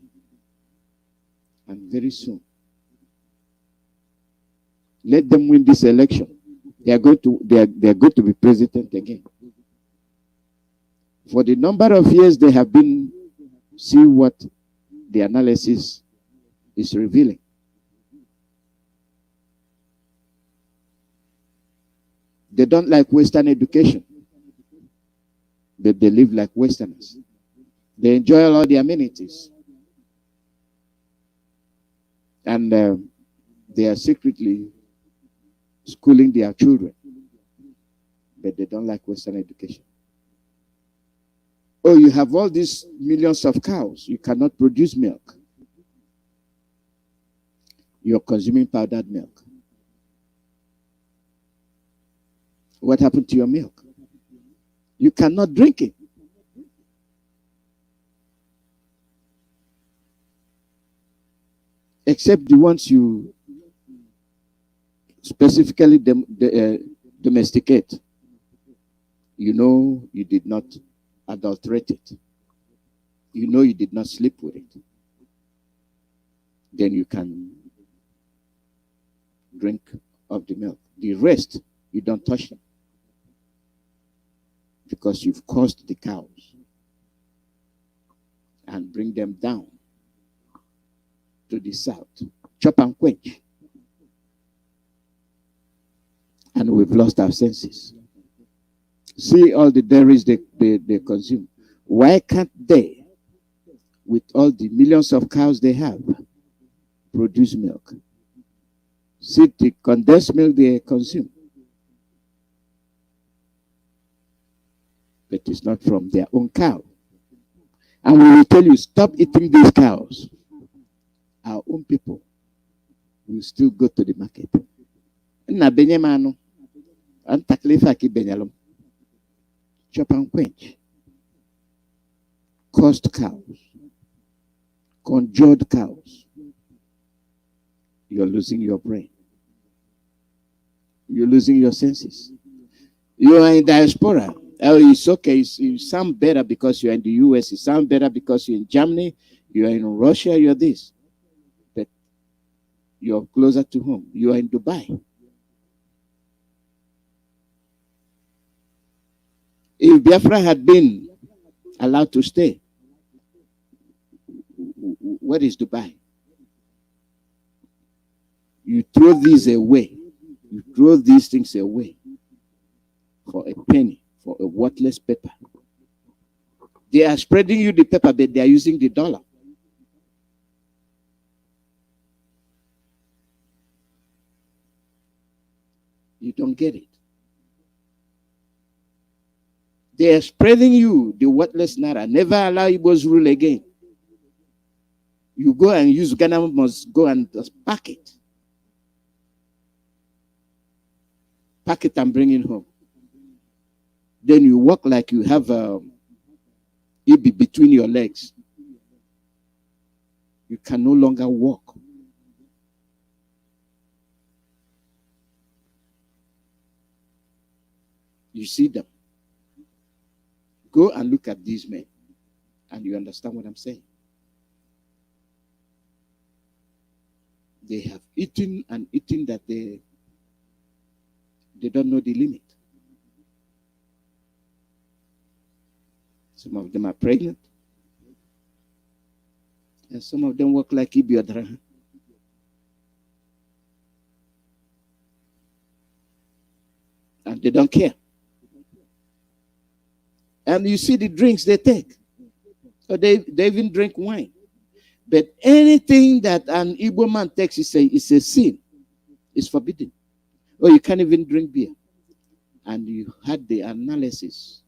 And very soon, let them win this election. They are going to be president again. For the number of years they have been, see what the analysis is revealing. They don't like Western education, but they live like Westerners. They enjoy all the amenities. And they are secretly schooling their children, but they don't like Western education. Oh, you have all these millions of cows. You cannot produce milk. You're consuming powdered milk. What happened to your milk? You cannot drink it. Except the ones you specifically domesticate. You know you did not adulterate it. You know you did not sleep with it. Then you can drink of the milk. The rest, you don't touch them. Because you've caused the cows and bring them down to the south. Chop and quench. And we've lost our senses. See all the dairies they consume. Why can't they, with all the millions of cows they have, produce milk? See the condensed milk they consume. But it's not from their own cow. And we will tell you, stop eating these cows. Our own people will still go to the market. Chop and quench. Cursed cows. Conjured cows. you're losing your brain. You're losing your senses. You are in diaspora. Oh, it's okay. You sound better because you're in the US. You sound better because you're in Germany. You're in Russia. You're this. But you're closer to home. You are in Dubai. If Biafra had been allowed to stay, what is Dubai? You throw these away. You throw these things away for a penny, for a worthless paper. They are spreading you the paper, but they are using the dollar. You don't get it. They are spreading you the worthless naira. Never allow Igbos rule again. You go and use Ghana, must go and just pack it. Pack it and bring it home. Then you walk like you have EB between your legs. You can no longer walk. You see them. Go and look at these men, and you understand what I'm saying. They have eaten and eaten that they don't know the limit. Some of them are pregnant, and some of them work like Ibiodra. And they don't care. And you see the drinks they take. So they even drink wine. But anything that an Igbo man takes is a sin. It's forbidden. Or you can't even drink beer. And you had the analysis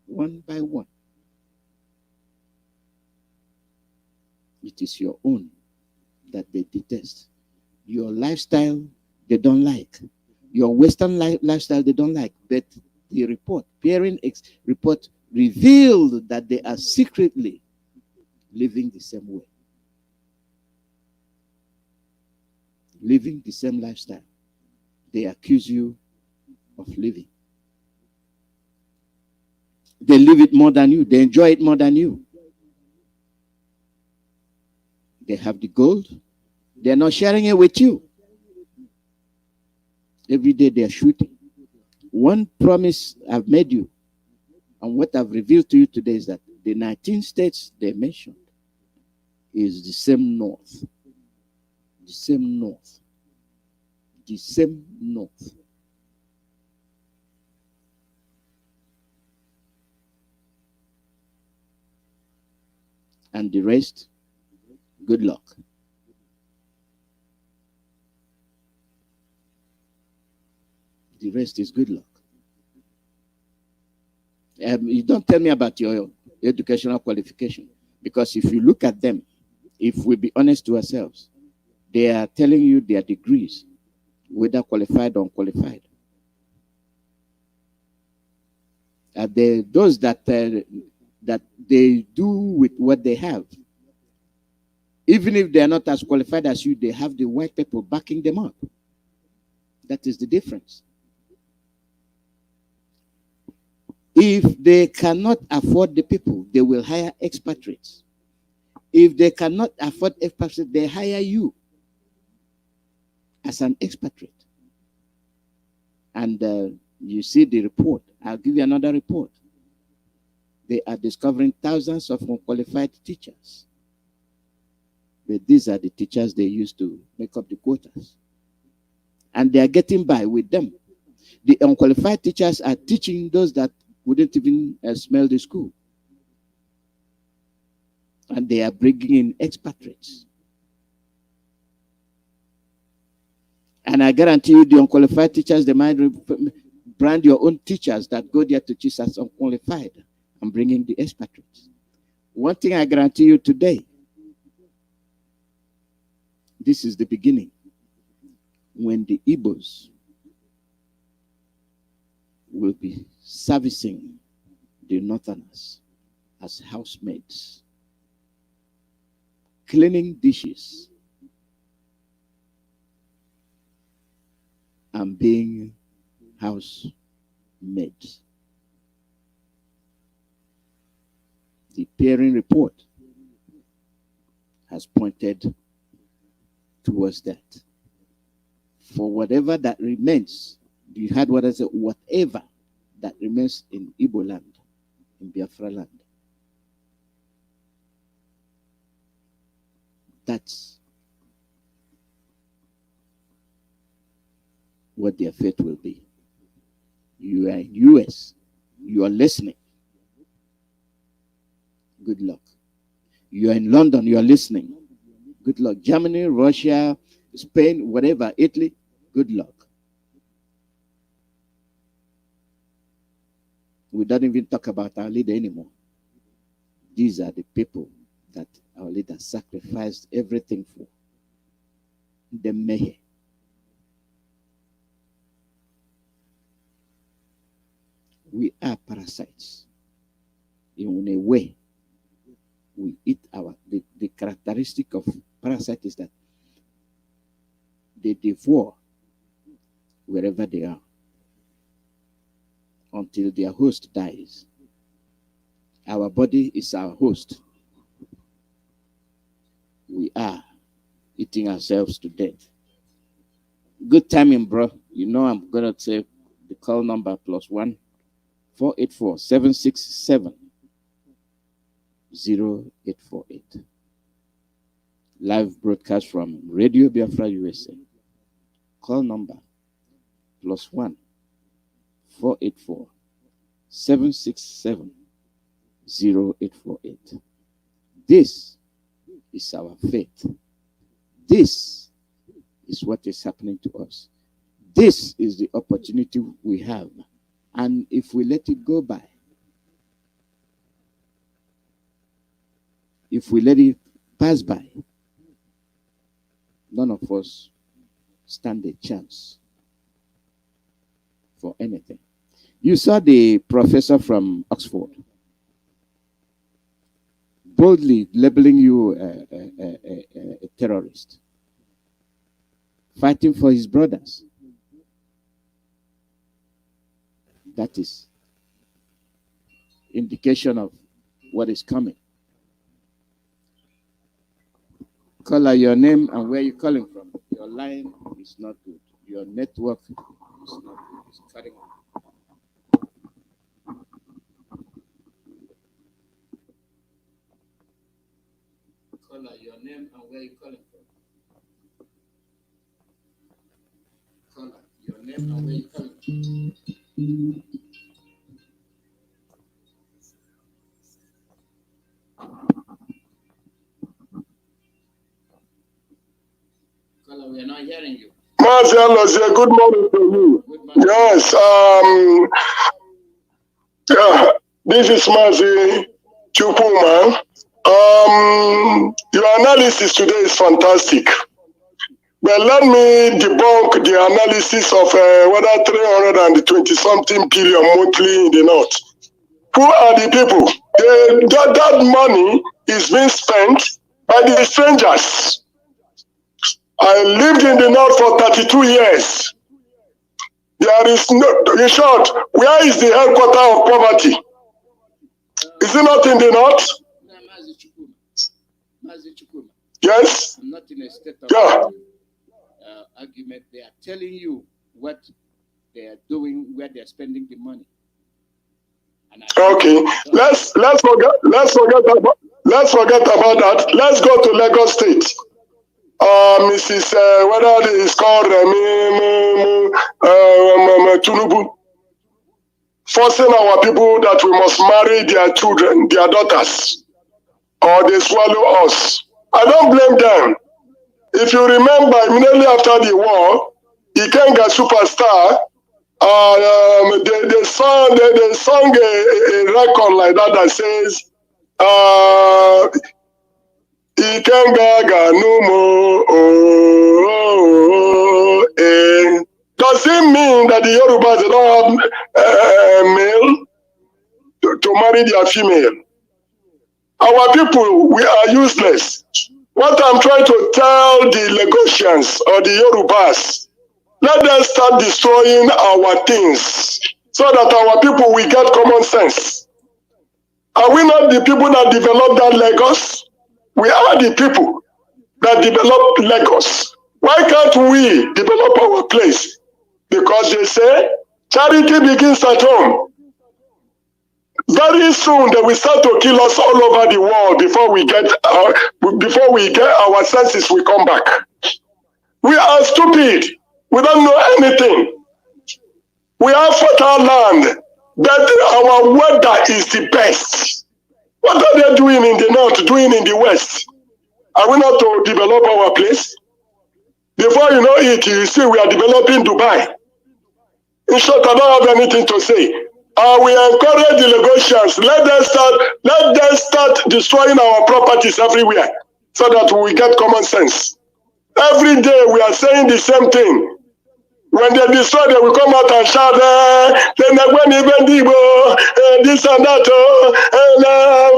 one by one. It is your own that they detest. Your lifestyle, they don't like. Your Western lifestyle, they don't like. But the report, report revealed that they are secretly living the same way. Living the same lifestyle. They accuse you of living. They live it more than you. They enjoy it more than you. They have the gold. They're not sharing it with you. Every day they are shooting. One promise I've made you, and what I've revealed to you today, is that the 19 states they mentioned is the same north. The same north. The same north. And the rest, good luck. The rest is good luck. You don't tell me about your educational qualification, because if you look at them, if we be honest to ourselves, they are telling you their degrees, whether qualified or unqualified. Those that they do with what they have, even if they are not as qualified as you, they have the white people backing them up. That is the difference. If they cannot afford the people, they will hire expatriates. If they cannot afford expatriates, they hire you as an expatriate. And you see the report. I'll give you another report. They are discovering thousands of unqualified teachers. But these are the teachers they use to make up the quotas. And they are getting by with them. The unqualified teachers are teaching those that wouldn't even smell the school. And they are bringing in expatriates. And I guarantee you, the unqualified teachers, they might brand your own teachers that go there to teach as unqualified and bring in the expatriates. One thing I guarantee you today, this is the beginning. When the Igbos will be servicing the Northerners as housemaids, cleaning dishes, and being housemates. The peering report has pointed towards that. For whatever that remains, you heard what I said, whatever that remains in Igbo land, in Biafra land, that's what their fate will be. You are in US, you are listening. Good luck. You are in London, you are listening. Good luck. Germany, Russia, Spain, whatever, Italy, good luck. We don't even talk about our leader anymore. These are the people that our leader sacrificed everything for. The mehe. We are parasites. In a way, we eat the characteristic of parasite is that they devour wherever they are until their host dies. Our body is our host. We are eating ourselves to death. Good timing, bro. You know I'm going to say the call number +1 484 767 0848. Live broadcast from Radio Biafra USA. Call number +1 484 767 0848. This is our fate. This is what is happening to us. This is the opportunity we have. And if we let it go by, if we let it pass by, none of us stand a chance for anything. You saw the professor from Oxford boldly labeling you a terrorist, fighting for his brothers. That is indication of what is coming. Caller, your name and where you're calling from. Your line is not good. Your network is not good. It's cutting off. Caller, your name and where you're calling from. Caller, your name and where you're calling from. Caller, we are not hearing you. Mazi Iyke, good morning to you. Yes, this is Mazi Chukuma. Your analysis today is fantastic. But let me debunk the analysis of whether 320-something billion monthly in the north. Who are the people? That money is being spent by the strangers. I lived in the north for 32 years. There is no, in short, where is the headquarters of poverty? Is it not in the north? Yes? I'm not in a state of argument. They are telling you what they are doing, where they are spending the money. Okay, let's forget about that. Let's go to Lagos State. Mrs. Whether it is called Tunubu, forcing our people that we must marry their children, their daughters, or they swallow us. I don't blame them. If you remember, immediately after the war, Ikenga superstar, they sung a record like that says, Ikenga Ganumo. Does it mean that the Yorubas they don't have male to marry their female? Our people, we are useless. What I'm trying to tell the Lagosians or the Yorubas, Let them start destroying our things so that our people will get common sense. Are we not the people that developed that Lagos? We are the people that developed Lagos. Why can't we develop our place? Because they say charity begins at home. Very soon they will start to kill us all over the world before we get our senses will come back. We are stupid. We don't know anything. We have fertile land, but our weather is the best. What are they doing in the north, doing in the west? Are we not to develop our place? Before you know it, you see we are developing Dubai. In short, I don't have anything to say. We encourage the Lagosians. Let them start destroying our properties everywhere so that we get common sense. Every day we are saying the same thing. When they destroy, they will come out and shout, this and that,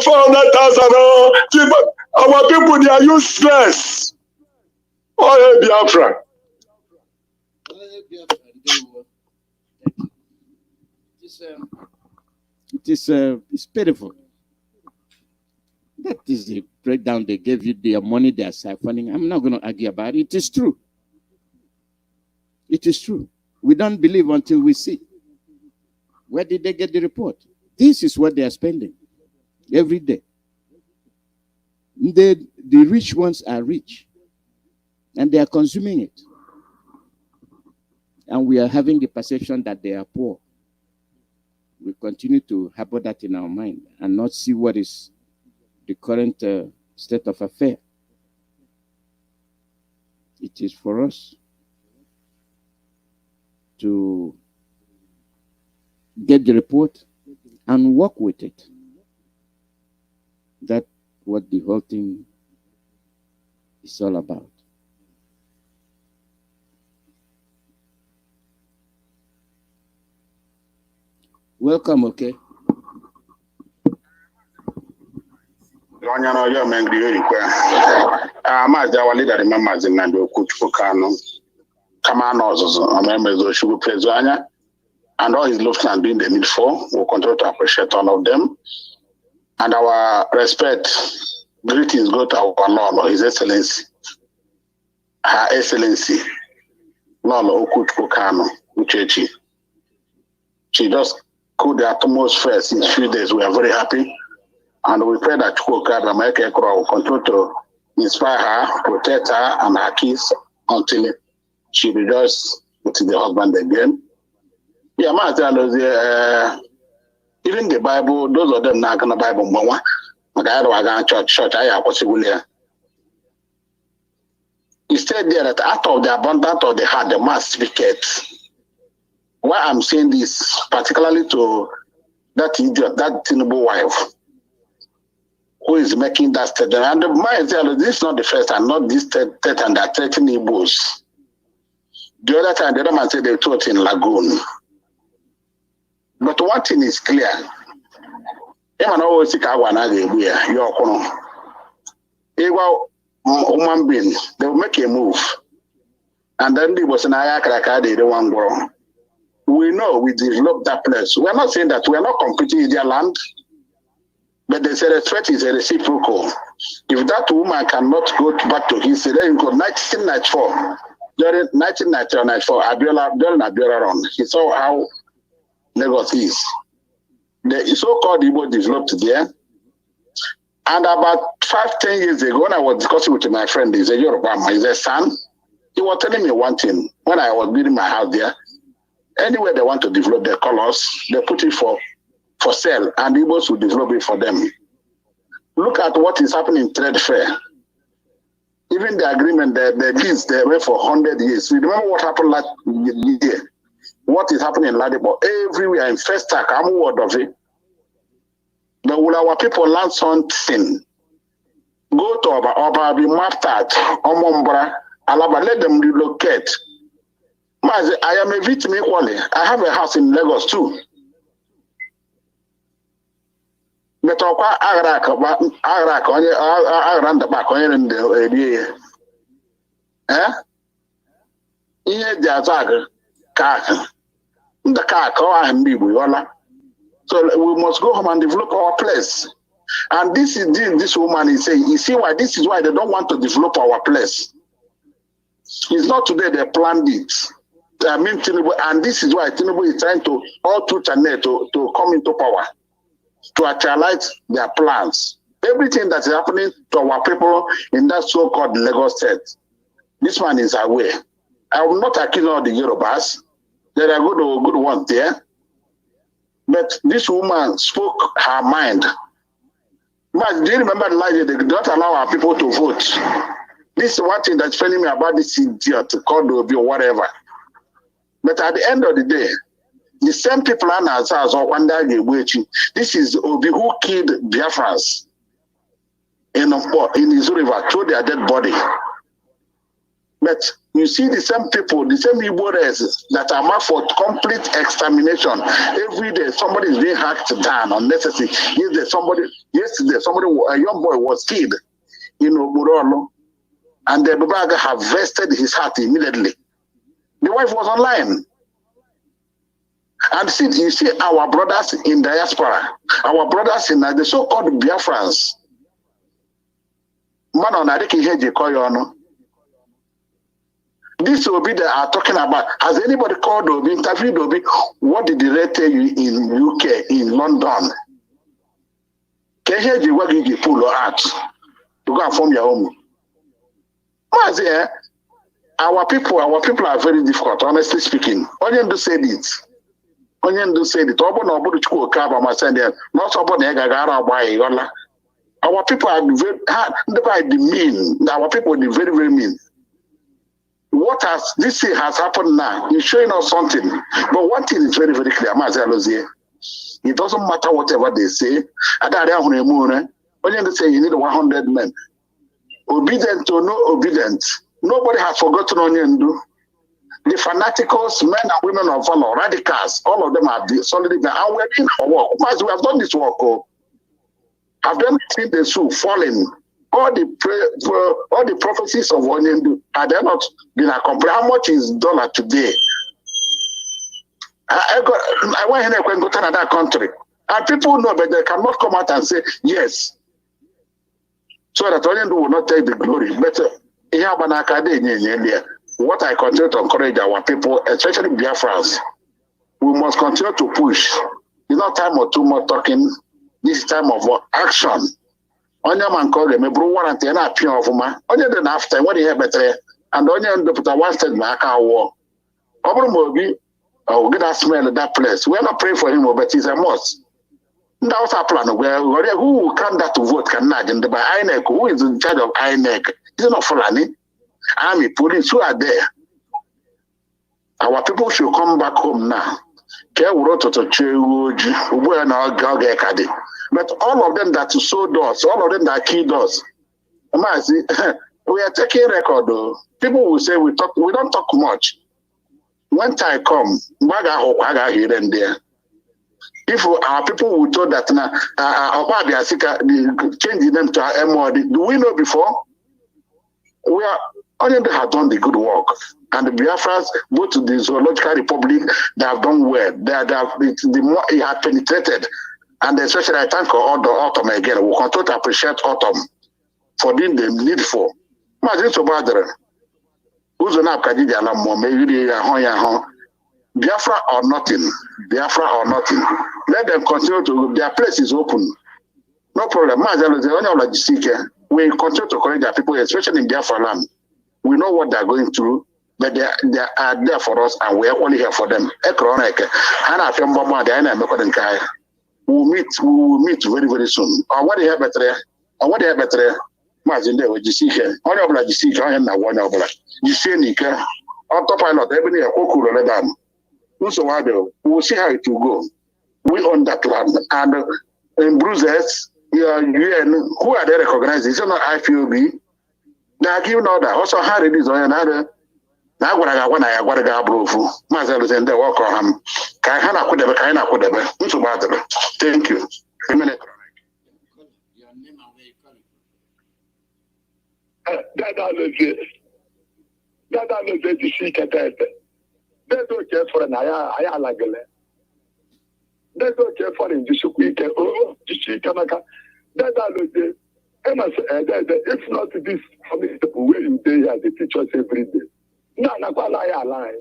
400,000. Our people, they are useless. Oh, hey, Biafra. It's pitiful. That is the breakdown they gave you, their money they are siphoning. I'm not going to argue about it. It is true. It is true. We don't believe until we see. Where did they get the report? This is what they are spending every day. The rich ones are rich, and they are consuming it. And we are having the perception that they are poor. We continue to harbor that in our mind and not see what is the current state of affairs. It is for us to get the report and work with it. That's what the whole thing is all about. Welcome, okay? Mazi, our leader, Mazi Nnamdi, Kanu, Kamano, and all his lieutenants doing the needful. We'll continue to appreciate all of them. And our respect, greetings go to our Lord, His Excellency, Her Excellency, Lord Kanu, Uchechi. She just cooled the atmosphere since few days. We are very happy. And we pray that Chukwu will continue to inspire her, protect her and her kids until she rejoices with the husband again. Yeah, even the Bible, those of them not gonna Bible more. Church, I possible here. He said there that out of the abundance of the heart, the mouth speaketh. Why I'm saying this, particularly to that idiot, that Tinubu wife, who is making that statement. And the mind, this is not the first time, not this third and they're threatening Igbos. The other time, the other man said they taught in Lagoon. But one thing is clear. Human being, they will make a move. And then there was an ayaka, they don't want to grow. We know we developed that place. We are not saying that we are not competing in their land, but they say the threat is a reciprocal. If that woman cannot go back to his, then in 1994, during 1994, Abiola run, he saw how Lagos is. The so-called Igbo developed there. And about 5-10 years ago, when I was discussing with my friend, he's a Yoruba, he's a son, he was telling me one thing. When I was building my house there, anywhere they want to develop their colors, they put it for sale, and Igbos will develop it for them. Look at what is happening in trade fair. Even the agreement, the lease, they went for 100 years. We remember what happened last year. What is happening in Ladipo? Everywhere in Festac, I'm word of it. But will our people learn something? Go to Oba, be mapped at Omombra, Alaba, let them relocate. Mazi, I am a victim equally. I have a house in Lagos too. But Agrak, onye the back, onye in the ihe dị azụ agụ ka ndị ka akọ ndị Igbo yola. So we must go home and develop our place. And this woman is saying, you see why this is why they don't want to develop our place. It's not today they planned it. I mean, Tinubu, and this is why Tinubu is trying to all through Channel to come into power, to actualize their plans. Everything that is happening to our people in that so-called Lagos state, this man is aware. I will not accuse all the Yorubas. There are good ones there. But this woman spoke her mind. But do you remember the lie? They don't allow our people to vote. This is one thing that's telling me about this idiot called Obi or whatever. But at the end of the day, the same people are as this is Obi who killed Biafrans in his river, through their dead body. But you see the same people, the same Igbo races that are marked for complete extermination. Every day somebody is being hacked down unnecessarily. Yesterday somebody, a young boy was killed in Oburolo, and the Babaga have vested his heart immediately. The wife was online. And see, you see our brothers in diaspora, our brothers in the so-called Biafrans. Man on Adiki Heji Koyono. This Obi they are talking about. Has anybody called Obi, interviewed Obi? What did they tell you in UK, in London? Can you hear what you pull out to go and form your own? Mazi, our people are very difficult, honestly speaking. Onyen do said it. Onyen do said it. Obo no obo chukwu okaba ma send them. Not obo na egagara agba yola. Our people are very mean. Our people are very, very mean. What has this thing has happened now? It's showing us something. But one thing is very, very clear. It doesn't matter whatever they say. Only they say you need 100 men. Obedient or no obedient. Nobody has forgotten Onyendu. The fanaticals, men and women of valor, radicals, all of them are solidly there. And we're in our work. Because we have done this work. I've done seen the Sioux falling. All the prophecies of Onyendu, are they not been accomplished? How much is dollar today? I went here and go to another country. And people know, but they cannot come out and say, yes. So that Onyendu will not take the glory. But what I continue to encourage our people, especially Biafrans, we must continue to push. It's not time or too much talking. This is time of action. Onye man called them a bro warrant and a pure of ma. Onye then after what he had better and onye put a one state back our war. Obermobi, oh, get us smell that place. We're not praying for him, but he's a must. That was our plan. Who can that to vote can not and by INEC, who is in charge of INEC? It's not Fulani. Army, police who are there. Our people should come back home now. But all of them that sold us, all of them that killed us, we are taking record though. People will say we don't talk much. When time comes, here and there. If our people will told that now changing them to MOD, do we know before? We are only they have done the good work. And the Biafrans, both to the Zoological Republic, they have done well. It has penetrated. And especially I thank all the Autumn again. We continue to appreciate Autumn for doing the needful. Imagine so bad. Who's an Abkadija Lamo, maybe Biafra or nothing. Biafra or nothing. Let them continue to, their place is open. No problem. We continue to correct their people, especially in Biafra land. We know what they're going through, but they are there for us and we're only here for them. We'll meet very, very soon. What they have better? Imagine they will just see here. One of the see and one of the you see Nika autopilot every year. We'll see how it will go. We own that land and in Bruises, UN, who are they recognized? It's not IPOB. They are giving order. Also, how it is on another. Now, what I want to go through, Mazel and the work on him. Thank you. A minute. That I know the seek at that. There's no care for an aya lagale. There's no care for in the week. Oh, the Shikamaka. That I know the if not this way you day as the teachers every day. No, lie.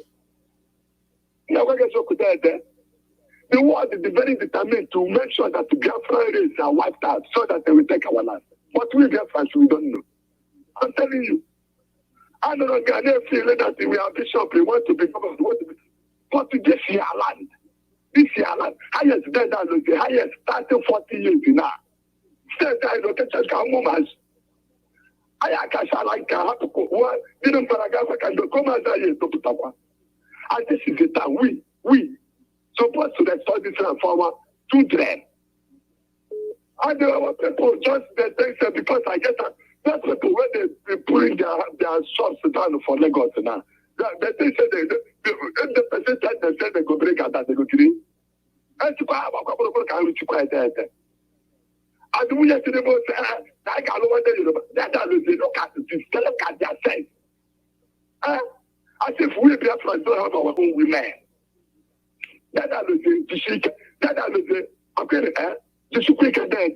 Now, the world is very determined to make sure that the Biafran race are wiped out so that they will take our land. But we Biafrans, we don't know. I'm telling you. I don't know, Ghanaian feeling that we are bishop, we want to be government, but this year land, highest dead than the highest 30, 40 years now. Still, I don't catch us, I like to have to go. What didn't paragraph can do come as I used to put up. And this is the time we supposed to restore this land for our children. And our people just they say because I get that people when they putting their shops down for Lagos now. They say if the person said they say they go break out that they go kill. And to have a couple of people can reach quite there. And we have to know that I can't know that look at this, look at their sense. As if we Biafrans don't have our own women. That I was to seek, that I was okay, the Supreme Cadet,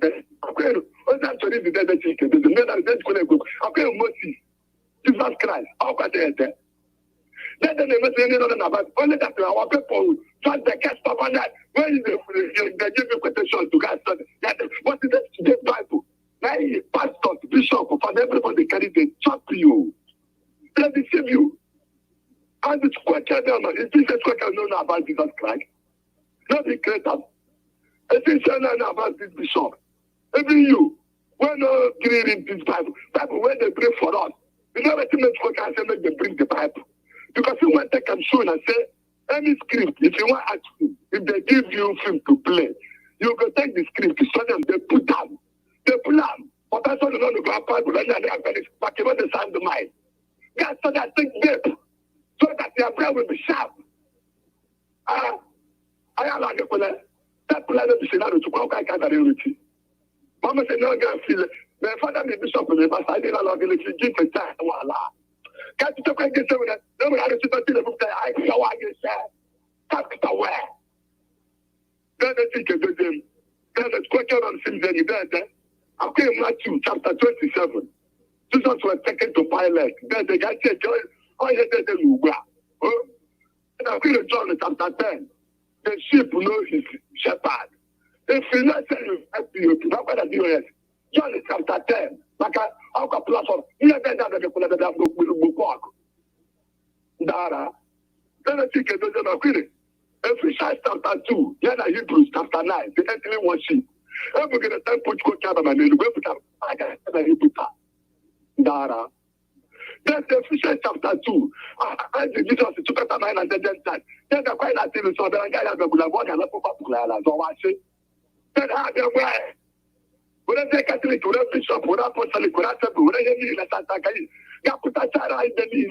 okay, what's that to the dead chicken, the men are dead going to go, okay, Moses, Jesus Christ, how about that? Then they never say anything about only that our people just the cast of that when they give you quotation to guys. What is the Bible? Now, pastors, bishop, for everybody carry the talk to you. They deceive you. And it's quite them. If this is what I know about Jesus Christ, not the creator. If this is know about this bishop, even you, we're not reading this Bible. Bible, when they pray for us, you know what I say, make them bring the Bible. Because you want to come soon and say, any script, if you want to ask them, if they give you film to play, you can take the script, so them, they put them. But that's all you know, the Bible, and they are very, but you want to sound the mind. God, so that thing deep, so that their brain will be sharp. I am like a plan. That plan is to go back and reach. Mama said, no, girl, feel it. My father may be something, but I didn't allow him to give a time. Can't you talk like this? No, I don't see the book that I saw. I get that. Talk to where? Then I think of them. Then the question on things that you did. Okay, Matthew chapter 27. Jesus was taken to Pilate. Then the guy said, oh, yeah, then you go. And I feel John chapter 10. The sheep know his shepherd. If you not say you have to, not better do it. John chapter 10. Like a platform. You have the book. Dara. Then I think it doesn't agree. Ephesians chapter 2. Then Hebrews chapter 9. The earthly worship. I'm going to tell put Kokaba and go put up. I got to put up. Dara. Then the Ephesians chapter 2. And Jesus took up a man and the time. Then the quite not even so that I got a good one and a popular. So I say. Then how they were. When they Catholic, when they bishop, when they apostolic, when they temple, when they need a Santa Cain, you put a child in the knee.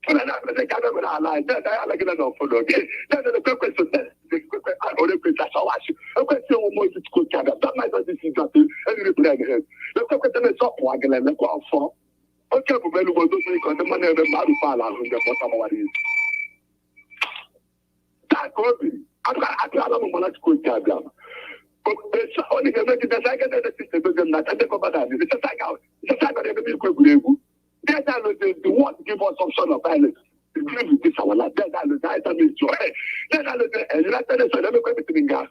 When I have the camera with our life, then I like it for the game. Then the question is, I only put that so much. A question almost is good. That might not be something, and you play ahead. The question is up for again and go out for. Okay, but when you go to the money of the Marupala from the bottom of it. That could be. I don't want to go to but it's only the second system that I never got. It's a cycle. It's a cycle. That's the one give us some sort of violence. Give this our life. That's the joy. That's the let me go to the gas.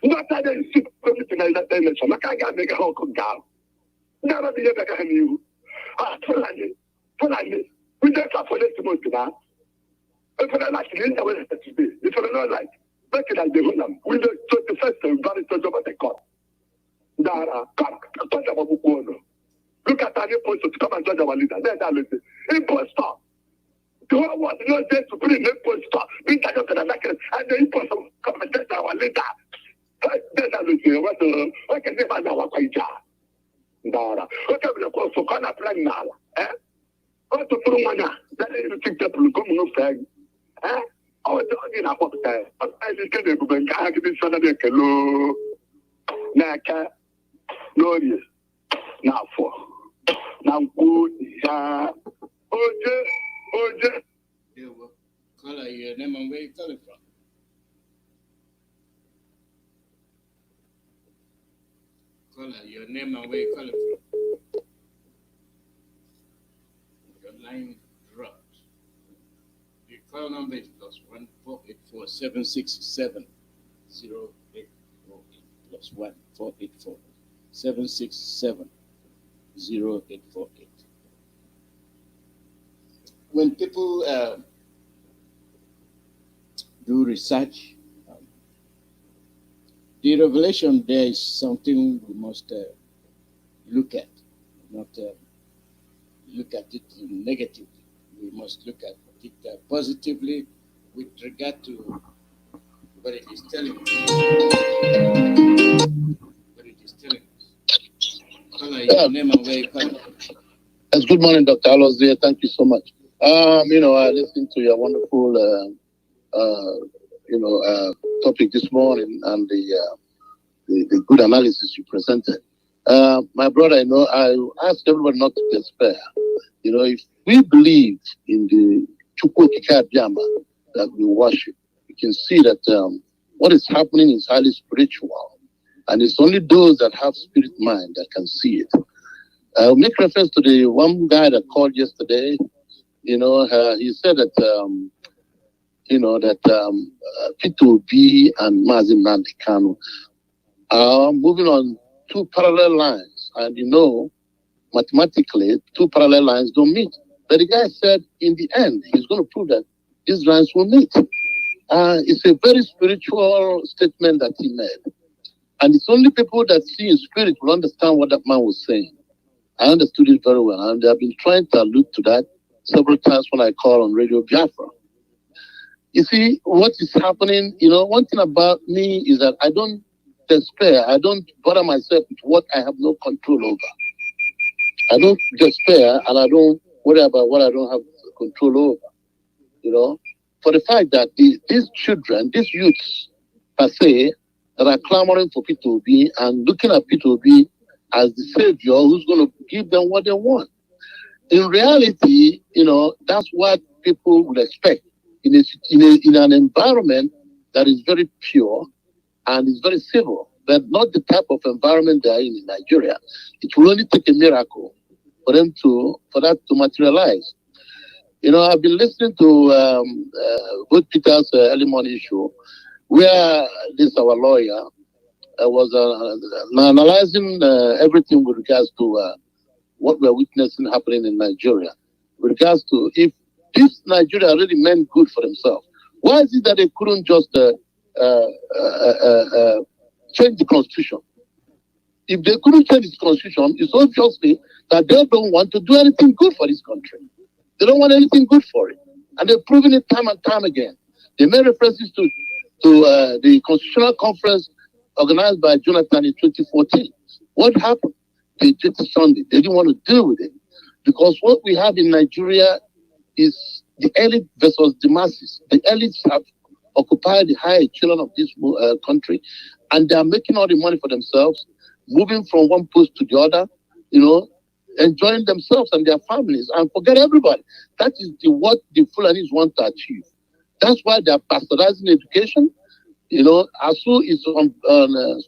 Not that they sit everything like that. I can't make a whole down. Never be able to you. Fulani. We don't have for this month now. If I like it, I will today. If I don't like. Make it like the Hulam. We do 21st very touch over the court. Dara, touch our book. Look at our impost to come and judge our leader. Then that listen. Imposter. The whole world is not there to put in imposter. Being judged to the second, and the imposter come and judge our leader. Then that listen. What can they find our Kaija? Dara. What can we call for Kana plan now? What to put on one? Then you think that will come no fair. Oh, don't know what I just get it. But I can be son of a hello. Naka, glorious. Now for now, good. Call your name and where you calling from. Call your name and where you calling from. Your line dropped. The call number is +1-484-767-0848 +1-484-767-0848. When people do research, the revelation there is something we must look at, not look at it negatively. We must look at it positively with regard to what it is telling us. What it is telling us. Color your name and where you come from. Yes, good morning, Dr. Alos there. Thank you so much. I listened to your wonderful, topic this morning and the good analysis you presented. My brother, I ask everyone not to despair. If we believe in the Chukwu Kikabiyama that we worship, we can see that what is happening is highly spiritual, and it's only those that have spirit mind that can see it. I'll make reference to the one guy that called yesterday. He said that P2B and Mazi Nnamdi Kanu are moving on two parallel lines, and mathematically, two parallel lines don't meet. But the guy said in the end, he's going to prove that these lines will meet. It's a very spiritual statement that he made. And it's only people that see in spirit will understand what that man was saying. I understood it very well. And I've been trying to allude to that several times when I call on Radio Biafra. You see, what is happening, one thing about me is that I don't despair. I don't bother myself with what I have no control over. I don't despair, and I don't worry about what I don't have control over. For the fact that these children, these youths, per se, that are clamoring for P2B and looking at P2B as the savior who's going to give them what they want. In reality, that's what people would expect in an environment that is very pure and is very civil, but not the type of environment they are in Nigeria. It will only take a miracle for that to materialize. I've been listening to both Peter's early morning show, where our lawyer was analyzing everything with regards to what we're witnessing happening in Nigeria. With regards to if this Nigeria really meant good for themselves, why is it that they couldn't just change the constitution? If they couldn't change the constitution, it's obviously that they don't want to do anything good for this country. They don't want anything good for it. And they've proven it time and time again. They made references to the Constitutional Conference organized by Jonathan in 2014. What happened? They did Sunday. They didn't want to deal with it. Because what we have in Nigeria is the elite versus the masses. The elites have occupied the higher echelon of this country, and they are making all the money for themselves, moving from one post to the other, enjoying themselves and their families, and forget everybody. That is what the Fulanis want to achieve. That's why they are bastardizing education. ASU is on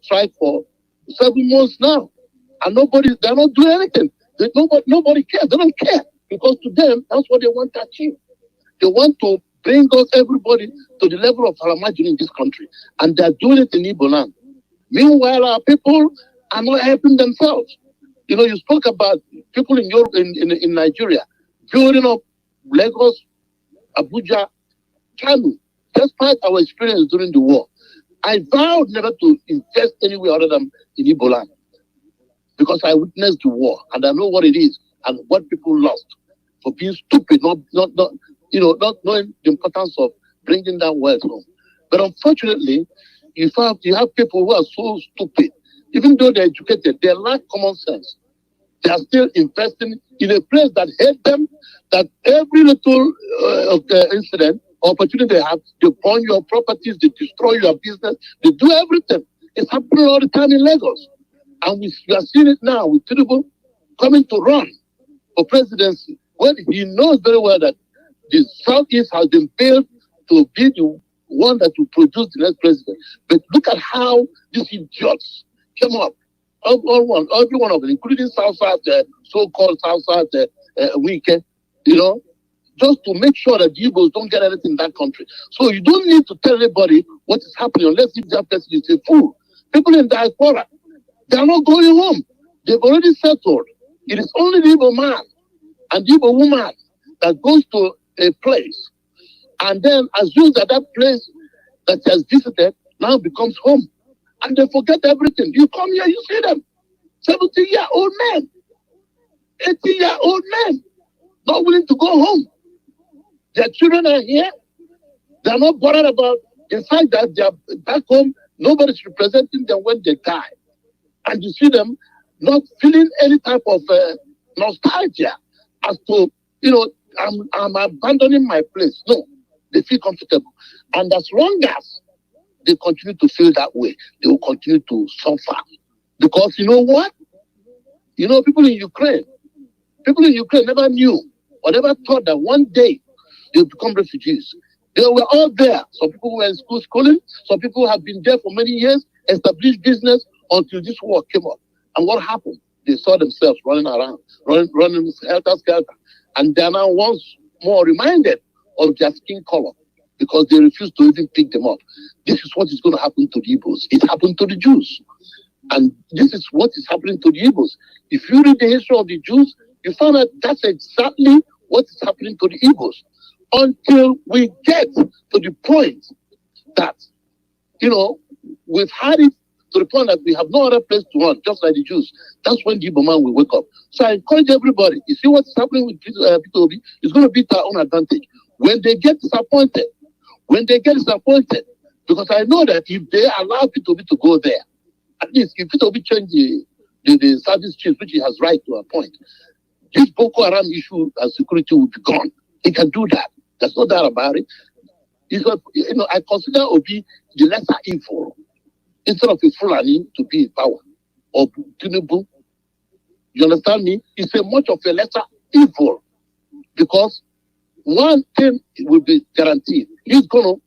strike for 7 months now, and they're not doing anything. Nobody cares. They don't care, because to them, that's what they want to achieve. They want to bring us, everybody, to the level of Haramajun in this country, and they're doing it in Igbo land. Meanwhile, our people are not helping themselves. You spoke about people in Europe, in Nigeria, building up Lagos, Abuja, Kanu, despite our experience during the war. I vowed never to invest anywhere other than in Igbo land, because I witnessed the war and I know what it is and what people lost for being stupid, not knowing the importance of bringing that wealth home. But unfortunately, you have people who are so stupid, even though they're educated, they lack common sense. They are still investing in a place that hates them, that every little incident, opportunity they have, they burn your properties, they destroy your business, they do everything. It's happening all the time in Lagos. And we are seeing it now with Tinubu coming to run for presidency. when he knows very well that the Southeast has been built to be the one that will produce the next president. But look at how these idiots came up, every one of them, including South-South, so-called South-South Iyke, you know, just to make sure that the Igbos don't get anything in that country. So you don't need to tell anybody what is happening unless if that person is a fool. People in diaspora, they are not going home. They've already settled. It is only the Igbo man and the Igbo woman that goes to a place and then assumes that that place that he has visited now becomes home. And they forget everything. You come here, you see them. 70-year-old men, 80-year-old men, not willing to go home. Their children are here. They are not bothered about the fact that they are back home. Nobody's representing them when they die. And you see them not feeling any type of nostalgia as to, you know, I'm abandoning my place. No, they feel comfortable. And as long as they continue to feel that way, they will continue to suffer. Because you know what? You know, people in Ukraine never knew or never thought that one day they would become refugees. They were all there. Some people were in schooling. Some people have been there for many years, established business until this war came up. And what happened? They saw themselves running around, running helter-skelter. And they are now once more reminded of their skin color because they refuse to even pick them up. This is what is going to happen to the Igbos. It happened to the Jews. And this is what is happening to the Igbos. If you read the history of the Jews, you find that that's exactly what is happening to the Igbos. Until we get to the point that, you know, we've had it to the point that we have no other place to run, just like the Jews. That's when the Igbo man will wake up. So I encourage everybody, you see what's happening with Peter Obi, it's going to be to our own advantage. When they get disappointed, because I know that if they allow Peter Obi to go there, at least if Peter Obi change the service chief, which he has right to appoint, this Boko Haram issue and security will be gone. He can do that. There's no doubt about it. You know, I consider Obi the lesser evil instead of a Fulani to be in power or Tinubu. You understand me? It's a much of a lesser evil because one thing will be guaranteed. He's going to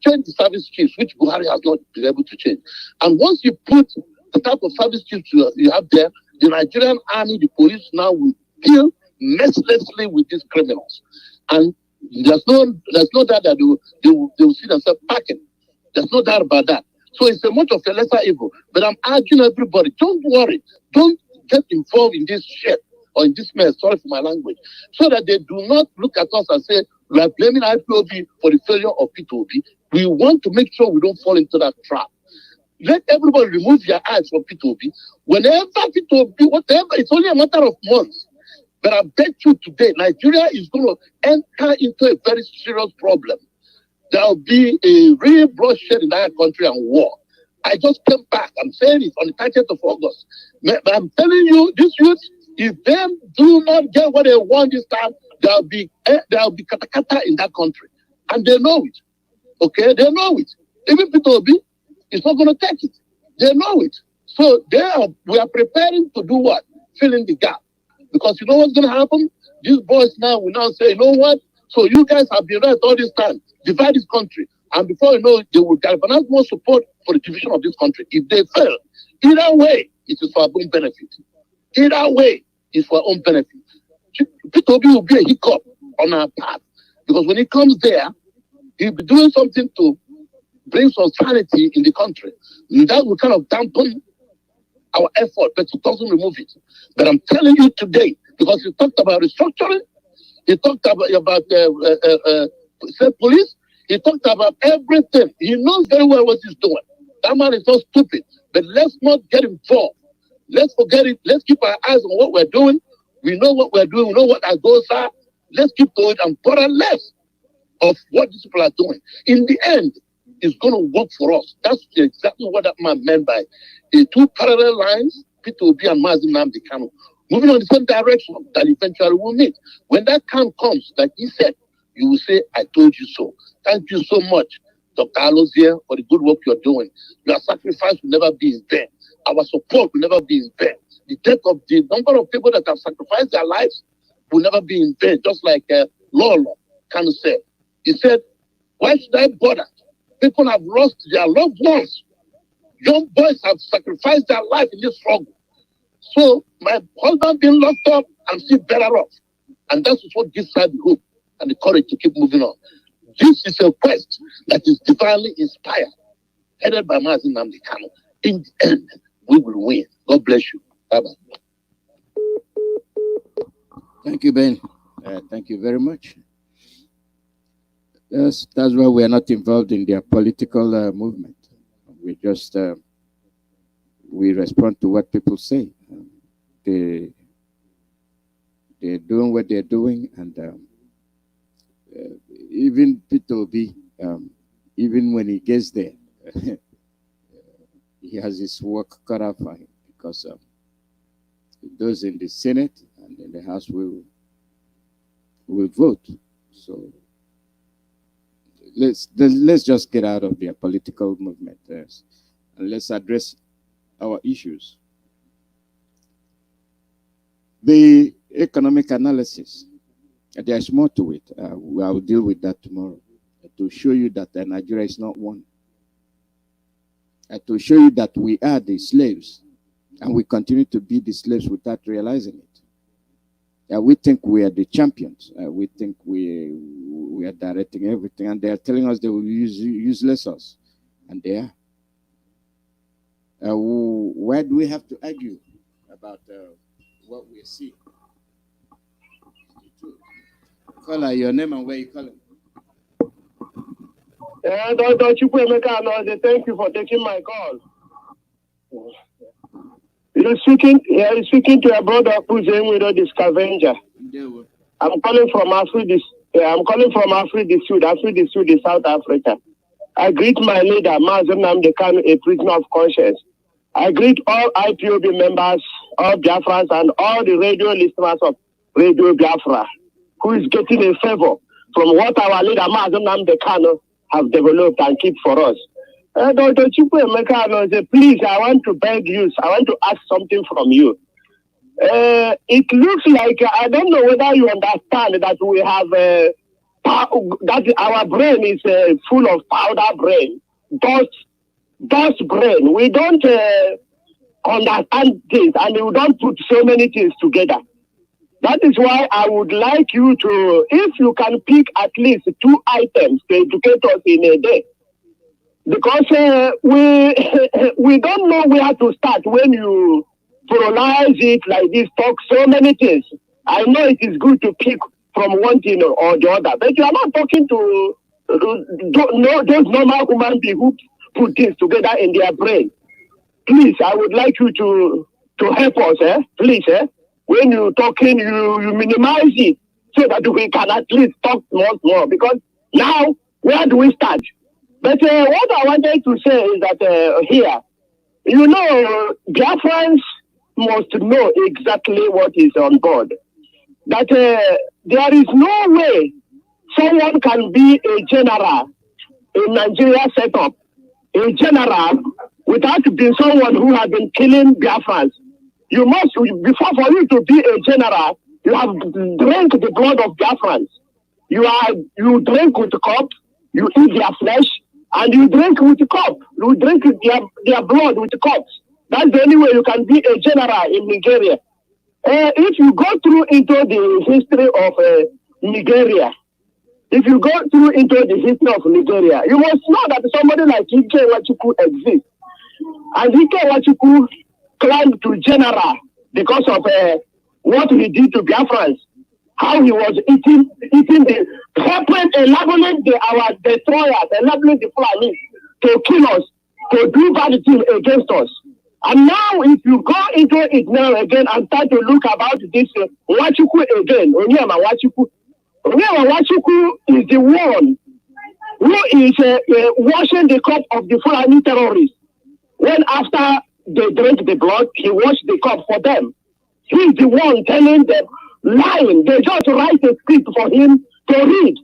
change the service chiefs, which Buhari has not been able to change. And once you put the type of service chiefs you have there, the Nigerian army, the police now will deal mercilessly with these criminals. And there's no doubt that they will see themselves packing. There's no doubt about that. So it's a much of a lesser evil. But I'm urging everybody, don't worry. Don't get involved in this shit or in this mess, sorry for my language, so that they do not look at us and say, we are blaming IPOB for the failure of P2B. We want to make sure we don't fall into that trap. Let everybody remove their eyes from P2B. Whenever P2B, whatever, it's only a matter of months. But I bet you today, Nigeria is going to enter into a very serious problem. There will be a real bloodshed in that country and war. I just came back. I'm saying it on the 30th of August. But I'm telling you, these youth, if they do not get what they want this time, there will be katakata in that country. And they know it. Okay? They know it. Even P2B is not going to take it. They know it. So we are preparing to do what? Fill in the gap. Because you know what's going to happen? These boys now will now say, you know what? So you guys have been right all this time. Divide this country. And before you know it, they will galvanize more support for the division of this country. If they fail, either way, it is for our own benefit. Either way, it's for our own benefit. P2B will be a hiccup on our path. Because when he comes there, he'll be doing something to bring some sanity in the country. And that will kind of dampen our effort, but it doesn't remove it. But I'm telling you today, because he talked about restructuring, he talked about state police, he talked about everything. He knows very well what he's doing. That man is not stupid. But let's not get involved. Let's forget it. Let's keep our eyes on what we're doing. We know what we're doing. We know what our goals are. Let's keep to it and bother less of what these people are doing. In the end, it's going to work for us. That's exactly what that man meant by the two parallel lines, P2B and Mazi Nnamdi, moving on the same direction that eventually will meet. When that time comes, like he said, you will say, I told you so. Thank you so much, Dr. Alozie, for the good work you're doing. Your sacrifice will never be in vain. Our support will never be in vain. The death of the number of people that have sacrificed their lives will never be in vain, just like Lolo Kanu said. He said, why should I bother? People have lost their loved ones. Young boys have sacrificed their life in this struggle. So my husband being locked up, I'm still better off. And that's what gives her the hope and the courage to keep moving on. This is a quest that is divinely inspired, headed by Mazi Iyke. In the end, we will win. God bless you. Bye-bye. Thank you, Ben. Thank you very much. That's why we are not involved in their political movement. We just we respond to what people say. They're doing what they're doing, and even Peter Obi, even when he gets there, he has his work cut out for him, because those in the Senate and in the House will vote. So let's just get out of their political movement and let's address our issues. The economic analysis, there's more to it. I'll deal with that tomorrow, to show you that Nigeria is not one. To show you that we are the slaves, and we continue to be the slaves without realizing it. We think we are the champions. We think we are directing everything, and they are telling us they will useless us, and they are. Why do we have to argue about what we see? Caller, your name and where you calling? Dr. Chukwuemeka, thank you for taking my call. You're speaking to a brother who's in with the scavenger. I'm calling from Africa. I'm calling from Africa Sud, South Africa. I greet my leader, Mazi Nnamdi Kanu, a prisoner of conscience. I greet all IPOB members, all Biafrans, and all the radio listeners of Radio Biafra, who is getting a favor from what our leader, Mazi Nnamdi Kanu, have developed and keep for us. Dr. Chukwuemeka, please, I want to beg you, I want to ask something from you. It looks like, I don't know whether you understand that we have, that our brain is full of powder brain, dust brain. We don't understand things, and we don't put so many things together. That is why I would like you to, if you can pick at least 2 items to educate us in a day. Because we don't know where to start when you pluralize it like this, talk so many things. I know it is good to pick from one thing or the other, but you are not talking to those normal human beings who put things together in their brain. Please, I would like you to help us, please. When you're talking, you minimize it so that we can at least talk more. Because now, where do we start? But what I wanted to say is that here, you know, Biafrans must know exactly what is on board. That there is no way someone can be a general in Nigeria setup, a general, without being someone who has been killing Biafrans. You must, before for you to be a general, you have drank the blood of Biafrans. You drink with the cup, you eat their flesh, and you drink with the cup. You drink their blood with the cups. That's the only way you can be a general in Nigeria. If you go through into the history of Nigeria, you must know that somebody like Ike Nwachukwu exists. And Ike Nwachukwu climbed to general because of what he did to Biafrans. How he was eating helping enabling our destroyers, enabling the Fulani to kill us, to do bad things against us. And now, if you go into it now again and start to look about this Nwachukwu again, Onyema Nwachukwu is the one who is washing the cup of the Fulani terrorists. When after they drink the blood, he washed the cup for them. He's the one telling them, lying. They just write a script for him to read.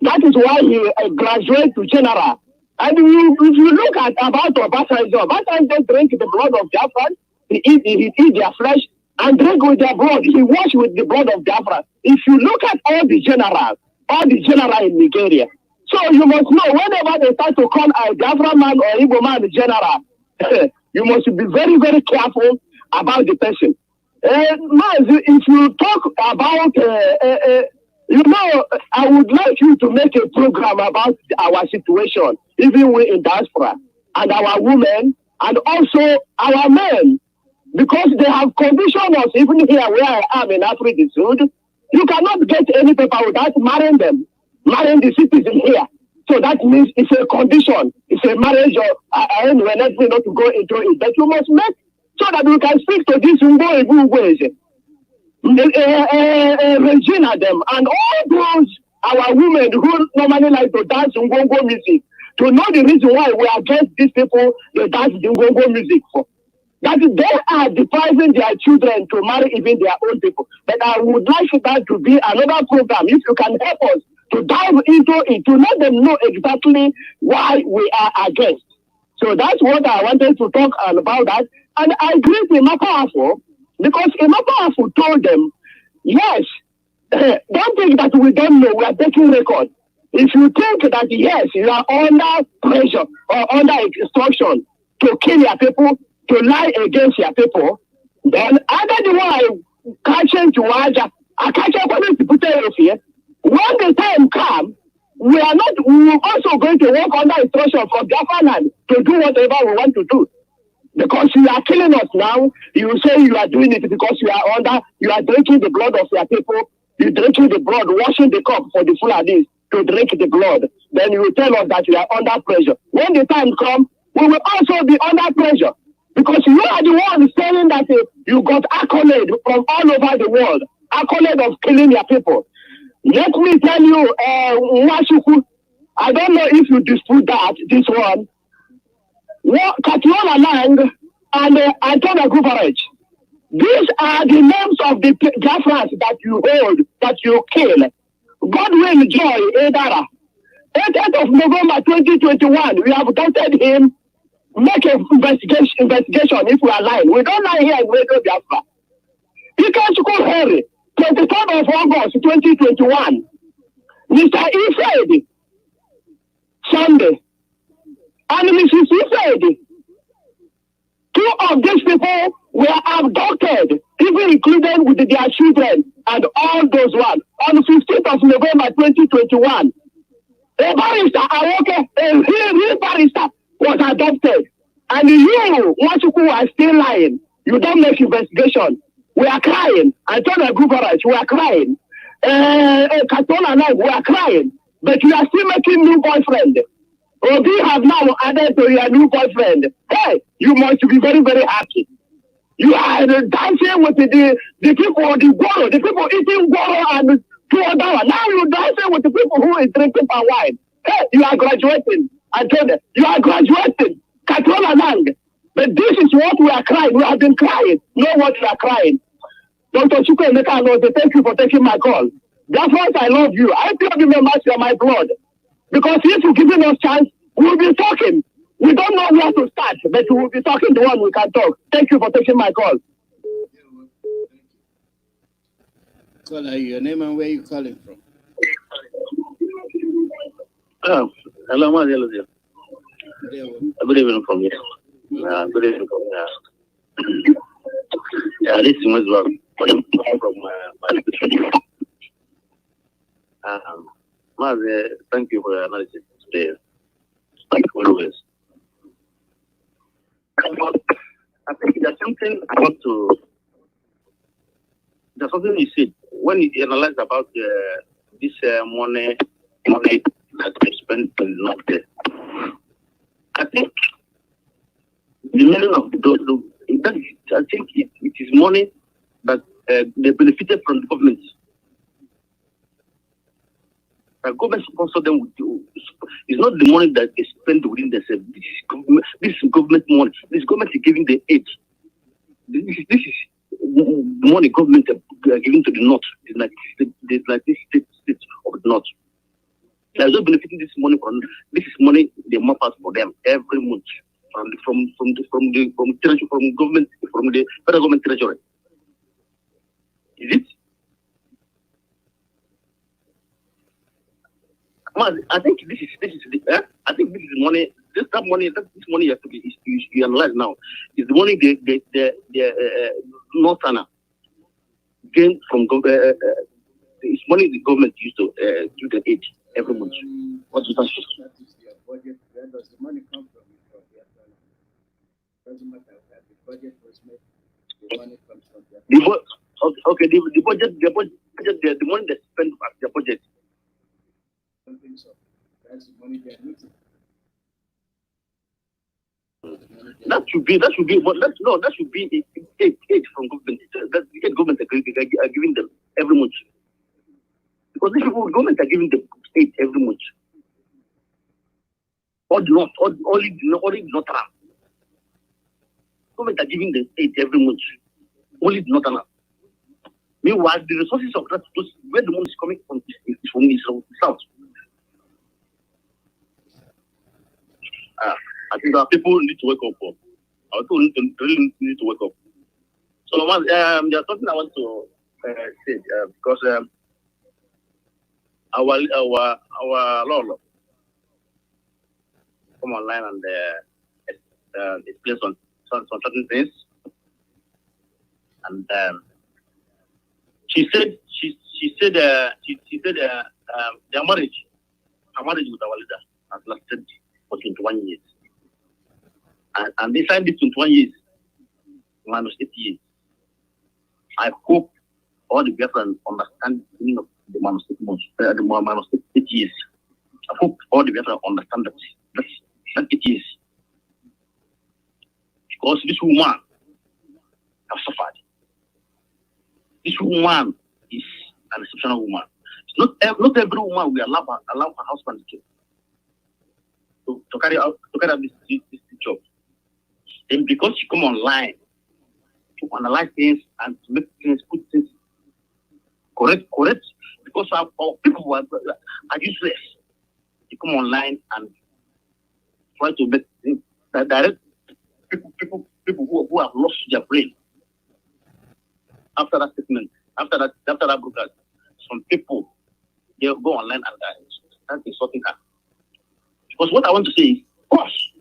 That is why he graduated to general. And if you look at about Obasanjo drink the blood of Biafra, he eat their flesh and drink with their blood. He wash with the blood of Biafra. if you look at all the generals in Nigeria, so you must know whenever they start to call a Biafra man or Igbo man general, you must be very, very careful about the person. Mazi, if you talk about, I would like you to make a program about our situation, even we in diaspora, and our women, and also our men, because they have conditioned us, even here where I am in Africa Sud, you cannot get any paper without marrying them, marrying the citizen here. So that means it's a condition, it's a marriage, or we're not to go into it. But you must make so that we can speak to these ways, Regina them, and all those our women who normally like to dance Ngongo music, to know the reason why we are against these people they dance the Ngongo music for. That they are depriving their children to marry even their own people. But I would like that to be another program, if you can help us to dive into it, to let them know exactly why we are against. So that's what I wanted to talk about that. And I agree with Imapafu, because Imapafu told them, yes, don't think that we don't know, we are taking record. If you think that, yes, you are under pressure or under instruction to kill your people, to lie against your people, then either the one catching to Waja, I catch up on to put it here. When the time comes, we are also going to work under instruction from Biafran to do whatever we want to do. Because you are killing us now, you say you are doing it because you are drinking the blood of your people, you're drinking the blood, washing the cup for the Fulanis to drink the blood. Then you will tell us that you are under pressure. When the time comes, we will also be under pressure. Because you are the one saying that you got accolade from all over the world, accolade of killing your people. Let me tell you, Nwachukwu, I don't know if you dispute this one. Katiola Lang and Antonio Guvarech. These are the names of the Biafrans that you hold, that you kill. Godwin Joy Edara. 8th of November 2021, we have adopted him. Make an investigation if we are lying. We don't lie here in Radio Biafra. Ikechukwu Henry, 23rd of August 2021. Mr. Ifed, Sunday. And Mrs. Ifed. 2 of these people were abducted, even included with their children and all those ones. On 15th of November 2021, a barrister, a real barrister, was adopted. And you, Nwachukwu, are still lying. You don't make investigation. We are crying. Antonio Guvarech, we are crying. Katona and I, we are crying. But you are still making new boyfriend. Obi have now added to your new boyfriend. Hey, you must be very, very happy. You are dancing with the people, the people eating guaro and 2 hours. Now you dancing with the people who is drinking palm wine. Hey, you are graduating. I told you, you are graduating. Katrola Lang. But this is what we are crying. We have been crying. Know what we are crying. Dr. Chukwuemeka, thank you for taking my call. That's why I love you. I feel you members are my blood. Because if you're giving us chance, we'll be talking. We don't know where to start, but we will be talking the one we can talk. Thank you for taking my call. Caller, your name and where you calling from? Hello, Mazi. Good evening from here. Good evening from here. Yeah, this is Mazi from Mazi, thank you for your analysis today. Like always. I think there's something I want to. There's something you said when you analyze about this money that we spend in North. I think the meaning of those, I think it is money that they benefited from the government. The government sponsor them with it's not the money that is spent within themselves. This is government money. This government is giving the aid. This is the money government are giving to the north. It's like this state of the north. They are not benefiting this money from. This is money they map out for them every month from treasury, from government, from the federal government treasury. Is it? I think this is I think this is money. This money you have to be you analyze now is the money the Northerner gain from it's money the government used to do the aid every month. What is that? Where does the money come from? Doesn't matter. The budget was made. The money comes from the budget, the money they spend at the budget. I don't think so. That's the money they're losing. That should be, but that should be aid from government. That's the government are giving them every month. Because these people, government are giving them aid every month. Only not enough. Government are giving them aid every month. Only not enough. Meanwhile, the resources of that, where the money is coming from, is from the south. I think that people need to wake up. Our people really need to wake up. So there's something I want to say because our law come online and explain on certain things, and she said their marriage, her marriage with our leader has lasted for 21 years. And they signed it 21 years, minus 8 years. I hope all the Biafrans understand the meaning of the minus 8 months, the minus 8 years. I hope all the Biafrans understand that's 8 years. Because this woman has suffered. This woman is an exceptional woman. It's not every woman will allow her husband to carry out this job. Then because she come online to analyze things and to make things, put things correct, because our people who are useless. They come online and try to make things that direct people who have lost their brain. After that statement, after that broadcast, some people they go online and start insulting her. Because what I want to say is, of course,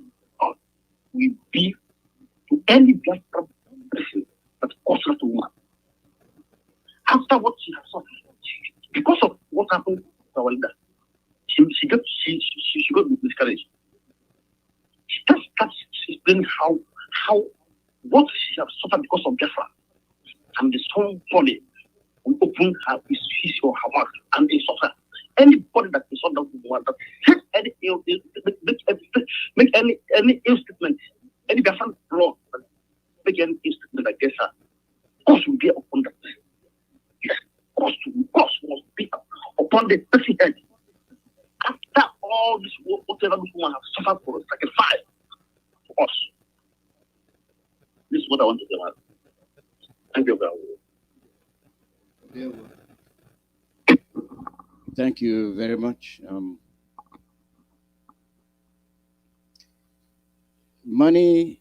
we be to any black person that caused that woman. After what she has suffered, because of what happened to our leader, she got discouraged. She starts explaining how what she has suffered because of Biafra, and the somebody will open his or her mouth and insult her. Anybody that insult that woman, that says make any ill statement, any Biafran law that make any ill statement against her, course will be upon that person. Yes, course must be upon the person head. After all this, whatever this woman has suffered for, sacrifice for us. This is what I want to tell her. Thank you, brother. Thank you very much. Money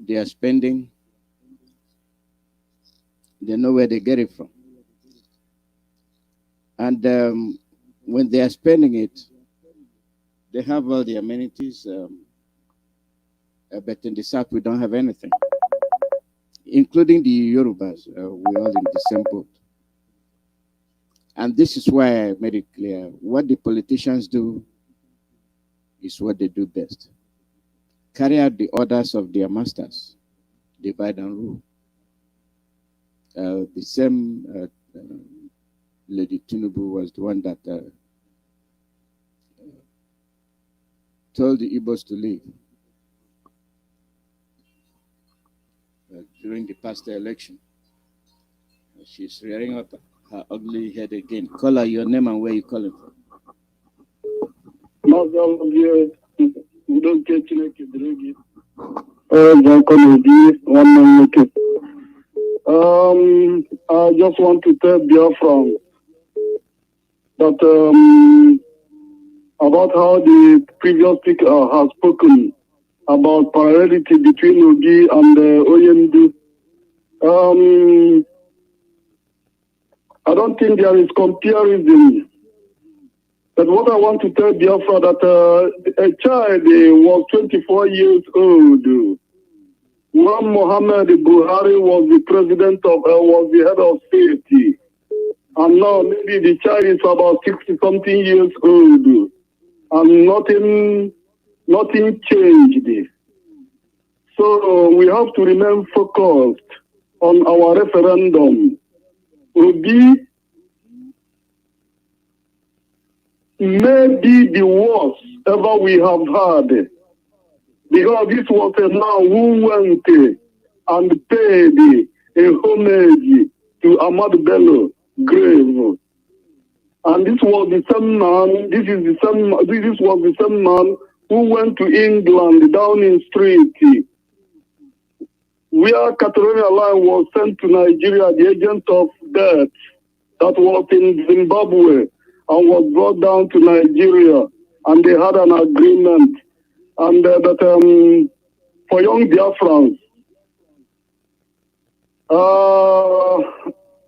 they are spending, they know where they get it from. And when they are spending it, they have all the amenities, but in the South we don't have anything, including the Yorubas. We're all in the same boat. And this is why I made it clear, what the politicians do is what they do best. Carry out the orders of their masters, divide and rule. The same Lady Tinubu was the one that told the Igbos to leave during the past election. She's rearing up her ugly head again. Call her your name and where you calling from. I just want to tell Biafra that about how the previous speaker has spoken about parallelity between Ogi and Oyemdu. I don't think there is comparison But what I want to tell Biafra that a child was 24 years old when Mohammed Buhari was the president of, was the head of state. And now maybe the child is about 60-something years old. And nothing changed. So we have to remain focused on our referendum. Obi may be the worst ever we have had. Because this was a man who went and paid a homage to Ahmad Bello grave. And this was the same man, this was the same man who went to England, Downing Street, where Catalonia Line was sent to Nigeria, the agent of death that was in Zimbabwe and was brought down to Nigeria, and they had an agreement. And that for young Biafrans,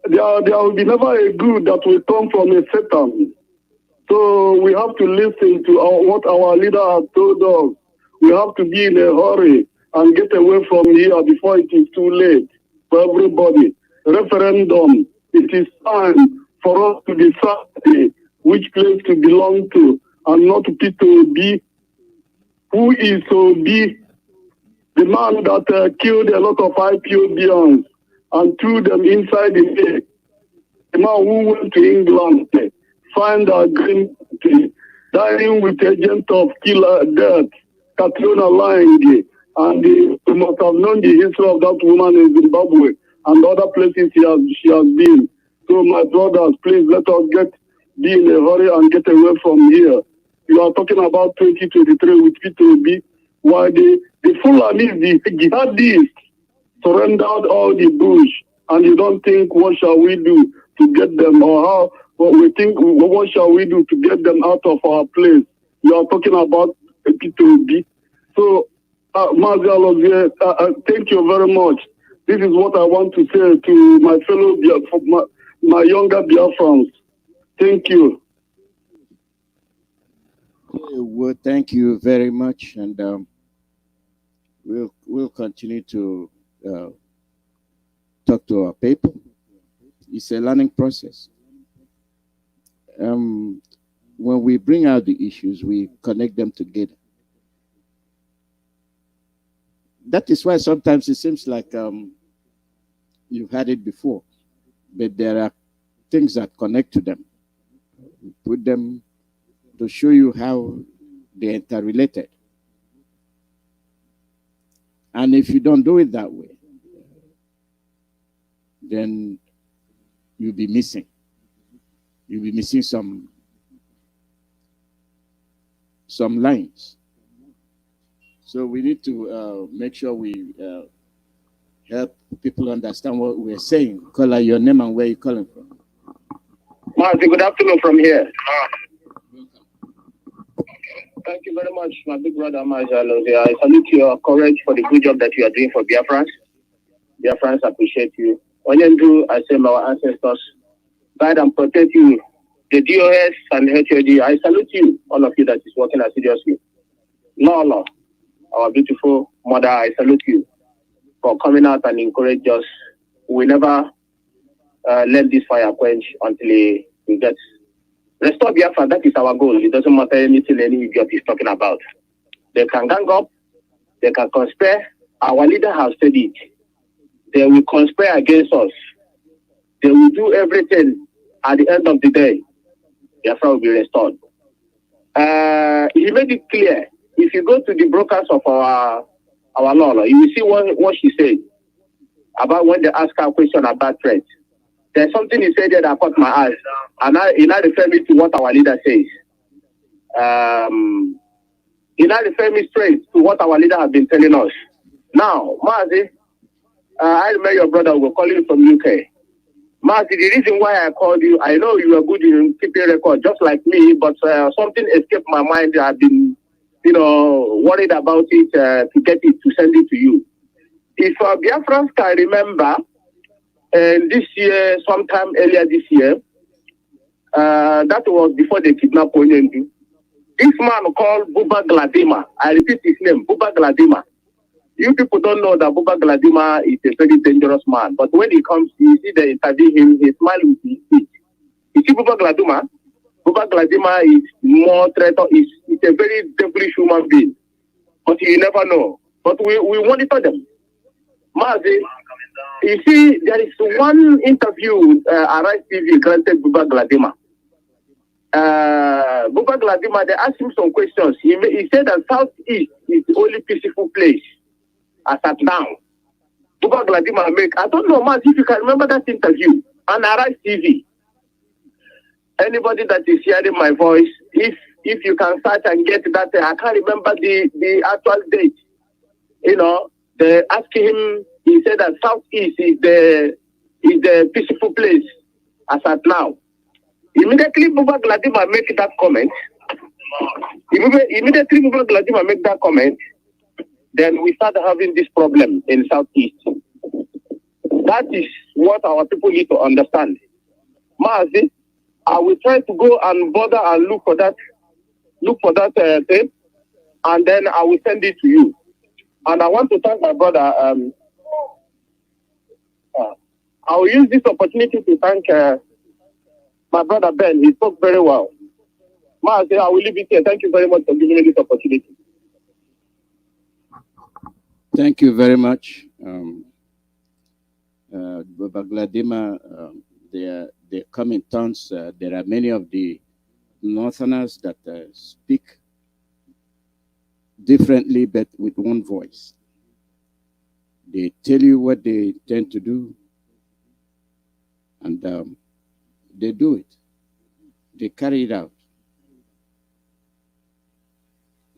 there will be never a good that will come from a Satan. So we have to listen to what our leader has told us. We have to be in a hurry and get away from here before it is too late for everybody. Referendum, it is time for us to decide which place to belong to and not Peter B. Who is Obi, the man that killed a lot of IPOBians and threw them inside the lake. The man who went to England, find a green, dying with agent of killer death, Katrina Line, and you must have known the history of that woman in Zimbabwe and other places she has been. So my brothers, please let us be in a hurry and get away from here. You are talking about 2023 with Peter Obi, while the Fulanis, the jihadists, surrendered all the bush, and you don't think what shall we do to get them, or how? Well, we think what shall we do to get them out of our place? You are talking about Peter Obi. So, Mazi Iyke, thank you very much. This is what I want to say to my fellow, my younger Biafrans. Thank you. Well, thank you very much, and we'll continue to talk to our people. It's a learning process. When we bring out the issues, we connect them together. That is why sometimes it seems like you've had it before, but there are things that connect to them. We put them to show you how they're interrelated. And if you don't do it that way, then you'll be missing. You'll be missing some lines. So we need to make sure we help people understand what we're saying. Call out your name and where you're calling from. Mazi, good afternoon from here. Thank you very much, my big brother Mazi Iyke. I salute your courage for the good job that you are doing for Biafrans. Biafrans appreciate you. Onyendu, I say our ancestors, guide and protect you. The DOS and the HOD, I salute you, all of you that is working assiduously. Lolo, our beautiful mother, I salute you for coming out and encourage us. We never let this fire quench until we get restore Biafra. That is our goal. It doesn't matter anything any idiot is talking about. They can gang up, they can conspire. Our leader has said it. They will conspire against us. They will do everything. At the end of the day, Biafra will be restored. He made it clear. If you go to the brokers of our law, you will see what she said about when they ask her a question about threats. There's something he said there that caught my eyes, and he now referred me to what our leader says. He now referred me straight to what our leader has been telling us. Now, Mazi, I remember your brother will call you from UK. Mazi, the reason why I called you, I know you are good in keeping record, just like me, but something escaped my mind. I've been, worried about it to get it, to send it to you. If Biafrans can remember, this year, sometime earlier this year, That was before they kidnapped Onyendu. This man called Buba Gladima, I repeat his name, Buba Gladima. You people don't know that Buba Gladima is a very dangerous man. But when he comes, you see they interview him, he smiles with his teeth. You see Buba Gladima? Buba Gladima is more traitor, is a very devilish human being. But you never know. But we monitor them. Mazi, you see, there is one interview with Arise TV granted Buba Gladima. Buba Gladima, they asked him some questions. He said that Southeast is the only peaceful place as at now. Buba Gladima I don't know, Mazi, if you can remember that interview on Arise TV. Anybody that is hearing my voice, if you can search and get that, I can't remember the actual date. You know, they asked him, he said that Southeast is the peaceful place as at now. Immediately Buba Gladima make that comment. Immediately Buba Gladima make that comment, then we start having this problem in Southeast. That is what our people need to understand. Mazi, I will try to go and bother and look for that tape, and then I will send it to you. And I want to thank my brother. I will use this opportunity to thank my brother Ben. He spoke very well. Mazi, I will leave it here. Thank you very much for giving me this opportunity. Thank you very much. Baba Gladima, they come in tons. There are many of the Northerners that speak differently but with one voice. They tell you what they intend to do, and they do it. They carry it out.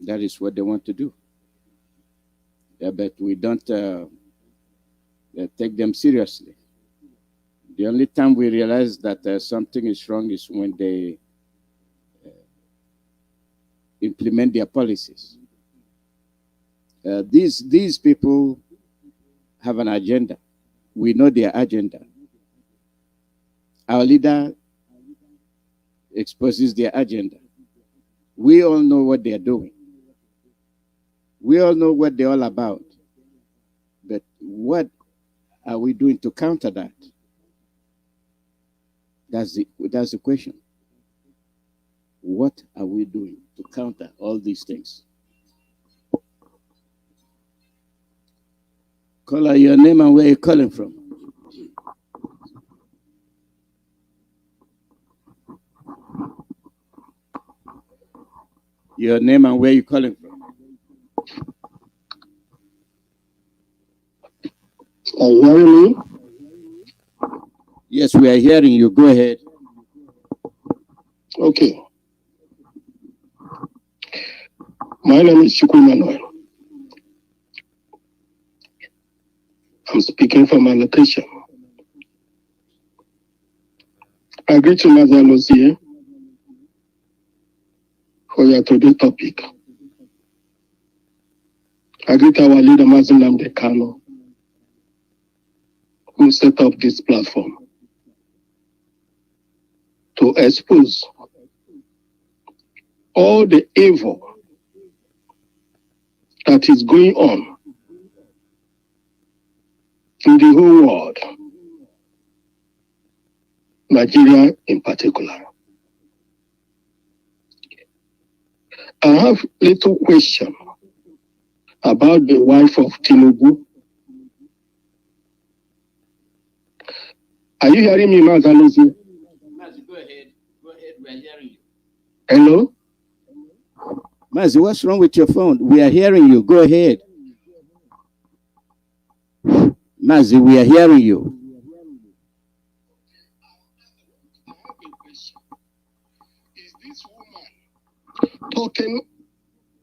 That is what they want to do. Yeah, but we don't take them seriously. The only time we realize that something is wrong is when they implement their policies. These people have an agenda. We know their agenda. Our leader exposes their agenda. We all know what they are doing. We all know what they're all about. But what are we doing to counter that? That's the question. What are we doing to counter all these things? Caller, your name and where you're calling from. Your name and where you're calling from. Are you hearing me? Yes, we are hearing you. Go ahead. Okay. My name is Chukwu Manuel. I'm speaking from my location. I greet you, Mazi for your today's topic. I greet our leader, Nnamdi Kanu, who set up this platform to expose all the evil that is going on in the whole world, Nigeria in particular. I have a little question about the wife of Tinubu. Are you hearing me, Mazi? Mazi, go ahead. Go ahead. We are hearing you. Hello? Mazi, what's wrong with your phone? We are hearing you. Go ahead. Mazi, we are hearing you. Is this woman talking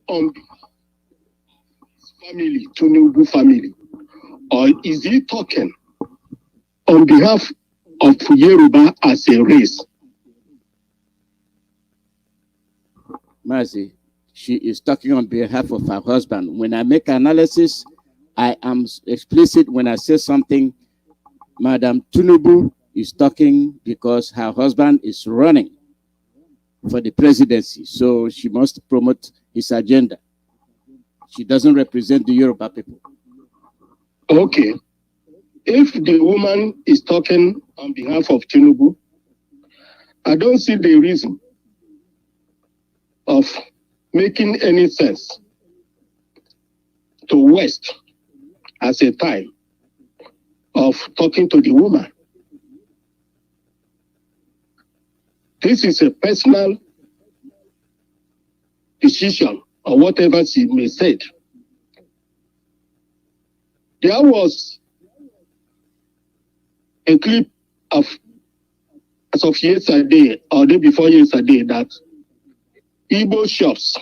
on family, Tinubu family, or is he talking on behalf of Yoruba as a race? Mazi, she is talking on behalf of her husband. When I make analysis, I am explicit when I say something. Madam Tinubu is talking because her husband is running for the presidency, so she must promote his agenda. She doesn't represent the Yoruba people. Okay. If the woman is talking on behalf of Tinubu, I don't see the reason of making any sense to waste as a time of talking to the woman. This is a personal decision or whatever she may say. There was a clip of as of yesterday or day before yesterday that Igbo shops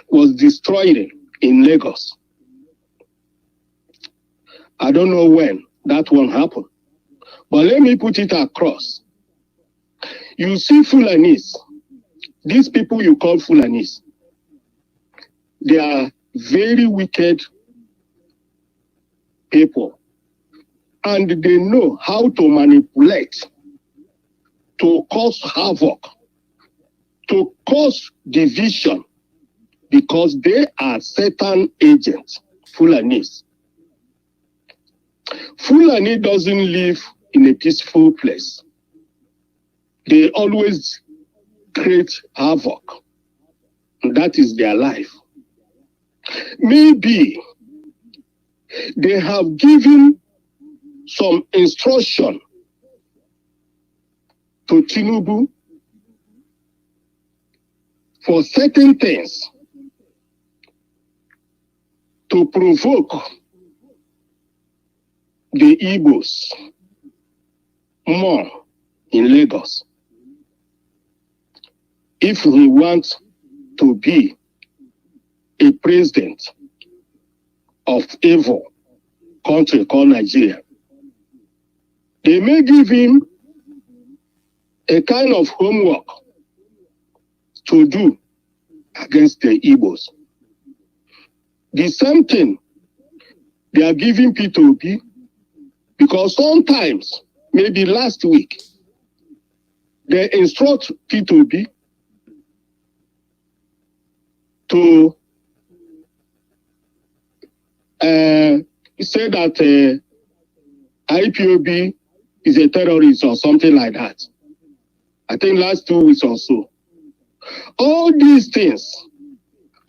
was destroyed in Lagos. I don't know when that one happened, but let me put it across. You see Fulanis, these people you call Fulanis, they are very wicked people, and they know how to manipulate, to cause havoc, to cause division, because they are Satan agents, Fulanis. Fulani doesn't live in a peaceful place. They always create havoc. And that is their life. Maybe they have given some instruction to Tinubu for certain things to provoke the Igbos more in Lagos. If we want to be a president of evil country called Nigeria, they may give him a kind of homework to do against the Igbos. The same thing they are giving P2B, because sometimes, maybe last week, they instruct P2B to say that IPOB is a terrorist or something like that. I think last 2 weeks or so. All these things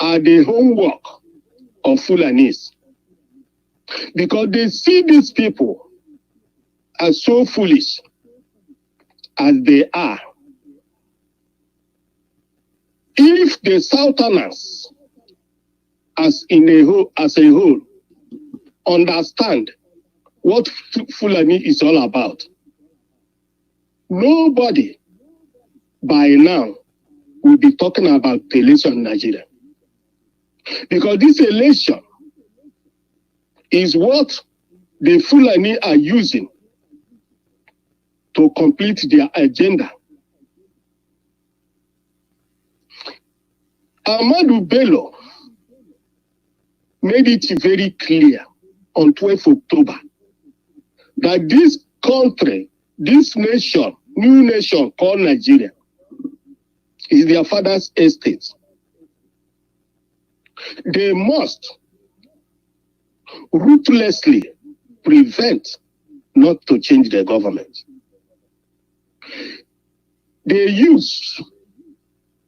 are the homework of Fulanis, because they see these people as so foolish as they are. If the Southerners as a whole understand what Fulani is all about, nobody by now will be talking about the election in Nigeria. Because this election is what the Fulani are using to complete their agenda. Ahmadu Bello made it very clear on 12th October that this country, this nation, new nation called Nigeria, is their father's estate. They must ruthlessly prevent not to change their government. They use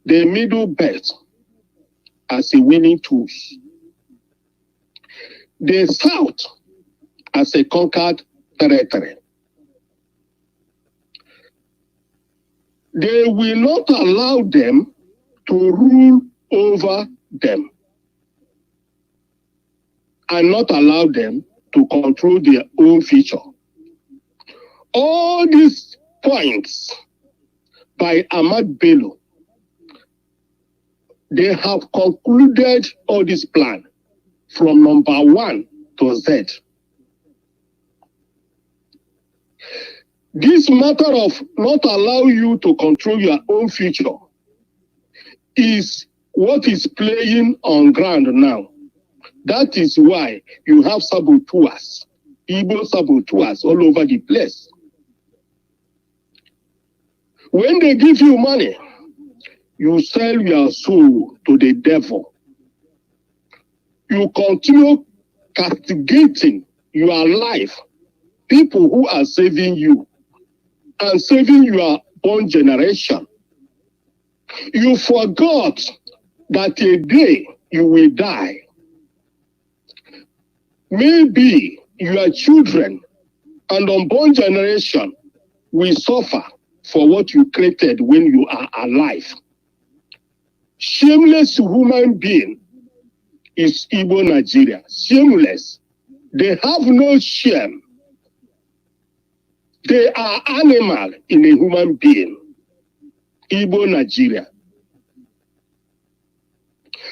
the middle belt as a winning tool. The South as a conquered territory. They will not allow them to rule over them and not allow them to control their own future. All these points by Ahmad Bello, they have concluded all this plan from number 1 to Z. This matter of not allow you to control your own future is what is playing on ground now. That is why you have saboteurs, Igbo saboteurs all over the place. When they give you money, You sell your soul to the devil. You continue castigating your life, people who are saving you and saving your own generation. You forgot that a day you will die. Maybe your children and unborn generation will suffer for what you created when you are alive. Shameless human being is Igbo Nigeria. Shameless. They have no shame. They are animal in a human being. Igbo Nigeria.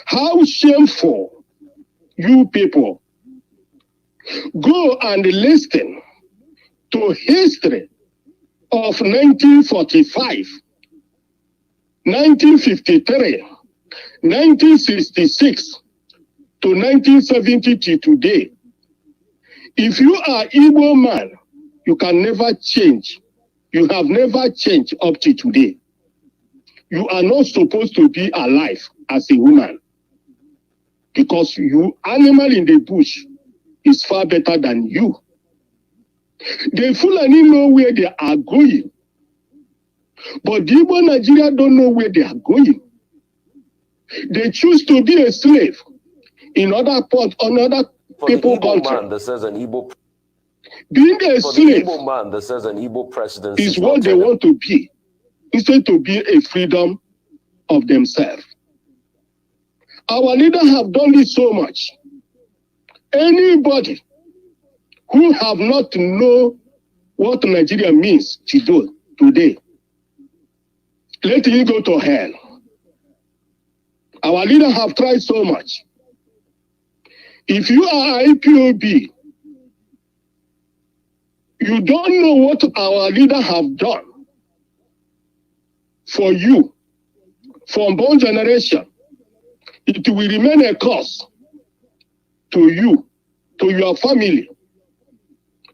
How shameful you people. Go and listen to history of 1945, 1953, 1966 to 1970 to today. If you are Igbo man, you can never change. You have never changed up to today. You are not supposed to be alive as a woman because you animal in the bush is far better than you. The Fulani know where they are going, but the Igbo Nigeria don't know where they are going. They choose to be a slave in other parts, on other people country. This is an Igbo. Being a slave this is an Igbo president is what they want to be, instead to be a freedom of themselves. Our leaders have done this so much. Anybody who have not know what Nigeria means to do today, let him go to hell. Our leaders have tried so much. If you are IPOB, you don't know what our leaders have done for you, for unborn generation. It will remain a curse to you, to your family.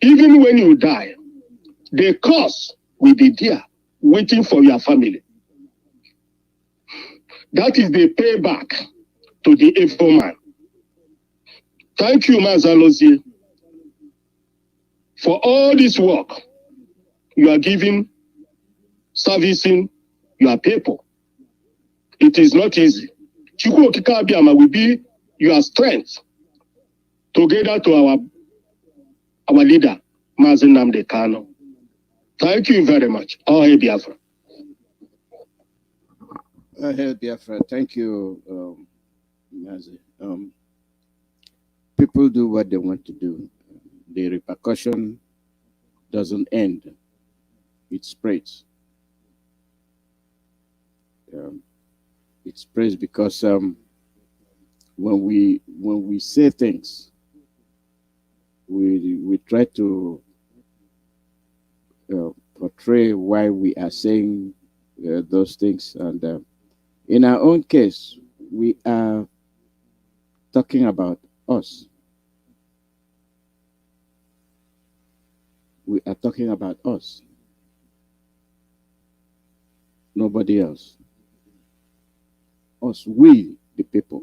Even when you die, the curse will be there, waiting for your family. That is the payback to the evil man. Thank you, Mazi, for all this work you are giving, servicing your people. It is not easy. Chukwu Okike Abiyama will be your strength together to our leader, Mazi Nnamdi Kanu. Thank you very much. All hail Biafra. All hail Biafra. Thank you, Mazi. People do what they want to do. The repercussion doesn't end. It spreads. It spreads because when we say things, we try to portray why we are saying those things, and in our own case, we are talking about us. We are talking about us, nobody else. Us, we, the people.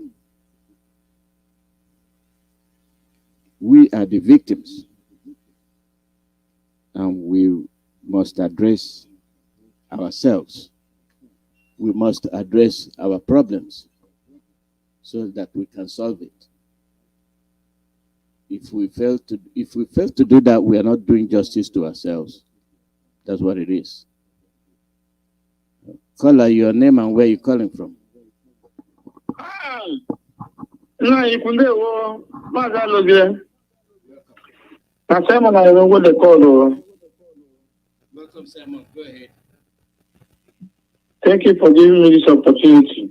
We are the victims, and we must address ourselves. We must address our problems so that we can solve it. If we fail to do that, we are not doing justice to ourselves. That's what it is. Caller, your name and where you're calling from. Welcome, Simon. Go ahead. Thank you for giving me this opportunity.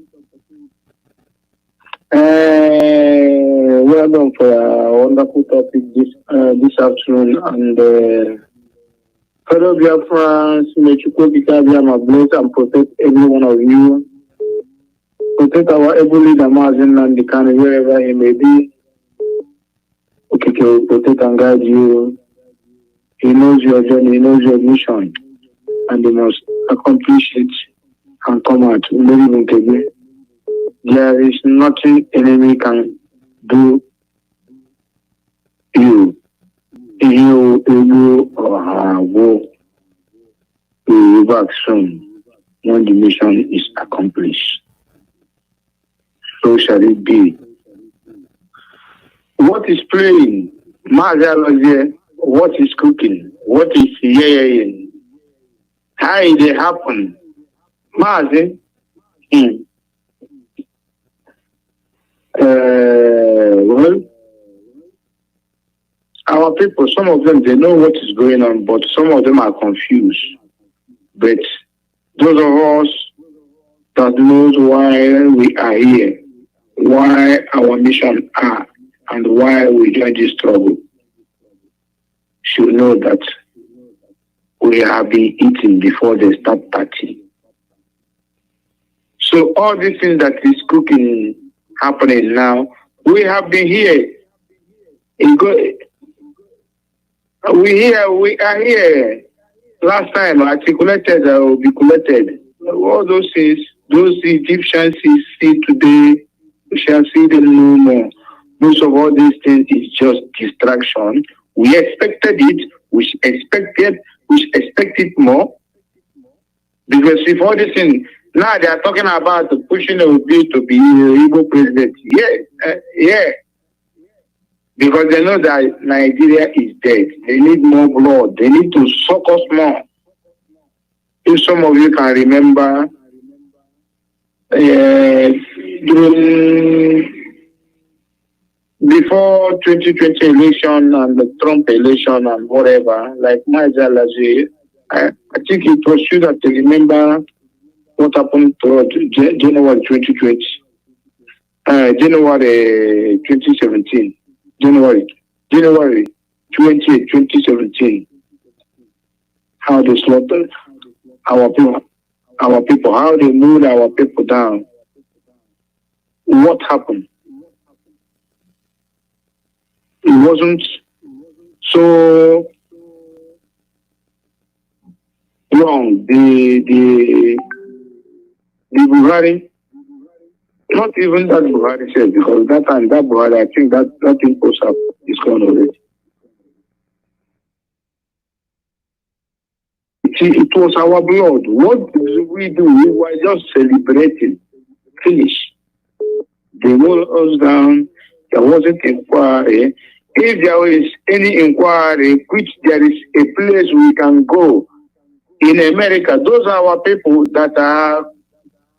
Well done for a wonderful topic this afternoon. And fellow Biafrans, may Chukwu Okike Abiyama bless and protect every one of you. Protect our able leader, Mazi Nnamdi Kanu, wherever he may be. Okike will protect and guide you. He knows your journey, he knows your mission, and he must accomplish it and come out. There is nothing enemy can do you. You will back soon when the mission is accomplished. So shall it be. What is playing? Mazi, what is cooking? What is yaying? How did it happen? Mazi? Well, our people, some of them, they know what is going on, but some of them are confused. But those of us that knows why we are here, why our mission are, and why we join this struggle, should know that we have been eating before they start party. So all these things that is cooking, happening now, we have been here. We are here. Last time articulated or articulated. All those things, those Egyptians see today, we shall see them no more. Most of all these things is just distraction. We expected it, we expected more. Because if all these things, now they are talking about pushing Obi to be Igbo president. Yeah. Because they know that Nigeria is dead. They need more blood. They need to suck us more. If some of you can remember, before 2020 election and the Trump election and whatever, like Mazi, I think it was you that remember what happened to January 2020, January 2017, January 20, 2017. How they slaughtered our people, how they moved our people down. What happened? It wasn't so wrong. The Buhari, not even that Buhari said, because that time that Buhari, I think that thing goes up, is gone already. It was our blood. What did we do? We were just celebrating. Finish. They rolled us down. There wasn't inquiry. If there is any inquiry, which there is a place we can go in America, those are our people that are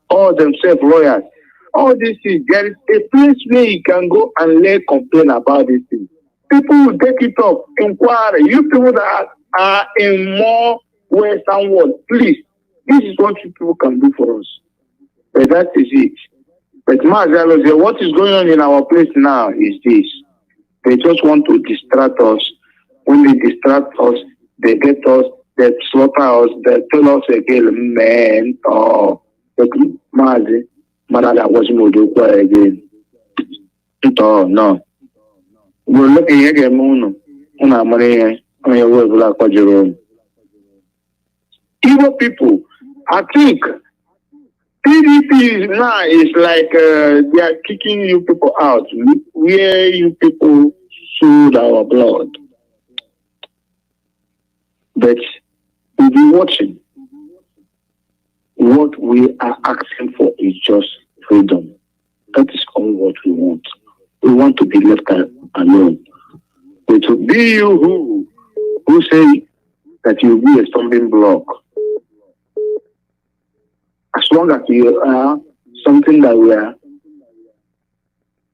all themselves lawyers. All these things, there is a place where you can go and lay complain about these things. People will take it up, inquiry. You people that are in more Western world, please, this is what you people can do for us. But that is it. But Mazi, what is going on in our place now is this. They just want to distract us. When they distract us, they get us, they slaughter us, they tell us again, man, Mazi, Manada was Moduka again. No. We're looking at Moon, Una Maria, on your word, Black Jerome. Igbo people, I think PDP now is like they are kicking you people out, where you people sold our blood. But we'll be watching. What we are asking for is just freedom. That is all what we want. We want to be left alone. But to be you who say that you will be a stumbling block, as long as you are something that we are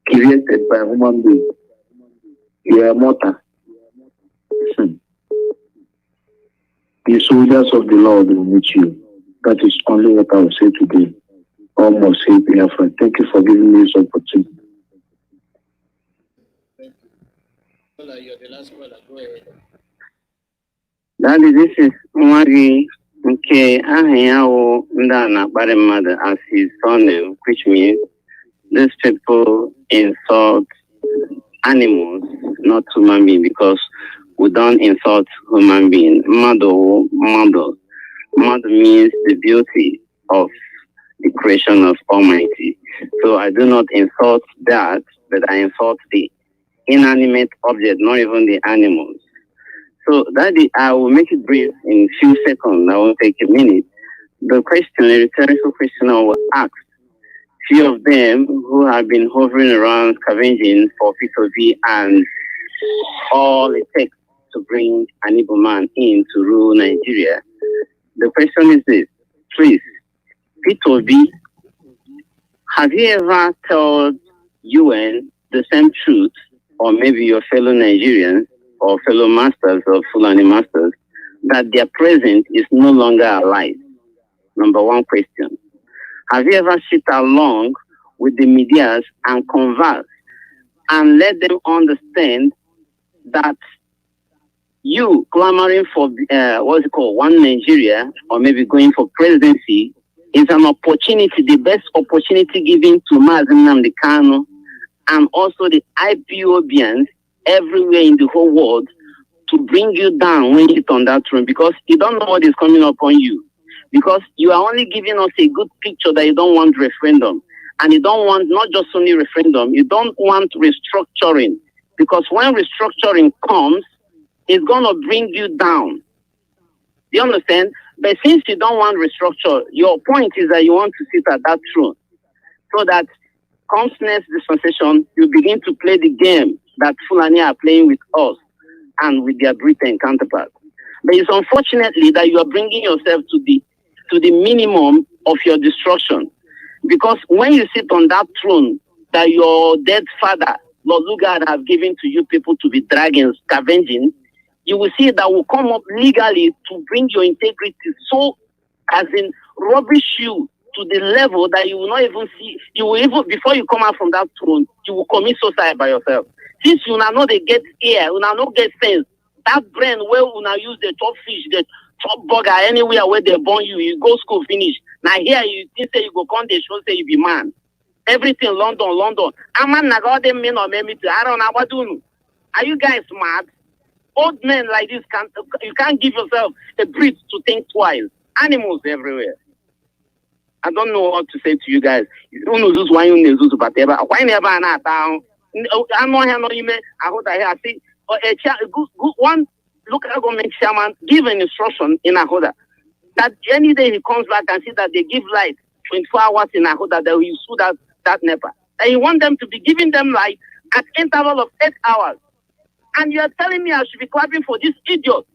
created by human being, you are mortal. The soldiers of the Lord will meet you. That is only what I will say today. Almost say, Biafra. Thank you for giving me this opportunity. You're the last caller. Go ahead. Daddy, this is Mazi Iyke. Ahayawo Ndana Barimada as his surname, which means these people insult animals, not human beings, because we don't insult human beings. Mado means the beauty of the creation of Almighty. So I do not insult that, but I insult the inanimate object, not even the animals. So Daddy, I will make it brief in a few seconds. I won't take a minute. The question, a rhetorical question I will ask. Few of them who have been hovering around scavenging for P2V and all it takes to bring an Igbo man in to rule Nigeria. The question is this, please, P2V, have you ever told UN the same truth, or maybe your fellow Nigerians or fellow masters of Fulani masters, that their present is no longer alive? Number one question. Have you ever sit along with the medias and converse and let them understand that you clamoring for one Nigeria, or maybe going for presidency, is an opportunity, the best opportunity given to Mazi Nnamdi Kanu and also the IPOBians everywhere in the whole world to bring you down when you sit on that throne, because you don't know what is coming upon you. Because you are only giving us a good picture that you don't want referendum. And you don't want not just only referendum, you don't want restructuring. Because when restructuring comes, it's going to bring you down. Do you understand? But since you don't want restructure, your point is that you want to sit at that throne. So that comes next dispensation, you begin to play the game that Fulani are playing with us and with their Britain counterparts. But it's unfortunately that you are bringing yourself to the minimum of your destruction. Because when you sit on that throne that your dead father, Lord Lugard, have given to you people to be dragging, scavenging, you will see that will come up legally to bring your integrity so, as in, rubbish you to the level that you will not even see, you will even, before you come out from that throne, you will commit suicide by yourself. Since you now know they get ear, you now know get sense, that brain where you now use the top fish, the top burger, anywhere where they born you, you go school finish. Now here you think say you go come they show say you be man. Everything London. I'm not all them men or maybe I don't know what do you. Are you guys smart? Old men like this you can't give yourself a breath to think twice. Animals everywhere. I don't know what to say to you guys. You don't know why you need to but why never not town. I know here no email. I hope I hear see a good one local government chairman give an instruction in Ahoda that any day he comes back and see that they give light 24 hours in Ahoda, they will sue that NEPA. And you want them to be giving them light at interval of 8 hours. And you are telling me I should be clapping for this idiot.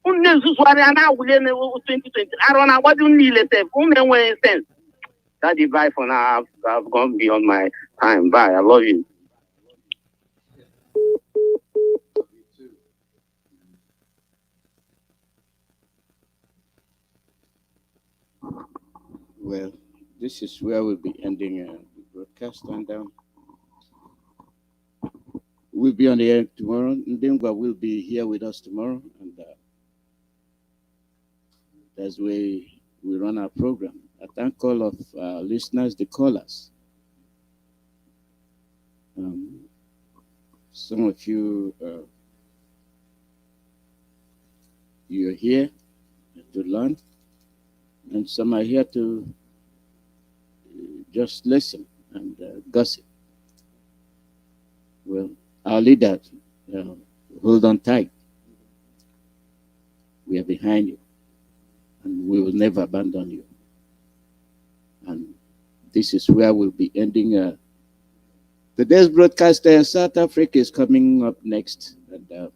Who knows what I now will 2020? I don't know what you need to say. Who knows what it says? That's the bye for now. I've gone beyond my time. Bye. I love you. Well, this is where we'll be ending the broadcast, and we'll be on the air tomorrow. Ndingwa will be here with us tomorrow, and that's where we run our program. I thank all of our listeners, the callers. Some of you, you're here to learn, and some are here to just listen and gossip. Well, our leader, hold on tight. We are behind you, and we will never abandon you. And this is where we'll be ending today's broadcast. South Africa is coming up next, and